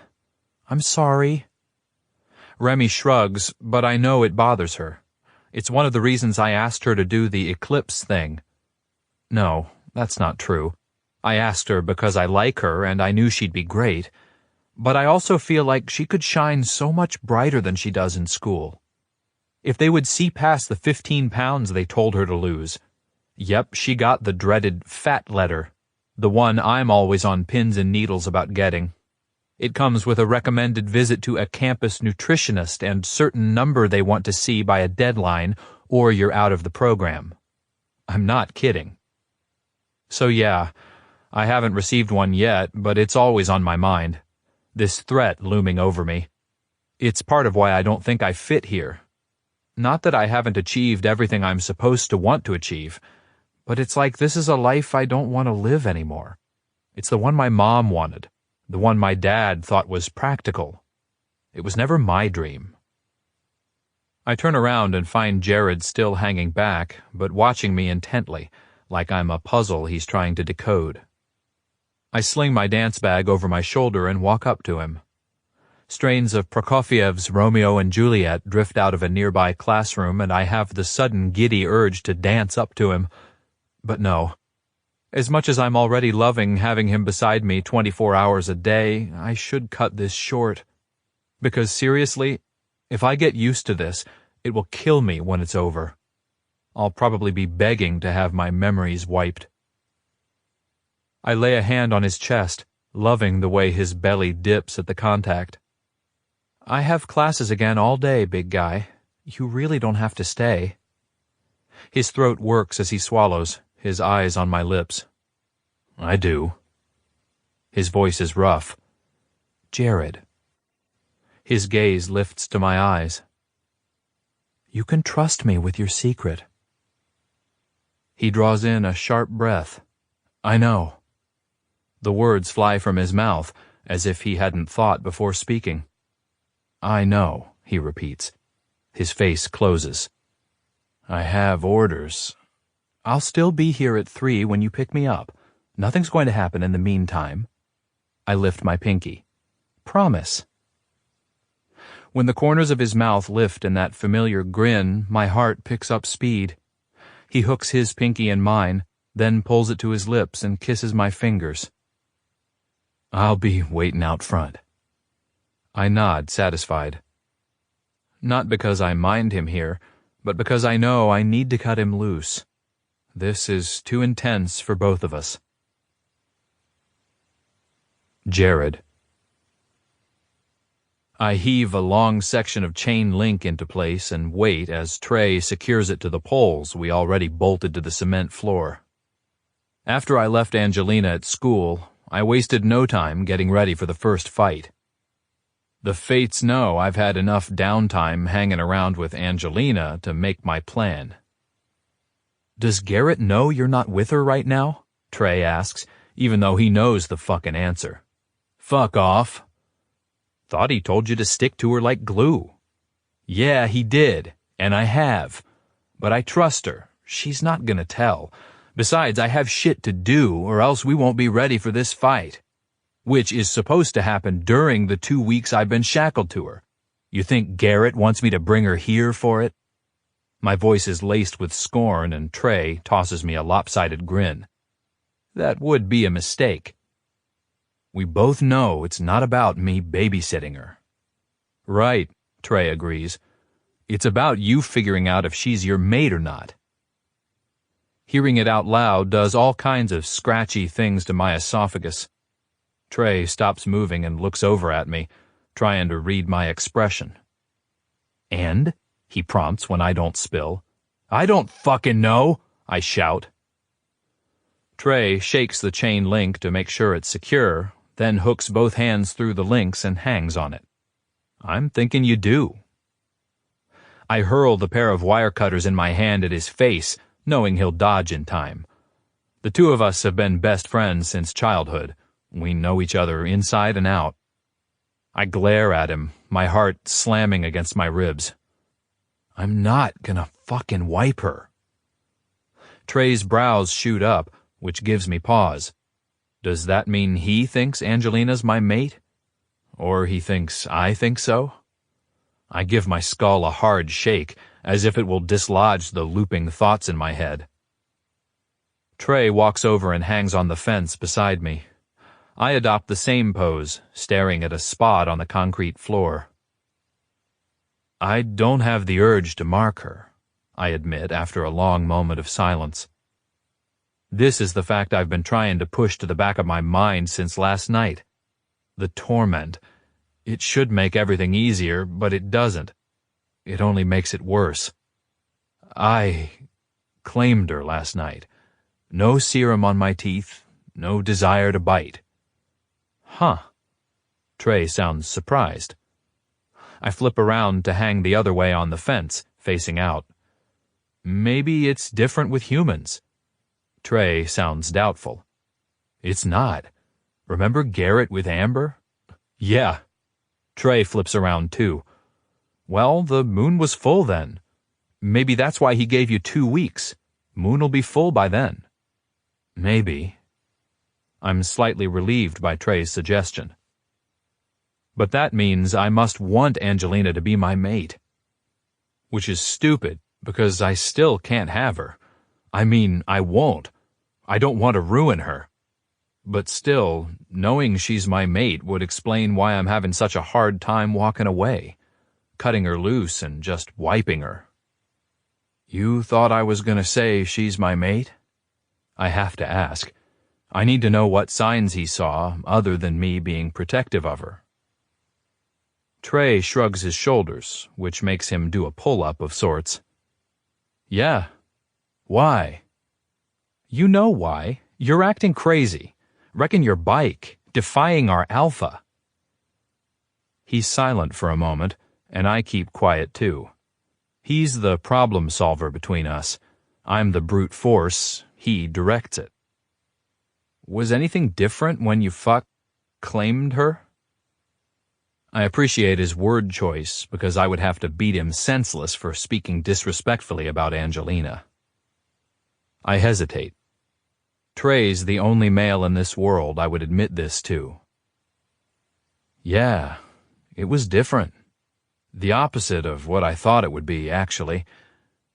I'm sorry. Remy shrugs, but I know it bothers her. It's one of the reasons I asked her to do the eclipse thing. No, that's not true. I asked her because I like her and I knew she'd be great, but I also feel like she could shine so much brighter than she does in school. If they would see past the 15 pounds they told her to lose. Yep, she got the dreaded fat letter, the one I'm always on pins and needles about getting. It comes with a recommended visit to a campus nutritionist and certain number they want to see by a deadline, or you're out of the program. I'm not kidding. So yeah, I haven't received one yet, but it's always on my mind. This threat looming over me. It's part of why I don't think I fit here. Not that I haven't achieved everything I'm supposed to want to achieve, but it's like this is a life I don't want to live anymore. It's the one my mom wanted. The one my dad thought was practical. It was never my dream. I turn around and find Jared still hanging back, but watching me intently, like I'm a puzzle he's trying to decode. I sling my dance bag over my shoulder and walk up to him. Strains of Prokofiev's Romeo and Juliet drift out of a nearby classroom, and I have the sudden giddy urge to dance up to him. But no. As much as I'm already loving having him beside me 24 hours a day, I should cut this short. Because seriously, if I get used to this, it will kill me when it's over. I'll probably be begging to have my memories wiped. I lay a hand on his chest, loving the way his belly dips at the contact. I have classes again all day, big guy. You really don't have to stay. His throat works as he swallows, his eyes on my lips. I do. His voice is rough. Jared. His gaze lifts to my eyes. You can trust me with your secret. He draws in a sharp breath. I know. The words fly from his mouth, as if he hadn't thought before speaking. I know, he repeats. His face closes. I have orders. I'll still be here at 3 when you pick me up. Nothing's going to happen in the meantime. I lift my pinky. Promise. When the corners of his mouth lift in that familiar grin, my heart picks up speed. He hooks his pinky in mine, then pulls it to his lips and kisses my fingers. I'll be waiting out front. I nod, satisfied. Not because I mind him here, but because I know I need to cut him loose. This is too intense for both of us. Jared. I heave a long section of chain link into place and wait as Trey secures it to the poles we already bolted to the cement floor. After I left Angelina at school, I wasted no time getting ready for the first fight. The fates know I've had enough downtime hanging around with Angelina to make my plan. Does Garrett know you're not with her right now? Trey asks, even though he knows the fucking answer. Fuck off. Thought he told you to stick to her like glue. Yeah, he did, and I have. But I trust her. She's not gonna tell. Besides, I have shit to do, or else we won't be ready for this fight. Which is supposed to happen during the 2 weeks I've been shackled to her. You think Garrett wants me to bring her here for it? My voice is laced with scorn, and Trey tosses me a lopsided grin. That would be a mistake. We both know it's not about me babysitting her. Right, Trey agrees. It's about you figuring out if she's your mate or not. Hearing it out loud does all kinds of scratchy things to my esophagus. Trey stops moving and looks over at me, trying to read my expression. And? He prompts when I don't spill. I don't fucking know, I shout. Trey shakes the chain link to make sure it's secure, then hooks both hands through the links and hangs on it. I'm thinking you do. I hurl the pair of wire cutters in my hand at his face, knowing he'll dodge in time. The two of us have been best friends since childhood. We know each other inside and out. I glare at him, my heart slamming against my ribs. I'm not gonna fucking wipe her. Trey's brows shoot up, which gives me pause. Does that mean he thinks Angelina's my mate? Or he thinks I think so? I give my skull a hard shake, as if it will dislodge the looping thoughts in my head. Trey walks over and hangs on the fence beside me. I adopt the same pose, staring at a spot on the concrete floor. I don't have the urge to mark her, I admit after a long moment of silence. This is the fact I've been trying to push to the back of my mind since last night. The torment. It should make everything easier, but it doesn't. It only makes it worse. I claimed her last night. No serum on my teeth, no desire to bite. Huh. Trey sounds surprised. I flip around to hang the other way on the fence, facing out. Maybe it's different with humans. Trey sounds doubtful. It's not. Remember Garrett with Amber? Yeah. Trey flips around too. Well, the moon was full then. Maybe that's why he gave you 2 weeks. Moon'll be full by then. Maybe. I'm slightly relieved by Trey's suggestion. But that means I must want Angelina to be my mate. Which is stupid, because I still can't have her. I mean, I won't. I don't want to ruin her. But still, knowing she's my mate would explain why I'm having such a hard time walking away, cutting her loose and just wiping her. You thought I was going to say she's my mate? I have to ask. I need to know what signs he saw, other than me being protective of her. Trey shrugs his shoulders, which makes him do a pull-up of sorts. Yeah. Why? You know why. You're acting crazy. Wrecking your bike. Defying our alpha. He's silent for a moment, and I keep quiet too. He's the problem solver between us. I'm the brute force. He directs it. Was anything different when you claimed her? I appreciate his word choice because I would have to beat him senseless for speaking disrespectfully about Angelina. I hesitate. Trey's the only male in this world I would admit this to. Yeah, it was different. The opposite of what I thought it would be, actually.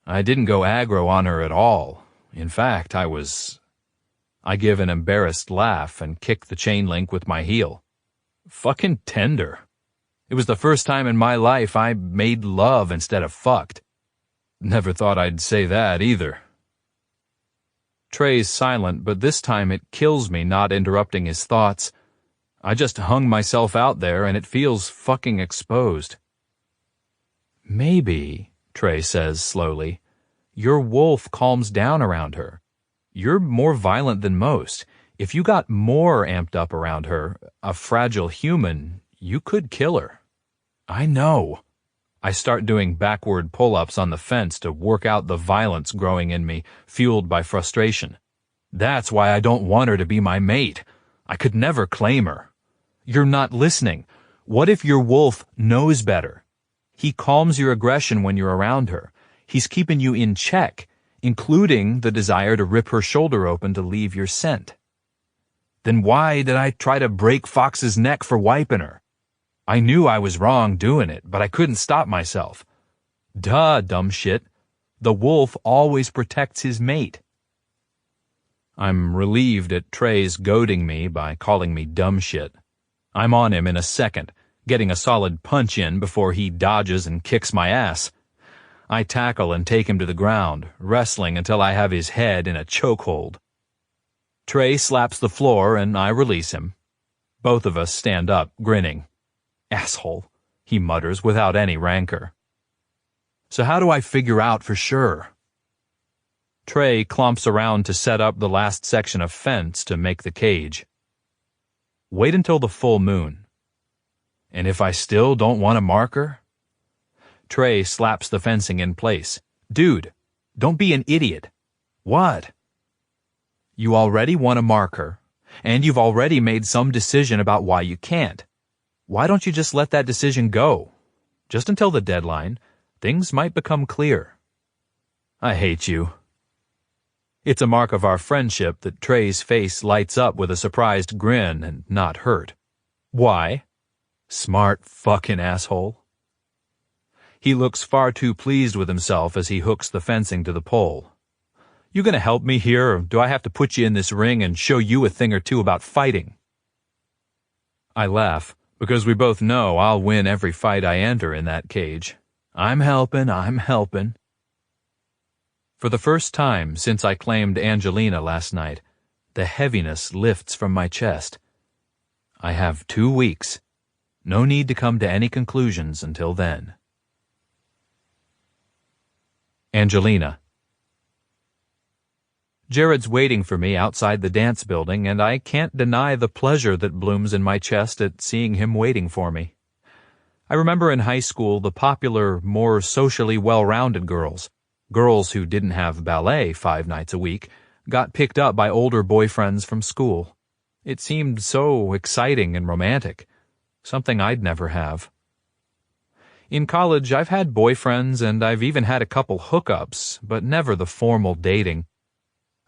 I didn't go aggro on her at all. In fact, I give an embarrassed laugh and kick the chain link with my heel. Fucking tender. It was the first time in my life I made love instead of fucked. Never thought I'd say that either. Trey's silent, but this time it kills me not interrupting his thoughts. I just hung myself out there and it feels fucking exposed. Maybe, Trey says slowly, your wolf calms down around her. You're more violent than most. If you got more amped up around her, a fragile human, you could kill her. I know. I start doing backward pull-ups on the fence to work out the violence growing in me, fueled by frustration. That's why I don't want her to be my mate. I could never claim her. You're not listening. What if your wolf knows better? He calms your aggression when you're around her. He's keeping you in check, including the desire to rip her shoulder open to leave your scent. Then why did I try to break Fox's neck for wiping her? I knew I was wrong doing it, but I couldn't stop myself. Duh, dumb shit. The wolf always protects his mate. I'm relieved at Trey's goading me by calling me dumb shit. I'm on him in a second, getting a solid punch in before he dodges and kicks my ass. I tackle and take him to the ground, wrestling until I have his head in a chokehold. Trey slaps the floor and I release him. Both of us stand up, grinning. Asshole, he mutters without any rancor. So how do I figure out for sure? Trey clomps around to set up the last section of fence to make the cage. Wait until the full moon. And if I still don't want a marker? Trey slaps the fencing in place. Dude, don't be an idiot. What? You already want a marker. And you've already made some decision about why you can't. Why don't you just let that decision go? Just until the deadline, things might become clear. I hate you. It's a mark of our friendship that Trey's face lights up with a surprised grin and not hurt. Why? Smart fucking asshole. He looks far too pleased with himself as he hooks the fencing to the pole. You gonna help me here, or do I have to put you in this ring and show you a thing or two about fighting? I laugh, because we both know I'll win every fight I enter in that cage. I'm helping. For the first time since I claimed Angelina last night, the heaviness lifts from my chest. I have 2 weeks. No need to come to any conclusions until then. Angelina. Jared's waiting for me outside the dance building, and I can't deny the pleasure that blooms in my chest at seeing him waiting for me. I remember in high school the popular, more socially well-rounded girls who didn't have ballet 5 nights a week, got picked up by older boyfriends from school. It seemed so exciting and romantic, something I'd never have. In college, I've had boyfriends and I've even had a couple hookups, but never the formal dating.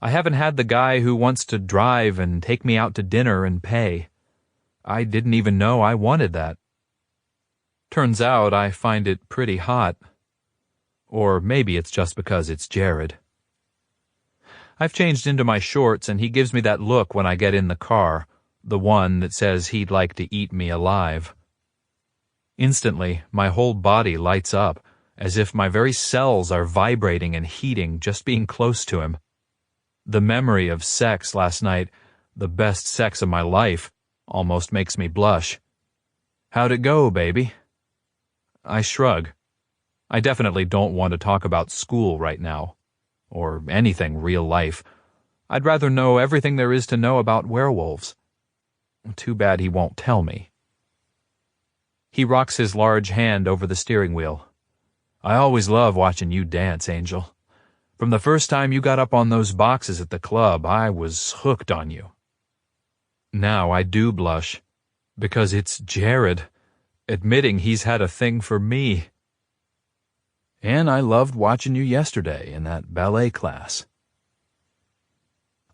I haven't had the guy who wants to drive and take me out to dinner and pay. I didn't even know I wanted that. Turns out I find it pretty hot. Or maybe it's just because it's Jared. I've changed into my shorts and he gives me that look when I get in the car, the one that says he'd like to eat me alive. Instantly, my whole body lights up, as if my very cells are vibrating and heating just being close to him. The memory of sex last night, the best sex of my life, almost makes me blush. How'd it go, baby? I shrug. I definitely don't want to talk about school right now, or anything real life. I'd rather know everything there is to know about werewolves. Too bad he won't tell me. He rocks his large hand over the steering wheel. I always love watching you dance, Angel. From the first time you got up on those boxes at the club, I was hooked on you. Now I do blush, because it's Jared, admitting he's had a thing for me. And I loved watching you yesterday in that ballet class.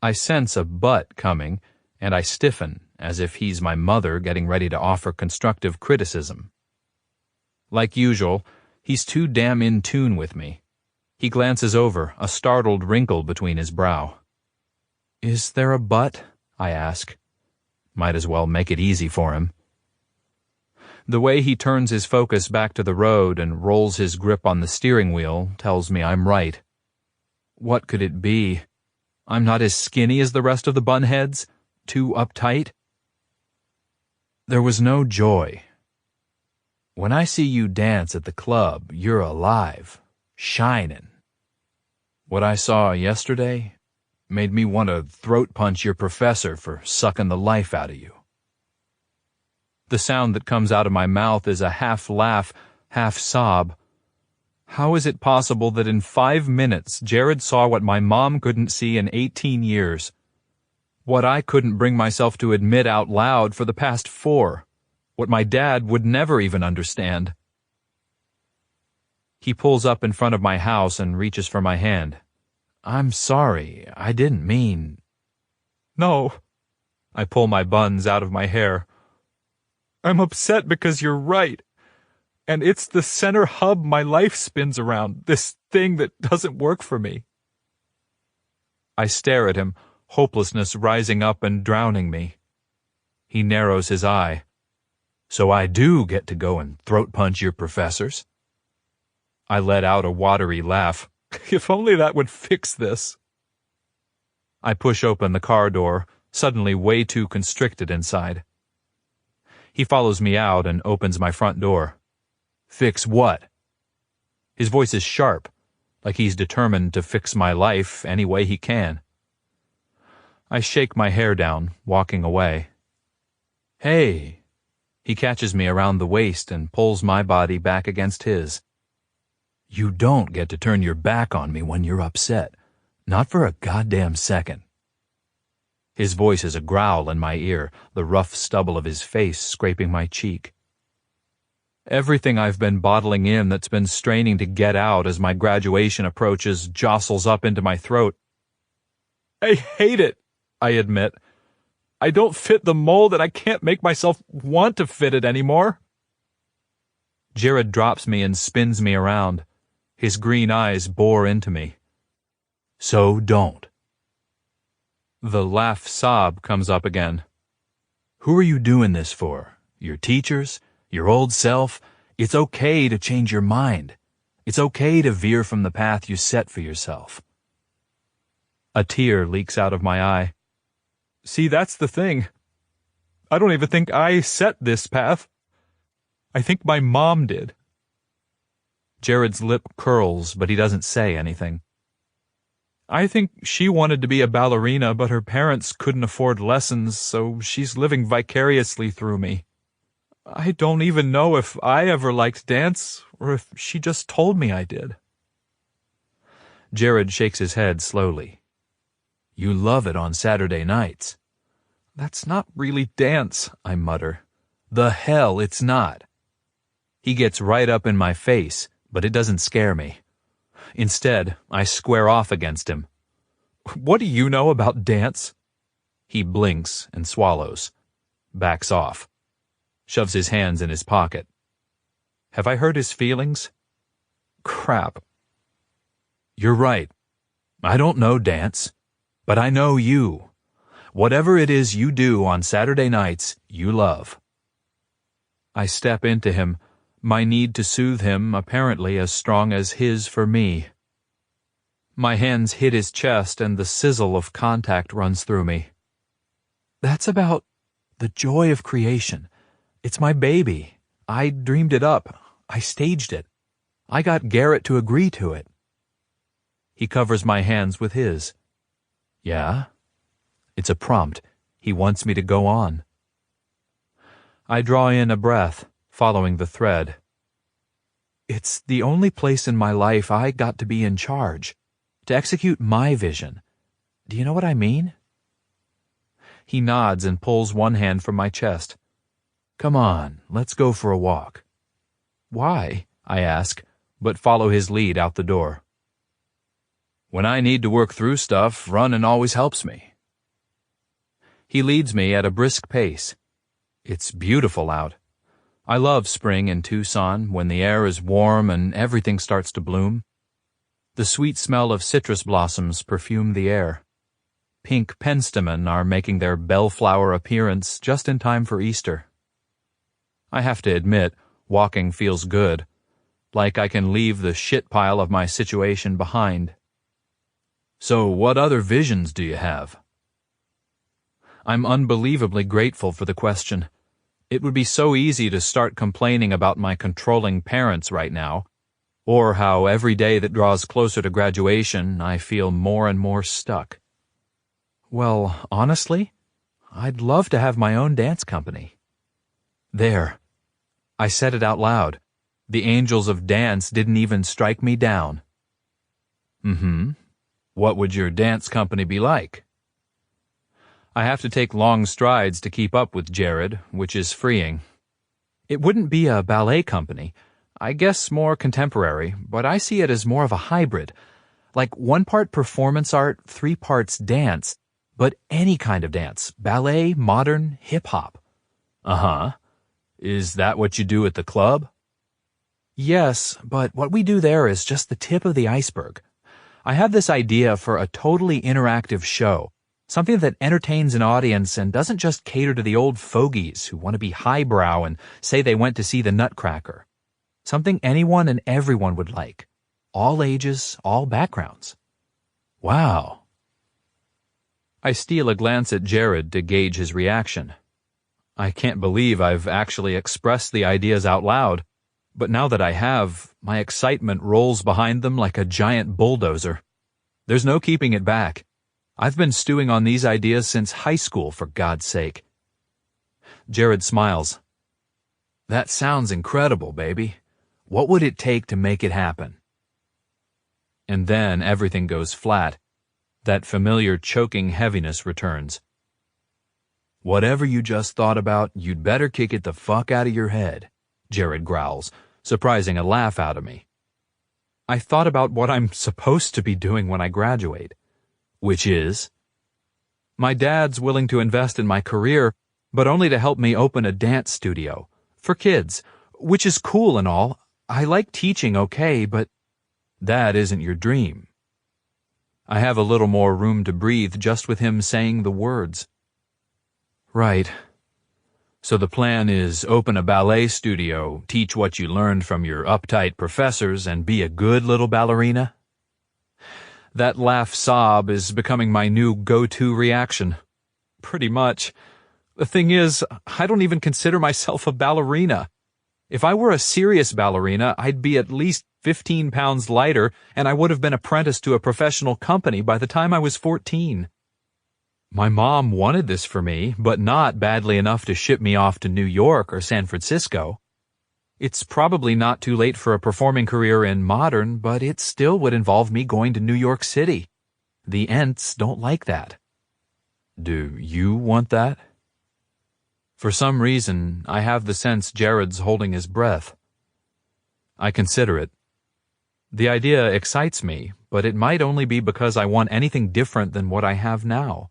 I sense a but coming, and I stiffen, as if he's my mother getting ready to offer constructive criticism. Like usual, he's too damn in tune with me. He glances over, a startled wrinkle between his brow. Is there a but? I ask. Might as well make it easy for him. The way he turns his focus back to the road and rolls his grip on the steering wheel tells me I'm right. What could it be? I'm not as skinny as the rest of the bunheads? Too uptight? There was no joy. When I see you dance at the club, you're alive, shining. What I saw yesterday made me want to throat punch your professor for sucking the life out of you. The sound that comes out of my mouth is a half laugh, half sob. How is it possible that in 5 minutes Jared saw what my mom couldn't see in 18 years? What I couldn't bring myself to admit out loud for the past 4. What my dad would never even understand. He pulls up in front of my house and reaches for my hand. I'm sorry, I didn't mean... No. I pull my buns out of my hair. I'm upset because you're right. And it's the center hub my life spins around, this thing that doesn't work for me. I stare at him, hopelessness rising up and drowning me. He narrows his eye. So I do get to go and throat punch your professors? I let out a watery laugh. If only that would fix this. I push open the car door, suddenly way too constricted inside. He follows me out and opens my front door. Fix what? His voice is sharp, like he's determined to fix my life any way he can. I shake my hair down, walking away. Hey! He catches me around the waist and pulls my body back against his. You don't get to turn your back on me when you're upset. Not for a goddamn second. His voice is a growl in my ear, the rough stubble of his face scraping my cheek. Everything I've been bottling in that's been straining to get out as my graduation approaches jostles up into my throat. I hate it, I admit. I don't fit the mold and I can't make myself want to fit it anymore. Jared drops me and spins me around. His green eyes bore into me. So don't. The laugh-sob comes up again. Who are you doing this for? Your teachers? Your old self? It's okay to change your mind. It's okay to veer from the path you set for yourself. A tear leaks out of my eye. See, that's the thing. I don't even think I set this path. I think my mom did. Jared's lip curls, but he doesn't say anything. I think she wanted to be a ballerina, but her parents couldn't afford lessons, so she's living vicariously through me. I don't even know if I ever liked dance, or if she just told me I did. Jared shakes his head slowly. You love it on Saturday nights. That's not really dance, I mutter. The hell it's not. He gets right up in my face, but it doesn't scare me. Instead, I square off against him. What do you know about dance? He blinks and swallows, backs off, shoves his hands in his pocket. Have I hurt his feelings? Crap. You're right. I don't know dance, but I know you. Whatever it is you do on Saturday nights, you love. I step into him, my need to soothe him apparently as strong as his for me. My hands hit his chest and the sizzle of contact runs through me. That's about the joy of creation. It's my baby. I dreamed it up. I staged it. I got Garrett to agree to it. He covers my hands with his. Yeah? It's a prompt. He wants me to go on. I draw in a breath, following the thread. It's the only place in my life I got to be in charge, to execute my vision. Do you know what I mean? He nods and pulls one hand from my chest. Come on, let's go for a walk. Why? I ask, but follow his lead out the door. When I need to work through stuff, running always helps me. He leads me at a brisk pace. It's beautiful out. I love spring in Tucson when the air is warm and everything starts to bloom. The sweet smell of citrus blossoms perfume the air. Pink penstemon are making their bellflower appearance just in time for Easter. I have to admit, walking feels good, like I can leave the shit pile of my situation behind. So what other visions do you have? I'm unbelievably grateful for the question. It would be so easy to start complaining about my controlling parents right now, or how every day that draws closer to graduation I feel more and more stuck. Well, honestly, I'd love to have my own dance company. There. I said it out loud. The angels of dance didn't even strike me down. What would your dance company be like? I have to take long strides to keep up with Jared, which is freeing. It wouldn't be a ballet company. I guess more contemporary, but I see it as more of a hybrid. Like 1 part performance art, 3 parts dance, but any kind of dance. Ballet, modern, hip-hop. Uh-huh. Is that what you do at the club? Yes, but what we do there is just the tip of the iceberg. I have this idea for a totally interactive show. Something that entertains an audience and doesn't just cater to the old fogies who want to be highbrow and say they went to see the Nutcracker. Something anyone and everyone would like. All ages, all backgrounds. Wow. I steal a glance at Jared to gauge his reaction. I can't believe I've actually expressed the ideas out loud, but now that I have, my excitement rolls behind them like a giant bulldozer. There's no keeping it back. I've been stewing on these ideas since high school, for God's sake. Jared smiles. That sounds incredible, baby. What would it take to make it happen? And then everything goes flat. That familiar choking heaviness returns. Whatever you just thought about, you'd better kick it the fuck out of your head, Jared growls, surprising a laugh out of me. I thought about what I'm supposed to be doing when I graduate. Which is? My dad's willing to invest in my career, but only to help me open a dance studio. For kids, which is cool and all. I like teaching okay, but that isn't your dream. I have a little more room to breathe just with him saying the words. Right. So the plan is open a ballet studio, teach what you learned from your uptight professors, and be a good little ballerina? That laugh sob is becoming my new go-to reaction. Pretty much. The thing is, I don't even consider myself a ballerina. If I were a serious ballerina, I'd be at least 15 pounds lighter, and I would have been apprenticed to a professional company by the time I was 14. My mom wanted this for me, but not badly enough to ship me off to New York or San Francisco. It's probably not too late for a performing career in modern, but it still would involve me going to New York City. The Ents don't like that. Do you want that? For some reason, I have the sense Jared's holding his breath. I consider it. The idea excites me, but it might only be because I want anything different than what I have now.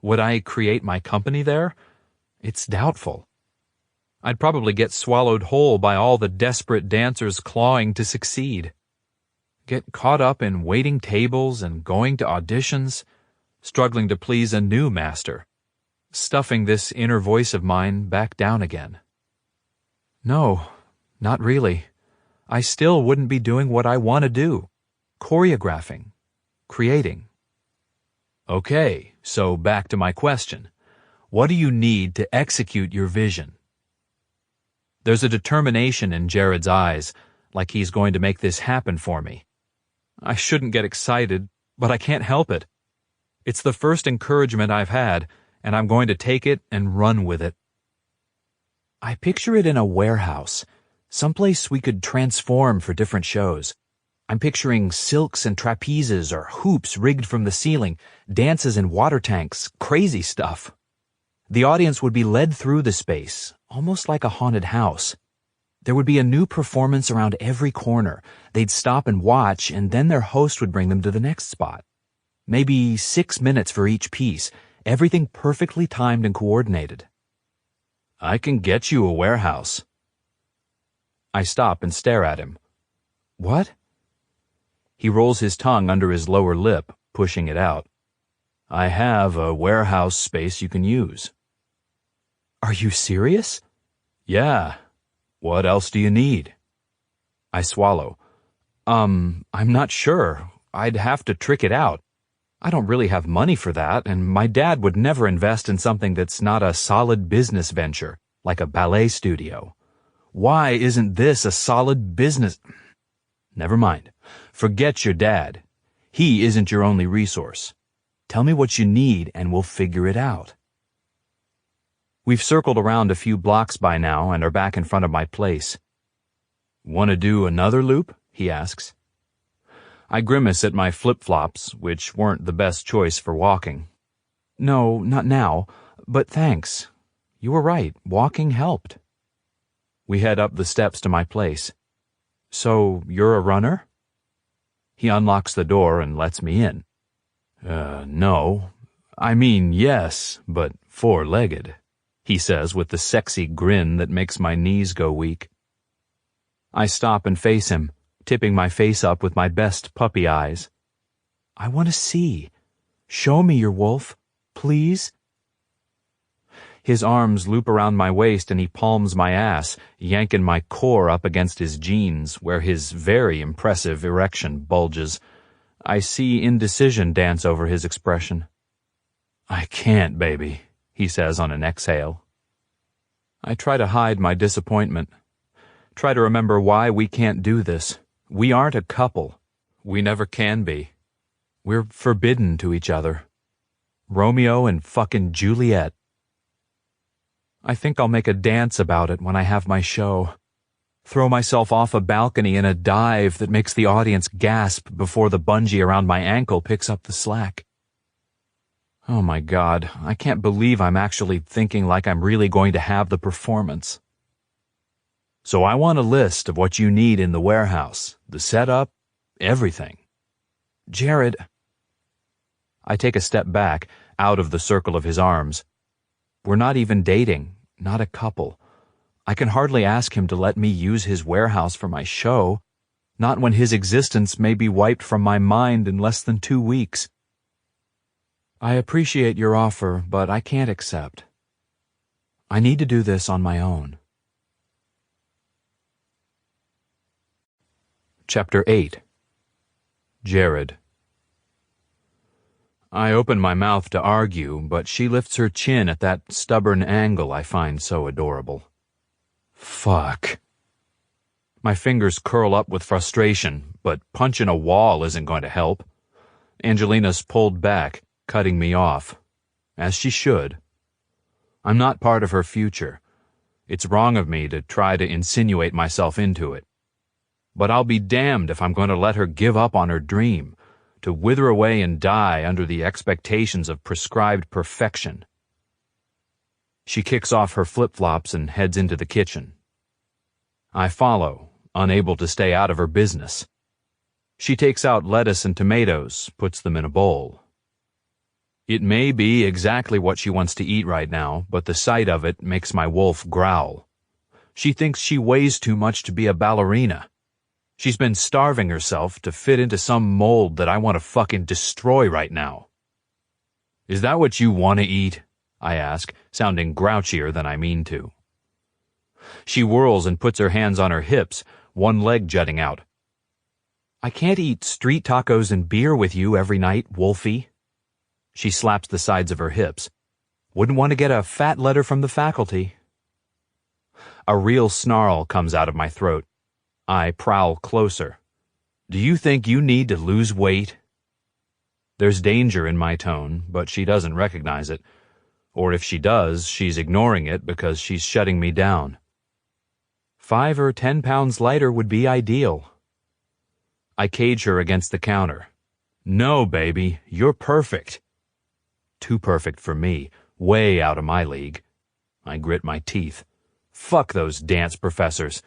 Would I create my company there? It's doubtful. I'd probably get swallowed whole by all the desperate dancers clawing to succeed. Get caught up in waiting tables and going to auditions, struggling to please a new master, stuffing this inner voice of mine back down again. No, not really. I still wouldn't be doing what I want to do, choreographing, creating. Okay, so back to my question. What do you need to execute your vision? There's a determination in Jared's eyes, like he's going to make this happen for me. I shouldn't get excited, but I can't help it. It's the first encouragement I've had, and I'm going to take it and run with it. I picture it in a warehouse, someplace we could transform for different shows. I'm picturing silks and trapezes or hoops rigged from the ceiling, dances in water tanks, crazy stuff. The audience would be led through the space, almost like a haunted house. There would be a new performance around every corner. They'd stop and watch, and then their host would bring them to the next spot. Maybe 6 minutes for each piece, everything perfectly timed and coordinated. I can get you a warehouse. I stop and stare at him. What? He rolls his tongue under his lower lip, pushing it out. I have a warehouse space you can use. Are you serious? Yeah. What else do you need? I swallow. I'm not sure. I'd have to trick it out. I don't really have money for that, and my dad would never invest in something that's not a solid business venture, like a ballet studio. Why isn't this a solid business? Never mind. Forget your dad. He isn't your only resource. Tell me what you need, and we'll figure it out. We've circled around a few blocks by now and are back in front of my place. Want to do another loop? He asks. I grimace at my flip-flops, which weren't the best choice for walking. No, not now, but thanks. You were right, walking helped. We head up the steps to my place. So, you're a runner? He unlocks the door and lets me in. No. I mean, yes, but four-legged, he says with the sexy grin that makes my knees go weak. I stop and face him, tipping my face up with my best puppy eyes. I want to see. Show me your wolf, please. His arms loop around my waist and he palms my ass, yanking my core up against his jeans, where his very impressive erection bulges. I see indecision dance over his expression. I can't, baby, he says on an exhale. I try to hide my disappointment. Try to remember why we can't do this. We aren't a couple. We never can be. We're forbidden to each other. Romeo and fucking Juliet. I think I'll make a dance about it when I have my show. Throw myself off a balcony in a dive that makes the audience gasp before the bungee around my ankle picks up the slack. Oh my God, I can't believe I'm actually thinking like I'm really going to have the performance. So I want a list of what you need in the warehouse, the setup, everything. Jared. I take a step back, out of the circle of his arms. We're not even dating, not a couple. I can hardly ask him to let me use his warehouse for my show, not when his existence may be wiped from my mind in less than 2 weeks. I appreciate your offer, but I can't accept. I need to do this on my own. Chapter 8. Jared. I open my mouth to argue, but she lifts her chin at that stubborn angle I find so adorable. Fuck. My fingers curl up with frustration, but punching a wall isn't going to help. Angelina's pulled back, cutting me off. As she should. I'm not part of her future. It's wrong of me to try to insinuate myself into it. But I'll be damned if I'm going to let her give up on her dream, to wither away and die under the expectations of prescribed perfection. She kicks off her flip-flops and heads into the kitchen. I follow, unable to stay out of her business. She takes out lettuce and tomatoes, puts them in a bowl. It may be exactly what she wants to eat right now, but the sight of it makes my wolf growl. She thinks she weighs too much to be a ballerina. She's been starving herself to fit into some mold that I want to fucking destroy right now. Is that what you want to eat? I ask, sounding grouchier than I mean to. She whirls and puts her hands on her hips, one leg jutting out. I can't eat street tacos and beer with you every night, Wolfie. She slaps the sides of her hips. Wouldn't want to get a fat letter from the faculty. A real snarl comes out of my throat. I prowl closer. Do you think you need to lose weight? There's danger in my tone, but she doesn't recognize it. Or if she does, she's ignoring it because she's shutting me down. 5 or 10 pounds lighter would be ideal. I cage her against the counter. No, baby, you're perfect. Too perfect for me, way out of my league. I grit my teeth. Fuck those dance professors.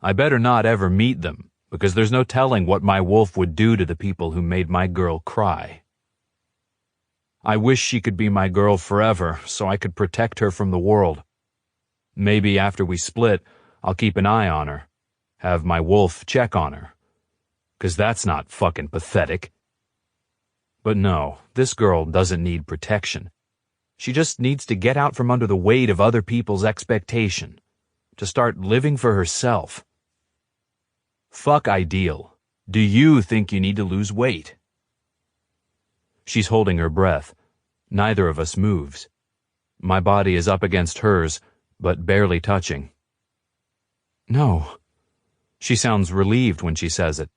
I better not ever meet them, because there's no telling what my wolf would do to the people who made my girl cry. I wish she could be my girl forever, so I could protect her from the world. Maybe after we split, I'll keep an eye on her. Have my wolf check on her. 'Cause that's not fucking pathetic. But no, this girl doesn't need protection. She just needs to get out from under the weight of other people's expectation. To start living for herself. Fuck ideal. Do you think you need to lose weight? She's holding her breath. Neither of us moves. My body is up against hers, but barely touching. No. She sounds relieved when she says it.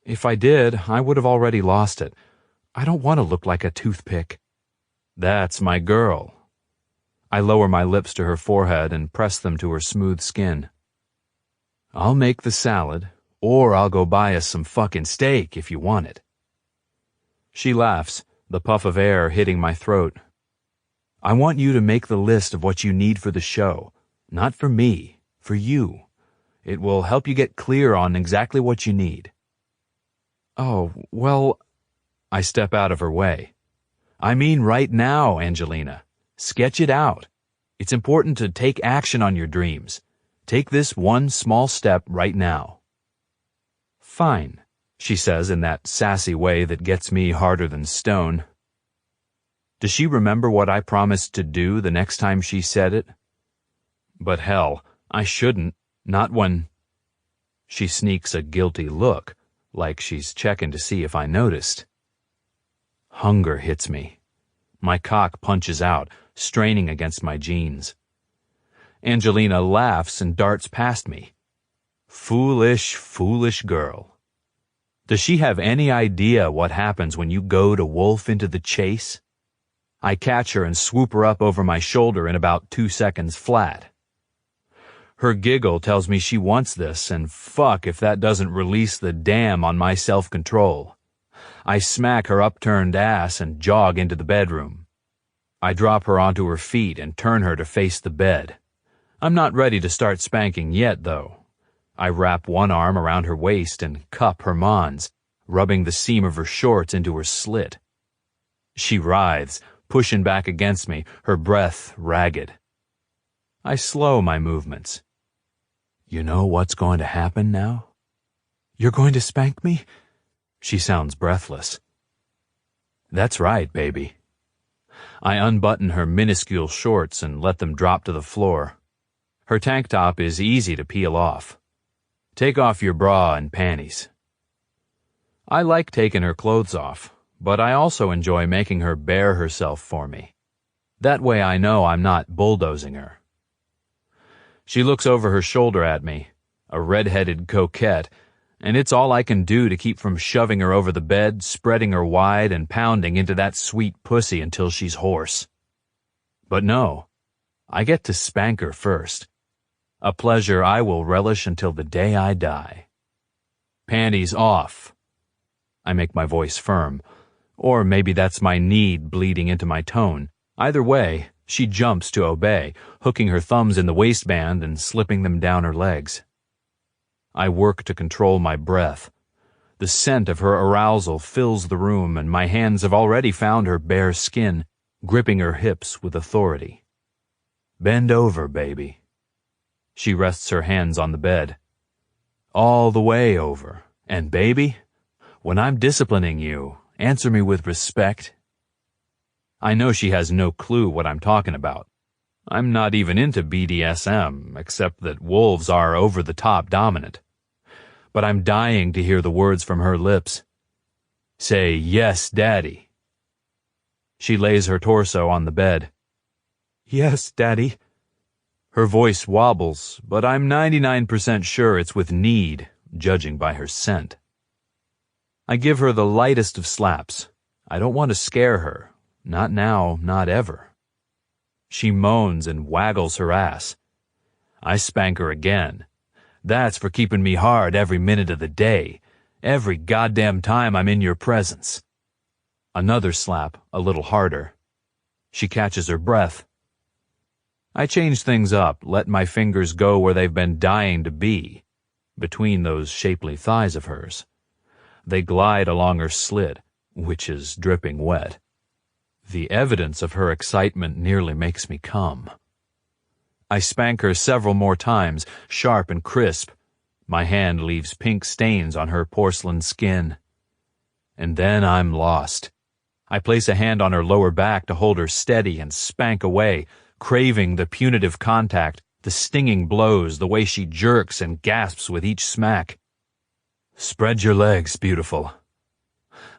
If I did, I would have already lost it. I don't want to look like a toothpick. That's my girl. I lower my lips to her forehead and press them to her smooth skin. I'll make the salad, or I'll go buy us some fucking steak if you want it. She laughs, the puff of air hitting my throat. I want you to make the list of what you need for the show. Not for me, for you. It will help you get clear on exactly what you need. Oh, well, I step out of her way. I mean right now, Angelina. Sketch it out. It's important to take action on your dreams. Take this one small step right now. Fine, she says in that sassy way that gets me harder than stone. Does she remember what I promised to do the next time she said it? But hell, I shouldn't, not when... She sneaks a guilty look, like she's checking to see if I noticed. Hunger hits me. My cock punches out, straining against my jeans. Angelina laughs and darts past me. Foolish, foolish girl. Does she have any idea what happens when you go to wolf into the chase? I catch her and swoop her up over my shoulder in about 2 seconds flat. Her giggle tells me she wants this, and fuck if that doesn't release the dam on my self-control. I smack her upturned ass and jog into the bedroom. I drop her onto her feet and turn her to face the bed. I'm not ready to start spanking yet, though. I wrap one arm around her waist and cup her mons, rubbing the seam of her shorts into her slit. She writhes, pushing back against me, her breath ragged. I slow my movements. You know what's going to happen now? You're going to spank me? She sounds breathless. That's right, baby. I unbutton her minuscule shorts and let them drop to the floor. Her tank top is easy to peel off. Take off your bra and panties. I like taking her clothes off, but I also enjoy making her bare herself for me. That way I know I'm not bulldozing her. She looks over her shoulder at me, a red-headed coquette, and it's all I can do to keep from shoving her over the bed, spreading her wide and pounding into that sweet pussy until she's hoarse. But no, I get to spank her first, a pleasure I will relish until the day I die. Panties off. I make my voice firm, or maybe that's my need bleeding into my tone. Either way, she jumps to obey, hooking her thumbs in the waistband and slipping them down her legs. I work to control my breath. The scent of her arousal fills the room, and my hands have already found her bare skin, gripping her hips with authority. Bend over, baby. She rests her hands on the bed. All the way over. And baby, when I'm disciplining you, answer me with respect. I know she has no clue what I'm talking about. I'm not even into BDSM, except that wolves are over-the-top dominant. But I'm dying to hear the words from her lips. Say, yes, Daddy. She lays her torso on the bed. Yes, Daddy. Her voice wobbles, but I'm 99% sure it's with need, judging by her scent. I give her the lightest of slaps. I don't want to scare her. Not now, not ever. She moans and waggles her ass. I spank her again. That's for keeping me hard every minute of the day, every goddamn time I'm in your presence. Another slap, a little harder. She catches her breath. I change things up, let my fingers go where they've been dying to be, between those shapely thighs of hers. They glide along her slit, which is dripping wet. The evidence of her excitement nearly makes me come. I spank her several more times, sharp and crisp. My hand leaves pink stains on her porcelain skin. And then I'm lost. I place a hand on her lower back to hold her steady and spank away, craving the punitive contact, the stinging blows, the way she jerks and gasps with each smack. Spread your legs, beautiful.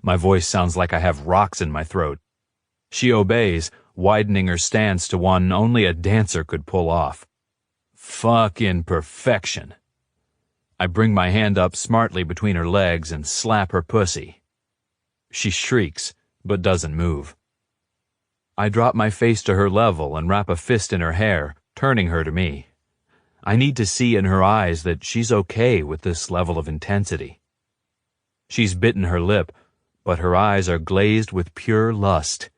My voice sounds like I have rocks in my throat. She obeys, widening her stance to one only a dancer could pull off. Fucking perfection. I bring my hand up smartly between her legs and slap her pussy. She shrieks, but doesn't move. I drop my face to her level and wrap a fist in her hair, turning her to me. I need to see in her eyes that she's okay with this level of intensity. She's bitten her lip, but her eyes are glazed with pure lust.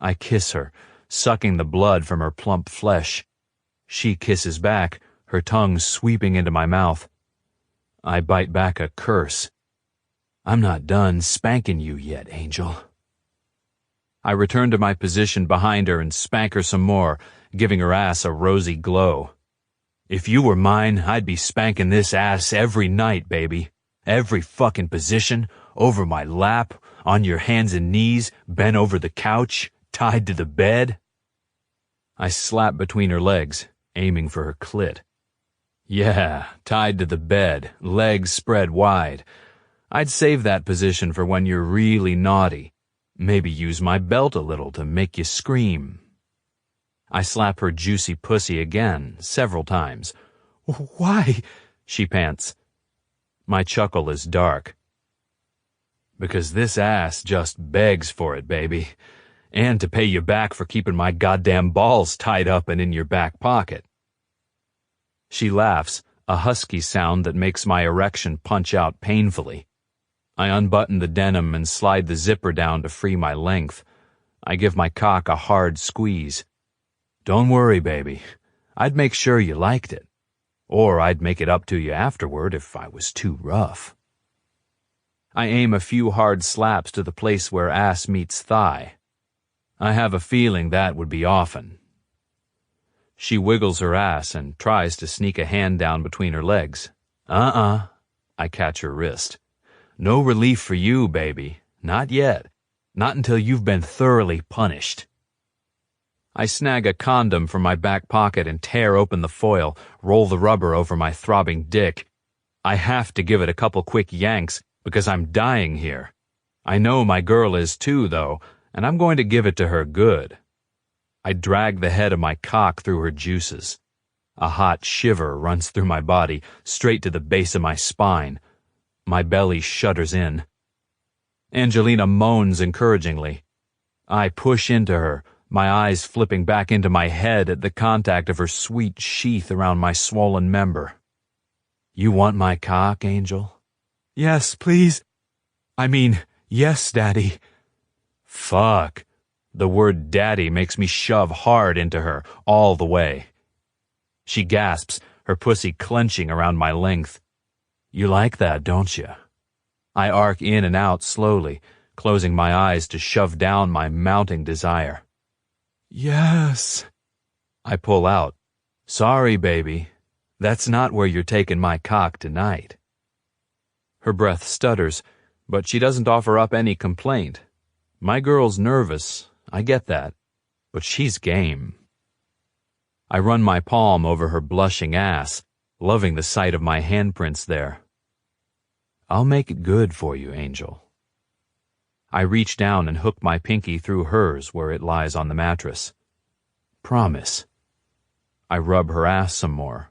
I kiss her, sucking the blood from her plump flesh. She kisses back, her tongue sweeping into my mouth. I bite back a curse. I'm not done spanking you yet, Angel. I return to my position behind her and spank her some more, giving her ass a rosy glow. If you were mine, I'd be spanking this ass every night, baby. Every fucking position, over my lap, on your hands and knees, bent over the couch, tied to the bed. I slap between her legs, aiming for her clit. Yeah, tied to the bed, legs spread wide. I'd save that position for when you're really naughty. Maybe use my belt a little to make you scream. I slap her juicy pussy again, several times. Why? She pants. My chuckle is dark. Because this ass just begs for it, baby. And to pay you back for keeping my goddamn balls tied up and in your back pocket. She laughs, a husky sound that makes my erection punch out painfully. I unbutton the denim and slide the zipper down to free my length. I give my cock a hard squeeze. Don't worry, baby. I'd make sure you liked it. Or I'd make it up to you afterward if I was too rough. I aim a few hard slaps to the place where ass meets thigh. I have a feeling that would be often. She wiggles her ass and tries to sneak a hand down between her legs. I catch her wrist. No relief for you, baby. Not yet. Not until you've been thoroughly punished. I snag a condom from my back pocket and tear open the foil, roll the rubber over my throbbing dick. I have to give it a couple quick yanks because I'm dying here. I know my girl is too, though, and I'm going to give it to her good. I drag the head of my cock through her juices. A hot shiver runs through my body, straight to the base of my spine. My belly shudders in. Angelina moans encouragingly. I push into her, my eyes flipping back into my head at the contact of her sweet sheath around my swollen member. You want my cock, Angel? Yes, please. Yes, Daddy. Fuck. The word daddy makes me shove hard into her, all the way. She gasps, her pussy clenching around my length. You like that, don't you? I arc in and out slowly, closing my eyes to shove down my mounting desire. Yes. I pull out. Sorry, baby. That's not where you're taking my cock tonight. Her breath stutters, but she doesn't offer up any complaint. My girl's nervous, I get that, but she's game. I run my palm over her blushing ass, loving the sight of my handprints there. I'll make it good for you, Angel. I reach down and hook my pinky through hers where it lies on the mattress. Promise. I rub her ass some more.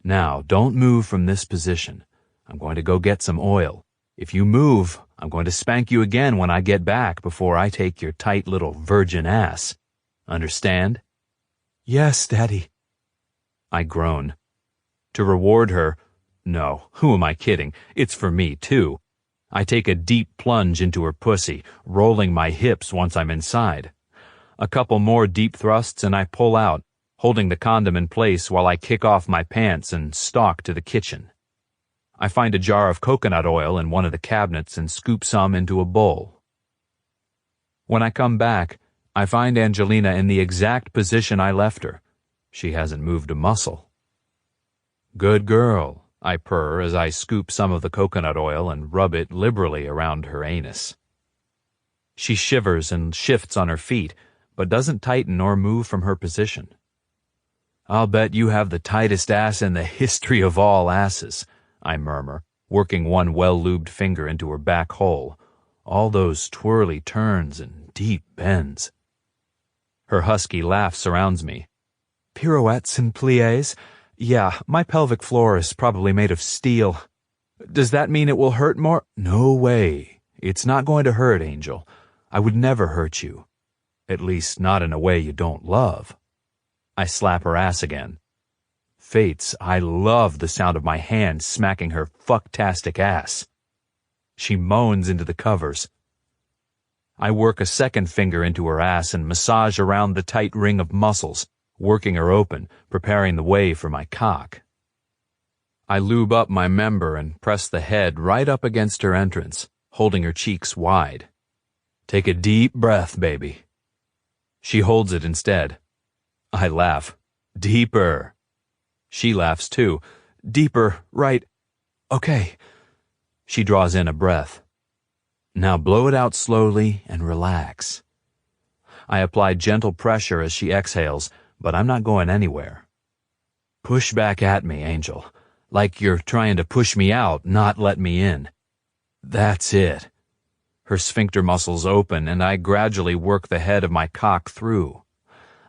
Now, don't move from this position. I'm going to go get some oil. If you move, I'm going to spank you again when I get back before I take your tight little virgin ass. Understand? Yes, Daddy. I groan. To reward her, no, who am I kidding? It's for me, too. I take a deep plunge into her pussy, rolling my hips once I'm inside. A couple more deep thrusts and I pull out, holding the condom in place while I kick off my pants and stalk to the kitchen. I find a jar of coconut oil in one of the cabinets and scoop some into a bowl. When I come back, I find Angelina in the exact position I left her. She hasn't moved a muscle. Good girl, I purr as I scoop some of the coconut oil and rub it liberally around her anus. She shivers and shifts on her feet, but doesn't tighten or move from her position. I'll bet you have the tightest ass in the history of all asses, I murmur, working one well-lubed finger into her back hole. All those twirly turns and deep bends. Her husky laugh surrounds me. Pirouettes and pliés? Yeah, my pelvic floor is probably made of steel. Does that mean it will hurt more? No way. It's not going to hurt, Angel. I would never hurt you. At least not in a way you don't love. I slap her ass again. Fates, I love the sound of my hand smacking her fucktastic ass. She moans into the covers. I work a second finger into her ass and massage around the tight ring of muscles, working her open, preparing the way for my cock. I lube up my member and press the head right up against her entrance, holding her cheeks wide. Take a deep breath, baby. She holds it instead. I laugh. Deeper. She laughs too. Deeper, right. Okay. She draws in a breath. Now blow it out slowly and relax. I apply gentle pressure as she exhales, but I'm not going anywhere. Push back at me, Angel. Like you're trying to push me out, not let me in. That's it. Her sphincter muscles open, and I gradually work the head of my cock through.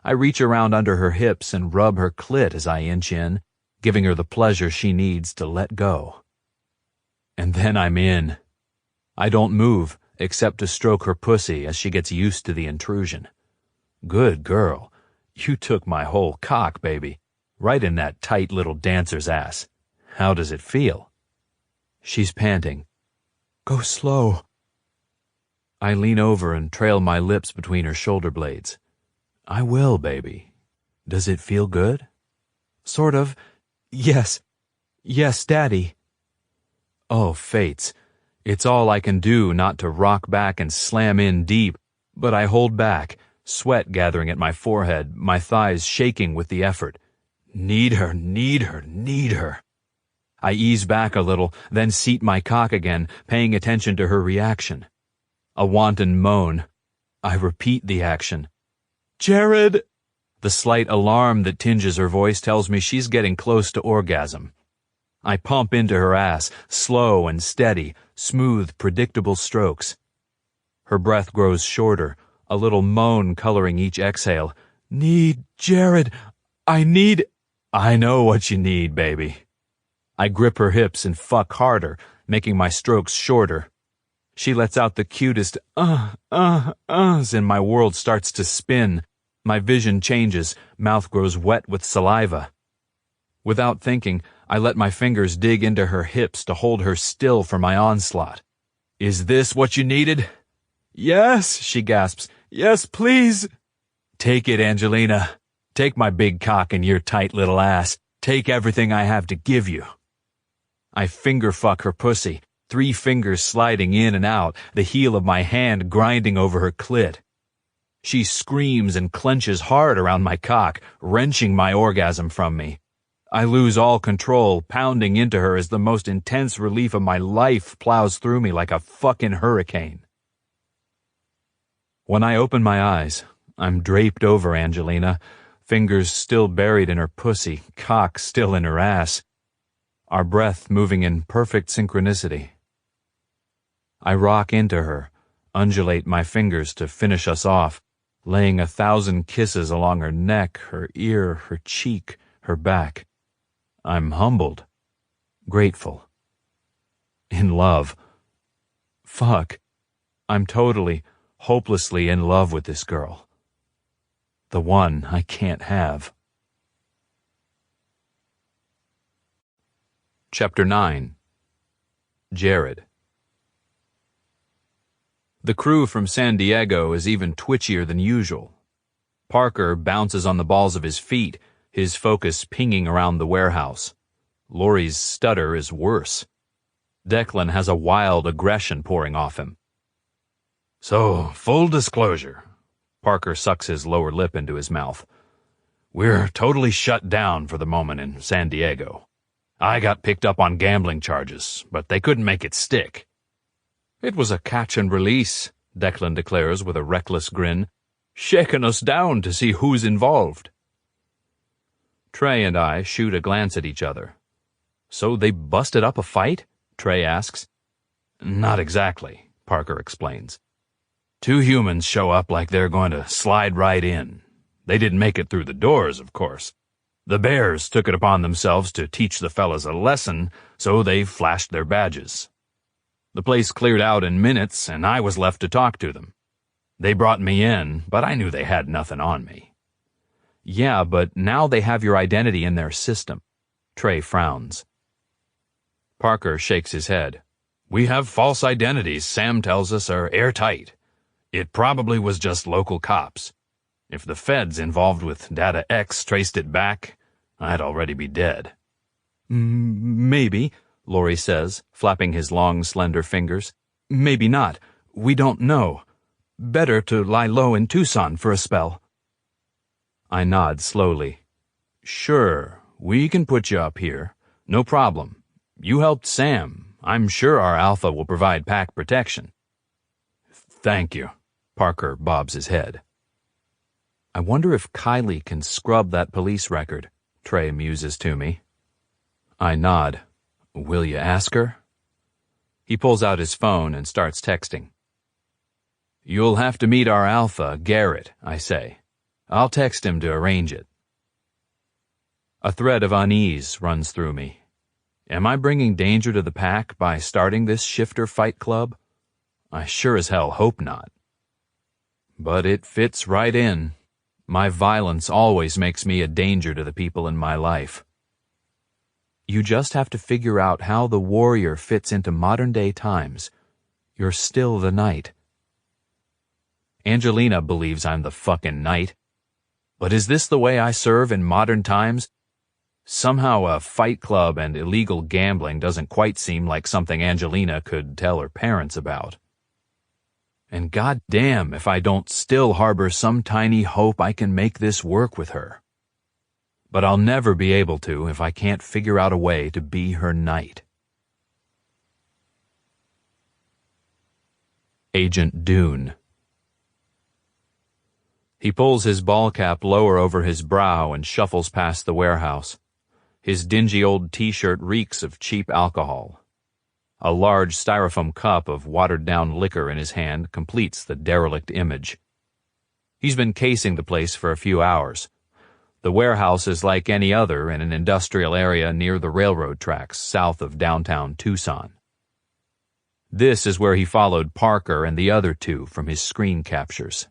I reach around under her hips and rub her clit as I inch in, giving her the pleasure she needs to let go. And then I'm in. I don't move, except to stroke her pussy as she gets used to the intrusion. Good girl. You took my whole cock, baby. Right in that tight little dancer's ass. How does it feel? She's panting. Go slow. I lean over and trail my lips between her shoulder blades. I will, baby. Does it feel good? Sort of. Yes. Yes, Daddy. Oh, fates. It's all I can do not to rock back and slam in deep, but I hold back, sweat gathering at my forehead, my thighs shaking with the effort. Need her, need her, need her. I ease back a little, then seat my cock again, paying attention to her reaction. A wanton moan. I repeat the action. Jared! The slight alarm that tinges her voice tells me she's getting close to orgasm. I pump into her ass, slow and steady, smooth, predictable strokes. Her breath grows shorter, a little moan coloring each exhale. Need, Jared, I need... I know what you need, baby. I grip her hips and fuck harder, making my strokes shorter. She lets out the cutest uhs, and my world starts to spin. My vision changes, mouth grows wet with saliva. Without thinking, I let my fingers dig into her hips to hold her still for my onslaught. Is this what you needed? Yes, she gasps. Yes, please. Take it, Angelina. Take my big cock and your tight little ass. Take everything I have to give you. I finger fuck her pussy, 3 fingers sliding in and out, the heel of my hand grinding over her clit. She screams and clenches hard around my cock, wrenching my orgasm from me. I lose all control, pounding into her as the most intense relief of my life plows through me like a fucking hurricane. When I open my eyes, I'm draped over Angelina, fingers still buried in her pussy, cock still in her ass, our breath moving in perfect synchronicity. I rock into her, undulate my fingers to finish us off, laying 1,000 kisses along her neck, her ear, her cheek, her back. I'm humbled, grateful, in love. Fuck, I'm totally, hopelessly in love with this girl. The one I can't have. Chapter 9. Jared. The crew from San Diego is even twitchier than usual. Parker bounces on the balls of his feet, his focus pinging around the warehouse. Laurie's stutter is worse. Declan has a wild aggression pouring off him. So, full disclosure. Parker sucks his lower lip into his mouth. We're totally shut down for the moment in San Diego. I got picked up on gambling charges, but they couldn't make it stick. It was a catch and release, Declan declares with a reckless grin, shaking us down to see who's involved. Trey and I shoot a glance at each other. So they busted up a fight? Trey asks. Not exactly, Parker explains. 2 humans show up like they're going to slide right in. They didn't make it through the doors, of course. The bears took it upon themselves to teach the fellas a lesson, so they flashed their badges. The place cleared out in minutes, and I was left to talk to them. They brought me in, but I knew they had nothing on me. Yeah, but now they have your identity in their system. Trey frowns. Parker shakes his head. We have false identities Sam tells us are airtight. It probably was just local cops. If the feds involved with Data X traced it back, I'd already be dead. Maybe, Laurie says, flapping his long, slender fingers. Maybe not. We don't know. Better to lie low in Tucson for a spell. I nod slowly. Sure, we can put you up here. No problem. You helped Sam. I'm sure our Alpha will provide pack protection. Thank you. Parker bobs his head. I wonder if Kylie can scrub that police record, Trey muses to me. I nod. Will you ask her? He pulls out his phone and starts texting. You'll have to meet our Alpha, Garrett, I say. I'll text him to arrange it. A thread of unease runs through me. Am I bringing danger to the pack by starting this shifter fight club? I sure as hell hope not. But it fits right in. My violence always makes me a danger to the people in my life. You just have to figure out how the warrior fits into modern-day times, you're still the knight. Angelina believes I'm the fucking knight. But is this the way I serve in modern times? Somehow a fight club and illegal gambling doesn't quite seem like something Angelina could tell her parents about. And goddamn if I don't still harbor some tiny hope I can make this work with her. But I'll never be able to if I can't figure out a way to be her knight. Agent Dune. He pulls his ball cap lower over his brow and shuffles past the warehouse. His dingy old t-shirt reeks of cheap alcohol. A large styrofoam cup of watered-down liquor in his hand completes the derelict image. He's been casing the place for a few hours. The warehouse is like any other in an industrial area near the railroad tracks south of downtown Tucson. This is where he followed Parker and the other two from his screen captures.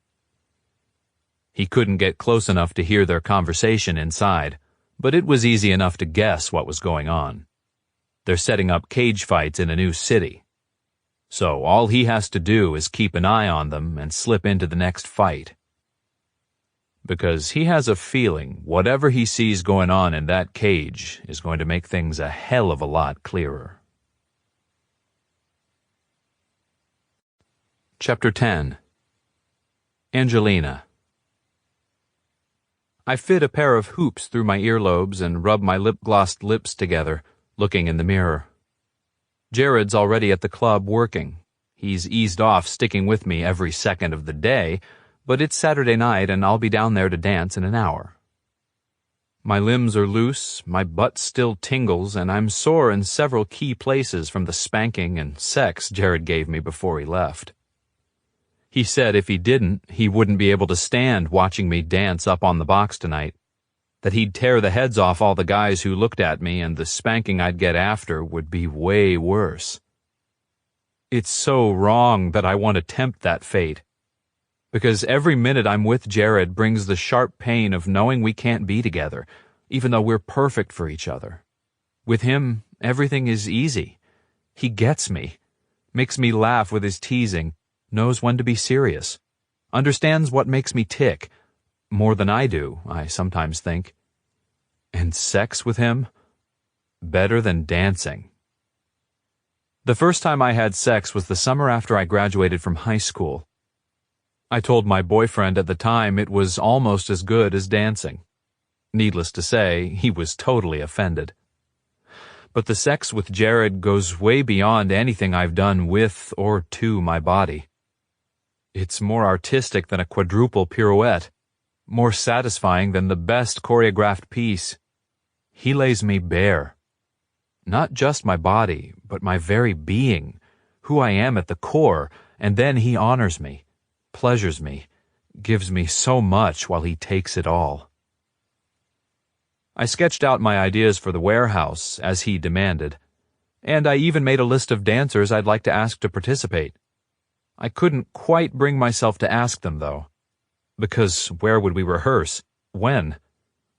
He couldn't get close enough to hear their conversation inside, but it was easy enough to guess what was going on. They're setting up cage fights in a new city. So all he has to do is keep an eye on them and slip into the next fight. Because he has a feeling whatever he sees going on in that cage is going to make things a hell of a lot clearer. Chapter 10. Angelina. I fit a pair of hoops through my earlobes and rub my lip-glossed lips together, looking in the mirror. Jared's already at the club working. He's eased off sticking with me every second of the day, but it's Saturday night and I'll be down there to dance in an hour. My limbs are loose, my butt still tingles, and I'm sore in several key places from the spanking and sex Jared gave me before he left. He said if he didn't, he wouldn't be able to stand watching me dance up on the box tonight, that he'd tear the heads off all the guys who looked at me and the spanking I'd get after would be way worse. It's so wrong that I want to tempt that fate, because every minute I'm with Jared brings the sharp pain of knowing we can't be together, even though we're perfect for each other. With him, everything is easy. He gets me, makes me laugh with his teasing, knows when to be serious, understands what makes me tick, more than I do, I sometimes think. And sex with him? Better than dancing. The first time I had sex was the summer after I graduated from high school. I told my boyfriend at the time it was almost as good as dancing. Needless to say, he was totally offended. But the sex with Jared goes way beyond anything I've done with or to my body. It's more artistic than a quadruple pirouette, more satisfying than the best choreographed piece. He lays me bare. Not just my body, but my very being, who I am at the core, and then he honors me, pleasures me, gives me so much while he takes it all. I sketched out my ideas for the warehouse, as he demanded, and I even made a list of dancers I'd like to ask to participate. I couldn't quite bring myself to ask them, though, because where would we rehearse? When?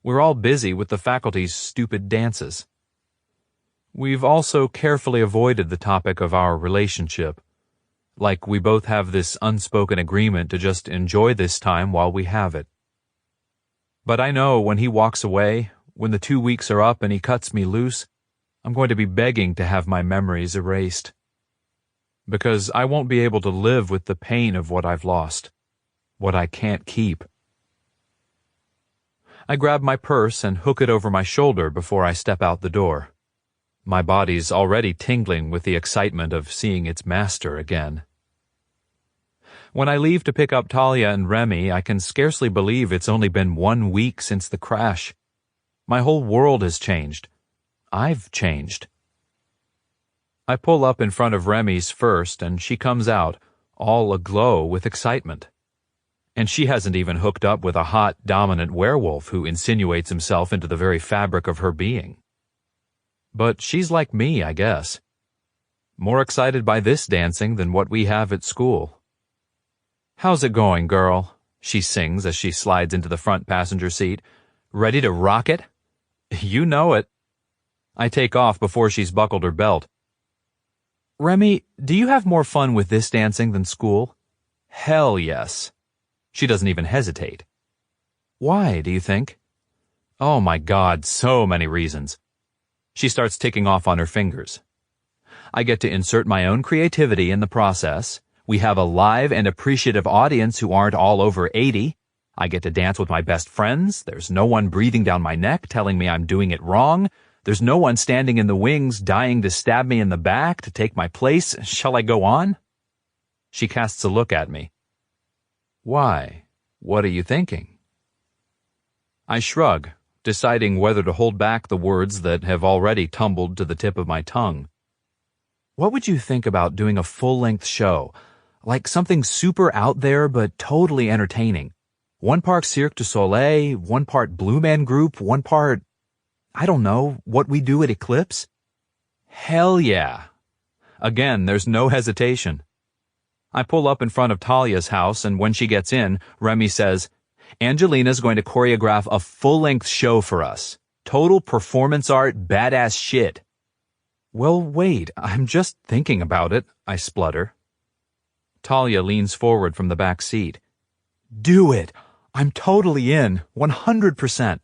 We're all busy with the faculty's stupid dances. We've also carefully avoided the topic of our relationship, like we both have this unspoken agreement to just enjoy this time while we have it. But I know when he walks away, when the 2 weeks are up and he cuts me loose, I'm going to be begging to have my memories erased. Because I won't be able to live with the pain of what I've lost, what I can't keep. I grab my purse and hook it over my shoulder before I step out the door. My body's already tingling with the excitement of seeing its master again. When I leave to pick up Talia and Remy, I can scarcely believe it's only been 1 week since the crash. My whole world has changed. I've changed. I pull up in front of Remy's first, and she comes out, all aglow with excitement. And she hasn't even hooked up with a hot, dominant werewolf who insinuates himself into the very fabric of her being. But she's like me, I guess. More excited by this dancing than what we have at school. "How's it going, girl?" she sings as she slides into the front passenger seat. "Ready to rock it?" "You know it." I take off before she's buckled her belt. Remy, do you have more fun with this dancing than school? Hell yes. She doesn't even hesitate. Why, do you think? Oh my God, so many reasons. She starts ticking off on her fingers. I get to insert my own creativity in the process. We have a live and appreciative audience who aren't all over 80. I get to dance with my best friends. There's no one breathing down my neck telling me I'm doing it wrong. There's no one standing in the wings dying to stab me in the back to take my place. Shall I go on? She casts a look at me. Why? What are you thinking? I shrug, deciding whether to hold back the words that have already tumbled to the tip of my tongue. What would you think about doing a full-length show? Like something super out there but totally entertaining. One part Cirque du Soleil, one part Blue Man Group, one part, I don't know, what we do at Eclipse? Hell yeah. Again, there's no hesitation. I pull up in front of Talia's house, and when she gets in, Remy says, Angelina's going to choreograph a full-length show for us. Total performance art, badass shit. Well, wait, I'm just thinking about it, I splutter. Talia leans forward from the back seat. Do it! I'm totally in, 100%.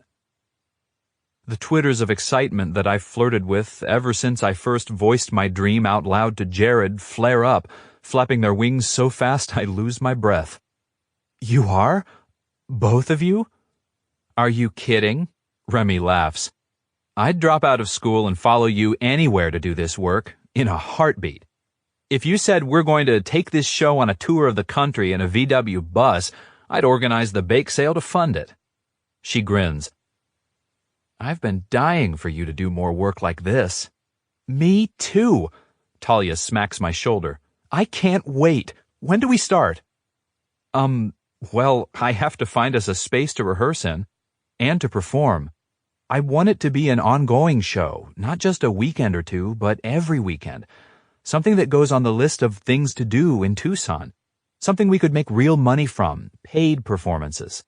The twitters of excitement that I've flirted with ever since I first voiced my dream out loud to Jared flare up, flapping their wings so fast I lose my breath. You are? Both of you? Are you kidding? Remy laughs. I'd drop out of school and follow you anywhere to do this work, in a heartbeat. If you said we're going to take this show on a tour of the country in a VW bus, I'd organize the bake sale to fund it. She grins. I've been dying for you to do more work like this. Me too. Talia smacks my shoulder. I can't wait. When do we start? Well, I have to find us a space to rehearse in, and to perform. I want it to be an ongoing show, not just a weekend or two, but every weekend. Something that goes on the list of things to do in Tucson. Something we could make real money from, paid performances.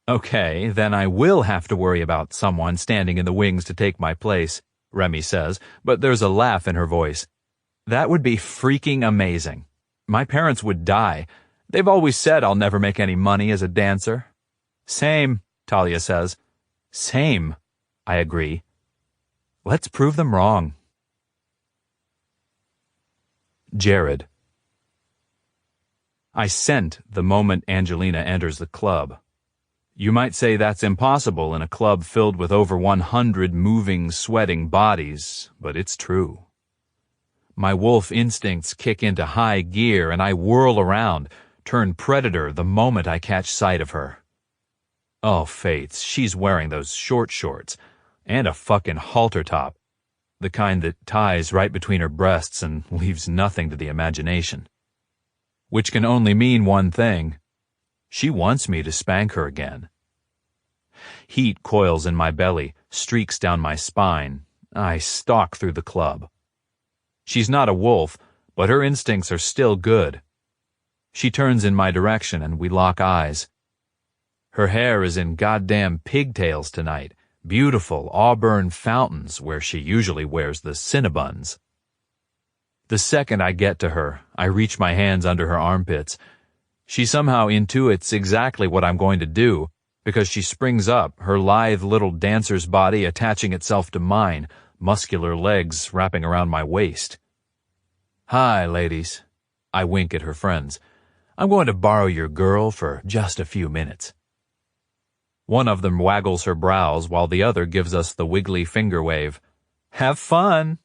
Okay, then I will have to worry about someone standing in the wings to take my place, Remy says, but there's a laugh in her voice. That would be freaking amazing. My parents would die. They've always said I'll never make any money as a dancer. Same, Talia says. Same, I agree. Let's prove them wrong. Jared. I scent the moment Angelina enters the club. You might say that's impossible in a club filled with over 100 moving, sweating bodies, but it's true. My wolf instincts kick into high gear and I whirl around, turn predator the moment I catch sight of her. Oh, Fates, she's wearing those short shorts, and a fucking halter top, the kind that ties right between her breasts and leaves nothing to the imagination. Which can only mean one thing. She wants me to spank her again. Heat coils in my belly, streaks down my spine. I stalk through the club. She's not a wolf, but her instincts are still good. She turns in my direction and we lock eyes. Her hair is in goddamn pigtails tonight, beautiful auburn fountains where she usually wears the Cinnabons. The second I get to her, I reach my hands under her armpits. She somehow intuits exactly what I'm going to do, because she springs up, her lithe little dancer's body attaching itself to mine, muscular legs wrapping around my waist. Hi, ladies. I wink at her friends. I'm going to borrow your girl for just a few minutes. One of them waggles her brows while the other gives us the wiggly finger wave. Have fun!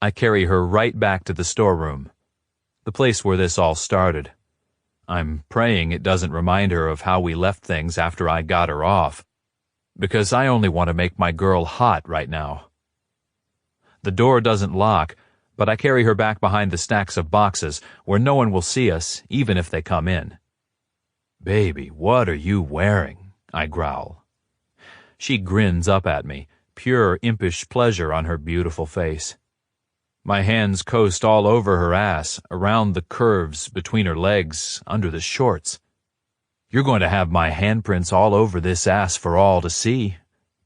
I carry her right back to the storeroom, the place where this all started. I'm praying it doesn't remind her of how we left things after I got her off, because I only want to make my girl hot right now. The door doesn't lock, but I carry her back behind the stacks of boxes where no one will see us, even if they come in. Baby, what are you wearing? I growl. She grins up at me, pure impish pleasure on her beautiful face. My hands coast all over her ass, around the curves, between her legs, under the shorts. You're going to have my handprints all over this ass for all to see.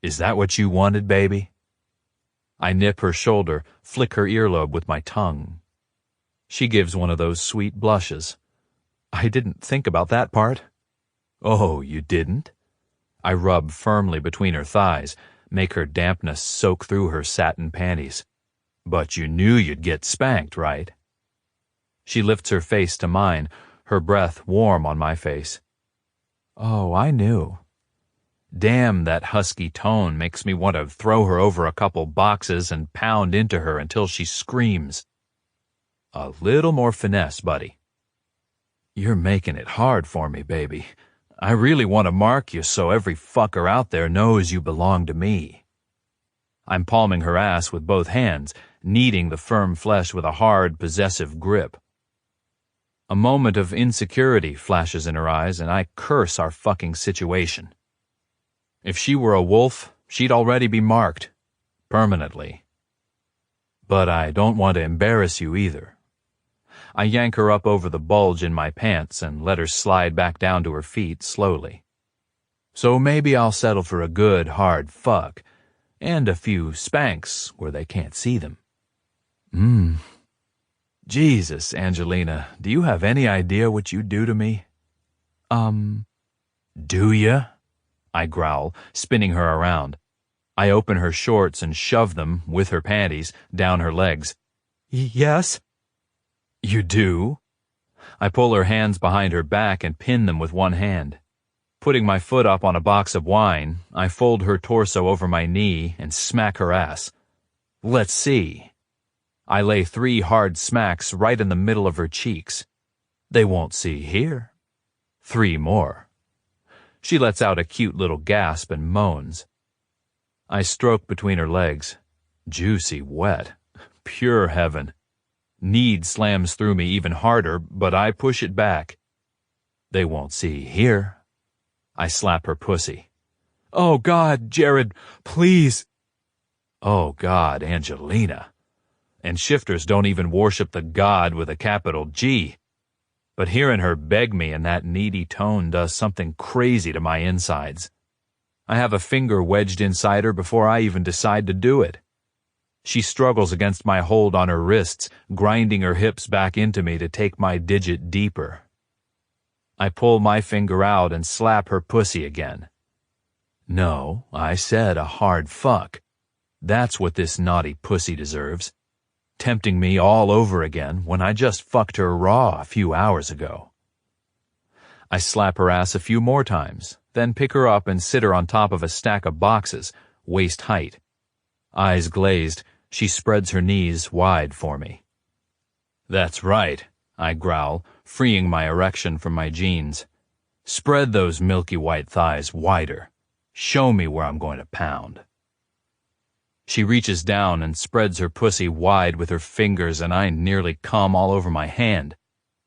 Is that what you wanted, baby? I nip her shoulder, flick her earlobe with my tongue. She gives one of those sweet blushes. I didn't think about that part. Oh, you didn't? I rub firmly between her thighs, make her dampness soak through her satin panties. But you knew you'd get spanked, right? She lifts her face to mine, her breath warm on my face. Oh, I knew. Damn, that husky tone makes me want to throw her over a couple boxes and pound into her until she screams. A little more finesse, buddy. You're making it hard for me, baby. I really want to mark you so every fucker out there knows you belong to me. I'm palming her ass with both hands, kneading the firm flesh with a hard, possessive grip. A moment of insecurity flashes in her eyes, and I curse our fucking situation. If she were a wolf, she'd already be marked. Permanently. But I don't want to embarrass you either. I yank her up over the bulge in my pants and let her slide back down to her feet slowly. So maybe I'll settle for a good, hard fuck, and a few spanks where they can't see them. Jesus, Angelina, do you have any idea what you do to me? Do ya? I growl, spinning her around. I open her shorts and shove them, with her panties, down her legs. Yes? You do? I pull her hands behind her back and pin them with one hand. Putting my foot up on a box of wine, I fold her torso over my knee and smack her ass. Let's see. I lay 3 hard smacks right in the middle of her cheeks. They won't see here. 3 more. She lets out a cute little gasp and moans. I stroke between her legs. Juicy wet. Pure heaven. Need slams through me even harder, but I push it back. They won't see here. I slap her pussy. Oh, God, Jared, please. Oh, God, Angelina. And shifters don't even worship the God with a capital G. But hearing her beg me in that needy tone does something crazy to my insides. I have a finger wedged inside her before I even decide to do it. She struggles against my hold on her wrists, grinding her hips back into me to take my digit deeper. I pull my finger out and slap her pussy again. No, I said a hard fuck. That's what this naughty pussy deserves. Tempting me all over again when I just fucked her raw a few hours ago. I slap her ass a few more times, then pick her up and sit her on top of a stack of boxes, waist height. Eyes glazed, she spreads her knees wide for me. That's right, I growl, freeing my erection from my jeans. Spread those milky white thighs wider. Show me where I'm going to pound. She reaches down and spreads her pussy wide with her fingers, and I nearly come all over my hand.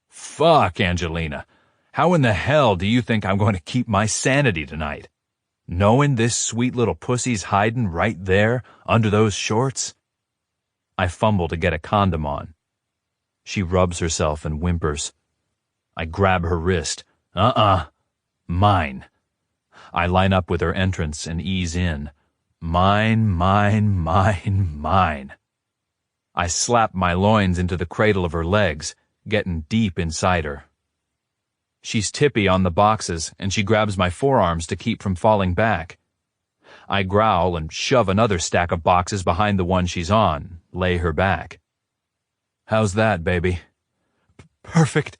Fuck, Angelina. How in the hell do you think I'm going to keep my sanity tonight? Knowing this sweet little pussy's hiding right there, under those shorts? I fumble to get a condom on. She rubs herself and whimpers. I grab her wrist. Mine. I line up with her entrance and ease in. Mine, mine, mine, mine. I slap my loins into the cradle of her legs, getting deep inside her. She's tippy on the boxes, and she grabs my forearms to keep from falling back. I growl and shove another stack of boxes behind the one she's on, lay her back. How's that, baby? Perfect.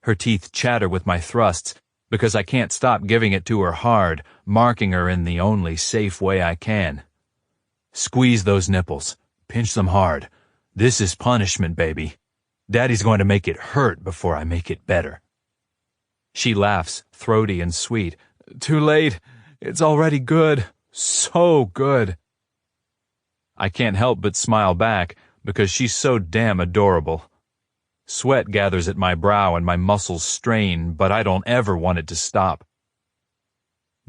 Her teeth chatter with my thrusts, because I can't stop giving it to her hard, marking her in the only safe way I can. Squeeze those nipples. Pinch them hard. This is punishment, baby. Daddy's going to make it hurt before I make it better. She laughs, throaty and sweet. Too late. It's already good. So good. I can't help but smile back, because she's so damn adorable. Sweat gathers at my brow and my muscles strain, but I don't ever want it to stop.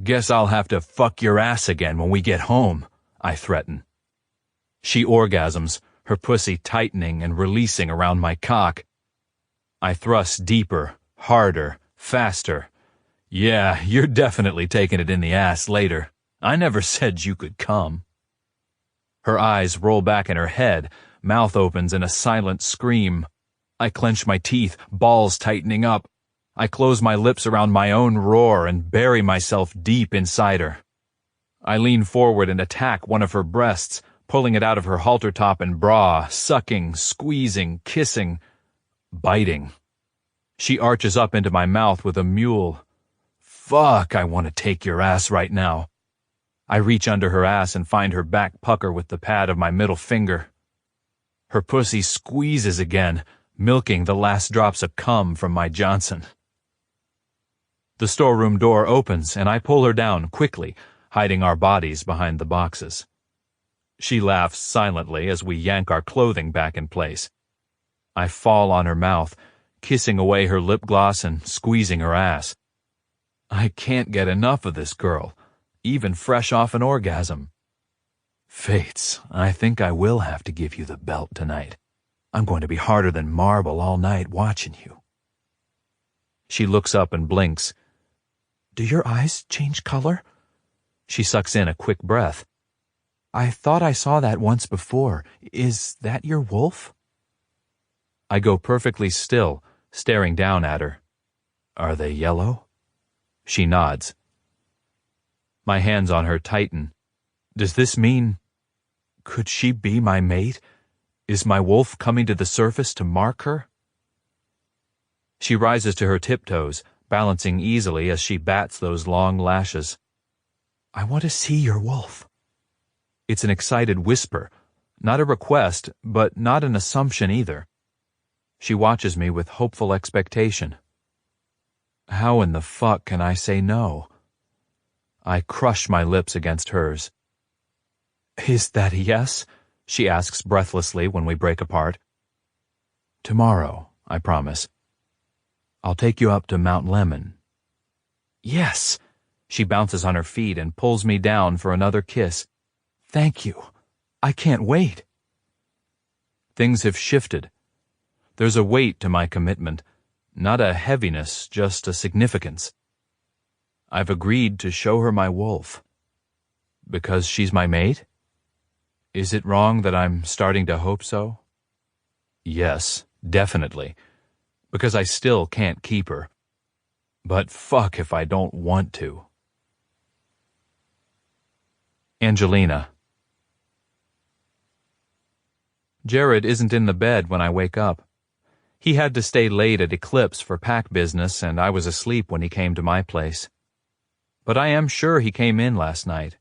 Guess I'll have to fuck your ass again when we get home, I threaten. She orgasms, her pussy tightening and releasing around my cock. I thrust deeper, harder, faster. Yeah, you're definitely taking it in the ass later. I never said you could come. Her eyes roll back in her head, mouth opens in a silent scream. I clench my teeth, balls tightening up. I close my lips around my own roar and bury myself deep inside her. I lean forward and attack one of her breasts, pulling it out of her halter top and bra, sucking, squeezing, kissing, biting. She arches up into my mouth with a mule. Fuck, I want to take your ass right now. I reach under her ass and find her back pucker with the pad of my middle finger. Her pussy squeezes again, milking the last drops of cum from my Johnson. The storeroom door opens and I pull her down quickly, hiding our bodies behind the boxes. She laughs silently as we yank our clothing back in place. I fall on her mouth, kissing away her lip gloss and squeezing her ass. I can't get enough of this girl, even fresh off an orgasm. Fates, I think I will have to give you the belt tonight. I'm going to be harder than marble all night watching you. She looks up and blinks. Do your eyes change color? She sucks in a quick breath. I thought I saw that once before. Is that your wolf? I go perfectly still, staring down at her. Are they yellow? She nods. My hands on her tighten. Does this mean... Could she be my mate? Is my wolf coming to the surface to mark her? She rises to her tiptoes, balancing easily as she bats those long lashes. I want to see your wolf. It's an excited whisper, not a request, but not an assumption either. She watches me with hopeful expectation. How in the fuck can I say no? I crush my lips against hers. Is that a yes? She asks breathlessly when we break apart. Tomorrow, I promise. I'll take you up to Mount Lemon. Yes! She bounces on her feet and pulls me down for another kiss. Thank you. I can't wait. Things have shifted. There's a weight to my commitment, not a heaviness, just a significance. I've agreed to show her my wolf. Because she's my mate? Is it wrong that I'm starting to hope so? Yes, definitely. Because I still can't keep her. But fuck if I don't want to. Angelina. Jared isn't in the bed when I wake up. He had to stay late at Eclipse for pack business, and I was asleep when he came to my place. But I am sure he came in last night.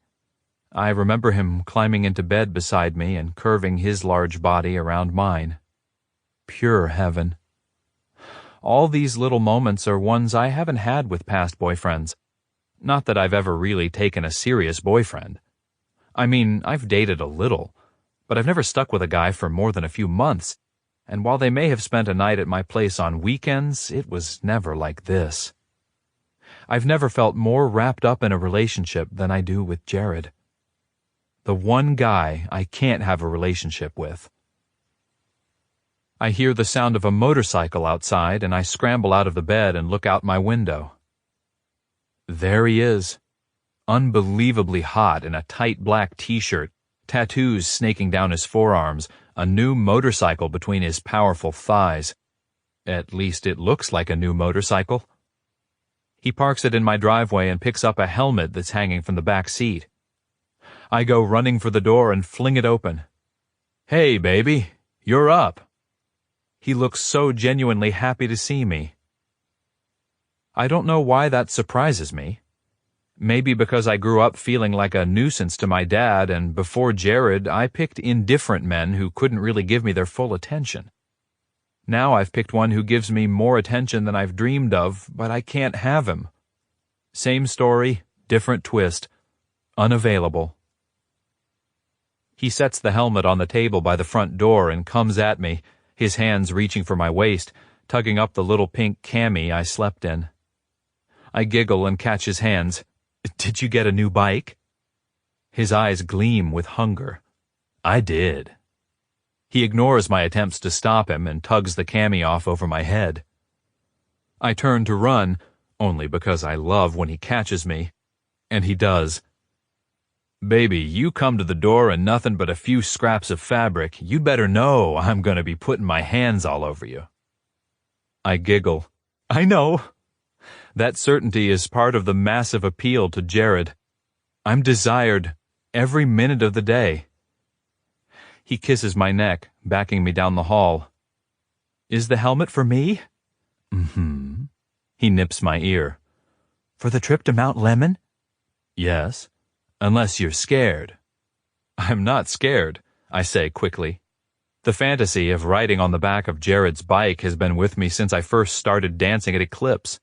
I remember him climbing into bed beside me and curving his large body around mine. Pure heaven. All these little moments are ones I haven't had with past boyfriends. Not that I've ever really taken a serious boyfriend. I mean, I've dated a little, but I've never stuck with a guy for more than a few months, and while they may have spent a night at my place on weekends, it was never like this. I've never felt more wrapped up in a relationship than I do with Jared. The one guy I can't have a relationship with. I hear the sound of a motorcycle outside, and I scramble out of the bed and look out my window. There he is, unbelievably hot in a tight black t-shirt, tattoos snaking down his forearms, a new motorcycle between his powerful thighs. At least it looks like a new motorcycle. He parks it in my driveway and picks up a helmet that's hanging from the back seat. I go running for the door and fling it open. Hey, baby, you're up. He looks so genuinely happy to see me. I don't know why that surprises me. Maybe because I grew up feeling like a nuisance to my dad, and before Jared, I picked indifferent men who couldn't really give me their full attention. Now I've picked one who gives me more attention than I've dreamed of, but I can't have him. Same story, different twist. Unavailable. He sets the helmet on the table by the front door and comes at me, his hands reaching for my waist, tugging up the little pink cami I slept in. I giggle and catch his hands. Did you get a new bike? His eyes gleam with hunger. I did. He ignores my attempts to stop him and tugs the cami off over my head. I turn to run, only because I love when he catches me, and he does. Baby, you come to the door and nothing but a few scraps of fabric, you'd better know I'm going to be putting my hands all over you. I giggle. I know. That certainty is part of the massive appeal to Jared. I'm desired every minute of the day. He kisses my neck, backing me down the hall. Is the helmet for me? Mm-hmm. He nips my ear. For the trip to Mount Lemon? Yes, unless you're scared. I'm not scared, I say quickly. The fantasy of riding on the back of Jared's bike has been with me since I first started dancing at Eclipse,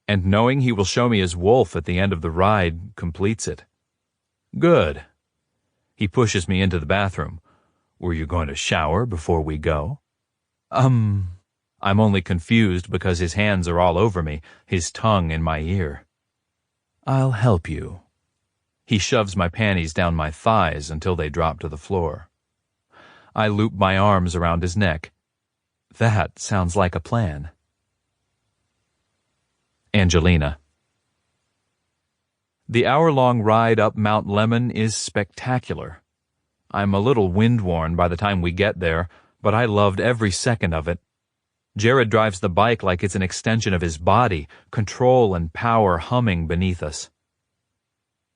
and knowing he will show me his wolf at the end of the ride completes it. Good. He pushes me into the bathroom. Were you going to shower before we go? I'm only confused because his hands are all over me, his tongue in my ear. I'll help you. He shoves my panties down my thighs until they drop to the floor. I loop my arms around his neck. That sounds like a plan. Angelina. The hour-long ride up Mount Lemon is spectacular. I'm a little wind-worn by the time we get there, but I loved every second of it. Jared drives the bike like it's an extension of his body, control and power humming beneath us.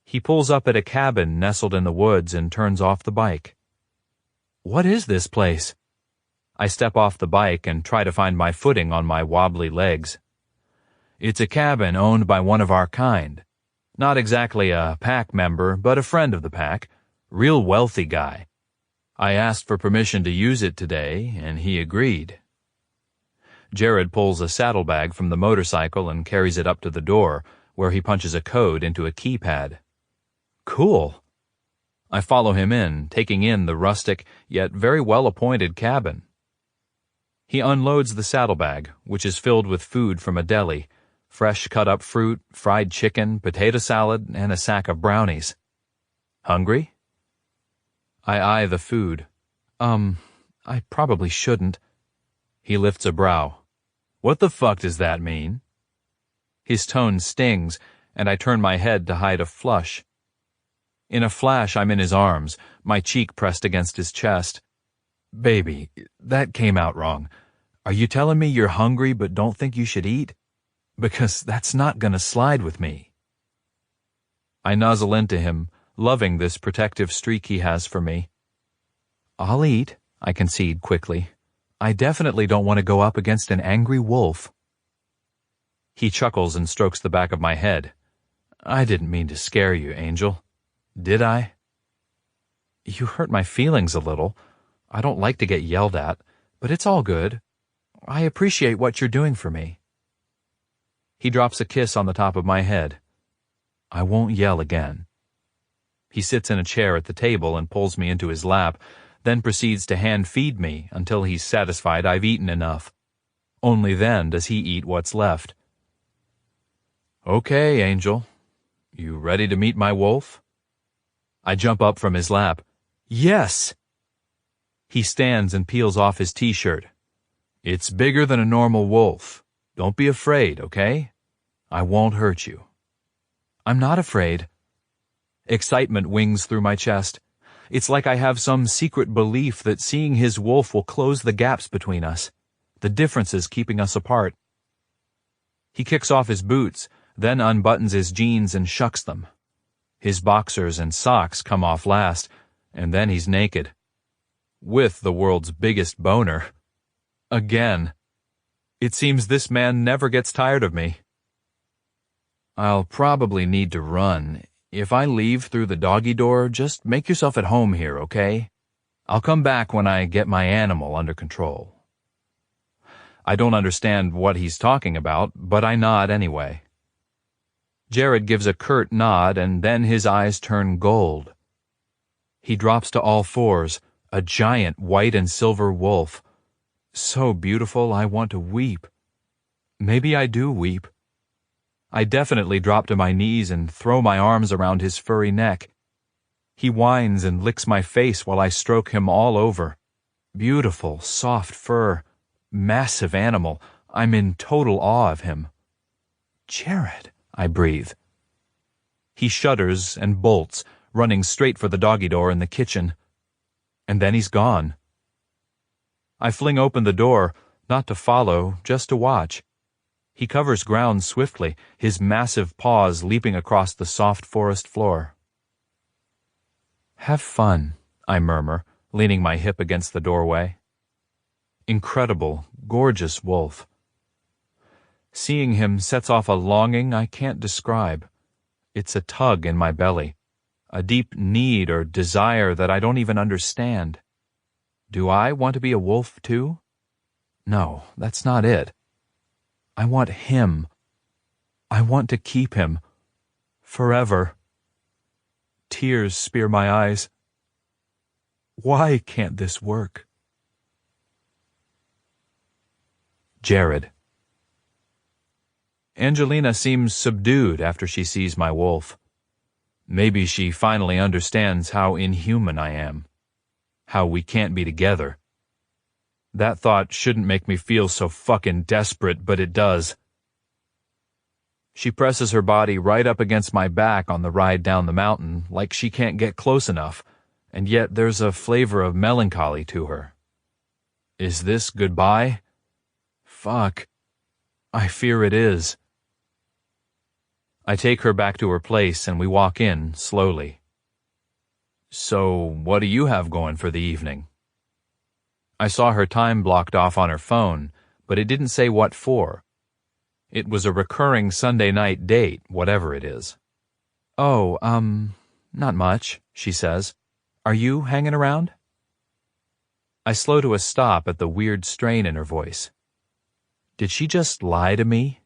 He pulls up at a cabin nestled in the woods and turns off the bike. What is this place? I step off the bike and try to find my footing on my wobbly legs. It's a cabin owned by one of our kind. Not exactly a pack member, but a friend of the pack. Real wealthy guy. I asked for permission to use it today, and he agreed. Jared pulls a saddlebag from the motorcycle and carries it up to the door, where he punches a code into a keypad. Cool. I follow him in, taking in the rustic, yet very well-appointed cabin. He unloads the saddlebag, which is filled with food from a deli, fresh cut-up fruit, fried chicken, potato salad, and a sack of brownies. Hungry? I eye the food. I probably shouldn't. He lifts a brow. What the fuck does that mean? His tone stings, and I turn my head to hide a flush. In a flash, I'm in his arms, my cheek pressed against his chest. Baby, that came out wrong. Are you telling me you're hungry but don't think you should eat? Because that's not gonna slide with me. I nuzzle into him, loving this protective streak he has for me. I'll eat, I concede quickly. I definitely don't want to go up against an angry wolf. He chuckles and strokes the back of my head. I didn't mean to scare you, Angel. Did I? You hurt my feelings a little. I don't like to get yelled at, but it's all good. I appreciate what you're doing for me. He drops a kiss on the top of my head. I won't yell again. He sits in a chair at the table and pulls me into his lap, then proceeds to hand-feed me until he's satisfied I've eaten enough. Only then does he eat what's left. Okay, Angel. You ready to meet my wolf? I jump up from his lap. Yes! He stands and peels off his t-shirt. It's bigger than a normal wolf. Don't be afraid, okay? I won't hurt you. I'm not afraid. Excitement wings through my chest. It's like I have some secret belief that seeing his wolf will close the gaps between us, the differences keeping us apart. He kicks off his boots, then unbuttons his jeans and shucks them. His boxers and socks come off last, and then he's naked. With the world's biggest boner. Again. It seems this man never gets tired of me. I'll probably need to run. If I leave through the doggy door, just make yourself at home here, okay? I'll come back when I get my animal under control. I don't understand what he's talking about, but I nod anyway. Jared gives a curt nod, and then his eyes turn gold. He drops to all fours, a giant white and silver wolf. So beautiful I want to weep. Maybe I do weep. I definitely drop to my knees and throw my arms around his furry neck. He whines and licks my face while I stroke him all over. Beautiful, soft fur. Massive animal. I'm in total awe of him. Jared, I breathe. He shudders and bolts, running straight for the doggy door in the kitchen. And then he's gone. I fling open the door, not to follow, just to watch. He covers ground swiftly, his massive paws leaping across the soft forest floor. "Have fun," I murmur, leaning my hip against the doorway. Incredible, gorgeous wolf. Seeing him sets off a longing I can't describe. It's a tug in my belly, a deep need or desire that I don't even understand. Do I want to be a wolf too? No, that's not it. I want him. I want to keep him. Forever. Tears spear my eyes. Why can't this work? Jared. Angelina seems subdued after she sees my wolf. Maybe she finally understands how inhuman I am. How we can't be together. That thought shouldn't make me feel so fucking desperate, but it does. She presses her body right up against my back on the ride down the mountain, like she can't get close enough, and yet there's a flavor of melancholy to her. Is this goodbye? Fuck. I fear it is. I take her back to her place and we walk in, slowly. So, what do you have going for the evening? I saw her time blocked off on her phone, but it didn't say what for. It was a recurring Sunday night date, whatever it is. Oh, not much, she says. Are you hanging around? I slow to a stop at the weird strain in her voice. Did she just lie to me?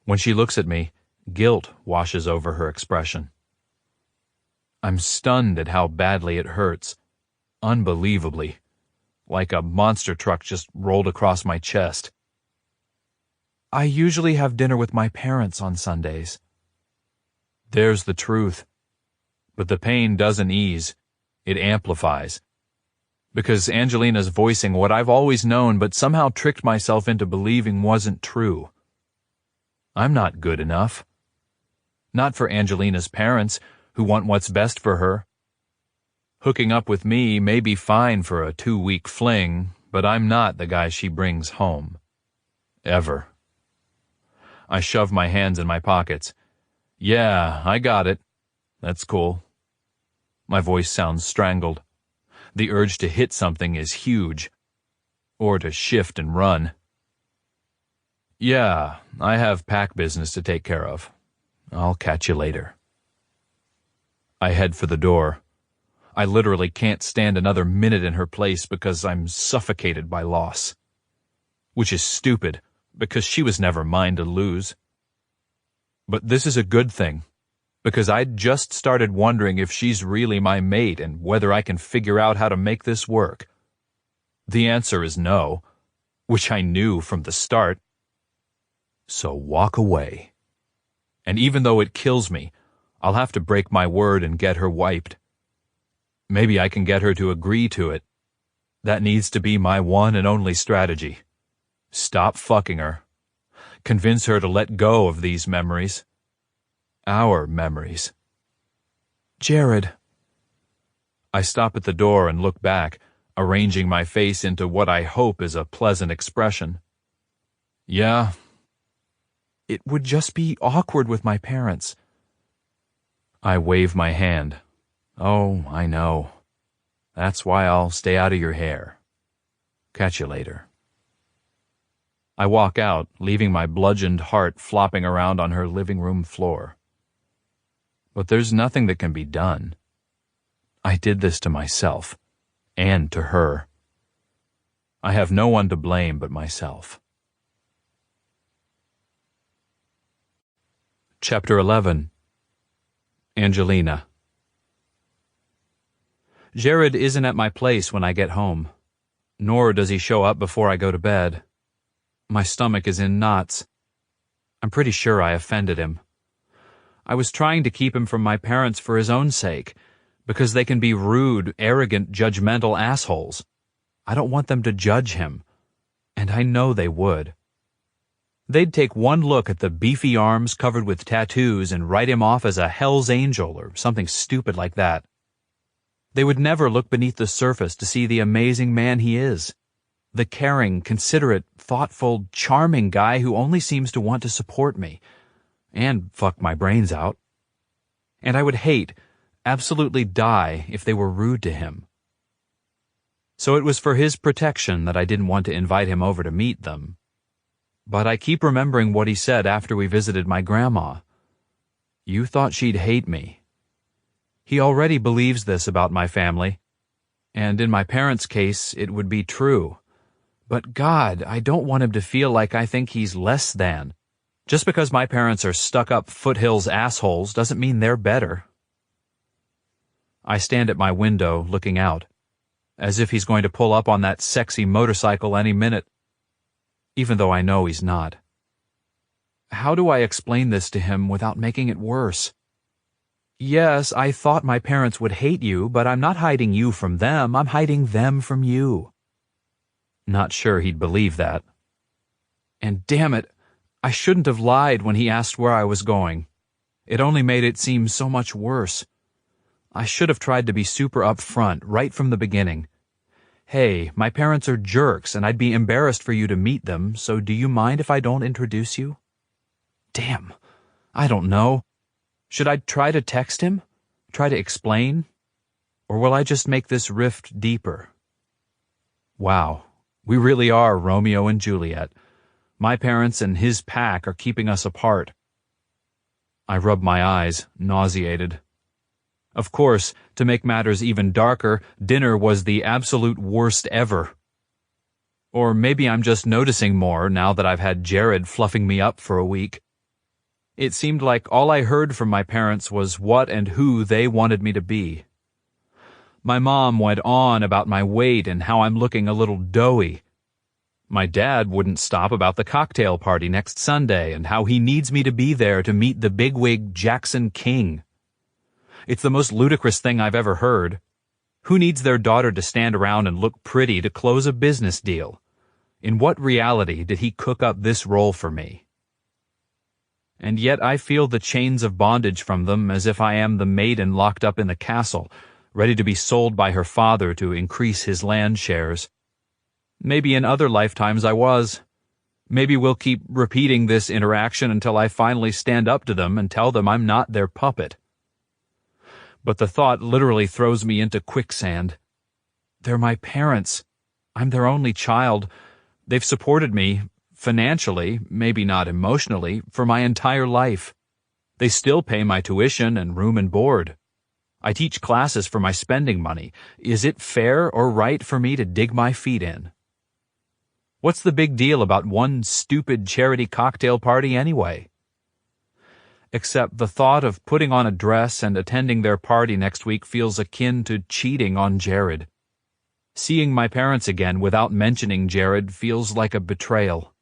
When she looks at me, guilt washes over her expression. I'm stunned at how badly it hurts. Unbelievably. Like a monster truck just rolled across my chest. I usually have dinner with my parents on Sundays. There's the truth. But the pain doesn't ease. It amplifies. Because Angelina's voicing what I've always known but somehow tricked myself into believing wasn't true. I'm not good enough. Not for Angelina's parents, who want what's best for her. Hooking up with me may be fine for a 2-week fling, but I'm not the guy she brings home. Ever. I shove my hands in my pockets. Yeah, I got it. That's cool. My voice sounds strangled. The urge to hit something is huge. Or to shift and run. Yeah, I have pack business to take care of. I'll catch you later. I head for the door. I literally can't stand another minute in her place because I'm suffocated by loss. Which is stupid, because she was never mine to lose. But this is a good thing, because I'd just started wondering if she's really my mate and whether I can figure out how to make this work. The answer is no, which I knew from the start. So walk away. And even though it kills me, I'll have to break my word and get her wiped. Maybe I can get her to agree to it. That needs to be my one and only strategy. Stop fucking her. Convince her to let go of these memories. Our memories. Jared. I stop at the door and look back, arranging my face into what I hope is a pleasant expression. Yeah. It would just be awkward with my parents. I wave my hand. Oh, I know. That's why I'll stay out of your hair. Catch you later. I walk out, leaving my bludgeoned heart flopping around on her living room floor. But there's nothing that can be done. I did this to myself, and to her. I have no one to blame but myself. Chapter 11. Angelina. Jared isn't at my place when I get home, nor does he show up before I go to bed. My stomach is in knots. I'm pretty sure I offended him. I was trying to keep him from my parents for his own sake, because they can be rude, arrogant, judgmental assholes. I don't want them to judge him, and I know they would. They'd take one look at the beefy arms covered with tattoos and write him off as a Hell's Angel or something stupid like that. They would never look beneath the surface to see the amazing man he is. The caring, considerate, thoughtful, charming guy who only seems to want to support me and fuck my brains out. And I would hate, absolutely die, if they were rude to him. So it was for his protection that I didn't want to invite him over to meet them. But I keep remembering what he said after we visited my grandma. You thought she'd hate me. He already believes this about my family, and in my parents' case, it would be true. But God, I don't want him to feel like I think he's less than. Just because my parents are stuck-up foothills assholes doesn't mean they're better. I stand at my window looking out, as if he's going to pull up on that sexy motorcycle any minute, even though I know he's not. How do I explain this to him without making it worse? Yes, I thought my parents would hate you, but I'm not hiding you from them. I'm hiding them from you. Not sure he'd believe that. And damn it, I shouldn't have lied when he asked where I was going. It only made it seem so much worse. I should have tried to be super upfront right from the beginning. Hey, my parents are jerks, and I'd be embarrassed for you to meet them, so do you mind if I don't introduce you? Damn, I don't know. Should I try to text him? Try to explain? Or will I just make this rift deeper? Wow, we really are Romeo and Juliet. My parents and his pack are keeping us apart. I rub my eyes, nauseated. Of course, to make matters even darker, dinner was the absolute worst ever. Or maybe I'm just noticing more now that I've had Jared fluffing me up for a week. It seemed like all I heard from my parents was what and who they wanted me to be. My mom went on about my weight and how I'm looking a little doughy. My dad wouldn't stop about the cocktail party next Sunday and how he needs me to be there to meet the bigwig Jackson King. It's the most ludicrous thing I've ever heard. Who needs their daughter to stand around and look pretty to close a business deal? In what reality did he cook up this role for me? And yet I feel the chains of bondage from them as if I am the maiden locked up in the castle, ready to be sold by her father to increase his land shares. Maybe in other lifetimes I was. Maybe we'll keep repeating this interaction until I finally stand up to them and tell them I'm not their puppet. But the thought literally throws me into quicksand. They're my parents. I'm their only child. They've supported me, financially, maybe not emotionally, for my entire life. They still pay my tuition and room and board. I teach classes for my spending money. Is it fair or right for me to dig my feet in? What's the big deal about one stupid charity cocktail party anyway? Except the thought of putting on a dress and attending their party next week feels akin to cheating on Jared. Seeing my parents again without mentioning Jared feels like a betrayal.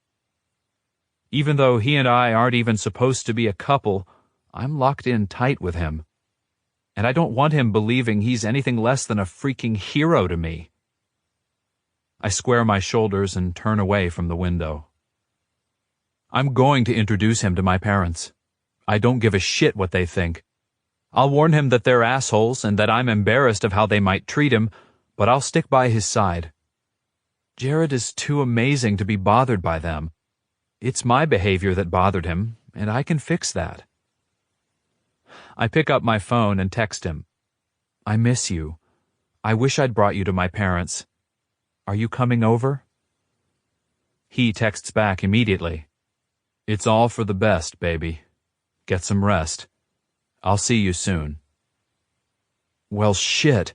Even though he and I aren't even supposed to be a couple, I'm locked in tight with him. And I don't want him believing he's anything less than a freaking hero to me. I square my shoulders and turn away from the window. I'm going to introduce him to my parents. I don't give a shit what they think. I'll warn him that they're assholes and that I'm embarrassed of how they might treat him, but I'll stick by his side. Jared is too amazing to be bothered by them. It's my behavior that bothered him, and I can fix that. I pick up my phone and text him. I miss you. I wish I'd brought you to my parents. Are you coming over? He texts back immediately. It's all for the best, baby. Get some rest. I'll see you soon. Well, shit.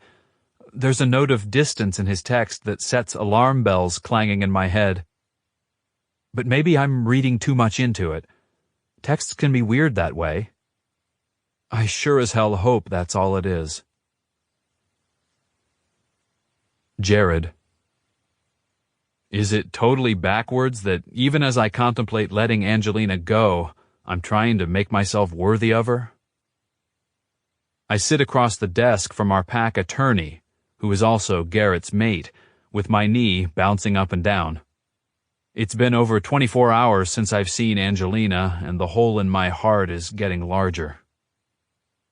There's a note of distance in his text that sets alarm bells clanging in my head. But maybe I'm reading too much into it. Texts can be weird that way. I sure as hell hope that's all it is. Jared. Is it totally backwards that even as I contemplate letting Angelina go, I'm trying to make myself worthy of her? I sit across the desk from our pack attorney, who is also Garrett's mate, with my knee bouncing up and down. It's been over 24 hours since I've seen Angelina, and the hole in my heart is getting larger.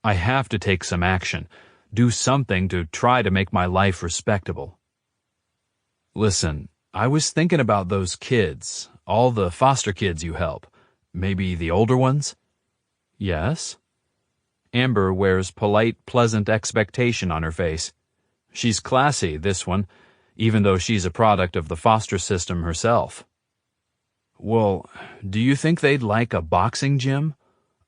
I have to take some action, do something to try to make my life respectable. Listen, I was thinking about those kids, all the foster kids you help. Maybe the older ones? Yes? Amber wears polite, pleasant expectation on her face. She's classy, this one, even though she's a product of the foster system herself. Well, do you think they'd like a boxing gym?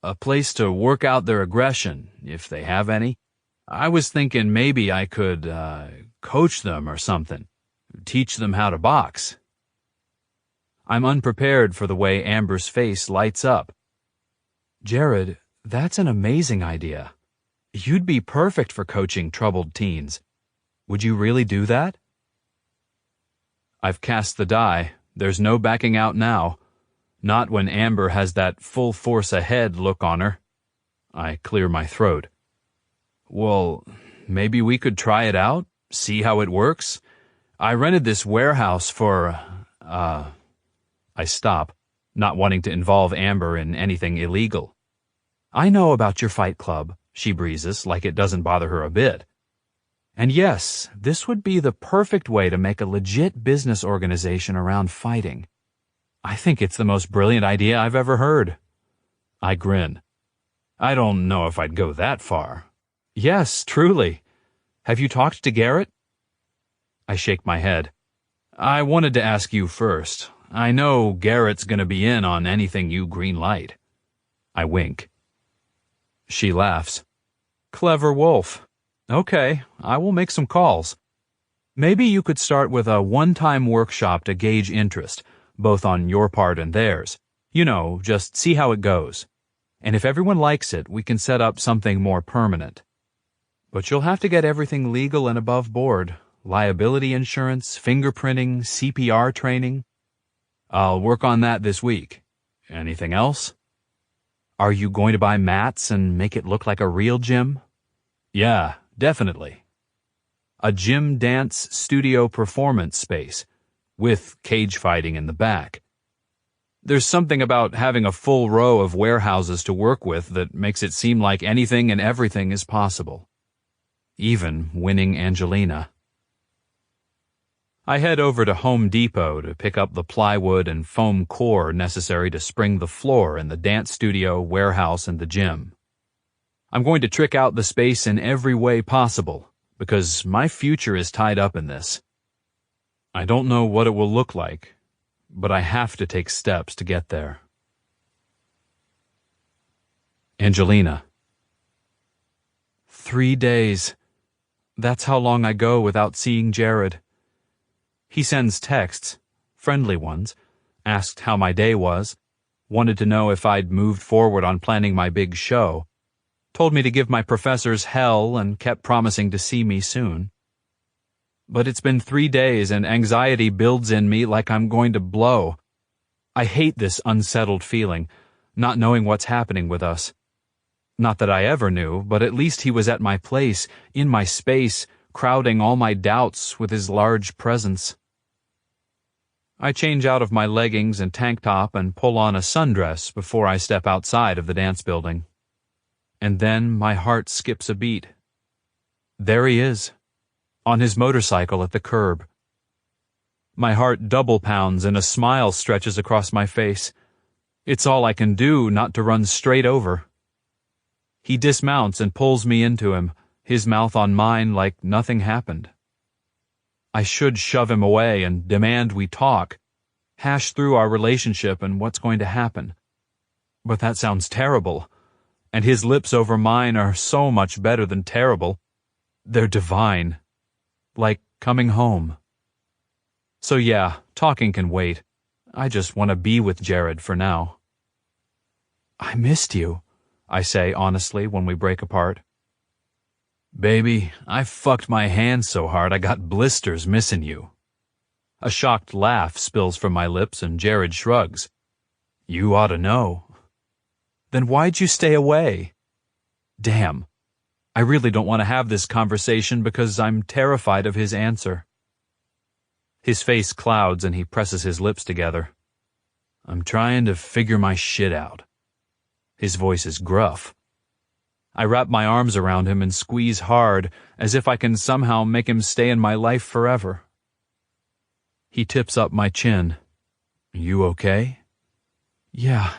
A place to work out their aggression, if they have any? I was thinking maybe I could, coach them or something. Teach them how to box. I'm unprepared for the way Amber's face lights up. Jared, that's an amazing idea. You'd be perfect for coaching troubled teens. Would you really do that? I've cast the die. There's no backing out now. Not when Amber has that full force ahead look on her. I clear my throat. Well, maybe we could try it out, see how it works. I rented this warehouse for, I stop, not wanting to involve Amber in anything illegal. I know about your fight club, she breezes, like it doesn't bother her a bit. And yes, this would be the perfect way to make a legit business organization around fighting. I think it's the most brilliant idea I've ever heard. I grin. I don't know if I'd go that far. Yes, truly. Have you talked to Garrett? I shake my head. I wanted to ask you first. I know Garrett's going to be in on anything you green light. I wink. She laughs. Clever wolf. Okay, I will make some calls. Maybe you could start with a one-time workshop to gauge interest, both on your part and theirs. You know, just see how it goes. And if everyone likes it, we can set up something more permanent. But you'll have to get everything legal and above board. Liability insurance, fingerprinting, CPR training. I'll work on that this week. Anything else? Are you going to buy mats and make it look like a real gym? Yeah, definitely. A gym dance studio performance space, with cage fighting in the back. There's something about having a full row of warehouses to work with that makes it seem like anything and everything is possible. Even winning Angelina. I head over to Home Depot to pick up the plywood and foam core necessary to spring the floor in the dance studio, warehouse, and the gym. I'm going to trick out the space in every way possible, because my future is tied up in this. I don't know what it will look like, but I have to take steps to get there. Angelina. 3 days. That's how long I go without seeing Jared. He sends texts, friendly ones, asked how my day was, wanted to know if I'd moved forward on planning my big show, told me to give my professors hell and kept promising to see me soon. But it's been 3 days and anxiety builds in me like I'm going to blow. I hate this unsettled feeling, not knowing what's happening with us. Not that I ever knew, but at least he was at my place, in my space, crowding all my doubts with his large presence. I change out of my leggings and tank top and pull on a sundress before I step outside of the dance building. And then my heart skips a beat. There he is, on his motorcycle at the curb. My heart double pounds and a smile stretches across my face. It's all I can do not to run straight over. He dismounts and pulls me into him, his mouth on mine like nothing happened. I should shove him away and demand we talk, hash through our relationship and what's going to happen. But that sounds terrible, and his lips over mine are so much better than terrible. They're divine, like coming home. So yeah, talking can wait. I just want to be with Jared for now. I missed you, I say honestly when we break apart. Baby, I fucked my hand so hard I got blisters missing you. A shocked laugh spills from my lips and Jared shrugs. You ought to know. Then why'd you stay away? Damn, I really don't want to have this conversation because I'm terrified of his answer. His face clouds and he presses his lips together. I'm trying to figure my shit out. His voice is gruff. I wrap my arms around him and squeeze hard, as if I can somehow make him stay in my life forever. He tips up my chin. You okay? Yeah.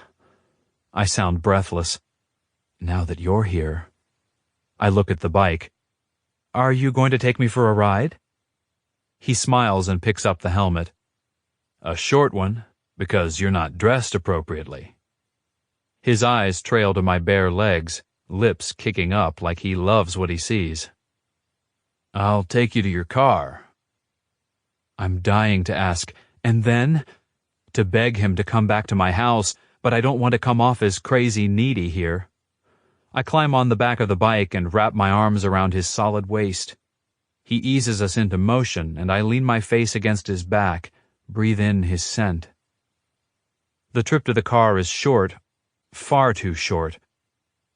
I sound breathless. Now that you're here. I look at the bike. Are you going to take me for a ride? He smiles and picks up the helmet. A short one, because you're not dressed appropriately. His eyes trail to my bare legs, lips kicking up like he loves what he sees. I'll take you to your car. I'm dying to ask, and then? To beg him to come back to my house, but I don't want to come off as crazy needy here. I climb on the back of the bike and wrap my arms around his solid waist. He eases us into motion, and I lean my face against his back, breathe in his scent. The trip to the car is short, far too short.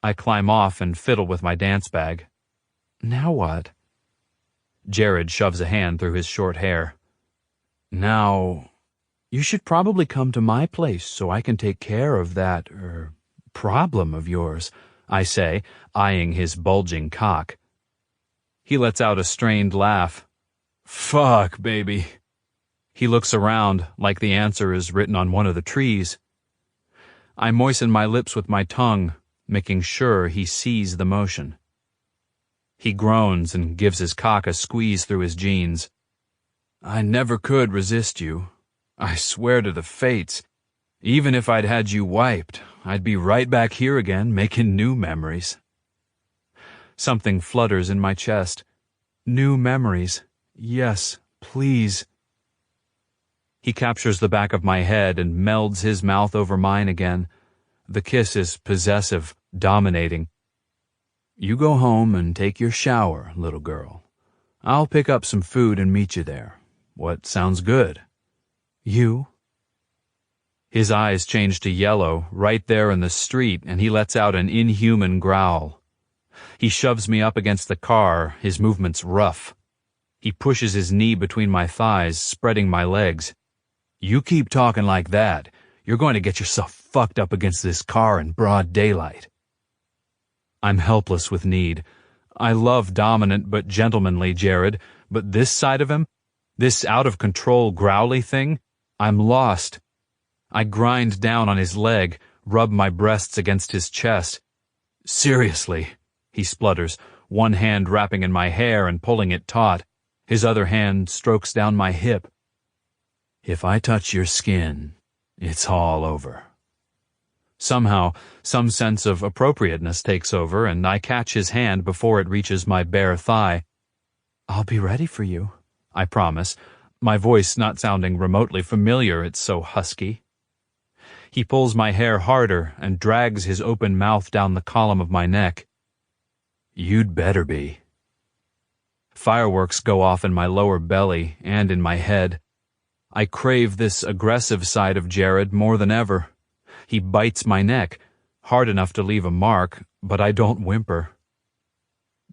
I climb off and fiddle with my dance bag. Now what? Jared shoves a hand through his short hair. Now, you should probably come to my place so I can take care of that, problem of yours, I say, eyeing his bulging cock. He lets out a strained laugh. Fuck, baby. He looks around like the answer is written on one of the trees. I moisten my lips with my tongue, making sure he sees the motion. He groans and gives his cock a squeeze through his jeans. I never could resist you. I swear to the fates. Even if I'd had you wiped, I'd be right back here again, making new memories. Something flutters in my chest. New memories. Yes, please. He captures the back of my head and melds his mouth over mine again. The kiss is possessive, dominating. You go home and take your shower, little girl. I'll pick up some food and meet you there. What sounds good? You? His eyes change to yellow right there in the street, and he lets out an inhuman growl. He shoves me up against the car, his movements rough. He pushes his knee between my thighs, spreading my legs. You keep talking like that, you're going to get yourself fucked up against this car in broad daylight. I'm helpless with need. I love dominant but gentlemanly Jared, but this side of him, this out-of-control growly thing, I'm lost. I grind down on his leg, rub my breasts against his chest. Seriously, he splutters, one hand wrapping in my hair and pulling it taut. His other hand strokes down my hip. If I touch your skin, it's all over. Somehow, some sense of appropriateness takes over, and I catch his hand before it reaches my bare thigh. I'll be ready for you, I promise, my voice not sounding remotely familiar, it's so husky. He pulls my hair harder and drags his open mouth down the column of my neck. You'd better be. Fireworks go off in my lower belly and in my head. I crave this aggressive side of Jared more than ever. He bites my neck, hard enough to leave a mark, but I don't whimper.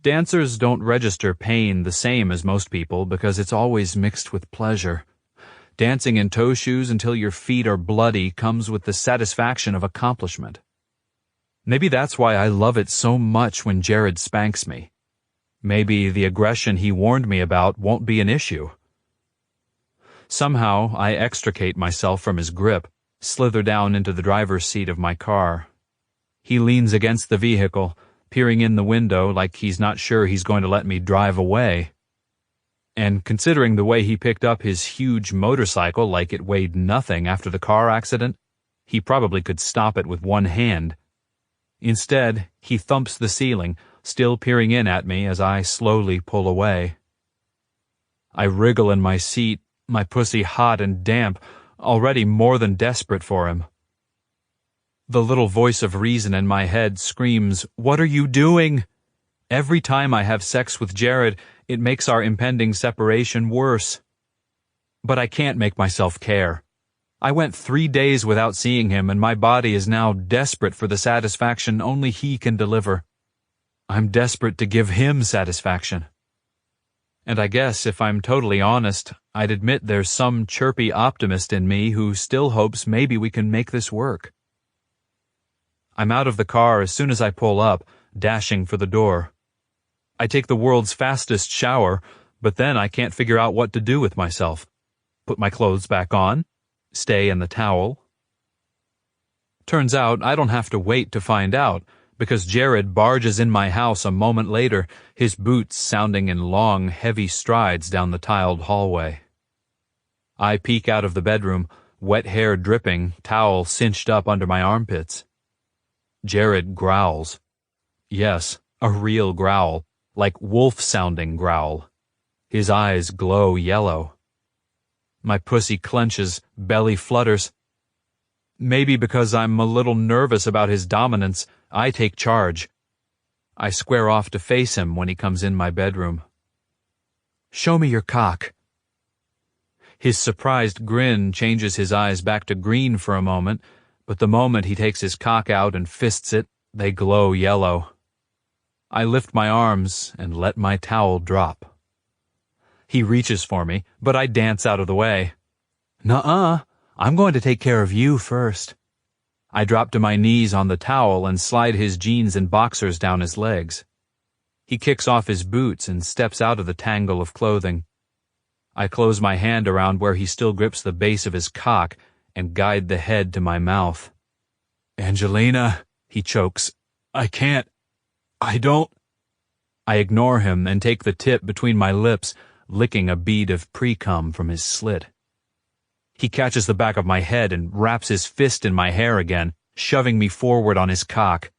Dancers don't register pain the same as most people because it's always mixed with pleasure. Dancing in toe shoes until your feet are bloody comes with the satisfaction of accomplishment. Maybe that's why I love it so much when Jared spanks me. Maybe the aggression he warned me about won't be an issue. Somehow I extricate myself from his grip, slither down into the driver's seat of my car. He leans against the vehicle, peering in the window like he's not sure he's going to let me drive away. And considering the way he picked up his huge motorcycle like it weighed nothing after the car accident, he probably could stop it with one hand. Instead, he thumps the ceiling, still peering in at me as I slowly pull away. I wriggle in my seat, my pussy hot and damp, already more than desperate for him. The little voice of reason in my head screams, "What are you doing?" Every time I have sex with Jared, it makes our impending separation worse. But I can't make myself care. I went 3 days without seeing him, and my body is now desperate for the satisfaction only he can deliver. I'm desperate to give him satisfaction. And I guess, if I'm totally honest, I'd admit there's some chirpy optimist in me who still hopes maybe we can make this work. I'm out of the car as soon as I pull up, dashing for the door. I take the world's fastest shower, but then I can't figure out what to do with myself. Put my clothes back on? Stay in the towel? Turns out I don't have to wait to find out, because Jared barges in my house a moment later, his boots sounding in long, heavy strides down the tiled hallway. I peek out of the bedroom, wet hair dripping, towel cinched up under my armpits. Jared growls. Yes, a real growl, like wolf-sounding growl. His eyes glow yellow. My pussy clenches, belly flutters. Maybe because I'm a little nervous about his dominance, I take charge. I square off to face him when he comes in my bedroom. "Show me your cock." His surprised grin changes his eyes back to green for a moment, but the moment he takes his cock out and fists it, they glow yellow. I lift my arms and let my towel drop. He reaches for me, but I dance out of the way. "Nuh-uh, I'm going to take care of you first." I drop to my knees on the towel and slide his jeans and boxers down his legs. He kicks off his boots and steps out of the tangle of clothing. I close my hand around where he still grips the base of his cock and guide the head to my mouth. "Angelina," he chokes, I don't." I ignore him and take the tip between my lips, licking a bead of pre-cum from his slit. He catches the back of my head and wraps his fist in my hair again, shoving me forward on his cock.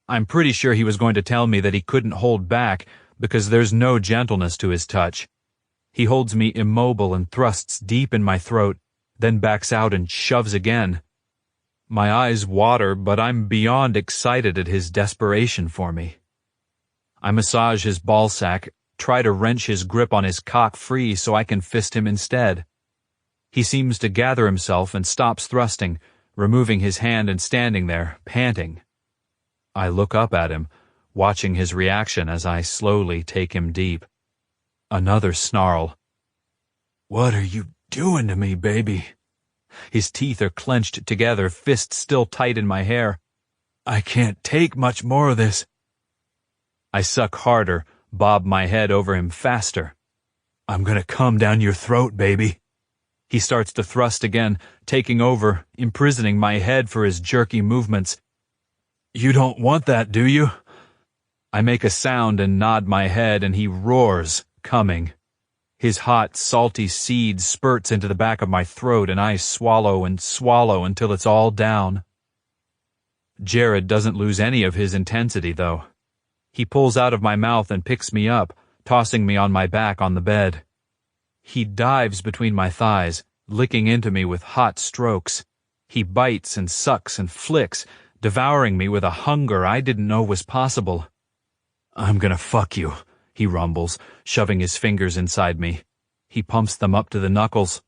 I'm pretty sure he was going to tell me that he couldn't hold back because there's no gentleness to his touch. He holds me immobile and thrusts deep in my throat, then backs out and shoves again. My eyes water, but I'm beyond excited at his desperation for me. I massage his ballsack, try to wrench his grip on his cock free so I can fist him instead. He seems to gather himself and stops thrusting, removing his hand and standing there, panting. I look up at him, watching his reaction as I slowly take him deep. Another snarl. "What are you doing to me, baby?" His teeth are clenched together, fists still tight in my hair. "I can't take much more of this." I suck harder, bob my head over him faster. "I'm gonna come down your throat, baby." He starts to thrust again, taking over, imprisoning my head for his jerky movements. "You don't want that, do you?" I make a sound and nod my head, and he roars, coming. His hot, salty seed spurts into the back of my throat, and I swallow and swallow until it's all down. Jared doesn't lose any of his intensity, though. He pulls out of my mouth and picks me up, tossing me on my back on the bed. He dives between my thighs, licking into me with hot strokes. He bites and sucks and flicks, devouring me with a hunger I didn't know was possible. "I'm gonna fuck you," he rumbles, shoving his fingers inside me. He pumps them up to the knuckles.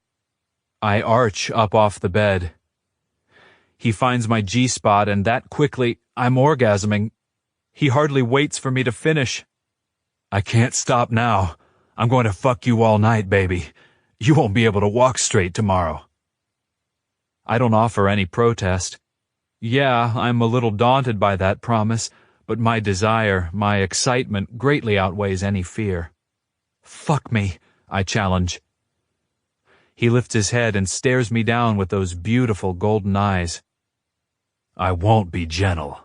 I arch up off the bed. He finds my G-spot, and that quickly, I'm orgasming. He hardly waits for me to finish. "I can't stop now. I'm going to fuck you all night, baby. You won't be able to walk straight tomorrow." I don't offer any protest. Yeah, I'm a little daunted by that promise, but my desire, my excitement greatly outweighs any fear. "Fuck me," I challenge. He lifts his head and stares me down with those beautiful golden eyes. "I won't be gentle."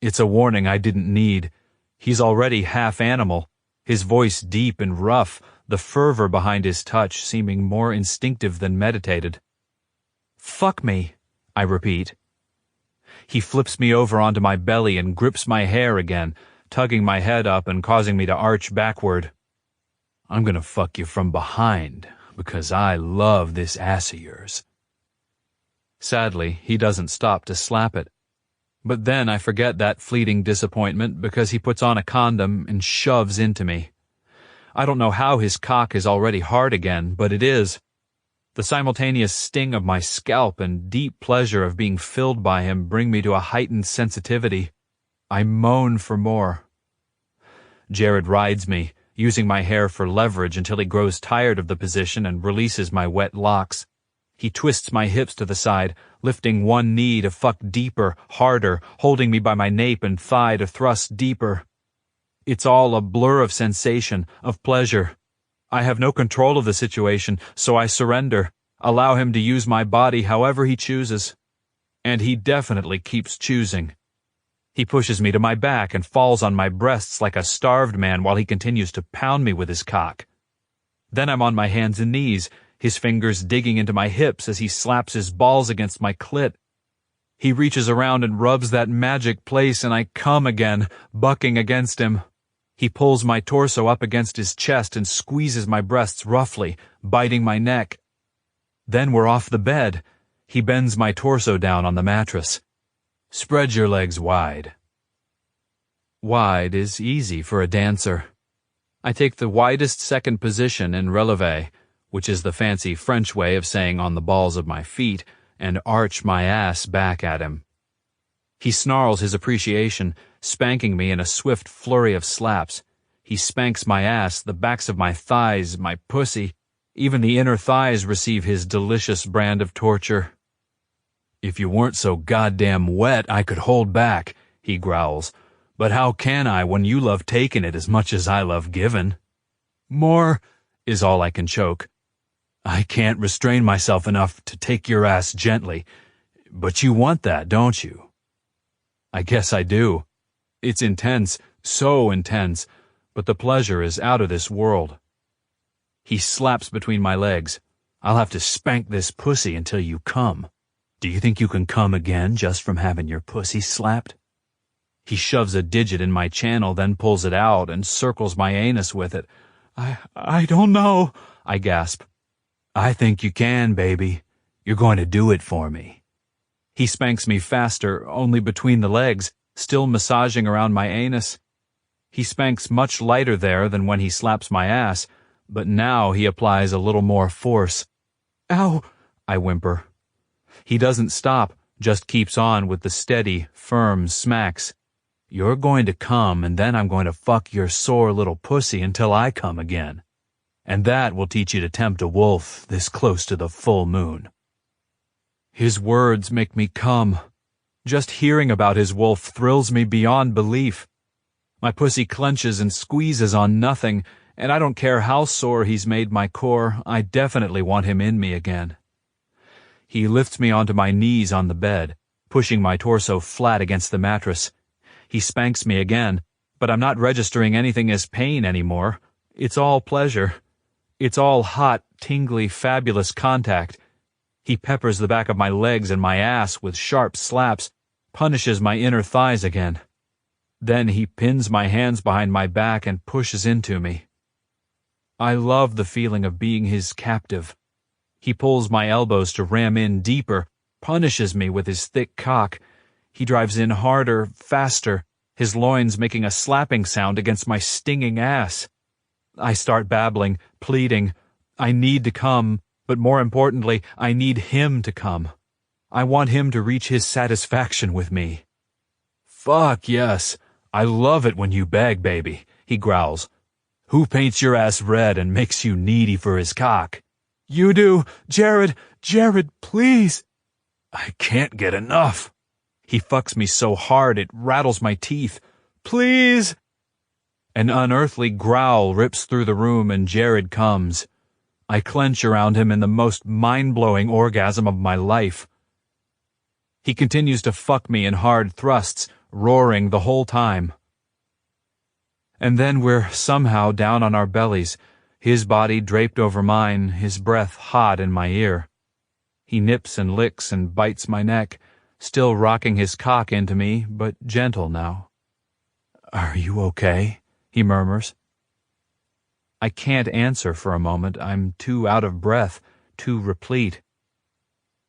It's a warning I didn't need. He's already half animal, his voice deep and rough, the fervor behind his touch seeming more instinctive than meditated. "Fuck me," I repeat. He flips me over onto my belly and grips my hair again, tugging my head up and causing me to arch backward. "I'm gonna fuck you from behind, because I love this ass of yours." Sadly, he doesn't stop to slap it. But then I forget that fleeting disappointment because he puts on a condom and shoves into me. I don't know how his cock is already hard again, but it is. The simultaneous sting of my scalp and deep pleasure of being filled by him bring me to a heightened sensitivity. I moan for more. Jared rides me, using my hair for leverage until he grows tired of the position and releases my wet locks. He twists my hips to the side, lifting one knee to fuck deeper, harder, holding me by my nape and thigh to thrust deeper. It's all a blur of sensation, of pleasure. I have no control of the situation, so I surrender, allow him to use my body however he chooses. And he definitely keeps choosing. He pushes me to my back and falls on my breasts like a starved man while he continues to pound me with his cock. Then I'm on my hands and knees, his fingers digging into my hips as he slaps his balls against my clit. He reaches around and rubs that magic place, and I come again, bucking against him. He pulls my torso up against his chest and squeezes my breasts roughly, biting my neck. Then we're off the bed. He bends my torso down on the mattress. Spread your legs wide. Wide is easy for a dancer. I take the widest second position in releve, which is the fancy French way of saying on the balls of my feet, and arch my ass back at him. He snarls his appreciation, spanking me in a swift flurry of slaps. He spanks my ass, the backs of my thighs, my pussy. Even the inner thighs receive his delicious brand of torture. If you weren't so goddamn wet, I could hold back, he growls. But how can I when you love taking it as much as I love giving? More is all I can choke. I can't restrain myself enough to take your ass gently. But you want that, don't you? I guess I do. It's intense, so intense, but the pleasure is out of this world. He slaps between my legs. I'll have to spank this pussy until you come. Do you think you can come again just from having your pussy slapped? He shoves a digit in my channel, then pulls it out and circles my anus with it. I don't know, I gasp. I think you can, baby. You're going to do it for me. He spanks me faster, only between the legs, still massaging around my anus. He spanks much lighter there than when he slaps my ass, but now he applies a little more force. Ow, I whimper. He doesn't stop, just keeps on with the steady, firm smacks. You're going to come, and then I'm going to fuck your sore little pussy until I come again. And that will teach you to tempt a wolf this close to the full moon. His words make me come. Just hearing about his wolf thrills me beyond belief. My pussy clenches and squeezes on nothing, and I don't care how sore he's made my core, I definitely want him in me again. He lifts me onto my knees on the bed, pushing my torso flat against the mattress. He spanks me again, but I'm not registering anything as pain anymore. It's all pleasure. It's all hot, tingly, fabulous contact. He peppers the back of my legs and my ass with sharp slaps, punishes my inner thighs again. Then he pins my hands behind my back and pushes into me. I love the feeling of being his captive. He pulls my elbows to ram in deeper, punishes me with his thick cock. He drives in harder, faster, his loins making a slapping sound against my stinging ass. I start babbling, pleading. I need to come, but more importantly, I need him to come. I want him to reach his satisfaction with me. Fuck yes, I love it when you beg, baby, he growls. Who paints your ass red and makes you needy for his cock? You do, Jared, please. I can't get enough. He fucks me so hard it rattles my teeth. Please. An unearthly growl rips through the room and Jared comes. I clench around him in the most mind-blowing orgasm of my life. He continues to fuck me in hard thrusts, roaring the whole time. And then we're somehow down on our bellies, his body draped over mine, his breath hot in my ear. He nips and licks and bites my neck, still rocking his cock into me, but gentle now. Are you okay? He murmurs. I can't answer for a moment. I'm too out of breath, too replete.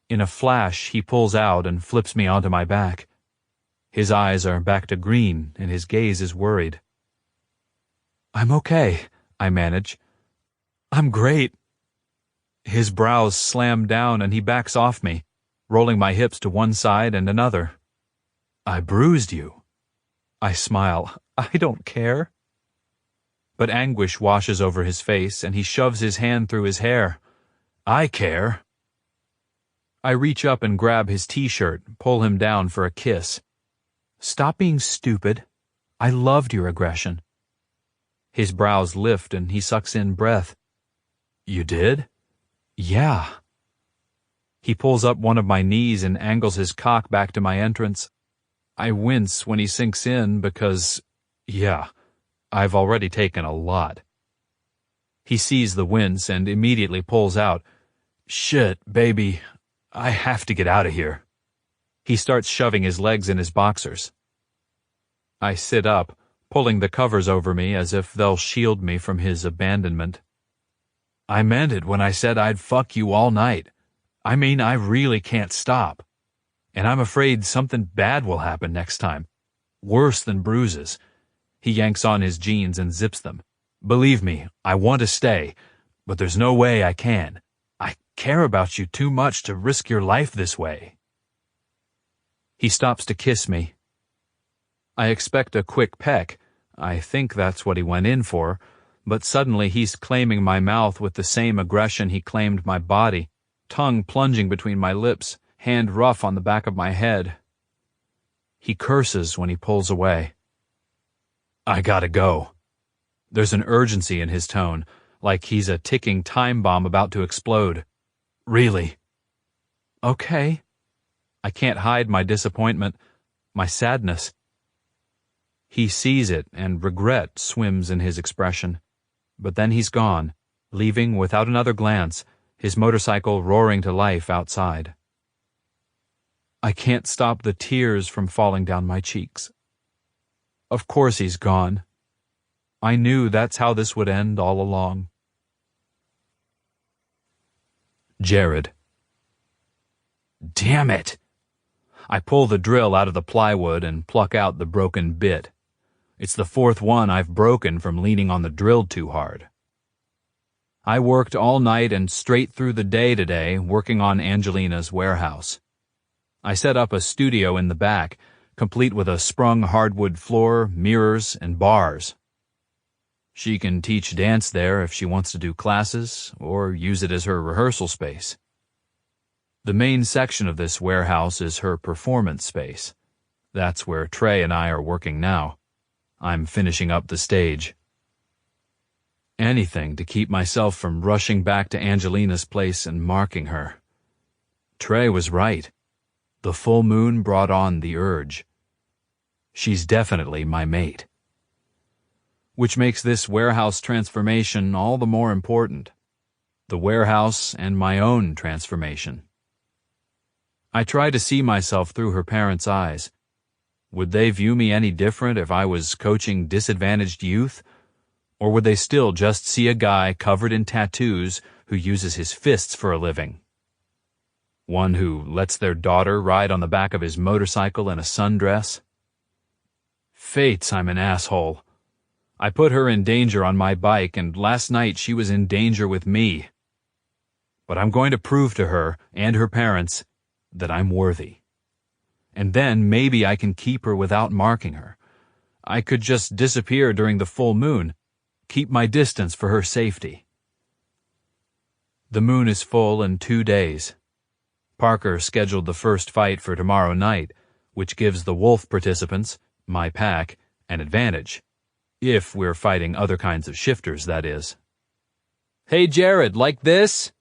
In a flash, he pulls out and flips me onto my back. His eyes are back to green, and his gaze is worried. I'm okay, I manage. I'm great. His brows slam down and he backs off me, rolling my hips to one side and another. I bruised you. I smile. I don't care. but anguish washes over his face and he shoves his hand through his hair. I care. I reach up and grab his t-shirt, pull him down for a kiss. Stop being stupid. I loved your aggression. His brows lift and he sucks in breath. You did? Yeah. He pulls up one of my knees and angles his cock back to my entrance. I wince when he sinks in because, yeah, I've already taken a lot. He sees the wince and immediately pulls out. Shit, baby, I have to get out of here. He starts shoving his legs in his boxers. I sit up, pulling the covers over me as if they'll shield me from his abandonment. I meant it when I said I'd fuck you all night. I mean, I really can't stop. And I'm afraid something bad will happen next time. Worse than bruises. He yanks on his jeans and zips them. Believe me, I want to stay, but there's no way I can. I care about you too much to risk your life this way. He stops to kiss me. I expect a quick peck. I think that's what he went in for, but suddenly he's claiming my mouth with the same aggression he claimed my body, tongue plunging between my lips, hand rough on the back of my head. He curses when he pulls away. I gotta go. There's an urgency in his tone, like he's a ticking time bomb about to explode. Really? Okay. I can't hide my disappointment, my sadness. He sees it, and regret swims in his expression. But then he's gone, leaving without another glance, his motorcycle roaring to life outside. I can't stop the tears from falling down my cheeks. Of course he's gone. I knew that's how this would end all along. Jared. Damn it! I pull the drill out of the plywood and pluck out the broken bit. It's the fourth one I've broken from leaning on the drill too hard. I worked all night and straight through the day today working on Angelina's warehouse. I set up a studio in the back, complete with a sprung hardwood floor, mirrors, and bars. She can teach dance there if she wants to do classes, or use it as her rehearsal space. The main section of this warehouse is her performance space. That's where Trey and I are working now. I'm finishing up the stage. Anything to keep myself from rushing back to Angelina's place and marking her. Trey was right. The full moon brought on the urge. She's definitely my mate. Which makes this warehouse transformation all the more important. The warehouse and my own transformation. I try to see myself through her parents' eyes. Would they view me any different if I was coaching disadvantaged youth? Or would they still just see a guy covered in tattoos who uses his fists for a living? One who lets their daughter ride on the back of his motorcycle in a sundress? Fates, I'm an asshole. I put her in danger on my bike, and last night she was in danger with me. But I'm going to prove to her and her parents that I'm worthy. And then maybe I can keep her without marking her. I could just disappear during the full moon, keep my distance for her safety. The moon is full in 2 days. Parker scheduled the first fight for tomorrow night, which gives the wolf participants, my pack, an advantage. If we're fighting other kinds of shifters, that is. Hey Jared, like this?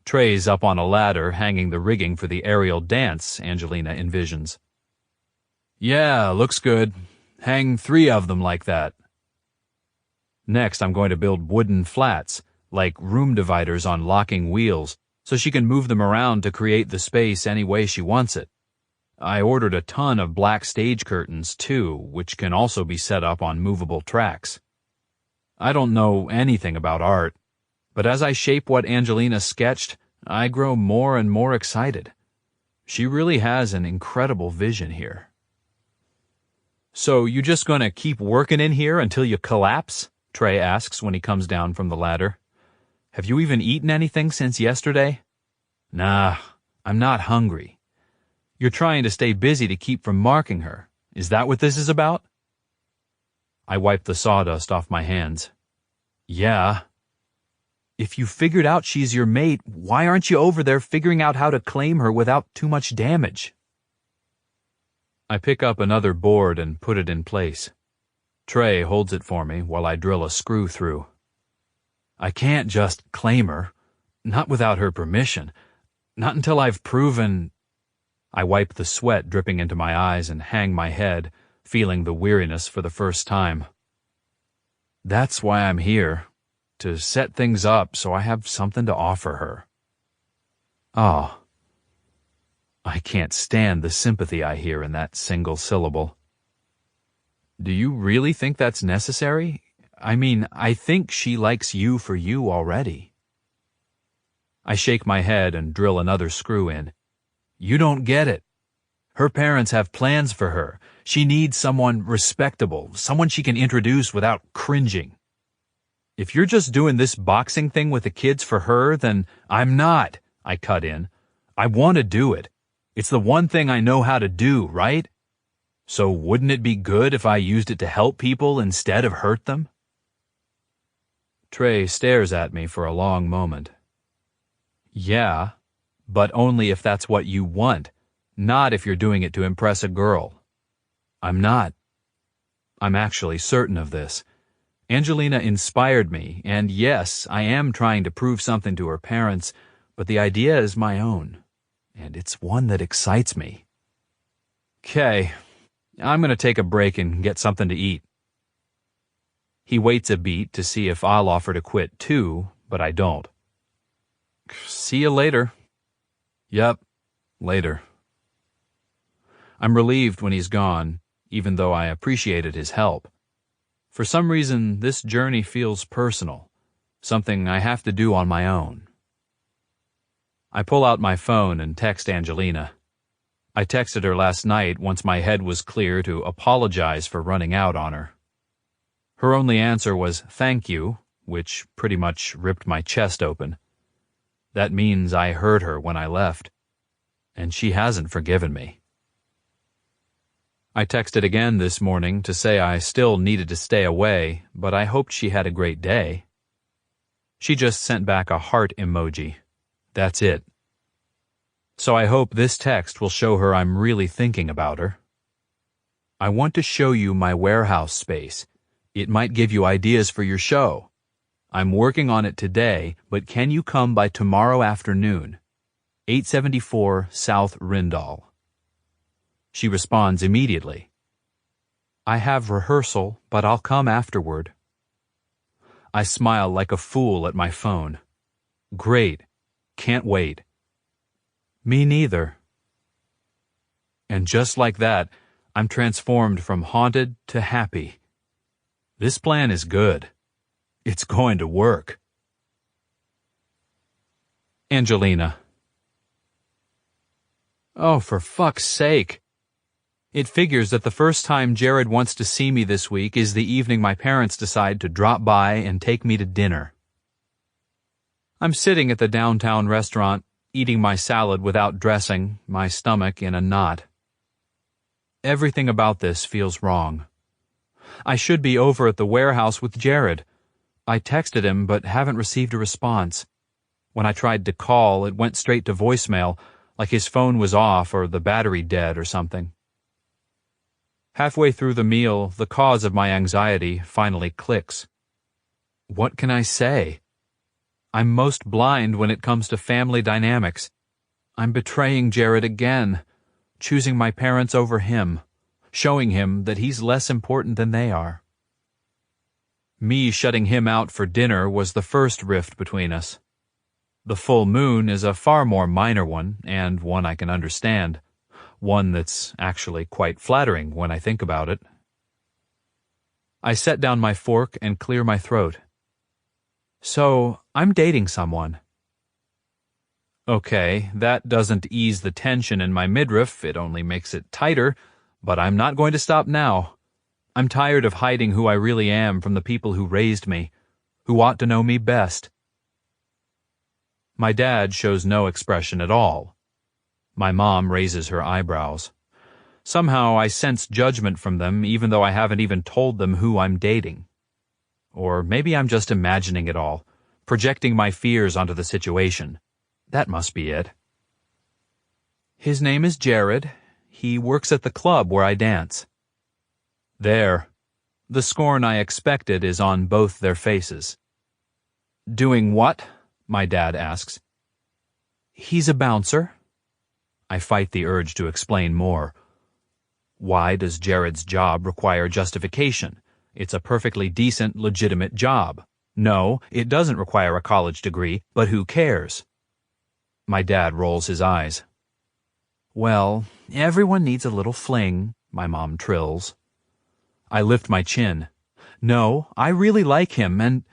Trey's up on a ladder hanging the rigging for the aerial dance Angelina envisions. Yeah, looks good. Hang 3 of them like that. Next, I'm going to build wooden flats, like room dividers on locking wheels, so she can move them around to create the space any way she wants it. I ordered a ton of black stage curtains, too, which can also be set up on movable tracks. I don't know anything about art, but as I shape what Angelina sketched, I grow more and more excited. She really has an incredible vision here. So you just gonna keep working in here until you collapse? Trey asks when he comes down from the ladder. Have you even eaten anything since yesterday? Nah, I'm not hungry. You're trying to stay busy to keep from marking her. Is that what this is about? I wipe the sawdust off my hands. Yeah. If you figured out she's your mate, why aren't you over there figuring out how to claim her without too much damage? I pick up another board and put it in place. Trey holds it for me while I drill a screw through. I can't just claim her. Not without her permission. Not until I've proven... I wipe the sweat dripping into my eyes and hang my head, feeling the weariness for the first time. That's why I'm here, to set things up so I have something to offer her. Oh, I can't stand the sympathy I hear in that single syllable. Do you really think that's necessary? I mean, I think she likes you for you already. I shake my head and drill another screw in. You don't get it. Her parents have plans for her. She needs someone respectable, someone she can introduce without cringing. If you're just doing this boxing thing with the kids for her, then I'm not, I cut in. I want to do it. It's the one thing I know how to do, right? So wouldn't it be good if I used it to help people instead of hurt them? Trey stares at me for a long moment. Yeah, but only if that's what you want, not if you're doing it to impress a girl. I'm not. I'm actually certain of this. Angelina inspired me, and yes, I am trying to prove something to her parents, but the idea is my own, and it's one that excites me. Okay, I'm going to take a break and get something to eat. He waits a beat to see if I'll offer to quit too, but I don't. See you later. Yep, later. I'm relieved when he's gone, even though I appreciated his help. For some reason, this journey feels personal, something I have to do on my own. I pull out my phone and text Angelina. I texted her last night once my head was clear to apologize for running out on her. Her only answer was thank you, which pretty much ripped my chest open. That means I hurt her when I left, and she hasn't forgiven me. I texted again this morning to say I still needed to stay away, but I hoped she had a great day. She just sent back a heart emoji. That's it. So I hope this text will show her I'm really thinking about her. I want to show you my warehouse space. It might give you ideas for your show. I'm working on it today, but can you come by tomorrow afternoon? 874 South Rindal. She responds immediately. I have rehearsal, but I'll come afterward. I smile like a fool at my phone. Great. Can't wait. Me neither. And just like that, I'm transformed from haunted to happy. This plan is good. It's going to work. Angelina. Oh, for fuck's sake. It figures that the first time Jared wants to see me this week is the evening my parents decide to drop by and take me to dinner. I'm sitting at the downtown restaurant, eating my salad without dressing, my stomach in a knot. Everything about this feels wrong. I should be over at the warehouse with Jared. I texted him but haven't received a response. When I tried to call, it went straight to voicemail, like his phone was off or the battery dead or something. Halfway through the meal, the cause of my anxiety finally clicks. What can I say? I'm most blind when it comes to family dynamics. I'm betraying Jared again, choosing my parents over him, showing him that he's less important than they are. Me shutting him out for dinner was the first rift between us. The full moon is a far more minor one, and one I can understand. One that's actually quite flattering when I think about it. I set down my fork and clear my throat. So, I'm dating someone. Okay, that doesn't ease the tension in my midriff, it only makes it tighter, but I'm not going to stop now. I'm tired of hiding who I really am from the people who raised me, who ought to know me best. My dad shows no expression at all. My mom raises her eyebrows. Somehow I sense judgment from them even though I haven't even told them who I'm dating. Or maybe I'm just imagining it all, projecting my fears onto the situation. That must be it. His name is Jared. He works at the club where I dance. There. The scorn I expected is on both their faces. Doing what? My dad asks. He's a bouncer. I fight the urge to explain more. Why does Jared's job require justification? It's a perfectly decent, legitimate job. No, it doesn't require a college degree, but who cares? My dad rolls his eyes. Well, everyone needs a little fling, my mom trills. I lift my chin. No, I really like him, and...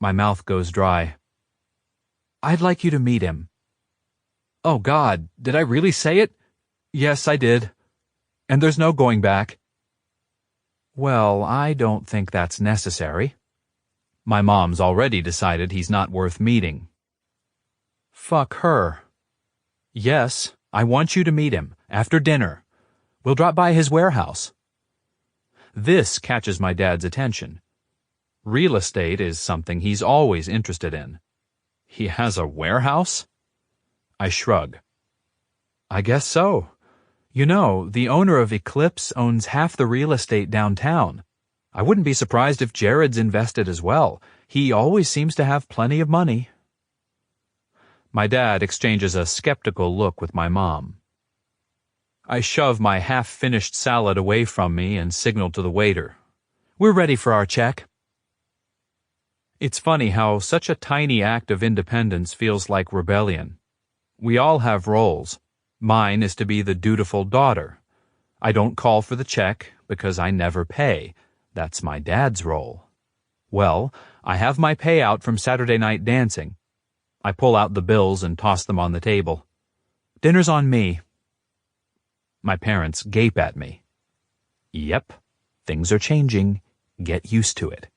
My mouth goes dry. I'd like you to meet him. Oh, God, did I really say it? Yes, I did. And there's no going back. Well, I don't think that's necessary. My mom's already decided he's not worth meeting. Fuck her. Yes, I want you to meet him, after dinner. We'll drop by his warehouse. This catches my dad's attention. Real estate is something he's always interested in. He has a warehouse? I shrug. I guess so. You know, the owner of Eclipse owns half the real estate downtown. I wouldn't be surprised if Jared's invested as well. He always seems to have plenty of money. My dad exchanges a skeptical look with my mom. I shove my half-finished salad away from me and signal to the waiter. We're ready for our check. It's funny how such a tiny act of independence feels like rebellion. We all have roles. Mine is to be the dutiful daughter. I don't call for the check because I never pay. That's my dad's role. Well, I have my payout from Saturday night dancing. I pull out the bills and toss them on the table. Dinner's on me. My parents gape at me. Yep, things are changing. Get used to it.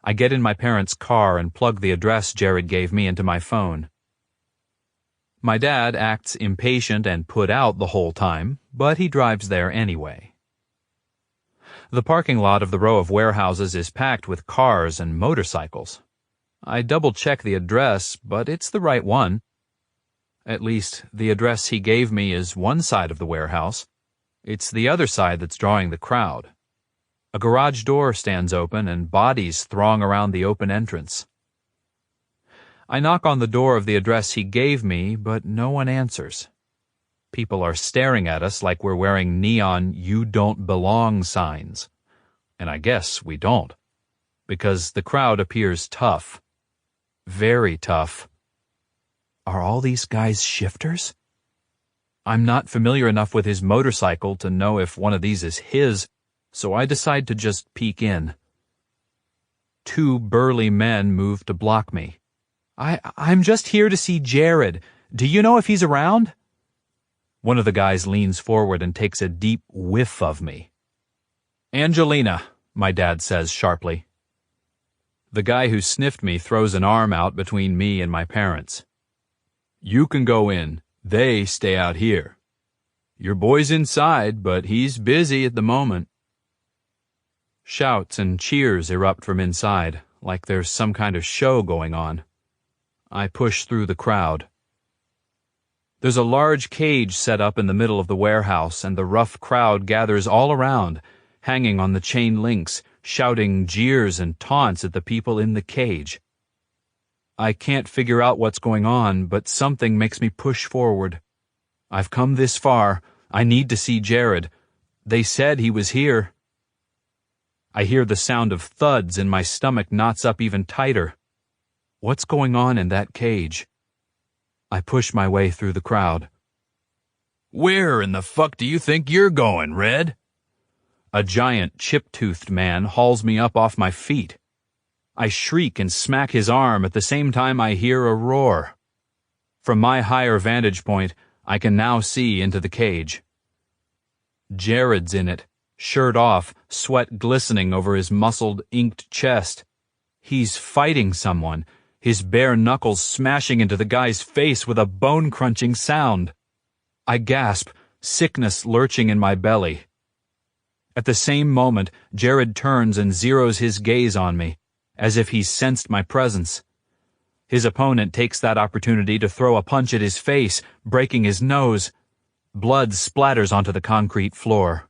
I get in my parents' car and plug the address Jared gave me into my phone. My dad acts impatient and put out the whole time, but he drives there anyway. The parking lot of the row of warehouses is packed with cars and motorcycles. I double-check the address, but it's the right one. At least, the address he gave me is one side of the warehouse. It's the other side that's drawing the crowd. A garage door stands open and bodies throng around the open entrance. I knock on the door of the address he gave me, but no one answers. People are staring at us like we're wearing neon "You Don't Belong" signs. And I guess we don't, because the crowd appears tough. Very tough. Are all these guys shifters? I'm not familiar enough with his motorcycle to know if one of these is his, so I decide to just peek in. Two burly men move to block me. I'm just here to see Jared. Do you know if he's around? One of the guys leans forward and takes a deep whiff of me. Angelina, my dad says sharply. The guy who sniffed me throws an arm out between me and my parents. You can go in. They stay out here. Your boy's inside, but he's busy at the moment. Shouts and cheers erupt from inside, like there's some kind of show going on. I push through the crowd. There's a large cage set up in the middle of the warehouse, and the rough crowd gathers all around, hanging on the chain links, shouting jeers and taunts at the people in the cage. I can't figure out what's going on, but something makes me push forward. I've come this far. I need to see Jared. They said he was here. I hear the sound of thuds and my stomach knots up even tighter. What's going on in that cage? I push my way through the crowd. Where in the fuck do you think you're going, Red? A giant, chip-toothed man hauls me up off my feet. I shriek and smack his arm at the same time I hear a roar. From my higher vantage point, I can now see into the cage. Jared's in it, shirt off, sweat glistening over his muscled, inked chest. He's fighting someone, his bare knuckles smashing into the guy's face with a bone-crunching sound. I gasp, sickness lurching in my belly. At the same moment, Jared turns and zeroes his gaze on me, as if he's sensed my presence. His opponent takes that opportunity to throw a punch at his face, breaking his nose. Blood splatters onto the concrete floor.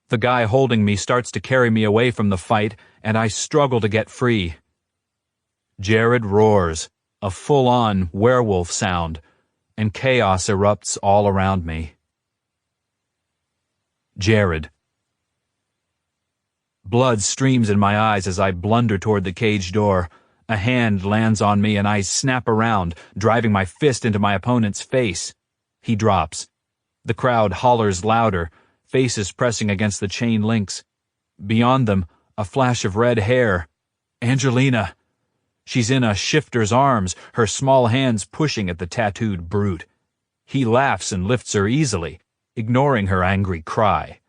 The guy holding me starts to carry me away from the fight, and I struggle to get free. Jared roars, a full-on werewolf sound, and chaos erupts all around me. Jared. Blood streams in my eyes as I blunder toward the cage door. A hand lands on me and I snap around, driving my fist into my opponent's face. He drops. The crowd hollers louder, faces pressing against the chain links. Beyond them, a flash of red hair. Angelina. She's in a shifter's arms, her small hands pushing at the tattooed brute. He laughs and lifts her easily, ignoring her angry cry.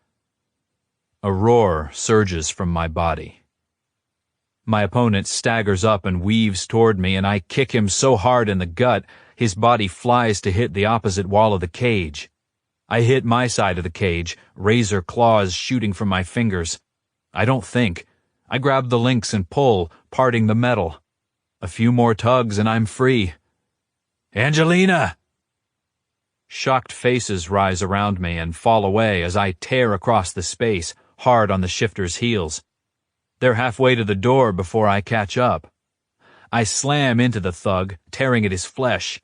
A roar surges from my body. My opponent staggers up and weaves toward me, and I kick him so hard in the gut, his body flies to hit the opposite wall of the cage. I hit my side of the cage, razor claws shooting from my fingers. I don't think. I grab the links and pull, parting the metal. A few more tugs and I'm free. Angelina! Shocked faces rise around me and fall away as I tear across the space, hard on the shifter's heels. They're halfway to the door before I catch up. I slam into the thug, tearing at his flesh.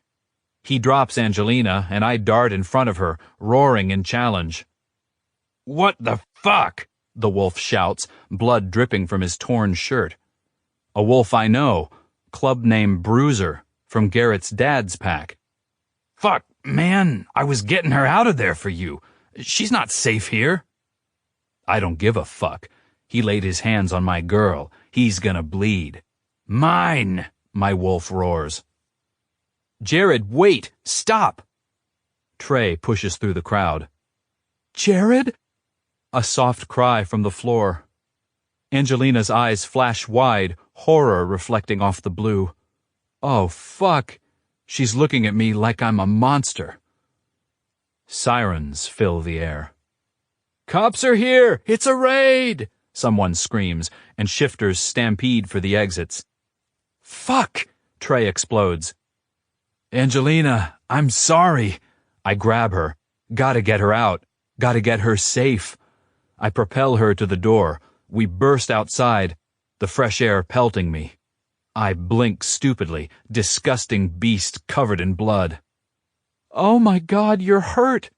He drops Angelina, and I dart in front of her, roaring in challenge. "What the fuck?" the wolf shouts, blood dripping from his torn shirt. A wolf I know, club name Bruiser, from Garrett's dad's pack. "Fuck, man, I was getting her out of there for you. She's not safe here." I don't give a fuck. He laid his hands on my girl. He's gonna bleed. "Mine!" my wolf roars. "Jared, wait! Stop!" Trey pushes through the crowd. "Jared?" A soft cry from the floor. Angelina's eyes flash wide, horror reflecting off the blue. Oh, fuck. She's looking at me like I'm a monster. Sirens fill the air. "Cops are here! It's a raid!" someone screams, and shifters stampede for the exits. "Fuck!" Trey explodes. "Angelina, I'm sorry." I grab her. Gotta get her out. Gotta get her safe. I propel her to the door. We burst outside, the fresh air pelting me. I blink stupidly, disgusting beast covered in blood. "Oh my God, you're hurt!"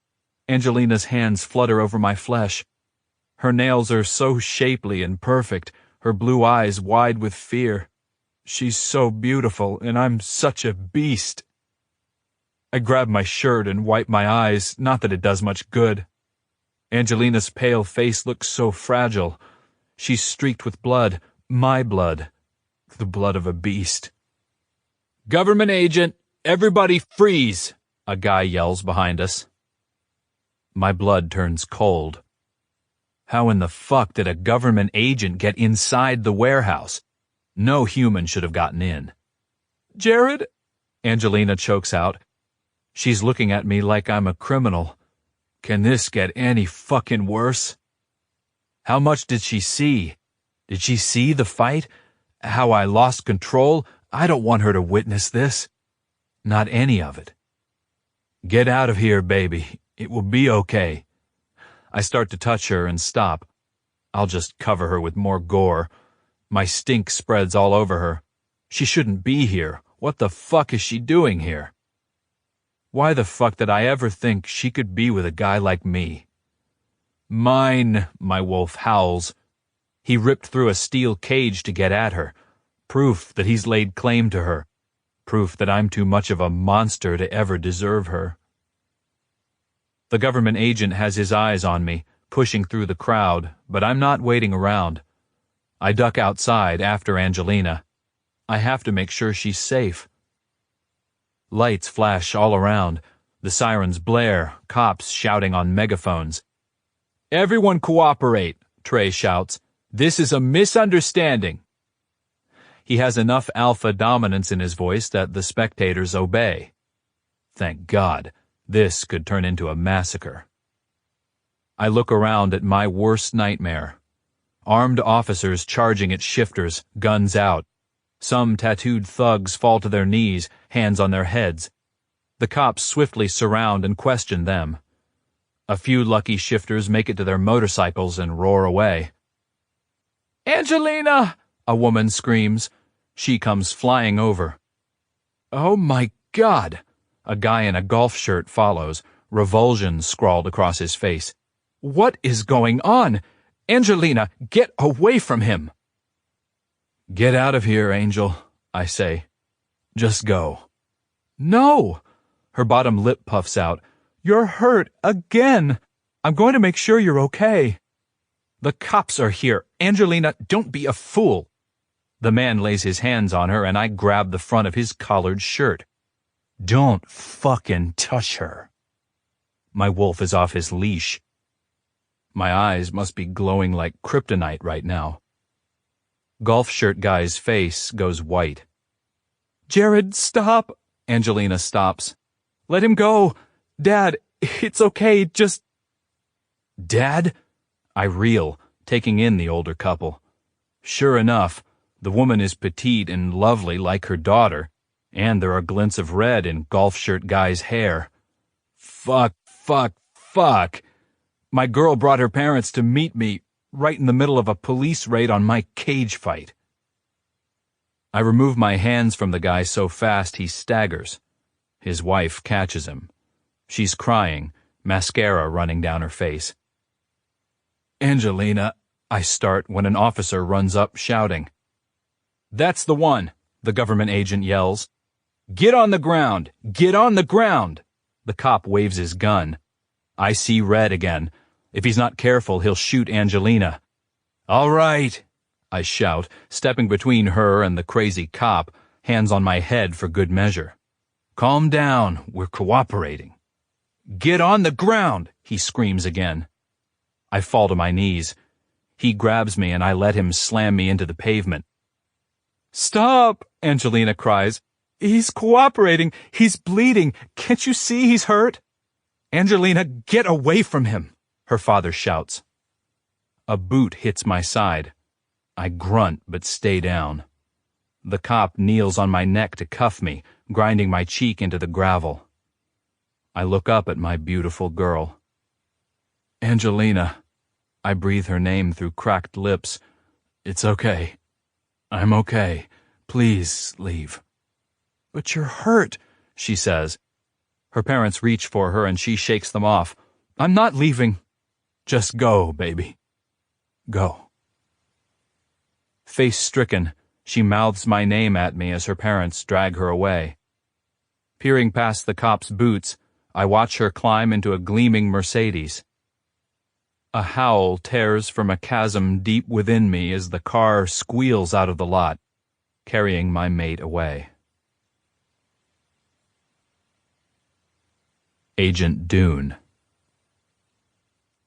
Angelina's hands flutter over my flesh. Her nails are so shapely and perfect, her blue eyes wide with fear. She's so beautiful, and I'm such a beast. I grab my shirt and wipe my eyes, not that it does much good. Angelina's pale face looks so fragile. She's streaked with blood, my blood, the blood of a beast. "Government agent, everybody freeze!" a guy yells behind us. My blood turns cold. How in the fuck did a government agent get inside the warehouse? No human should have gotten in. "Jared?" Angelina chokes out. She's looking at me like I'm a criminal. Can this get any fucking worse? How much did she see? Did she see the fight? How I lost control? I don't want her to witness this. Not any of it. "Get out of here, baby. It will be okay." I start to touch her and stop. I'll just cover her with more gore. My stink spreads all over her. She shouldn't be here. What the fuck is she doing here? Why the fuck did I ever think she could be with a guy like me? "Mine," my wolf howls. He ripped through a steel cage to get at her. Proof that he's laid claim to her. Proof that I'm too much of a monster to ever deserve her. The government agent has his eyes on me, pushing through the crowd, but I'm not waiting around. I duck outside after Angelina. I have to make sure she's safe. Lights flash all around. The sirens blare, cops shouting on megaphones. "Everyone cooperate," Trey shouts. "This is a misunderstanding." He has enough alpha dominance in his voice that the spectators obey. Thank God. This could turn into a massacre. I look around at my worst nightmare. Armed officers charging at shifters, guns out. Some tattooed thugs fall to their knees, hands on their heads. The cops swiftly surround and question them. A few lucky shifters make it to their motorcycles and roar away. "Angelina!" a woman screams. She comes flying over. "Oh my God!" A guy in a golf shirt follows, revulsion scrawled across his face. "What is going on? Angelina, get away from him!" "Get out of here, Angel," I say. "Just go." "No!" Her bottom lip puffs out. "You're hurt again. I'm going to make sure you're okay." "The cops are here. Angelina, don't be a fool." The man lays his hands on her and I grab the front of his collared shirt. "Don't fucking touch her." My wolf is off his leash. My eyes must be glowing like kryptonite right now. Golf shirt guy's face goes white. "Jared, stop!" Angelina stops. "Let him go. Dad, it's okay, just—" "Dad?" I reel, taking in the older couple. Sure enough, the woman is petite and lovely like her daughter, and there are glints of red in golf shirt guy's hair. Fuck. My girl brought her parents to meet me right in the middle of a police raid on my cage fight. I remove my hands from the guy so fast he staggers. His wife catches him. She's crying, mascara running down her face. "Angelina," I start when an officer runs up shouting. "That's the one," the government agent yells. "Get on the ground! Get on the ground!" The cop waves his gun. I see red again. If he's not careful, he'll shoot Angelina. "All right," I shout, stepping between her and the crazy cop, hands on my head for good measure. "Calm down, we're cooperating." "Get on the ground!" he screams again. I fall to my knees. He grabs me and I let him slam me into the pavement. "Stop!" Angelina cries. "He's cooperating. He's bleeding. Can't you see he's hurt?" "Angelina, get away from him!" her father shouts. A boot hits my side. I grunt but stay down. The cop kneels on my neck to cuff me, grinding my cheek into the gravel. I look up at my beautiful girl. "Angelina," I breathe her name through cracked lips. "It's okay. I'm okay. Please leave." "But you're hurt," she says. Her parents reach for her and she shakes them off. "I'm not leaving." "Just go, baby. Go." Face-stricken, she mouths my name at me as her parents drag her away. Peering past the cop's boots, I watch her climb into a gleaming Mercedes. A howl tears from a chasm deep within me as the car squeals out of the lot, carrying my mate away. Agent Dune.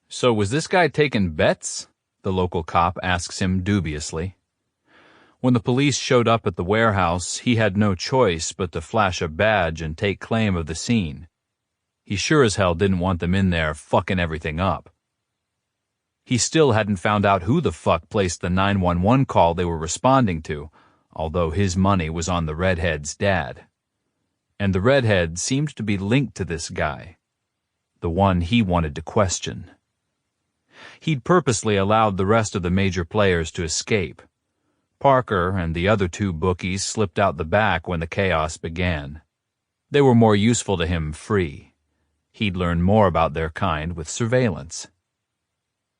"So was this guy taking bets?" the local cop asks him dubiously. When the police showed up at the warehouse, he had no choice but to flash a badge and take claim of the scene. He sure as hell didn't want them in there fucking everything up. He still hadn't found out who the fuck placed the 911 call they were responding to, although his money was on the redhead's dad. And the redhead seemed to be linked to this guy, the one he wanted to question. He'd purposely allowed the rest of the major players to escape. Parker and the other two bookies slipped out the back when the chaos began. They were more useful to him free. He'd learn more about their kind with surveillance.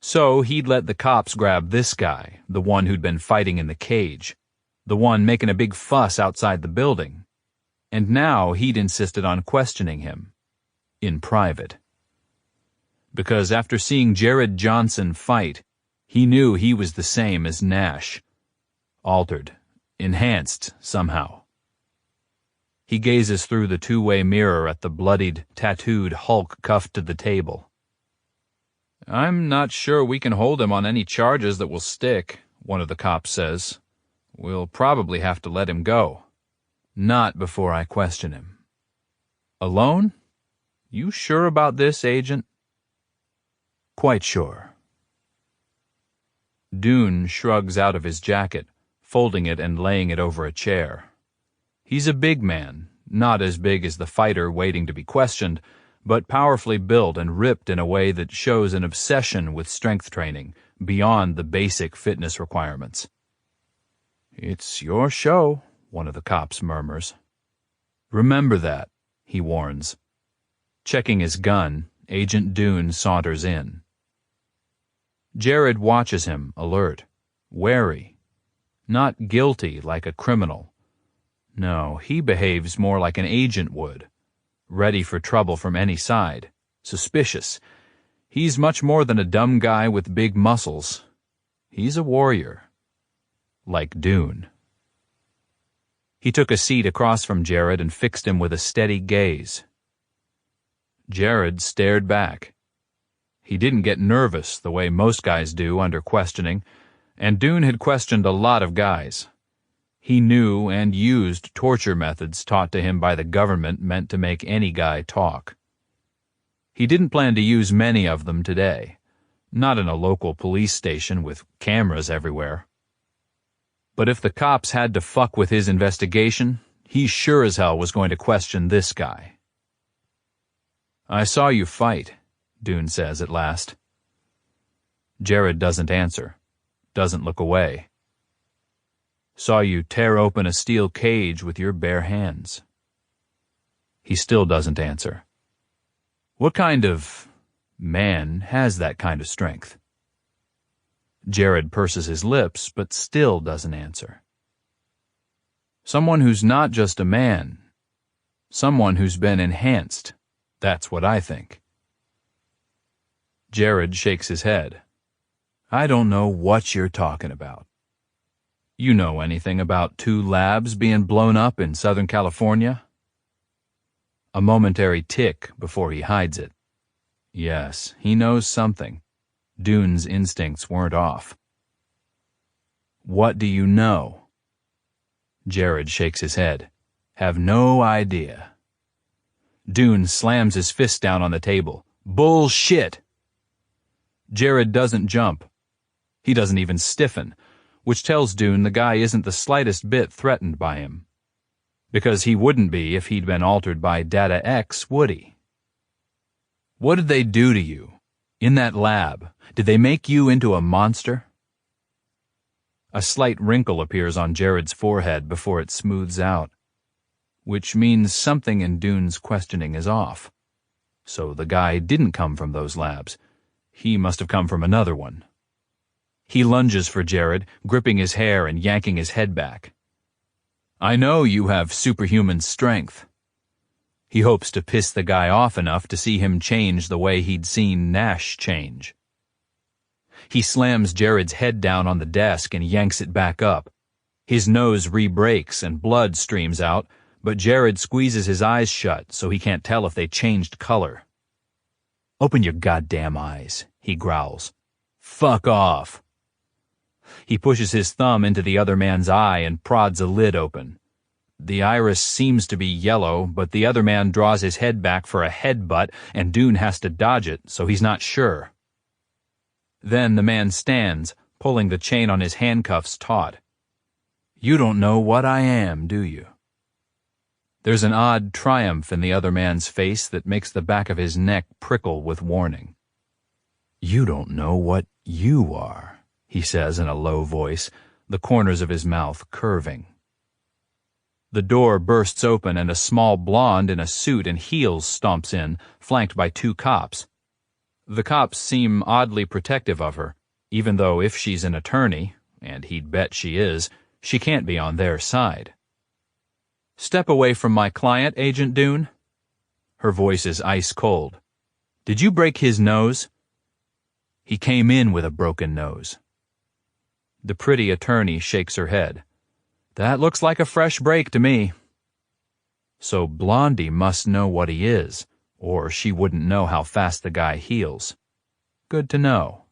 So he'd let the cops grab this guy, the one who'd been fighting in the cage, the one making a big fuss outside the building. And now he'd insisted on questioning him, in private. Because after seeing Jared Johnson fight, he knew he was the same as Nash. Altered, enhanced somehow. He gazes through the two-way mirror at the bloodied, tattooed Hulk cuffed to the table. "I'm not sure we can hold him on any charges that will stick," one of the cops says. "We'll probably have to let him go. Not before I question him." "Alone? You sure about this, Agent?" Quite sure. Dune shrugs out of his jacket, folding it and laying it over a chair. He's a big man, not as big as the fighter waiting to be questioned, but powerfully built and ripped in a way that shows an obsession with strength training beyond the basic fitness requirements. "It's your show," one of the cops murmurs. "Remember that," he warns. Checking his gun, Agent Dune saunters in. Jared watches him, alert, wary. Not guilty like a criminal. No, he behaves more like an agent would. Ready for trouble from any side. Suspicious. He's much more than a dumb guy with big muscles. He's a warrior. Like Dune. He took a seat across from Jared and fixed him with a steady gaze. Jared stared back. He didn't get nervous the way most guys do under questioning, and Dune had questioned a lot of guys. He knew and used torture methods taught to him by the government meant to make any guy talk. He didn't plan to use many of them today, not in a local police station with cameras everywhere. But if the cops had to fuck with his investigation, he sure as hell was going to question this guy. "I saw you fight," Dune says at last. Jared doesn't answer, doesn't look away. "Saw you tear open a steel cage with your bare hands." He still doesn't answer. What kind of man has that kind of strength? Jared purses his lips, but still doesn't answer. Someone who's not just a man. Someone who's been enhanced. That's what I think. Jared shakes his head. "I don't know what you're talking about. You know anything about 2 labs being blown up in Southern California?" A momentary tick before he hides it. Yes, he knows something. Dune's instincts weren't off. "What do you know?" Jared shakes his head. "Have no idea." Dune slams his fist down on the table. "Bullshit!" Jared doesn't jump. He doesn't even stiffen, which tells Dune the guy isn't the slightest bit threatened by him. Because he wouldn't be if he'd been altered by Data X, would he? "What did they do to you? In that lab, did they make you into a monster?" A slight wrinkle appears on Jared's forehead before it smooths out, which means something in Dune's questioning is off. So the guy didn't come from those labs. He must have come from another one. He lunges for Jared, gripping his hair and yanking his head back. "I know you have superhuman strength." He hopes to piss the guy off enough to see him change the way he'd seen Nash change. He slams Jared's head down on the desk and yanks it back up. His nose re-breaks and blood streams out, but Jared squeezes his eyes shut so he can't tell if they changed color. "Open your goddamn eyes," he growls. "Fuck off." He pushes his thumb into the other man's eye and prods a lid open. The iris seems to be yellow, but the other man draws his head back for a headbutt, and Dune has to dodge it, so he's not sure. Then the man stands, pulling the chain on his handcuffs taut. "You don't know what I am, do you?" There's an odd triumph in the other man's face that makes the back of his neck prickle with warning. "You don't know what you are," he says in a low voice, the corners of his mouth curving. The door bursts open and a small blonde in a suit and heels stomps in, flanked by 2 cops. The cops seem oddly protective of her, even though if she's an attorney, and he'd bet she is, she can't be on their side. "Step away from my client, Agent Dune." Her voice is ice cold. "Did you break his nose?" "He came in with a broken nose." The pretty attorney shakes her head. "That looks like a fresh break to me." So Blondie must know what he is, or she wouldn't know how fast the guy heals. Good to know.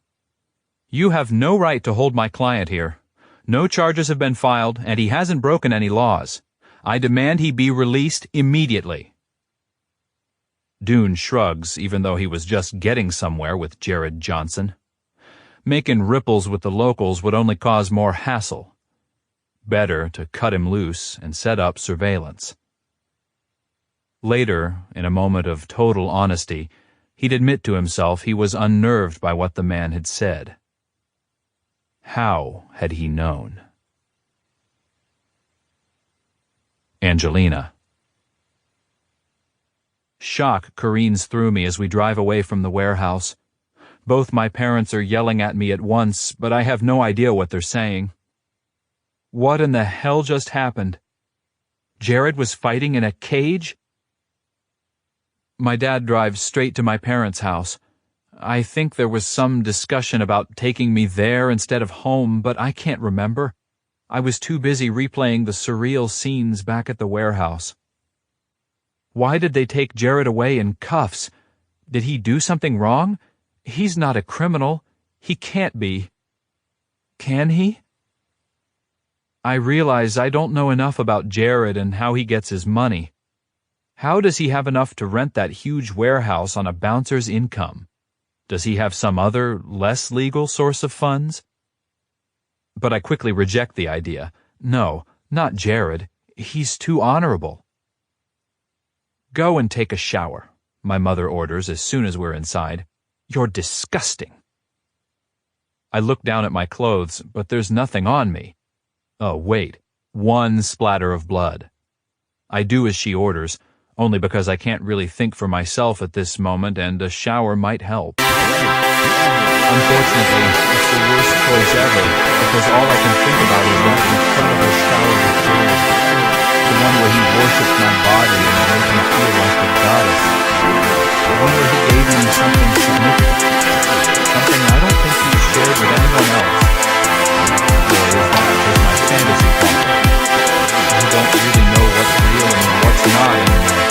"You have no right to hold my client here. No charges have been filed, and he hasn't broken any laws. I demand he be released immediately." Dune shrugs, even though he was just getting somewhere with Jared Johnson. Making ripples with the locals would only cause more hassle. Better to cut him loose and set up surveillance. Later, in a moment of total honesty, he'd admit to himself he was unnerved by what the man had said. How had he known? Angelina. Shock careens through me as we drive away from the warehouse. Both my parents are yelling at me at once, but I have no idea what they're saying. What in the hell just happened? Jared was fighting in a cage? My dad drives straight to my parents' house. I think there was some discussion about taking me there instead of home, but I can't remember. I was too busy replaying the surreal scenes back at the warehouse. Why did they take Jared away in cuffs? Did he do something wrong? He's not a criminal. He can't be. Can he? I realize I don't know enough about Jared and how he gets his money. How does he have enough to rent that huge warehouse on a bouncer's income? Does he have some other, less legal source of funds? But I quickly reject the idea. No, not Jared. He's too honorable. Go and take a shower, my mother orders as soon as we're inside. You're disgusting. I look down at my clothes, but there's nothing on me. Oh, wait. One splatter of blood. I do as she orders, only because I can't really think for myself at this moment, and a shower might help. Unfortunately, it's the worst choice ever, because all I can think about is that incredible shower with Jared. The one where he worshipped my body and made me feel like a goddess. The one where he gave me something significant. Something I don't think he shared with anyone else. Or is that just my fantasy thought? I don't really know what's real and what's not anymore.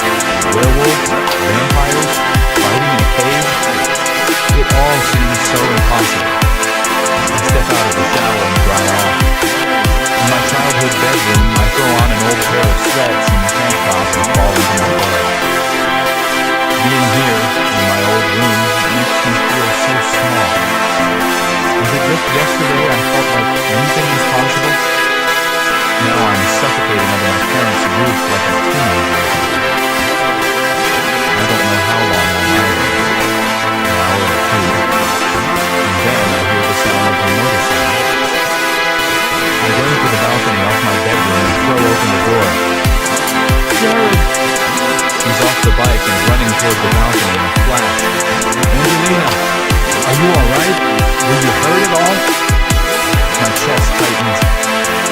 Werewolves, vampires, fighting in a cave. It all seems so impossible. I step out of the shower and dry off. In my childhood bedroom, I throw on an old pair of sweats and tank top and fall into my bed. Being here, in my old room, makes me feel so small. Was it just yesterday I felt like anything was possible? Now I'm suffocating under my parents' roof like a teenager. I don't know how long I'll lie there. An hour or two. And then I hear the sound of her motorcycle. I go to the balcony off my bedroom and throw open the door. Jared! He's off the bike and running toward the balcony in a flash. Angelina! Are you alright? Were you hurt at all? My chest tightens.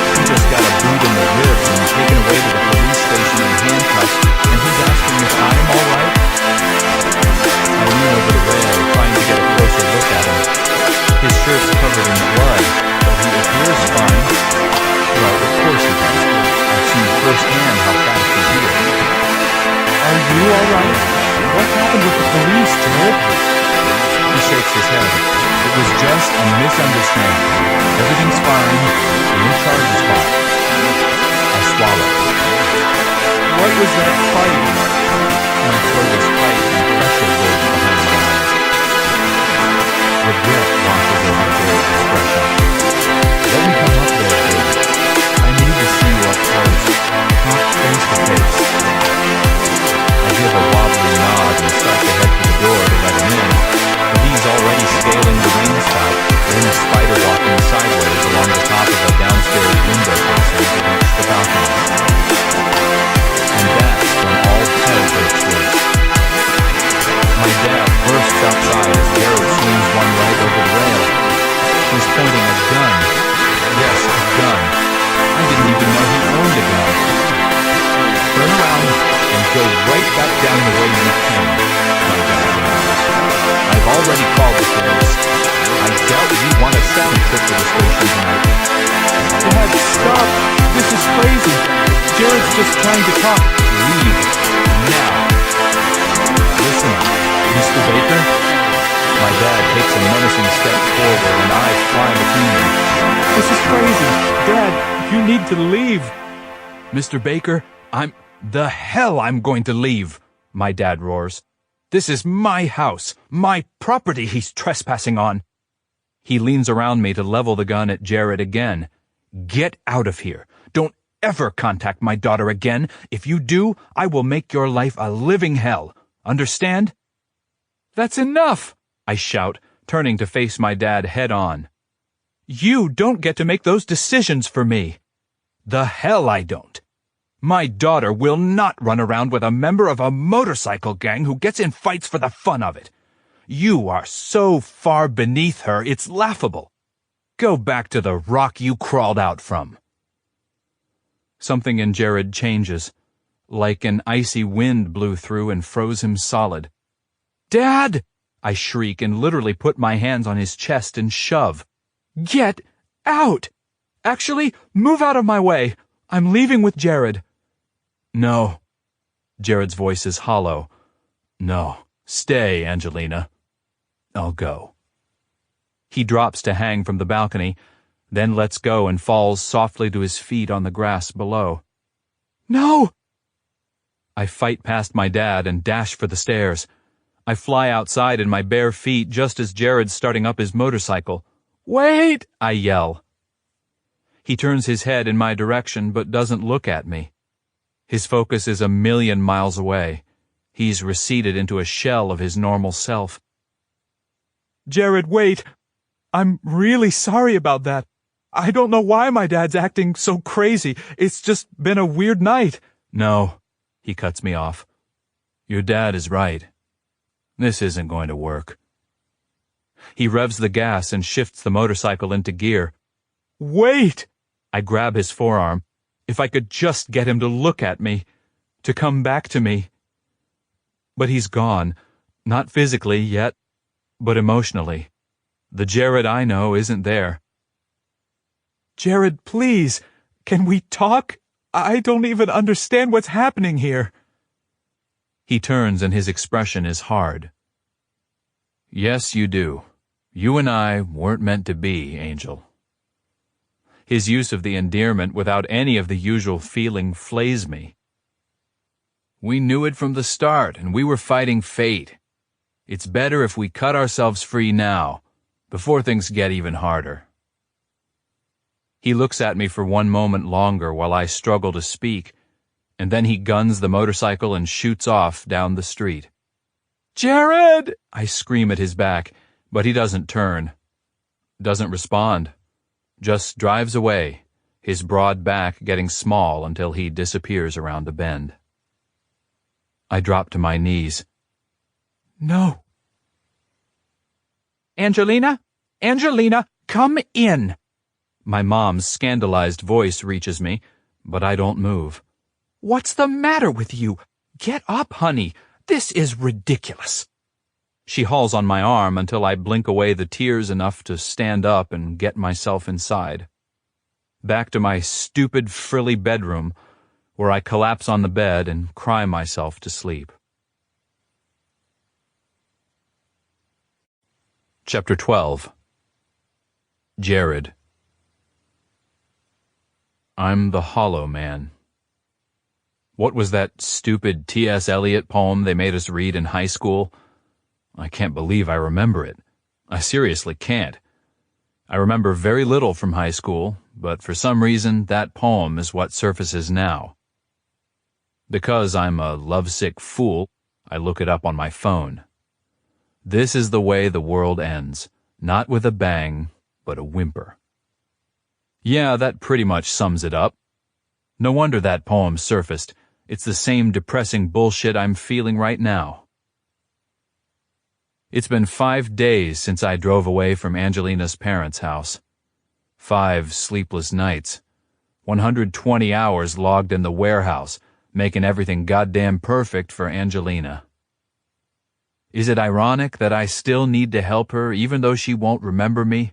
He just got a boot in the ribs and taken away to the police station in handcuffs, and he's asking if I'm alright? I lean over the rail, trying to get a closer look at him. His shirt's covered in blood, but he appears fine. Well, of course he does. I've seen firsthand how fast he's healed. Are you alright? What happened with the police, Jared? He shakes his head. It was just a misunderstanding. Everything's fine. The new charge is filed. I swallow. What was that fight? My throat is tight and pressure builds behind my eyes. Regret washes over Jared's expression. Let me come up there, David. I need to see you up close, not face to face. I give a wobbly nod and start to head for the door to let him in, but he's already scaling the wainscot, then spider-walking sideways along the top of a downstairs window casing against the balcony. And that's when all hell breaks loose. My dad bursts outside as Jared swings one leg over the rail. He's pointing a gun. Yes, a gun. I didn't even know he owned a gun. Turn around and go right back down the way you came, my dad commands. I've already called the police. I doubt you want a second trip to the station tonight. Dad, stop! This is crazy! Jared's just trying to talk. Leave. Now. Listen, Mr. Baker? My dad takes a menacing step forward and I fly between them. This is crazy! Dad, you need to leave! Mr. Baker, The hell I'm going to leave, my dad roars. This is my house, my property he's trespassing on. He leans around me to level the gun at Jared again. Get out of here. Don't ever contact my daughter again. If you do, I will make your life a living hell. Understand? That's enough, I shout, turning to face my dad head on. You don't get to make those decisions for me. The hell I don't. My daughter will not run around with a member of a motorcycle gang who gets in fights for the fun of it. You are so far beneath her, it's laughable. Go back to the rock you crawled out from. Something in Jared changes. Like an icy wind blew through and froze him solid. Dad! I shriek and literally put my hands on his chest and shove. Get out! Actually, move out of my way. I'm leaving with Jared. No. Jared's voice is hollow. No. Stay, Angelina. I'll go. He drops to hang from the balcony, then lets go and falls softly to his feet on the grass below. No! I fight past my dad and dash for the stairs. I fly outside in my bare feet just as Jared's starting up his motorcycle. Wait! I yell. He turns his head in my direction but doesn't look at me. His focus is 1,000,000 miles away. He's receded into a shell of his normal self. Jared, wait. I'm really sorry about that. I don't know why my dad's acting so crazy. It's just been a weird night. No, he cuts me off. Your dad is right. This isn't going to work. He revs the gas and shifts the motorcycle into gear. Wait! I grab his forearm. If I could just get him to look at me, to come back to me. But he's gone. Not physically yet, but emotionally. The Jared I know isn't there. Jared, please, can we talk? I don't even understand what's happening here. He turns and his expression is hard. Yes, you do. You and I weren't meant to be, Angel. His use of the endearment without any of the usual feeling flays me. We knew it from the start, and we were fighting fate. It's better if we cut ourselves free now, before things get even harder. He looks at me for one moment longer while I struggle to speak, and then he guns the motorcycle and shoots off down the street. Jared! I scream at his back, but he doesn't turn. Doesn't respond. Just drives away, his broad back getting small until he disappears around a bend. I drop to my knees. No. Angelina? Angelina, come in! My mom's scandalized voice reaches me, but I don't move. What's the matter with you? Get up, honey. This is ridiculous. She hauls on my arm until I blink away the tears enough to stand up and get myself inside. Back to my stupid, frilly bedroom, where I collapse on the bed and cry myself to sleep. Chapter 12. Jared. I'm the hollow man. What was that stupid T.S. Eliot poem they made us read in high school? I can't believe I remember it. I seriously can't. I remember very little from high school, but for some reason that poem is what surfaces now. Because I'm a lovesick fool, I look it up on my phone. This is the way the world ends, not with a bang, but a whimper. Yeah, that pretty much sums it up. No wonder that poem surfaced. It's the same depressing bullshit I'm feeling right now. It's been 5 days since I drove away from Angelina's parents' house. 5 sleepless nights. 120 hours logged in the warehouse, making everything goddamn perfect for Angelina. Is it ironic that I still need to help her even though she won't remember me?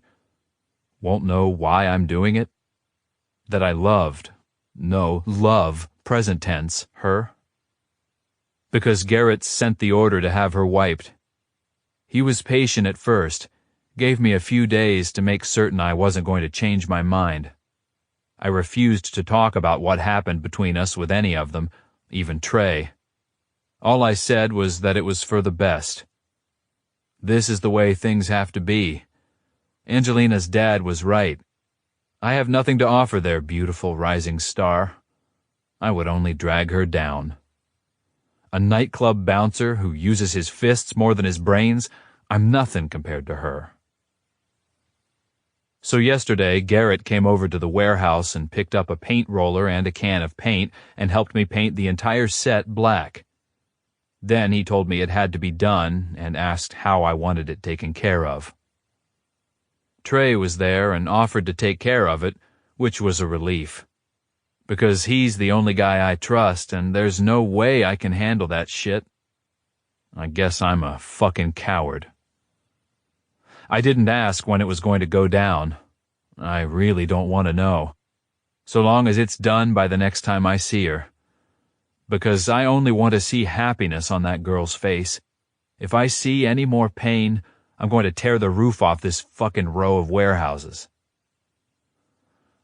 Won't know why I'm doing it? That I loved, love, present tense, her? Because Garrett sent the order to have her wiped. He was patient at first, gave me a few days to make certain I wasn't going to change my mind. I refused to talk about what happened between us with any of them, even Trey. All I said was that it was for the best. This is the way things have to be. Angelina's dad was right. I have nothing to offer their beautiful rising star. I would only drag her down. A nightclub bouncer who uses his fists more than his brains, I'm nothing compared to her. So yesterday, Garrett came over to the warehouse and picked up a paint roller and a can of paint and helped me paint the entire set black. Then he told me it had to be done and asked how I wanted it taken care of. Trey was there and offered to take care of it, which was a relief. Because he's the only guy I trust, and there's no way I can handle that shit. I guess I'm a fucking coward. I didn't ask when it was going to go down. I really don't want to know. So long as it's done by the next time I see her. Because I only want to see happiness on that girl's face. If I see any more pain, I'm going to tear the roof off this fucking row of warehouses.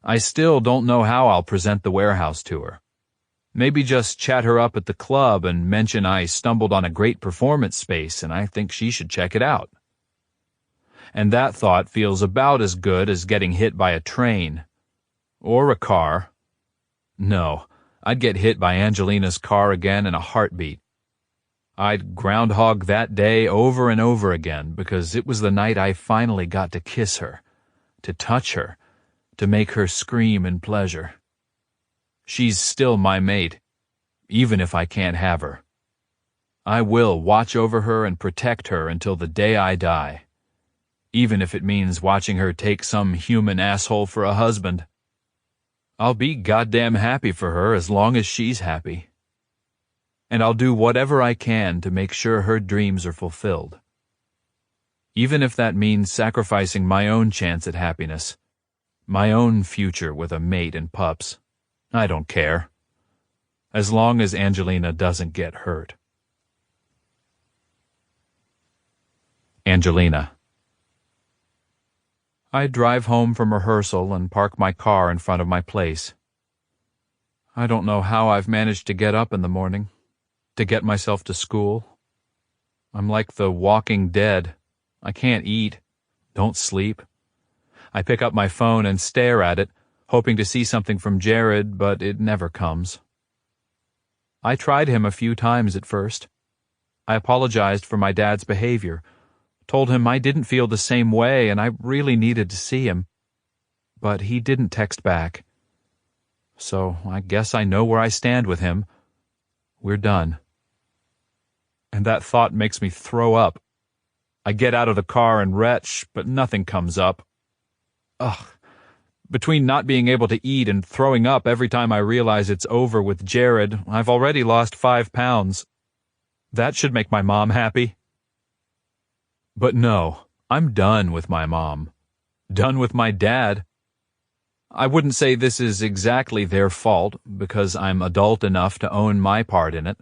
I still don't know how I'll present the warehouse to her. Maybe just chat her up at the club and mention I stumbled on a great performance space and I think she should check it out. And that thought feels about as good as getting hit by a train. Or a car. No, I'd get hit by Angelina's car again in a heartbeat. I'd groundhog that day over and over again because it was the night I finally got to kiss her, to touch her, to make her scream in pleasure. She's still my mate, even if I can't have her. I will watch over her and protect her until the day I die, even if it means watching her take some human asshole for a husband. I'll be goddamn happy for her as long as she's happy. And I'll do whatever I can to make sure her dreams are fulfilled. Even if that means sacrificing my own chance at happiness, my own future with a mate and pups. I don't care. As long as Angelina doesn't get hurt. Angelina. I drive home from rehearsal and park my car in front of my place. I don't know how I've managed to get up in the morning, to get myself to school. I'm like the walking dead. I can't eat, don't sleep. I pick up my phone and stare at it, hoping to see something from Jared, but it never comes. I tried him a few times at first. I apologized for my dad's behavior, told him I didn't feel the same way and I really needed to see him. But he didn't text back. So I guess I know where I stand with him. We're done. And that thought makes me throw up. I get out of the car and retch, but nothing comes up. Ugh. Between not being able to eat and throwing up every time I realize it's over with Jared, I've already lost 5 pounds. That should make my mom happy. But no, I'm done with my mom. Done with my dad. I wouldn't say this is exactly their fault, because I'm adult enough to own my part in it.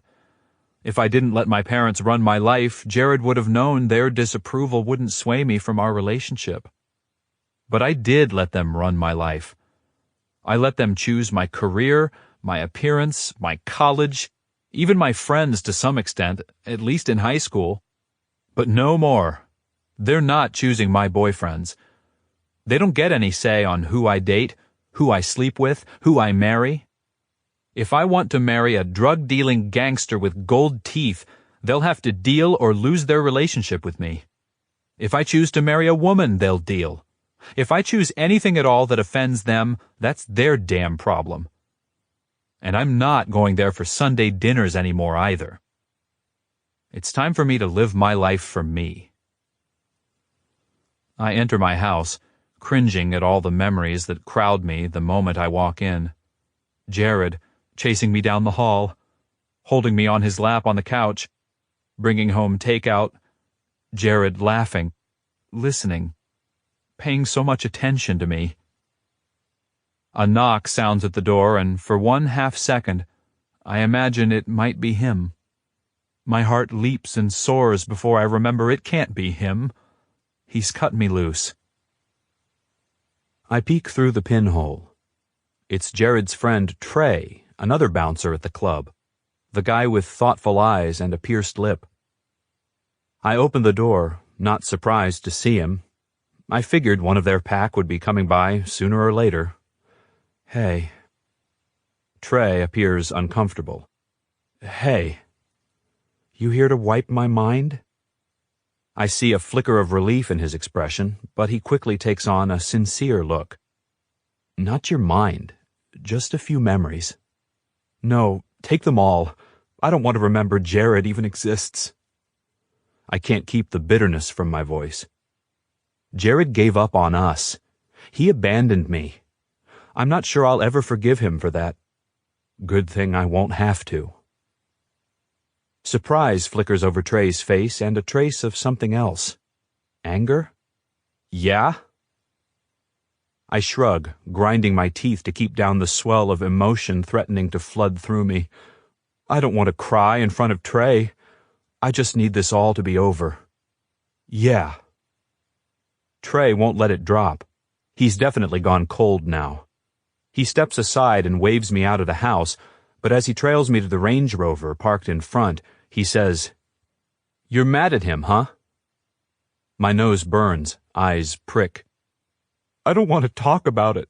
If I didn't let my parents run my life, Jared would have known their disapproval wouldn't sway me from our relationship. But I did let them run my life. I let them choose my career, my appearance, my college, even my friends to some extent, at least in high school. But no more. They're not choosing my boyfriends. They don't get any say on who I date, who I sleep with, who I marry. If I want to marry a drug-dealing gangster with gold teeth, they'll have to deal or lose their relationship with me. If I choose to marry a woman, they'll deal. If I choose anything at all that offends them, that's their damn problem. And I'm not going there for Sunday dinners anymore either. It's time for me to live my life for me. I enter my house, cringing at all the memories that crowd me the moment I walk in. Jared, chasing me down the hall, holding me on his lap on the couch, bringing home takeout, Jared laughing, listening, paying so much attention to me. A knock sounds at the door, and for 1/2 second, I imagine it might be him. My heart leaps and soars before I remember it can't be him. He's cut me loose. I peek through the pinhole. It's Jared's friend Trey, another bouncer at the club. the guy with thoughtful eyes and a pierced lip. I opened the door, not surprised to see him. I figured one of their pack would be coming by sooner or later. Hey. Trey appears uncomfortable. Hey. You here to wipe my mind? I see a flicker of relief in his expression, but he quickly takes on a sincere look. Not your mind, just a few memories. No, take them all. I don't want to remember Jared even exists. I can't keep the bitterness from my voice. Jared gave up on us. He abandoned me. I'm not sure I'll ever forgive him for that. Good thing I won't have to. Surprise flickers over Trey's face and a trace of something else. Anger? Yeah? I shrug, grinding my teeth to keep down the swell of emotion threatening to flood through me. I don't want to cry in front of Trey. I just need this all to be over. Yeah. Trey won't let it drop. He's definitely gone cold now. He steps aside and waves me out of the house, but as he trails me to the Range Rover parked in front, he says, "You're mad at him, huh?" My nose burns, eyes prick. I don't want to talk about it.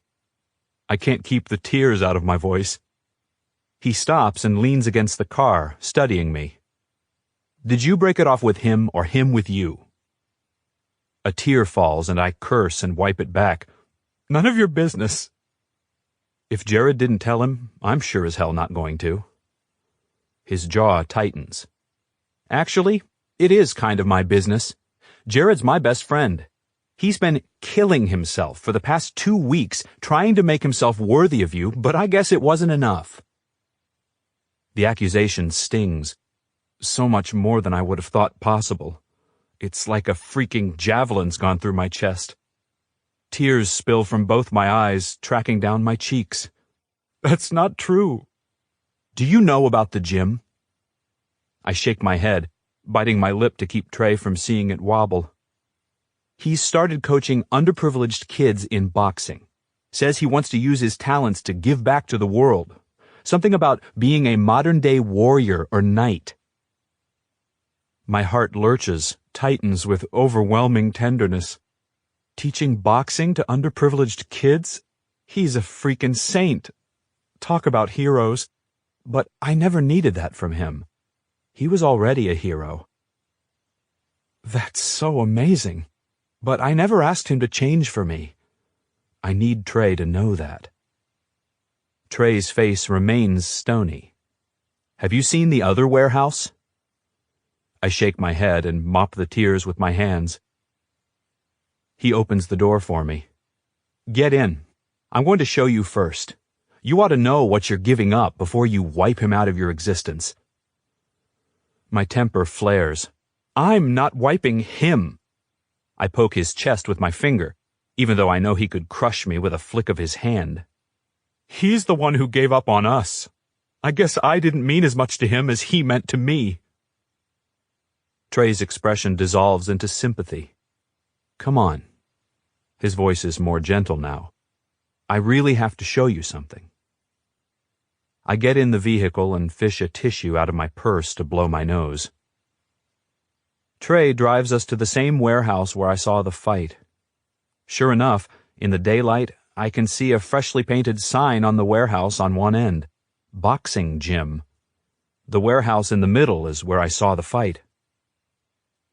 I can't keep the tears out of my voice. He stops and leans against the car, studying me. Did you break it off with him or him with you? A tear falls and I curse and wipe it back. None of your business. If Jared didn't tell him, I'm sure as hell not going to. His jaw tightens. Actually, it is kind of my business. Jared's my best friend. He's been killing himself for the past 2 weeks trying to make himself worthy of you, but I guess it wasn't enough. The accusation stings. So much more than I would have thought possible. It's like a freaking javelin's gone through my chest. Tears spill from both my eyes, tracking down my cheeks. That's not true. Do you know about the gym? I shake my head, biting my lip to keep Trey from seeing it wobble. He's started coaching underprivileged kids in boxing. Says he wants to use his talents to give back to the world. Something about being a modern-day warrior or knight. My heart lurches, tightens with overwhelming tenderness. Teaching boxing to underprivileged kids? He's a freaking saint. Talk about heroes. But I never needed that from him. He was already a hero. That's so amazing. But I never asked him to change for me. I need Trey to know that. Trey's face remains stony. Have you seen the other warehouse? I shake my head and mop the tears with my hands. He opens the door for me. Get in. I'm going to show you first. You ought to know what you're giving up before you wipe him out of your existence. My temper flares. I'm not wiping him. I poke his chest with my finger, even though I know he could crush me with a flick of his hand. He's the one who gave up on us. I guess I didn't mean as much to him as he meant to me. Trey's expression dissolves into sympathy. Come on. His voice is more gentle now. I really have to show you something. I get in the vehicle and fish a tissue out of my purse to blow my nose. Trey drives us to the same warehouse where I saw the fight. Sure enough, in the daylight, I can see a freshly painted sign on the warehouse on one end. Boxing gym. The warehouse in the middle is where I saw the fight.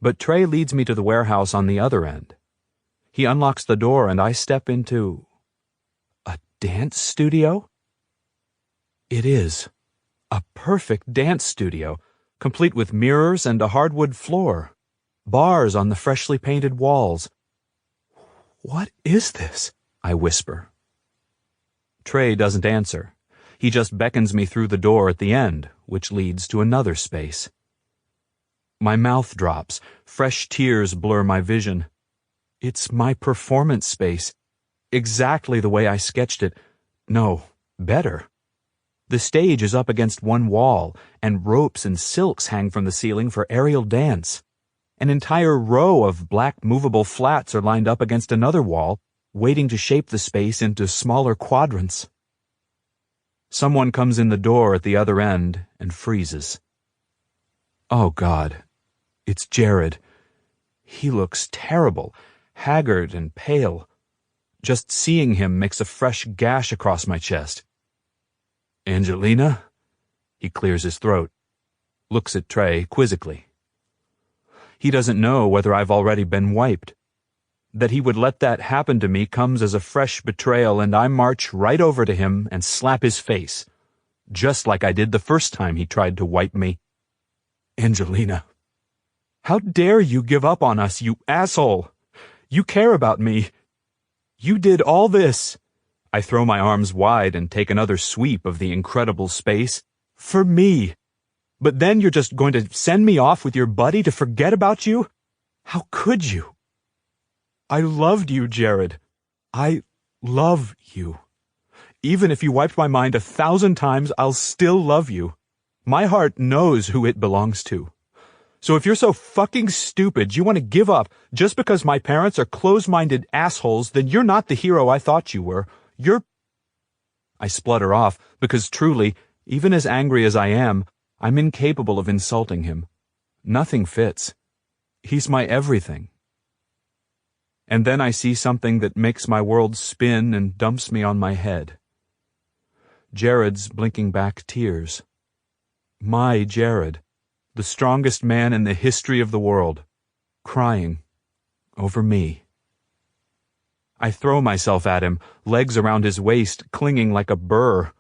But Trey leads me to the warehouse on the other end. He unlocks the door and I step into... a dance studio? It is. A perfect dance studio, complete with mirrors and a hardwood floor. Bars on the freshly painted walls. What is this? I whisper. Trey doesn't answer. He just beckons me through the door at the end, which leads to another space. My mouth drops. Fresh tears blur my vision. It's my performance space. Exactly the way I sketched it. No, better. The stage is up against one wall, and ropes and silks hang from the ceiling for aerial dance. An entire row of black movable flats are lined up against another wall, waiting to shape the space into smaller quadrants. Someone comes in the door at the other end and freezes. Oh, God. It's Jared. He looks terrible, haggard and pale. Just seeing him makes a fresh gash across my chest. Angelina? He clears his throat, looks at Trey quizzically. He doesn't know whether I've already been wiped. That he would let that happen to me comes as a fresh betrayal, and I march right over to him and slap his face, just like I did the first time he tried to wipe me. Angelina, how dare you give up on us, you asshole! You care about me. You did all this. I throw my arms wide and take another sweep of the incredible space. For me. But then you're just going to send me off with your buddy to forget about you? How could you? I loved you, Jared. I love you. Even if you wiped my mind 1,000 times, I'll still love you. My heart knows who it belongs to. So if you're so fucking stupid you want to give up just because my parents are close-minded assholes, then you're not the hero I thought you were. I splutter off because truly, even as angry as I am, I'm incapable of insulting him. Nothing fits. He's my everything. And then I see something that makes my world spin and dumps me on my head. Jared's blinking back tears. My Jared, the strongest man in the history of the world, crying over me. I throw myself at him, legs around his waist, clinging like a burr.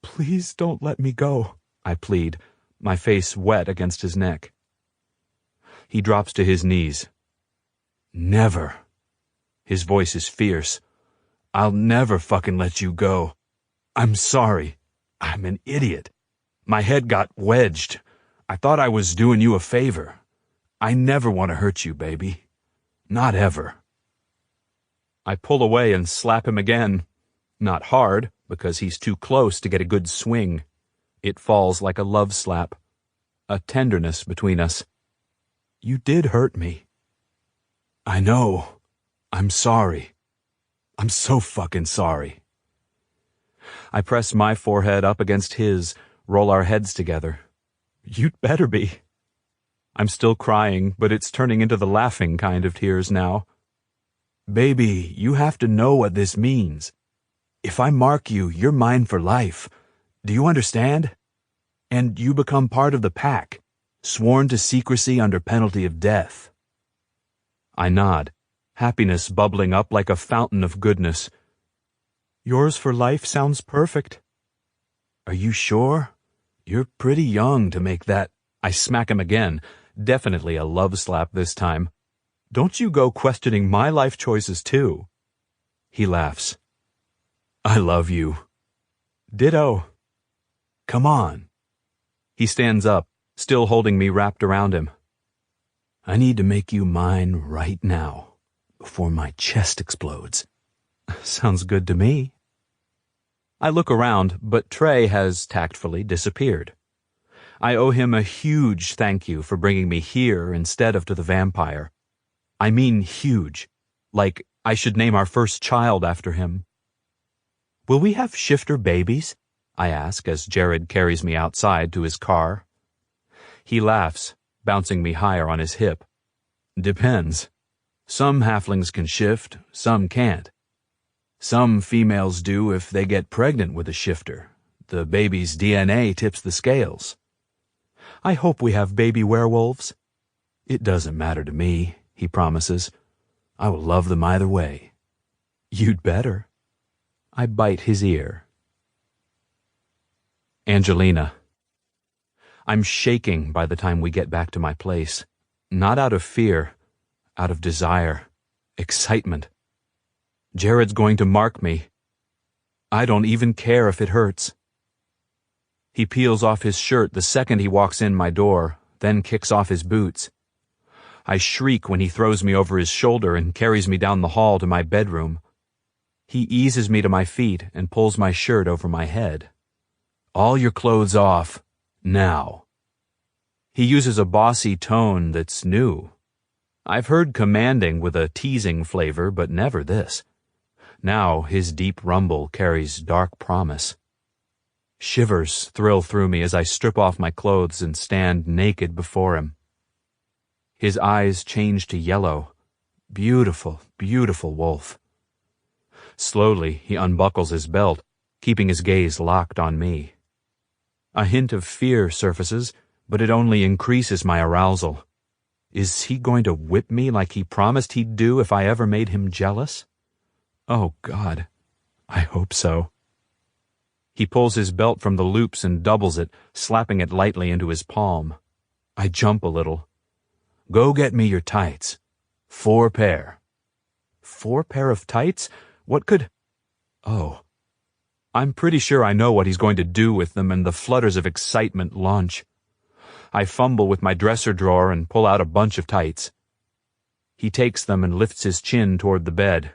Please don't let me go, I plead, my face wet against his neck. He drops to his knees. Never. His voice is fierce. I'll never fucking let you go. I'm sorry. I'm an idiot. My head got wedged. I thought I was doing you a favor. I never want to hurt you, baby. Not ever. I pull away and slap him again. Not hard, because he's too close to get a good swing. It falls like a love slap. A tenderness between us. You did hurt me. I know. I'm sorry. I'm so fucking sorry. I press my forehead up against his, roll our heads together. You'd better be. I'm still crying, but it's turning into the laughing kind of tears now. Baby, you have to know what this means. If I mark you, you're mine for life. Do you understand? And you become part of the pack, sworn to secrecy under penalty of death. I nod, happiness bubbling up like a fountain of goodness. Yours for life sounds perfect. Are you sure? You're pretty young to make that. I smack him again, definitely a love slap this time. Don't you go questioning my life choices too. He laughs. I love you. Ditto. Come on. He stands up, still holding me wrapped around him. I need to make you mine right now, before my chest explodes. Sounds good to me. I look around, but Trey has tactfully disappeared. I owe him a huge thank you for bringing me here instead of to the vampire. I mean huge, like I should name our first child after him. Will we have shifter babies? I ask as Jared carries me outside to his car. He laughs, bouncing me higher on his hip. Depends. Some halflings can shift, some can't. Some females do if they get pregnant with a shifter. The baby's DNA tips the scales. I hope we have baby werewolves. It doesn't matter to me, he promises. I will love them either way. You'd better. I bite his ear. Angelina. I'm shaking by the time we get back to my place. Not out of fear, out of desire, excitement. Jared's going to mark me. I don't even care if it hurts. He peels off his shirt the second he walks in my door, then kicks off his boots. I shriek when he throws me over his shoulder and carries me down the hall to my bedroom. He eases me to my feet and pulls my shirt over my head. All your clothes off, now. He uses a bossy tone that's new. I've heard commanding with a teasing flavor, but never this. Now his deep rumble carries dark promise. Shivers thrill through me as I strip off my clothes and stand naked before him. His eyes change to yellow. Beautiful, beautiful wolf. Slowly, he unbuckles his belt, keeping his gaze locked on me. A hint of fear surfaces, but it only increases my arousal. Is he going to whip me like he promised he'd do if I ever made him jealous? Oh, God, I hope so. He pulls his belt from the loops and doubles it, slapping it lightly into his palm. I jump a little. Go get me your tights. 4 pair. 4 pair of tights? What could... Oh. I'm pretty sure I know what he's going to do with them, and the flutters of excitement launch. I fumble with my dresser drawer and pull out a bunch of tights. He takes them and lifts his chin toward the bed.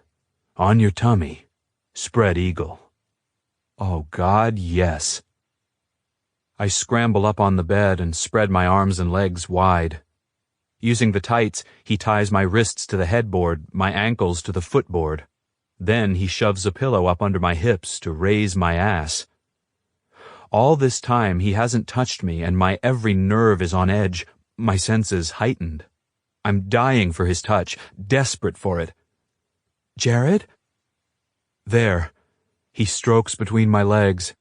On your tummy. Spread eagle. Oh, God, yes. I scramble up on the bed and spread my arms and legs wide. Using the tights, he ties my wrists to the headboard, my ankles to the footboard. Then he shoves a pillow up under my hips to raise my ass. All this time he hasn't touched me, and my every nerve is on edge, my senses heightened. I'm dying for his touch, desperate for it. Jared? There. He strokes between my legs.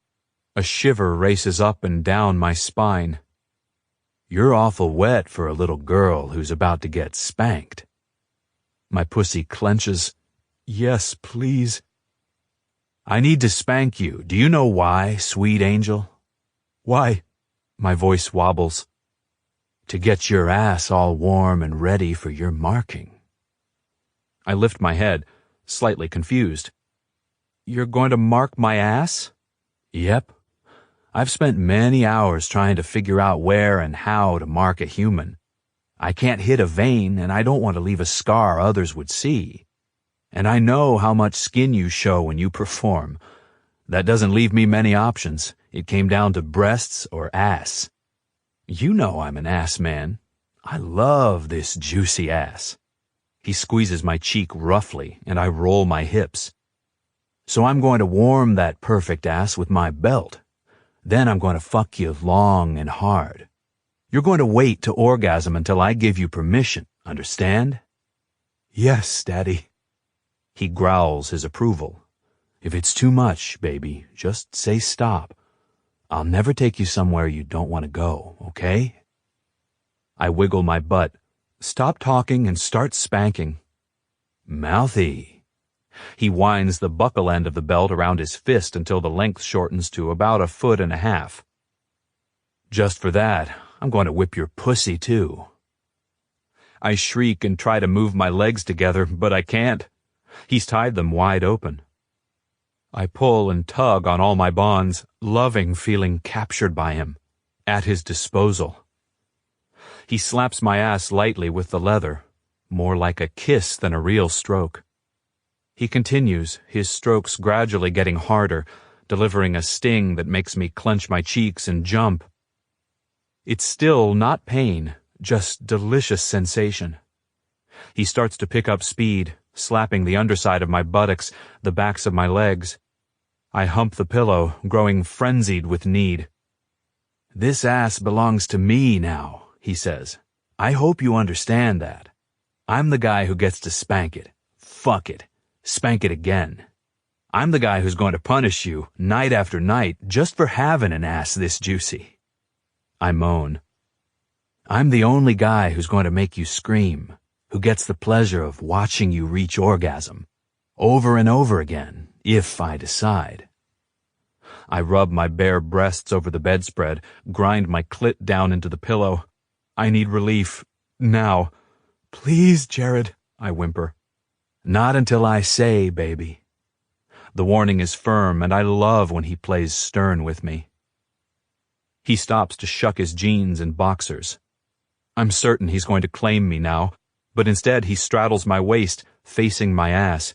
A shiver races up and down my spine. You're awful wet for a little girl who's about to get spanked. My pussy clenches. Yes, please. I need to spank you. Do you know why, sweet angel? Why? My voice wobbles. To get your ass all warm and ready for your marking. I lift my head, slightly confused. You're going to mark my ass? Yep. I've spent many hours trying to figure out where and how to mark a human. I can't hit a vein, and I don't want to leave a scar others would see. And I know how much skin you show when you perform. That doesn't leave me many options. It came down to breasts or ass. You know I'm an ass man. I love this juicy ass. He squeezes my cheek roughly, and I roll my hips. So I'm going to warm that perfect ass with my belt. Then I'm going to fuck you long and hard. You're going to wait to orgasm until I give you permission, understand? Yes, Daddy. He growls his approval. If it's too much, baby, just say stop. I'll never take you somewhere you don't want to go, okay? I wiggle my butt. Stop talking and start spanking. Mouthy. He winds the buckle end of the belt around his fist until the length shortens to about 1.5 feet. Just for that, I'm going to whip your pussy, too. I shriek and try to move my legs together, but I can't. He's tied them wide open. I pull and tug on all my bonds, loving feeling captured by him, at his disposal. He slaps my ass lightly with the leather, more like a kiss than a real stroke. He continues, his strokes gradually getting harder, delivering a sting that makes me clench my cheeks and jump. It's still not pain, just delicious sensation. He starts to pick up speed, slapping the underside of my buttocks, the backs of my legs. I hump the pillow, growing frenzied with need. This ass belongs to me now, he says. I hope you understand that. I'm the guy who gets to spank it. Fuck it. Spank it again. I'm the guy who's going to punish you night after night just for having an ass this juicy. I moan. I'm the only guy who's going to make you scream, who gets the pleasure of watching you reach orgasm, over and over again, if I decide. I rub my bare breasts over the bedspread, grind my clit down into the pillow. I need relief. Now. Please, Jared, I whimper. Not until I say, baby. The warning is firm, and I love when he plays stern with me. He stops to shuck his jeans and boxers. I'm certain he's going to claim me now, but instead he straddles my waist, facing my ass.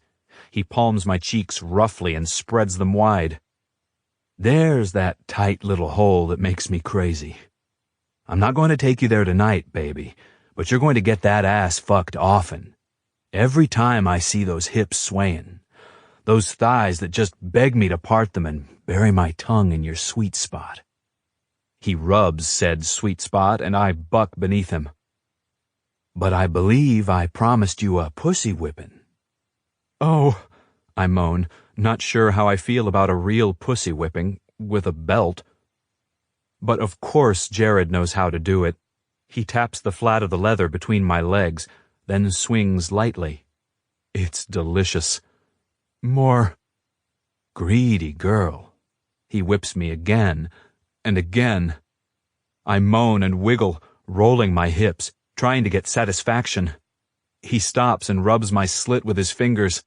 He palms my cheeks roughly and spreads them wide. There's that tight little hole that makes me crazy. I'm not going to take you there tonight, baby, but you're going to get that ass fucked often. Every time I see those hips swaying, Those thighs that just beg me to part them and bury my tongue in your sweet spot. He rubs said sweet spot, and I buck beneath him. But I believe I promised you a pussy whippin'. Oh, I moan, not sure how I feel about a real pussy whipping with a belt. But of course Jared knows how to do it. He taps the flat of the leather between my legs, then swings lightly. It's delicious. More. Greedy girl. He whips me again and again. I moan and wiggle, rolling my hips, trying to get satisfaction. He stops and rubs my slit with his fingers.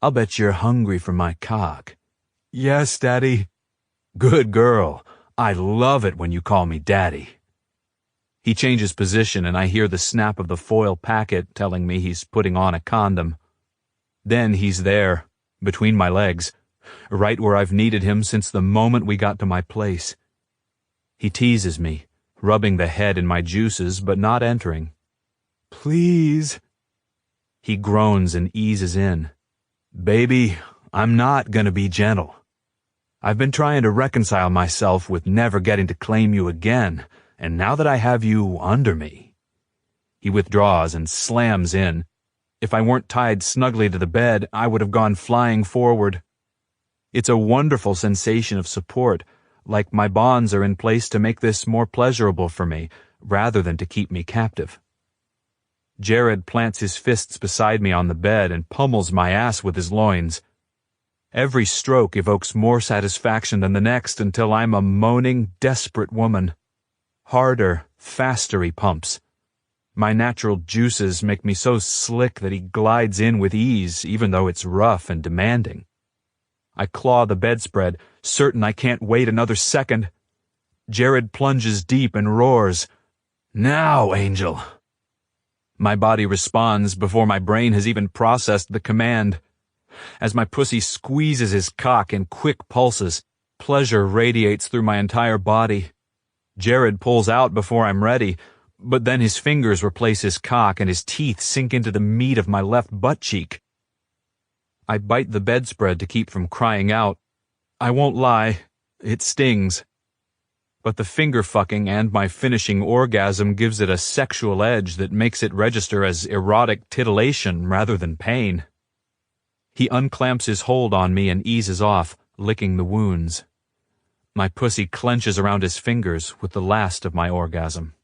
I'll bet you're hungry for my cock. Yes, Daddy. Good girl. I love it when you call me Daddy. He changes position and I hear the snap of the foil packet telling me he's putting on a condom. Then he's there, between my legs, right where I've needed him since the moment we got to my place. He teases me, rubbing the head in my juices but not entering. Please. He groans and eases in. Baby, I'm not gonna be gentle. I've been trying to reconcile myself with never getting to claim you again, and now that I have you under me. He withdraws and slams in. If I weren't tied snugly to the bed, I would have gone flying forward. It's a wonderful sensation of support, like my bonds are in place to make this more pleasurable for me, rather than to keep me captive. Jared plants his fists beside me on the bed and pummels my ass with his loins. Every stroke evokes more satisfaction than the next until I'm a moaning, desperate woman. Harder, faster he pumps. My natural juices make me so slick that he glides in with ease, even though it's rough and demanding. I claw the bedspread, certain I can't wait another second. Jared plunges deep and roars, "Now, Angel!" My body responds before my brain has even processed the command. As my pussy squeezes his cock in quick pulses, pleasure radiates through my entire body. Jared pulls out before I'm ready, but then his fingers replace his cock and his teeth sink into the meat of my left butt cheek. I bite the bedspread to keep from crying out. I won't lie, it stings. But the finger-fucking and my finishing orgasm gives it a sexual edge that makes it register as erotic titillation rather than pain. He unclamps his hold on me and eases off, licking the wounds. My pussy clenches around his fingers with the last of my orgasm.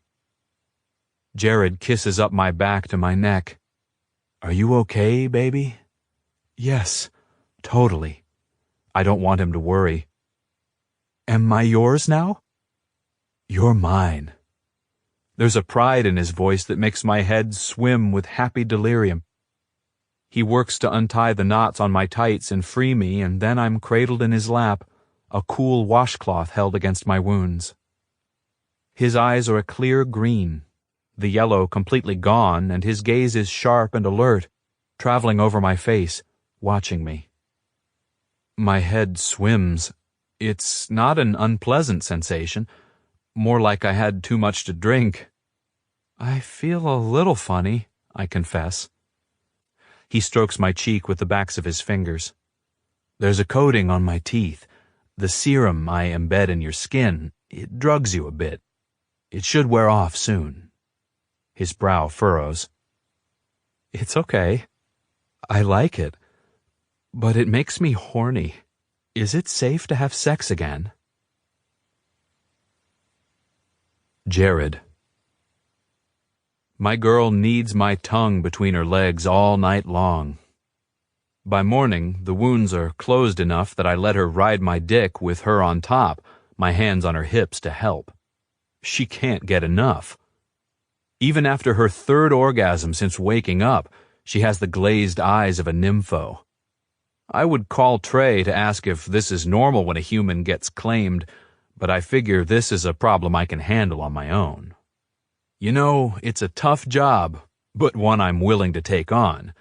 Jared kisses up my back to my neck. Are you okay, baby? Yes, totally. I don't want him to worry. Am I yours now? You're mine. There's a pride in his voice that makes my head swim with happy delirium. He works to untie the knots on my tights and free me, and then I'm cradled in his lap, a cool washcloth held against my wounds. His eyes are a clear green, the yellow completely gone, and his gaze is sharp and alert, traveling over my face, watching me. My head swims. It's not an unpleasant sensation, more like I had too much to drink. I feel a little funny, I confess. He strokes my cheek with the backs of his fingers. There's a coating on my teeth. The serum I embed in your skin, it drugs you a bit. It should wear off soon. His brow furrows. It's okay. I like it. But it makes me horny. Is it safe to have sex again? Jared. My girl needs my tongue between her legs all night long. By morning, the wounds are closed enough that I let her ride my dick with her on top, my hands on her hips to help. She can't get enough. Even after her third orgasm since waking up, she has the glazed eyes of a nympho. I would call Trey to ask if this is normal when a human gets claimed, but I figure this is a problem I can handle on my own. You know, it's a tough job, but one I'm willing to take on.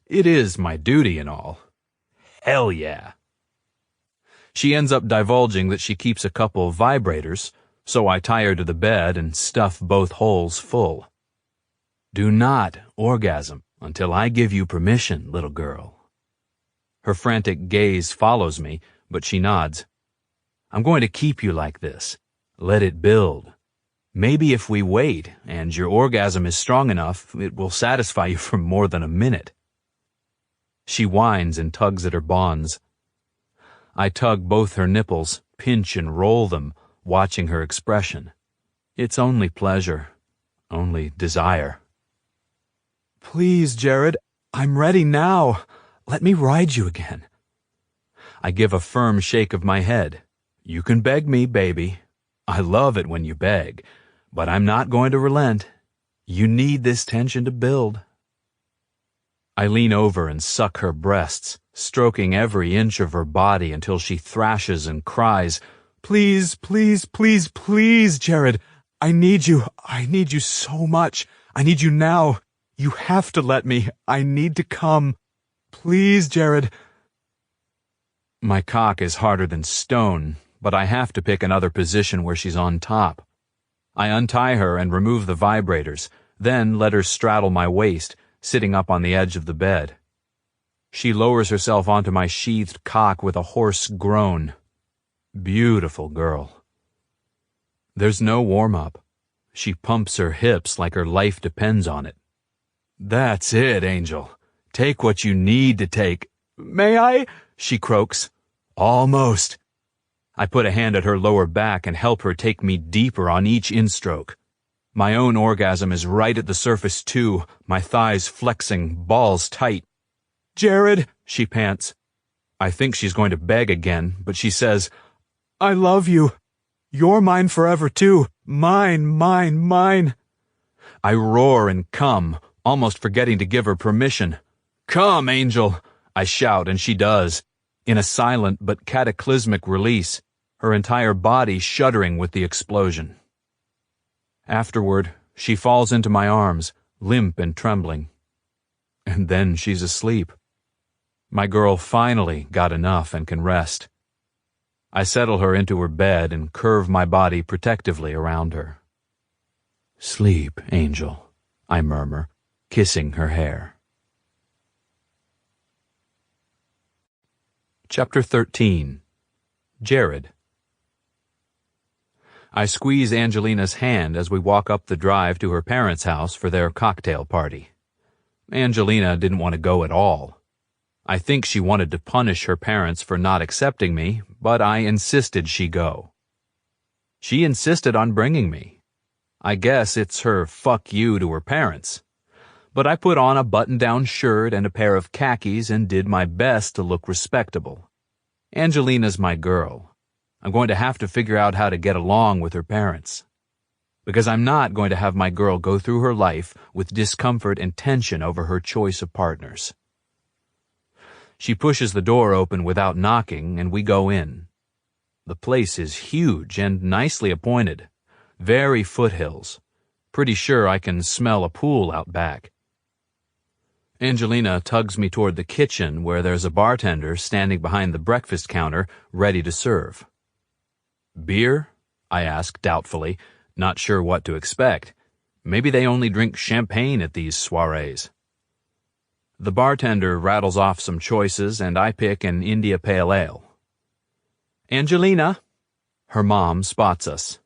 It is my duty and all. Hell yeah. She ends up divulging that she keeps a couple of vibrators, so I tie her to the bed and stuff both holes full. Do not orgasm until I give you permission, little girl. Her frantic gaze follows me, but she nods. I'm going to keep you like this. Let it build. Maybe if we wait, and your orgasm is strong enough, it will satisfy you for more than a minute. She whines and tugs at her bonds. I tug both her nipples, pinch and roll them, watching her expression. It's only pleasure, only desire. Please, Jared, I'm ready now. Let me ride you again. I give a firm shake of my head. You can beg me, baby. I love it when you beg, but I'm not going to relent. You need this tension to build. I lean over and suck her breasts, stroking every inch of her body until she thrashes and cries, Please, please, please, please, Jared. I need you. I need you so much. I need you now. You have to let me. I need to come. Please, Jared. My cock is harder than stone, but I have to pick another position where she's on top. I untie her and remove the vibrators, then let her straddle my waist, sitting up on the edge of the bed. She lowers herself onto my sheathed cock with a hoarse groan. Beautiful girl. There's no warm-up. She pumps her hips like her life depends on it. That's it, Angel. Take what you need to take. May I? She croaks. Almost. I put a hand at her lower back and help her take me deeper on each in-stroke. My own orgasm is right at the surface too, my thighs flexing, balls tight. Jared, she pants. I think she's going to beg again, but she says, I love you. You're mine forever too. Mine, mine, mine. I roar and come, almost forgetting to give her permission. Come, Angel, I shout, and she does, in a silent but cataclysmic release, her entire body shuddering with the explosion. Afterward, she falls into my arms, limp and trembling. And then she's asleep. My girl finally got enough and can rest. I settle her into her bed and curve my body protectively around her. Sleep, Angel, I murmur, kissing her hair. Chapter 13. Jared. I squeeze Angelina's hand as we walk up the drive to her parents' house for their cocktail party. Angelina didn't want to go at all. I think she wanted to punish her parents for not accepting me, but I insisted she go. She insisted on bringing me. I guess it's her fuck you to her parents. But I put on a button-down shirt and a pair of khakis and did my best to look respectable. Angelina's my girl. I'm going to have to figure out how to get along with her parents. Because I'm not going to have my girl go through her life with discomfort and tension over her choice of partners. She pushes the door open without knocking, and we go in. The place is huge and nicely appointed. Very foothills. Pretty sure I can smell a pool out back. Angelina tugs me toward the kitchen where there's a bartender standing behind the breakfast counter, ready to serve. Beer? I ask doubtfully, not sure what to expect. Maybe they only drink champagne at these soirees. The bartender rattles off some choices, and I pick an India Pale Ale. Angelina. Her mom spots us.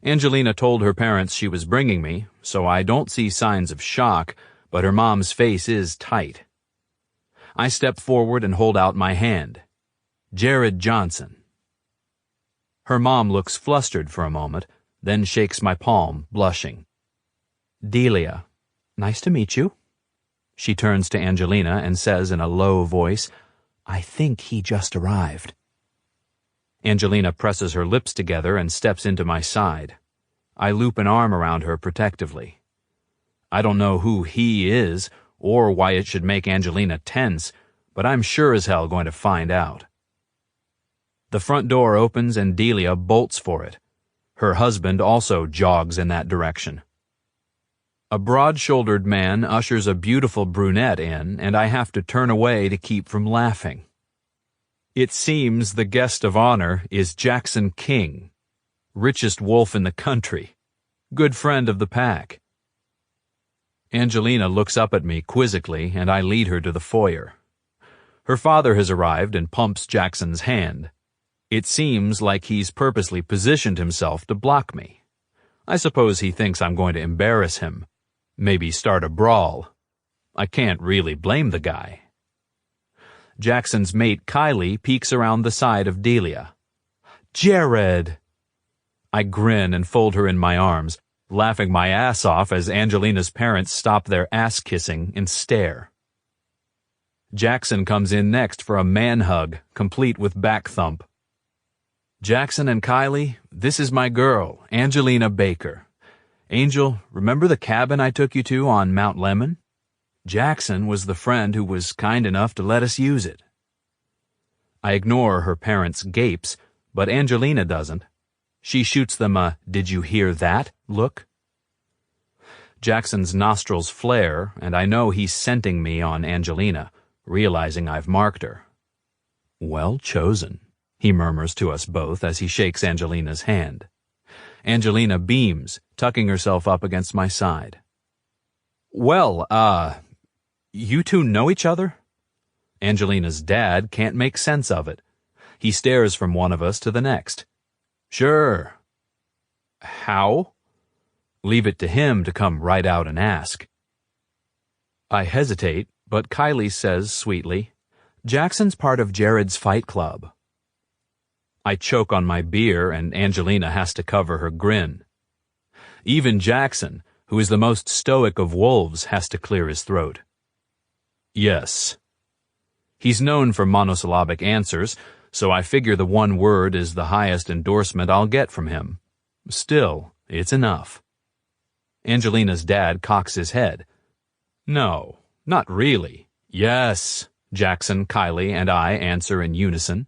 Angelina told her parents she was bringing me, so I don't see signs of shock, but her mom's face is tight. I step forward and hold out my hand. Jared Johnson. Her mom looks flustered for a moment, then shakes my palm, blushing. Delia. Nice to meet you. She turns to Angelina and says in a low voice, I think he just arrived. Angelina presses her lips together and steps into my side. I loop an arm around her protectively. I don't know who he is, or why it should make Angelina tense, but I'm sure as hell going to find out. The front door opens and Delia bolts for it. Her husband also jogs in that direction. A broad-shouldered man ushers a beautiful brunette in, and I have to turn away to keep from laughing. It seems the guest of honor is Jackson King, richest wolf in the country, good friend of the pack. Angelina looks up at me quizzically, and I lead her to the foyer. Her father has arrived and pumps Jackson's hand. It seems like he's purposely positioned himself to block me. I suppose he thinks I'm going to embarrass him. Maybe start a brawl. I can't really blame the guy. Jackson's mate Kylie peeks around the side of Delia. "Jared!" I grin and fold her in my arms, laughing my ass off as Angelina's parents stop their ass-kissing and stare. Jackson comes in next for a man-hug, complete with back thump. "Jackson and Kylie, this is my girl, Angelina Baker. Angel, remember the cabin I took you to on Mount Lemon? Jackson was the friend who was kind enough to let us use it." I ignore her parents' gapes, but Angelina doesn't. She shoots them a "did you hear that" look. Jackson's nostrils flare, and I know he's scenting me on Angelina, realizing I've marked her. "Well chosen," he murmurs to us both as he shakes Angelina's hand. Angelina beams, tucking herself up against my side. "Well, you two know each other?" Angelina's dad can't make sense of it. He stares from one of us to the next. "Sure." "How?" Leave it to him to come right out and ask. I hesitate, but Kylie says sweetly, "Jackson's part of Jared's fight club." I choke on my beer, and Angelina has to cover her grin. Even Jackson, who is the most stoic of wolves, has to clear his throat. "Yes." He's known for monosyllabic answers, so I figure the one word is the highest endorsement I'll get from him. Still, it's enough. Angelina's dad cocks his head. "No, not really." "Yes," Jackson, Kylie, and I answer in unison.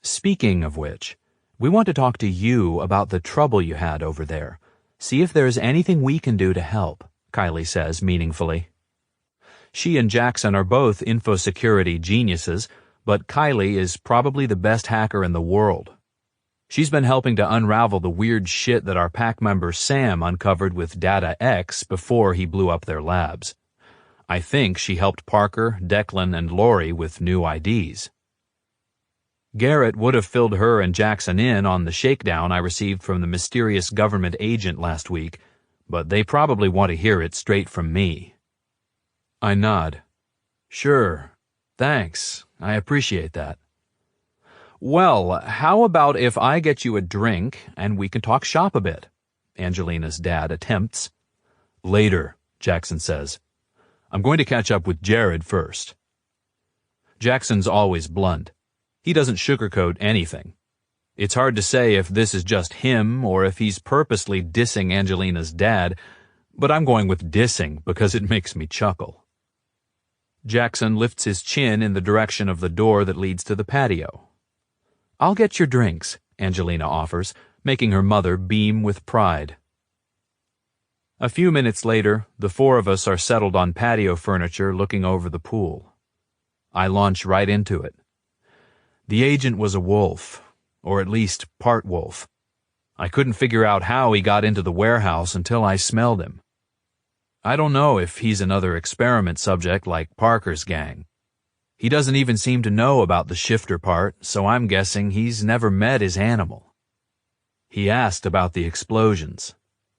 "Speaking of which, we want to talk to you about the trouble you had over there. See if there's anything we can do to help," Kylie says meaningfully. She and Jackson are both infosecurity geniuses, but Kylie is probably the best hacker in the world. She's been helping to unravel the weird shit that our pack member Sam uncovered with Data X before he blew up their labs. I think she helped Parker, Declan, and Lori with new IDs. Garrett would have filled her and Jackson in on the shakedown I received from the mysterious government agent last week, but they probably want to hear it straight from me. I nod. "Sure. Thanks. I appreciate that." "Well, how about if I get you a drink and we can talk shop a bit?" Angelina's dad attempts. "Later," Jackson says. "I'm going to catch up with Jared first." Jackson's always blunt. He doesn't sugarcoat anything. It's hard to say if this is just him or if he's purposely dissing Angelina's dad, but I'm going with dissing because it makes me chuckle. Jackson lifts his chin in the direction of the door that leads to the patio. "I'll get your drinks," Angelina offers, making her mother beam with pride. A few minutes later, the four of us are settled on patio furniture looking over the pool. I launch right into it. The agent was a wolf, or at least part wolf. I couldn't figure out how he got into the warehouse until I smelled him. I don't know if he's another experiment subject like Parker's gang. He doesn't even seem to know about the shifter part, so I'm guessing he's never met his animal. He asked about the explosions,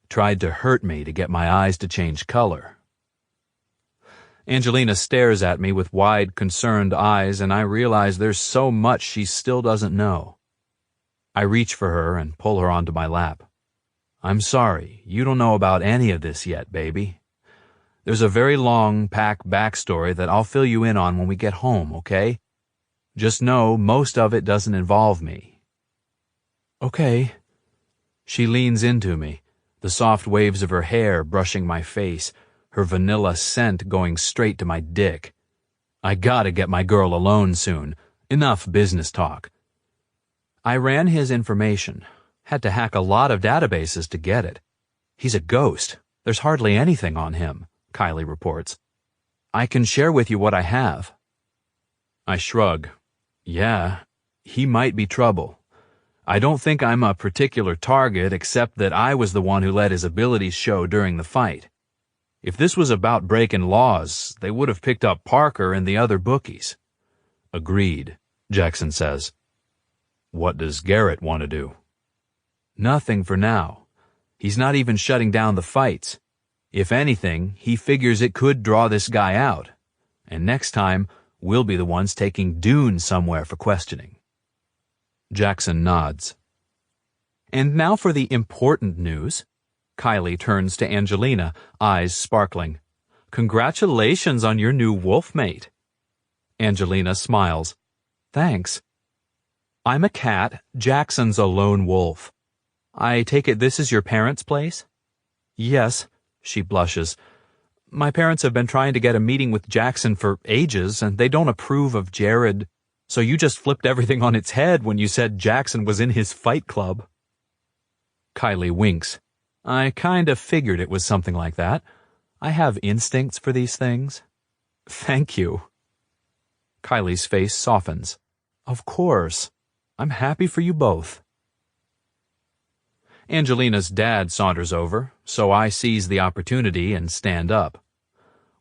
tried to hurt me to get my eyes to change color. Angelina stares at me with wide, concerned eyes, and I realize there's so much she still doesn't know. I reach for her and pull her onto my lap. "I'm sorry, you don't know about any of this yet, baby. There's a very long pack backstory that I'll fill you in on when we get home, okay? Just know most of it doesn't involve me." "Okay." She leans into me, the soft waves of her hair brushing my face, her vanilla scent going straight to my dick. I gotta get my girl alone soon. Enough business talk. I ran his information. Had to hack a lot of databases to get it. He's a ghost. There's hardly anything on him, Kylie reports. I can share with you what I have. I shrug. Yeah, he might be trouble. I don't think I'm a particular target except that I was the one who let his abilities show during the fight. If this was about breaking laws, they would have picked up Parker and the other bookies. Agreed, Jackson says. What does Garrett want to do? Nothing for now. He's not even shutting down the fights. If anything, he figures it could draw this guy out. And next time, we'll be the ones taking Dune somewhere for questioning. Jackson nods. And now for the important news. Kylie turns to Angelina, eyes sparkling. Congratulations on your new wolf mate. Angelina smiles. Thanks. I'm a cat, Jackson's a lone wolf. I take it this is your parents' place? Yes, she blushes. My parents have been trying to get a meeting with Jackson for ages, and they don't approve of Jared, so you just flipped everything on its head when you said Jackson was in his fight club. Kylie winks. I kind of figured it was something like that. I have instincts for these things. Thank you. Kylie's face softens. Of course. I'm happy for you both. Angelina's dad saunters over, so I seize the opportunity and stand up.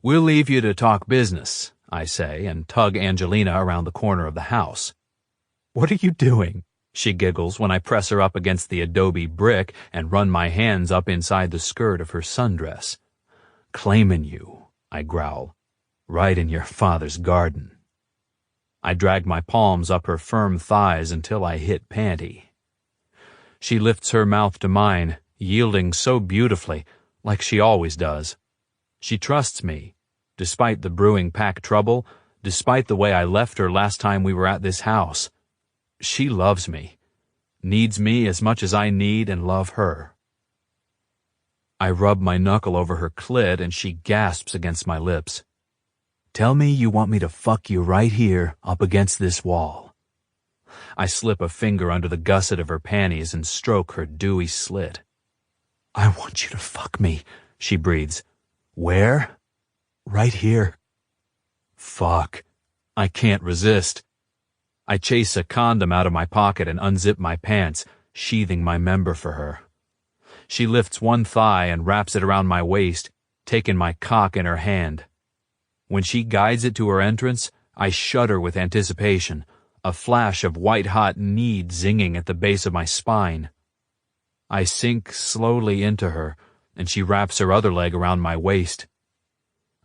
We'll leave you to talk business, I say, and tug Angelina around the corner of the house. What are you doing? She giggles when I press her up against the adobe brick and run my hands up inside the skirt of her sundress. Claimin' you, I growl, right in your father's garden. I drag my palms up her firm thighs until I hit panty. She lifts her mouth to mine, yielding so beautifully, like she always does. She trusts me, despite the brewing pack trouble, despite the way I left her last time we were at this house. She loves me, needs me as much as I need and love her. I rub my knuckle over her clit and she gasps against my lips. Tell me you want me to fuck you right here, up against this wall. I slip a finger under the gusset of her panties and stroke her dewy slit. I want you to fuck me, she breathes. Where? Right here. Fuck. I can't resist. I chase a condom out of my pocket and unzip my pants, sheathing my member for her. She lifts one thigh and wraps it around my waist, taking my cock in her hand. When she guides it to her entrance, I shudder with anticipation, a flash of white-hot need zinging at the base of my spine. I sink slowly into her, and she wraps her other leg around my waist.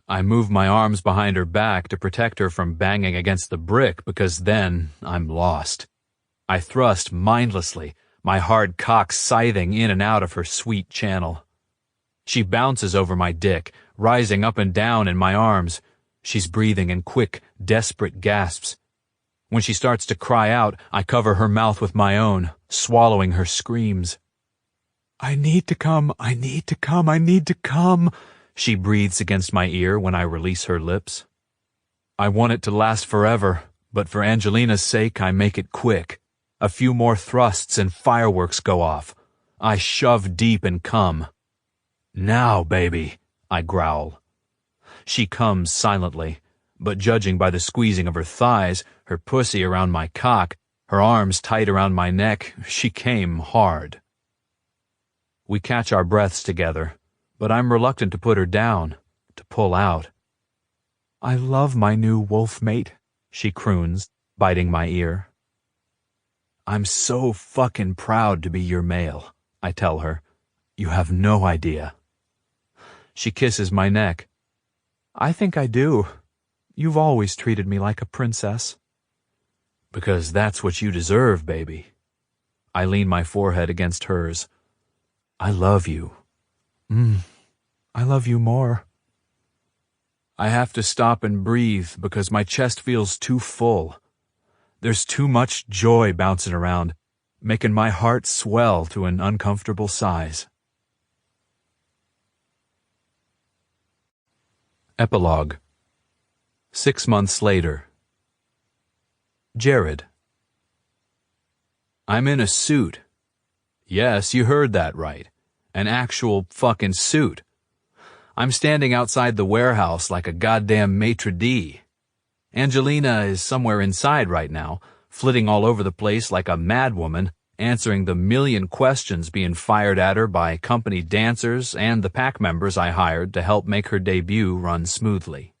I move my arms behind her back to protect her from banging against the brick because then I'm lost. I thrust mindlessly, my hard cock scything in and out of her sweet channel. She bounces over my dick, rising up and down in my arms. She's breathing in quick, desperate gasps. When she starts to cry out, I cover her mouth with my own, swallowing her screams. I need to come, I need to come, I need to come, she breathes against my ear when I release her lips. I want it to last forever, but for Angelina's sake I make it quick. A few more thrusts and fireworks go off. I shove deep and come. Now, baby, I growl. She comes silently, but judging by the squeezing of her thighs, her pussy around my cock, her arms tight around my neck, she came hard. We catch our breaths together, but I'm reluctant to put her down, to pull out. I love my new wolf mate, she croons, biting my ear. I'm so fucking proud to be your male, I tell her. You have no idea. She kisses my neck. I think I do. You've always treated me like a princess. Because that's what you deserve, baby. I lean my forehead against hers. I love you. I love you more. I have to stop and breathe because my chest feels too full. There's too much joy bouncing around, making my heart swell to an uncomfortable size. Epilogue. 6 months later. Jared. I'm in a suit. Yes, you heard that right. An actual fucking suit. I'm standing outside the warehouse like a goddamn maitre d'. Angelina is somewhere inside right now, flitting all over the place like a madwoman, answering the million questions being fired at her by company dancers and the pack members I hired to help make her debut run smoothly.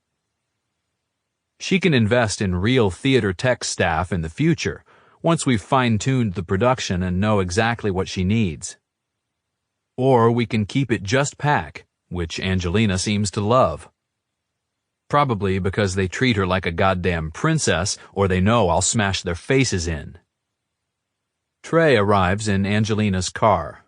She can invest in real theater tech staff in the future, once we've fine-tuned the production and know exactly what she needs. Or we can keep it just Pac, which Angelina seems to love. Probably because they treat her like a goddamn princess, or they know I'll smash their faces in. Trey arrives in Angelina's car.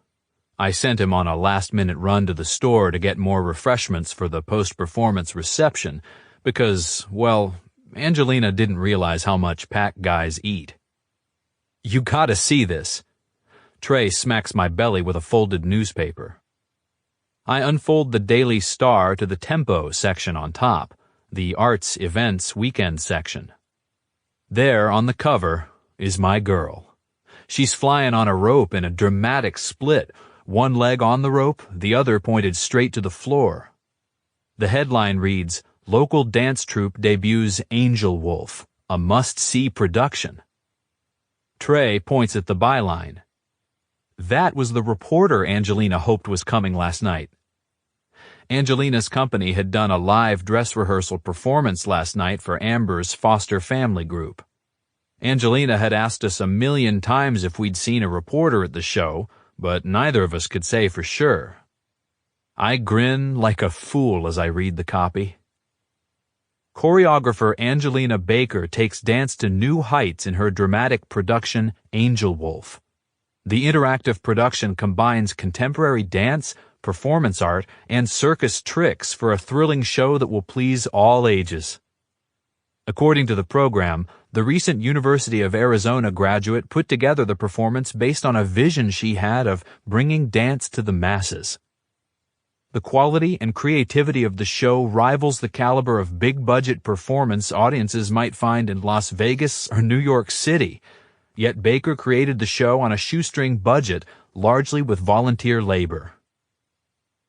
I sent him on a last-minute run to the store to get more refreshments for the post-performance reception because, well, Angelina didn't realize how much Pac guys eat. You gotta see this. Trey smacks my belly with a folded newspaper. I unfold the Daily Star to the Tempo section on top, the Arts Events Weekend section. There, on the cover, is my girl. She's flying on a rope in a dramatic split, one leg on the rope, the other pointed straight to the floor. The headline reads, "Local Dance Troupe Debuts Angel Wolf, a Must-See Production." Trey points at the byline. That was the reporter Angelina hoped was coming last night. Angelina's company had done a live dress rehearsal performance last night for Amber's foster family group. Angelina had asked us 1,000,000 times if we'd seen a reporter at the show, but neither of us could say for sure. I grin like a fool as I read the copy. Choreographer Angelina Baker takes dance to new heights in her dramatic production, Angel Wolf. The interactive production combines contemporary dance, performance art, and circus tricks for a thrilling show that will please all ages. According to the program, the recent University of Arizona graduate put together the performance based on a vision she had of bringing dance to the masses. The quality and creativity of the show rivals the caliber of big-budget performance audiences might find in Las Vegas or New York City, yet Baker created the show on a shoestring budget, largely with volunteer labor.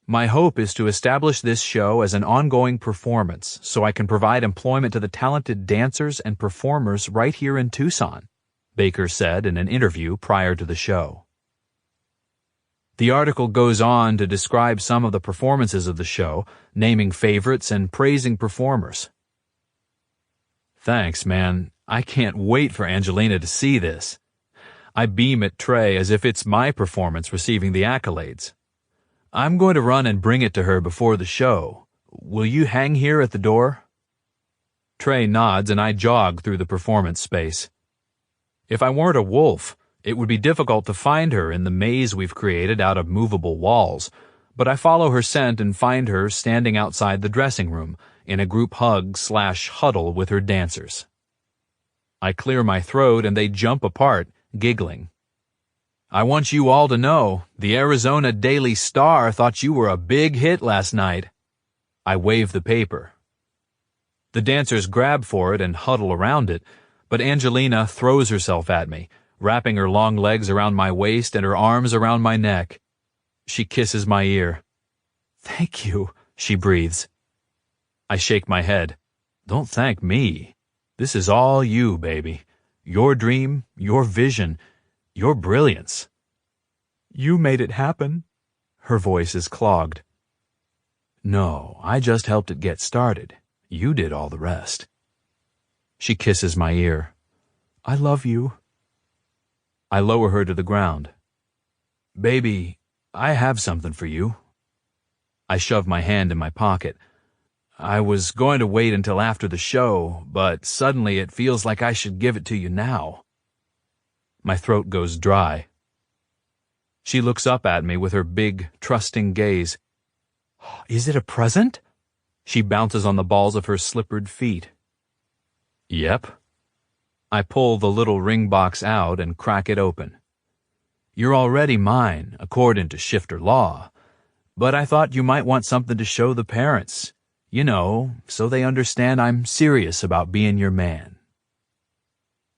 My hope is to establish this show as an ongoing performance so I can provide employment to the talented dancers and performers right here in Tucson, Baker said in an interview prior to the show. The article goes on to describe some of the performances of the show, naming favorites and praising performers. Thanks, man. I can't wait for Angelina to see this. I beam at Trey as if it's my performance receiving the accolades. I'm going to run and bring it to her before the show. Will you hang here at the door? Trey nods and I jog through the performance space. If I weren't a wolf, it would be difficult to find her in the maze we've created out of movable walls, but I follow her scent and find her standing outside the dressing room in a group hug/huddle with her dancers. I clear my throat and they jump apart, giggling. I want you all to know, the Arizona Daily Star thought you were a big hit last night. I wave the paper. The dancers grab for it and huddle around it, but Angelina throws herself at me, wrapping her long legs around my waist and her arms around my neck. She kisses my ear. Thank you, she breathes. I shake my head. Don't thank me. This is all you, baby. Your dream, your vision, your brilliance. You made it happen. Her voice is clogged. No, I just helped it get started. You did all the rest. She kisses my ear. I love you. I lower her to the ground. Baby, I have something for you. I shove my hand in my pocket. I was going to wait until after the show, but suddenly it feels like I should give it to you now. My throat goes dry. She looks up at me with her big, trusting gaze. Is it a present? She bounces on the balls of her slippered feet. Yep. I pull the little ring box out and crack it open. You're already mine, according to shifter law, but I thought you might want something to show the parents, you know, so they understand I'm serious about being your man.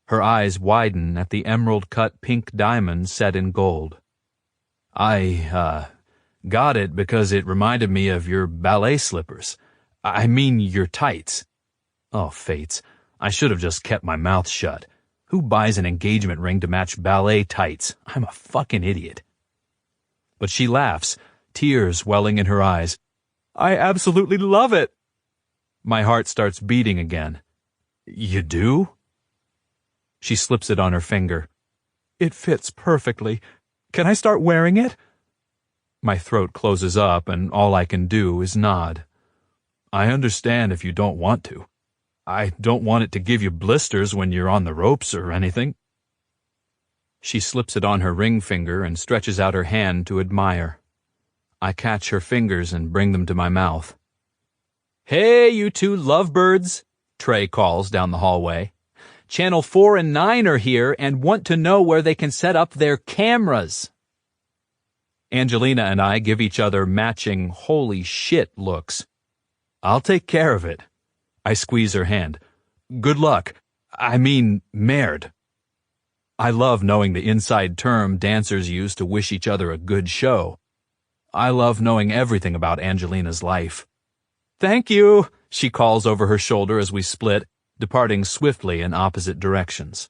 Her eyes widen at the emerald-cut pink diamond set in gold. I got it because it reminded me of your ballet slippers. I mean your tights. Oh, fates. I should have just kept my mouth shut. Who buys an engagement ring to match ballet tights? I'm a fucking idiot. But she laughs, tears welling in her eyes. I absolutely love it. My heart starts beating again. You do? She slips it on her finger. It fits perfectly. Can I start wearing it? My throat closes up, and all I can do is nod. I understand if you don't want to. I don't want it to give you blisters when you're on the ropes or anything. She slips it on her ring finger and stretches out her hand to admire. I catch her fingers and bring them to my mouth. Hey, you two lovebirds, Trey calls down the hallway. Channel 4 and 9 are here and want to know where they can set up their cameras. Angelina and I give each other matching holy shit looks. I'll take care of it. I squeeze her hand. Good luck. I mean, merde. I love knowing the inside term dancers use to wish each other a good show. I love knowing everything about Angelina's life. Thank you, she calls over her shoulder as we split, departing swiftly in opposite directions.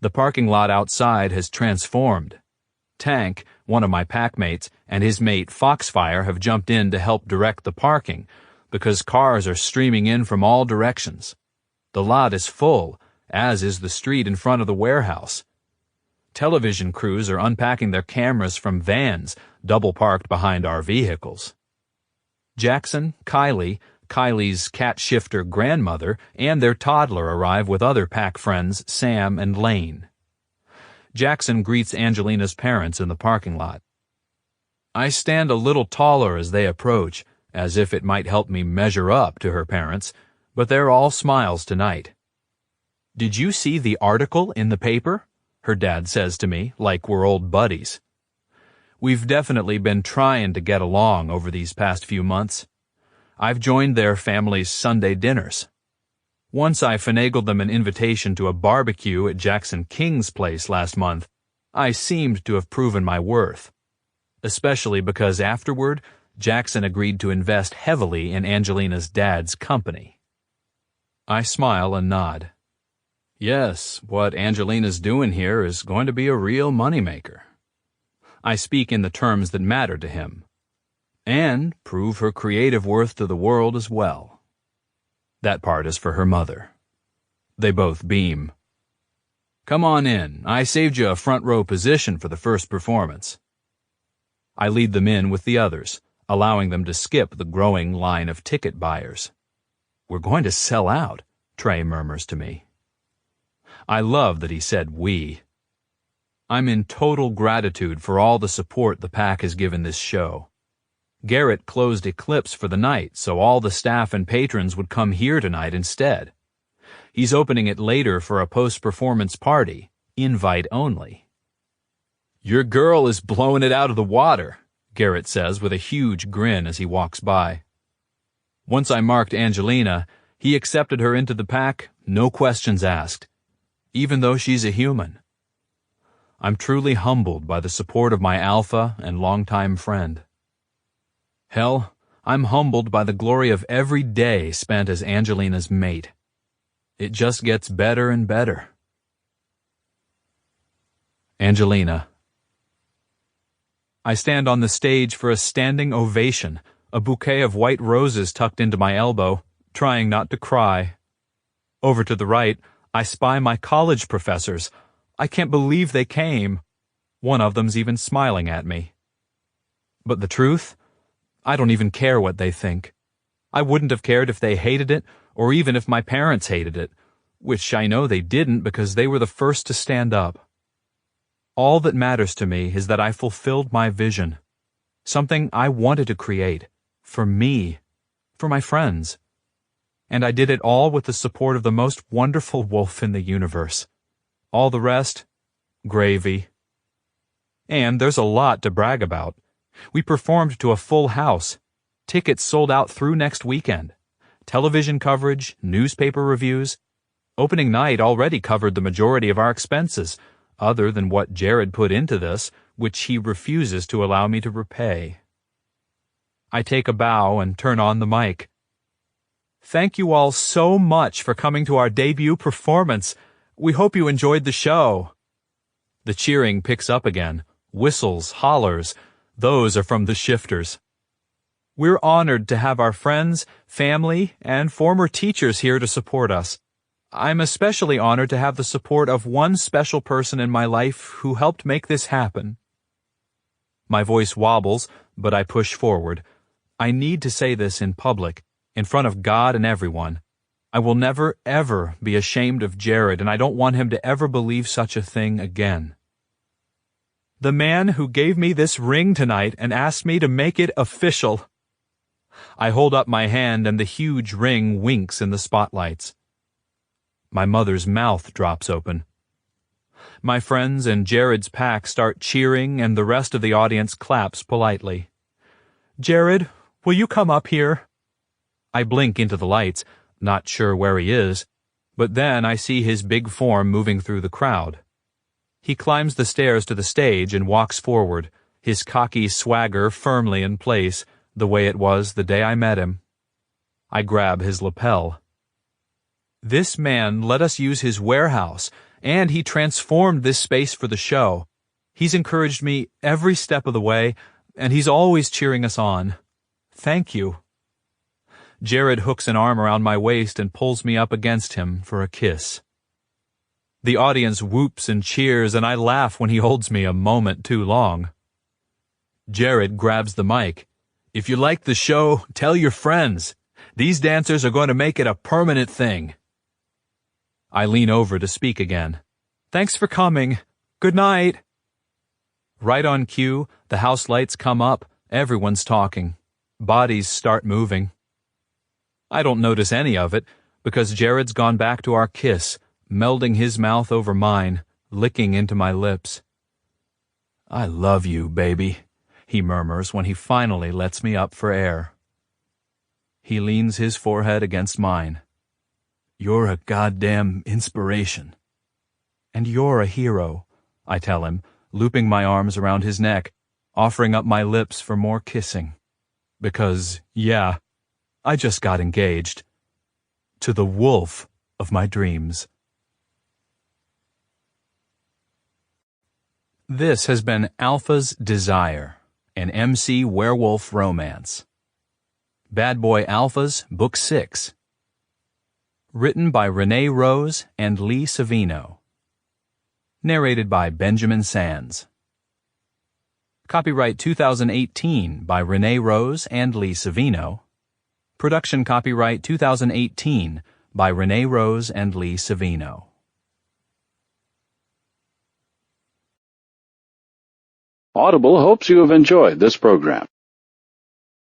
The parking lot outside has transformed. Tank, one of my packmates, and his mate Foxfire have jumped in to help direct the parking, because cars are streaming in from all directions. The lot is full, as is the street in front of the warehouse. Television crews are unpacking their cameras from vans, double parked behind our vehicles. Jackson, Kylie's cat shifter grandmother, and their toddler arrive with other pack friends Sam and Lane. Jackson greets Angelina's parents in the parking lot. I stand a little taller as they approach, as if it might help me measure up to her parents, but they're all smiles tonight. Did you see the article in the paper? Her dad says to me, like we're old buddies. We've definitely been trying to get along over these past few months. I've joined their family's Sunday dinners. Once I finagled them an invitation to a barbecue at Jackson King's place last month, I seemed to have proven my worth. Especially because afterward, Jackson agreed to invest heavily in Angelina's dad's company. I smile and nod. Yes, what Angelina's doing here is going to be a real moneymaker. I speak in the terms that matter to him. And prove her creative worth to the world as well. That part is for her mother. They both beam. Come on in. I saved you a front row position for the first performance. I lead them in with the others, allowing them to skip the growing line of ticket buyers. We're going to sell out, Trey murmurs to me. I love that he said we. I'm in total gratitude for all the support the pack has given this show. Garrett closed Eclipse for the night, so all the staff and patrons would come here tonight instead. He's opening it later for a post-performance party, invite only. Your girl is blowing it out of the water, Garrett says with a huge grin as he walks by. Once I marked Angelina, he accepted her into the pack, no questions asked, even though she's a human. I'm truly humbled by the support of my alpha and longtime friend. Hell, I'm humbled by the glory of every day spent as Angelina's mate. It just gets better and better. Angelina. I stand on the stage for a standing ovation, a bouquet of white roses tucked into my elbow, trying not to cry. Over to the right, I spy my college professors. I can't believe they came. One of them's even smiling at me. But the truth? I don't even care what they think. I wouldn't have cared if they hated it, or even if my parents hated it, which I know they didn't because they were the first to stand up. All that matters to me is that I fulfilled my vision, something I wanted to create, for me, for my friends. And I did it all with the support of the most wonderful wolf in the universe. All the rest, gravy. And there's a lot to brag about. We performed to a full house. Tickets sold out through next weekend. Television coverage, newspaper reviews. Opening night already covered the majority of our expenses, other than what Jared put into this, which he refuses to allow me to repay. I take a bow and turn on the mic. Thank you all so much for coming to our debut performance. We hope you enjoyed the show. The cheering picks up again. Whistles, hollers. Those are from the shifters. We're honored to have our friends, family, and former teachers here to support us. I'm especially honored to have the support of one special person in my life who helped make this happen. My voice wobbles, but I push forward. I need to say this in public, in front of God and everyone. I will never, ever be ashamed of Jared, and I don't want him to ever believe such a thing again. The man who gave me this ring tonight and asked me to make it official. I hold up my hand and the huge ring winks in the spotlights. My mother's mouth drops open. My friends and Jared's pack start cheering and the rest of the audience claps politely. Jared, will you come up here? I blink into the lights, not sure where he is, but then I see his big form moving through the crowd. He climbs the stairs to the stage and walks forward, his cocky swagger firmly in place, the way it was the day I met him. I grab his lapel. This man let us use his warehouse, and he transformed this space for the show. He's encouraged me every step of the way, and he's always cheering us on. Thank you. Jared hooks an arm around my waist and pulls me up against him for a kiss. The audience whoops and cheers, and I laugh when he holds me a moment too long. Jared grabs the mic. If you like the show, tell your friends. These dancers are going to make it a permanent thing. I lean over to speak again. Thanks for coming. Good night. Right on cue, the house lights come up. Everyone's talking. Bodies start moving. I don't notice any of it, because Jared's gone back to our kiss, melding his mouth over mine, licking into my lips. I love you, baby, he murmurs when he finally lets me up for air. He leans his forehead against mine. You're a goddamn inspiration. And you're a hero, I tell him, looping my arms around his neck, offering up my lips for more kissing. Because, yeah, I just got engaged. To the wolf of my dreams. This has been Alpha's Desire, an MC werewolf romance. Bad Boy Alphas, Book 6. Written by Renee Rose and Lee Savino. Narrated by Benjamin Sands. Copyright 2018 by Renee Rose and Lee Savino. Production copyright 2018 by Renee Rose and Lee Savino. Audible hopes you have enjoyed this program.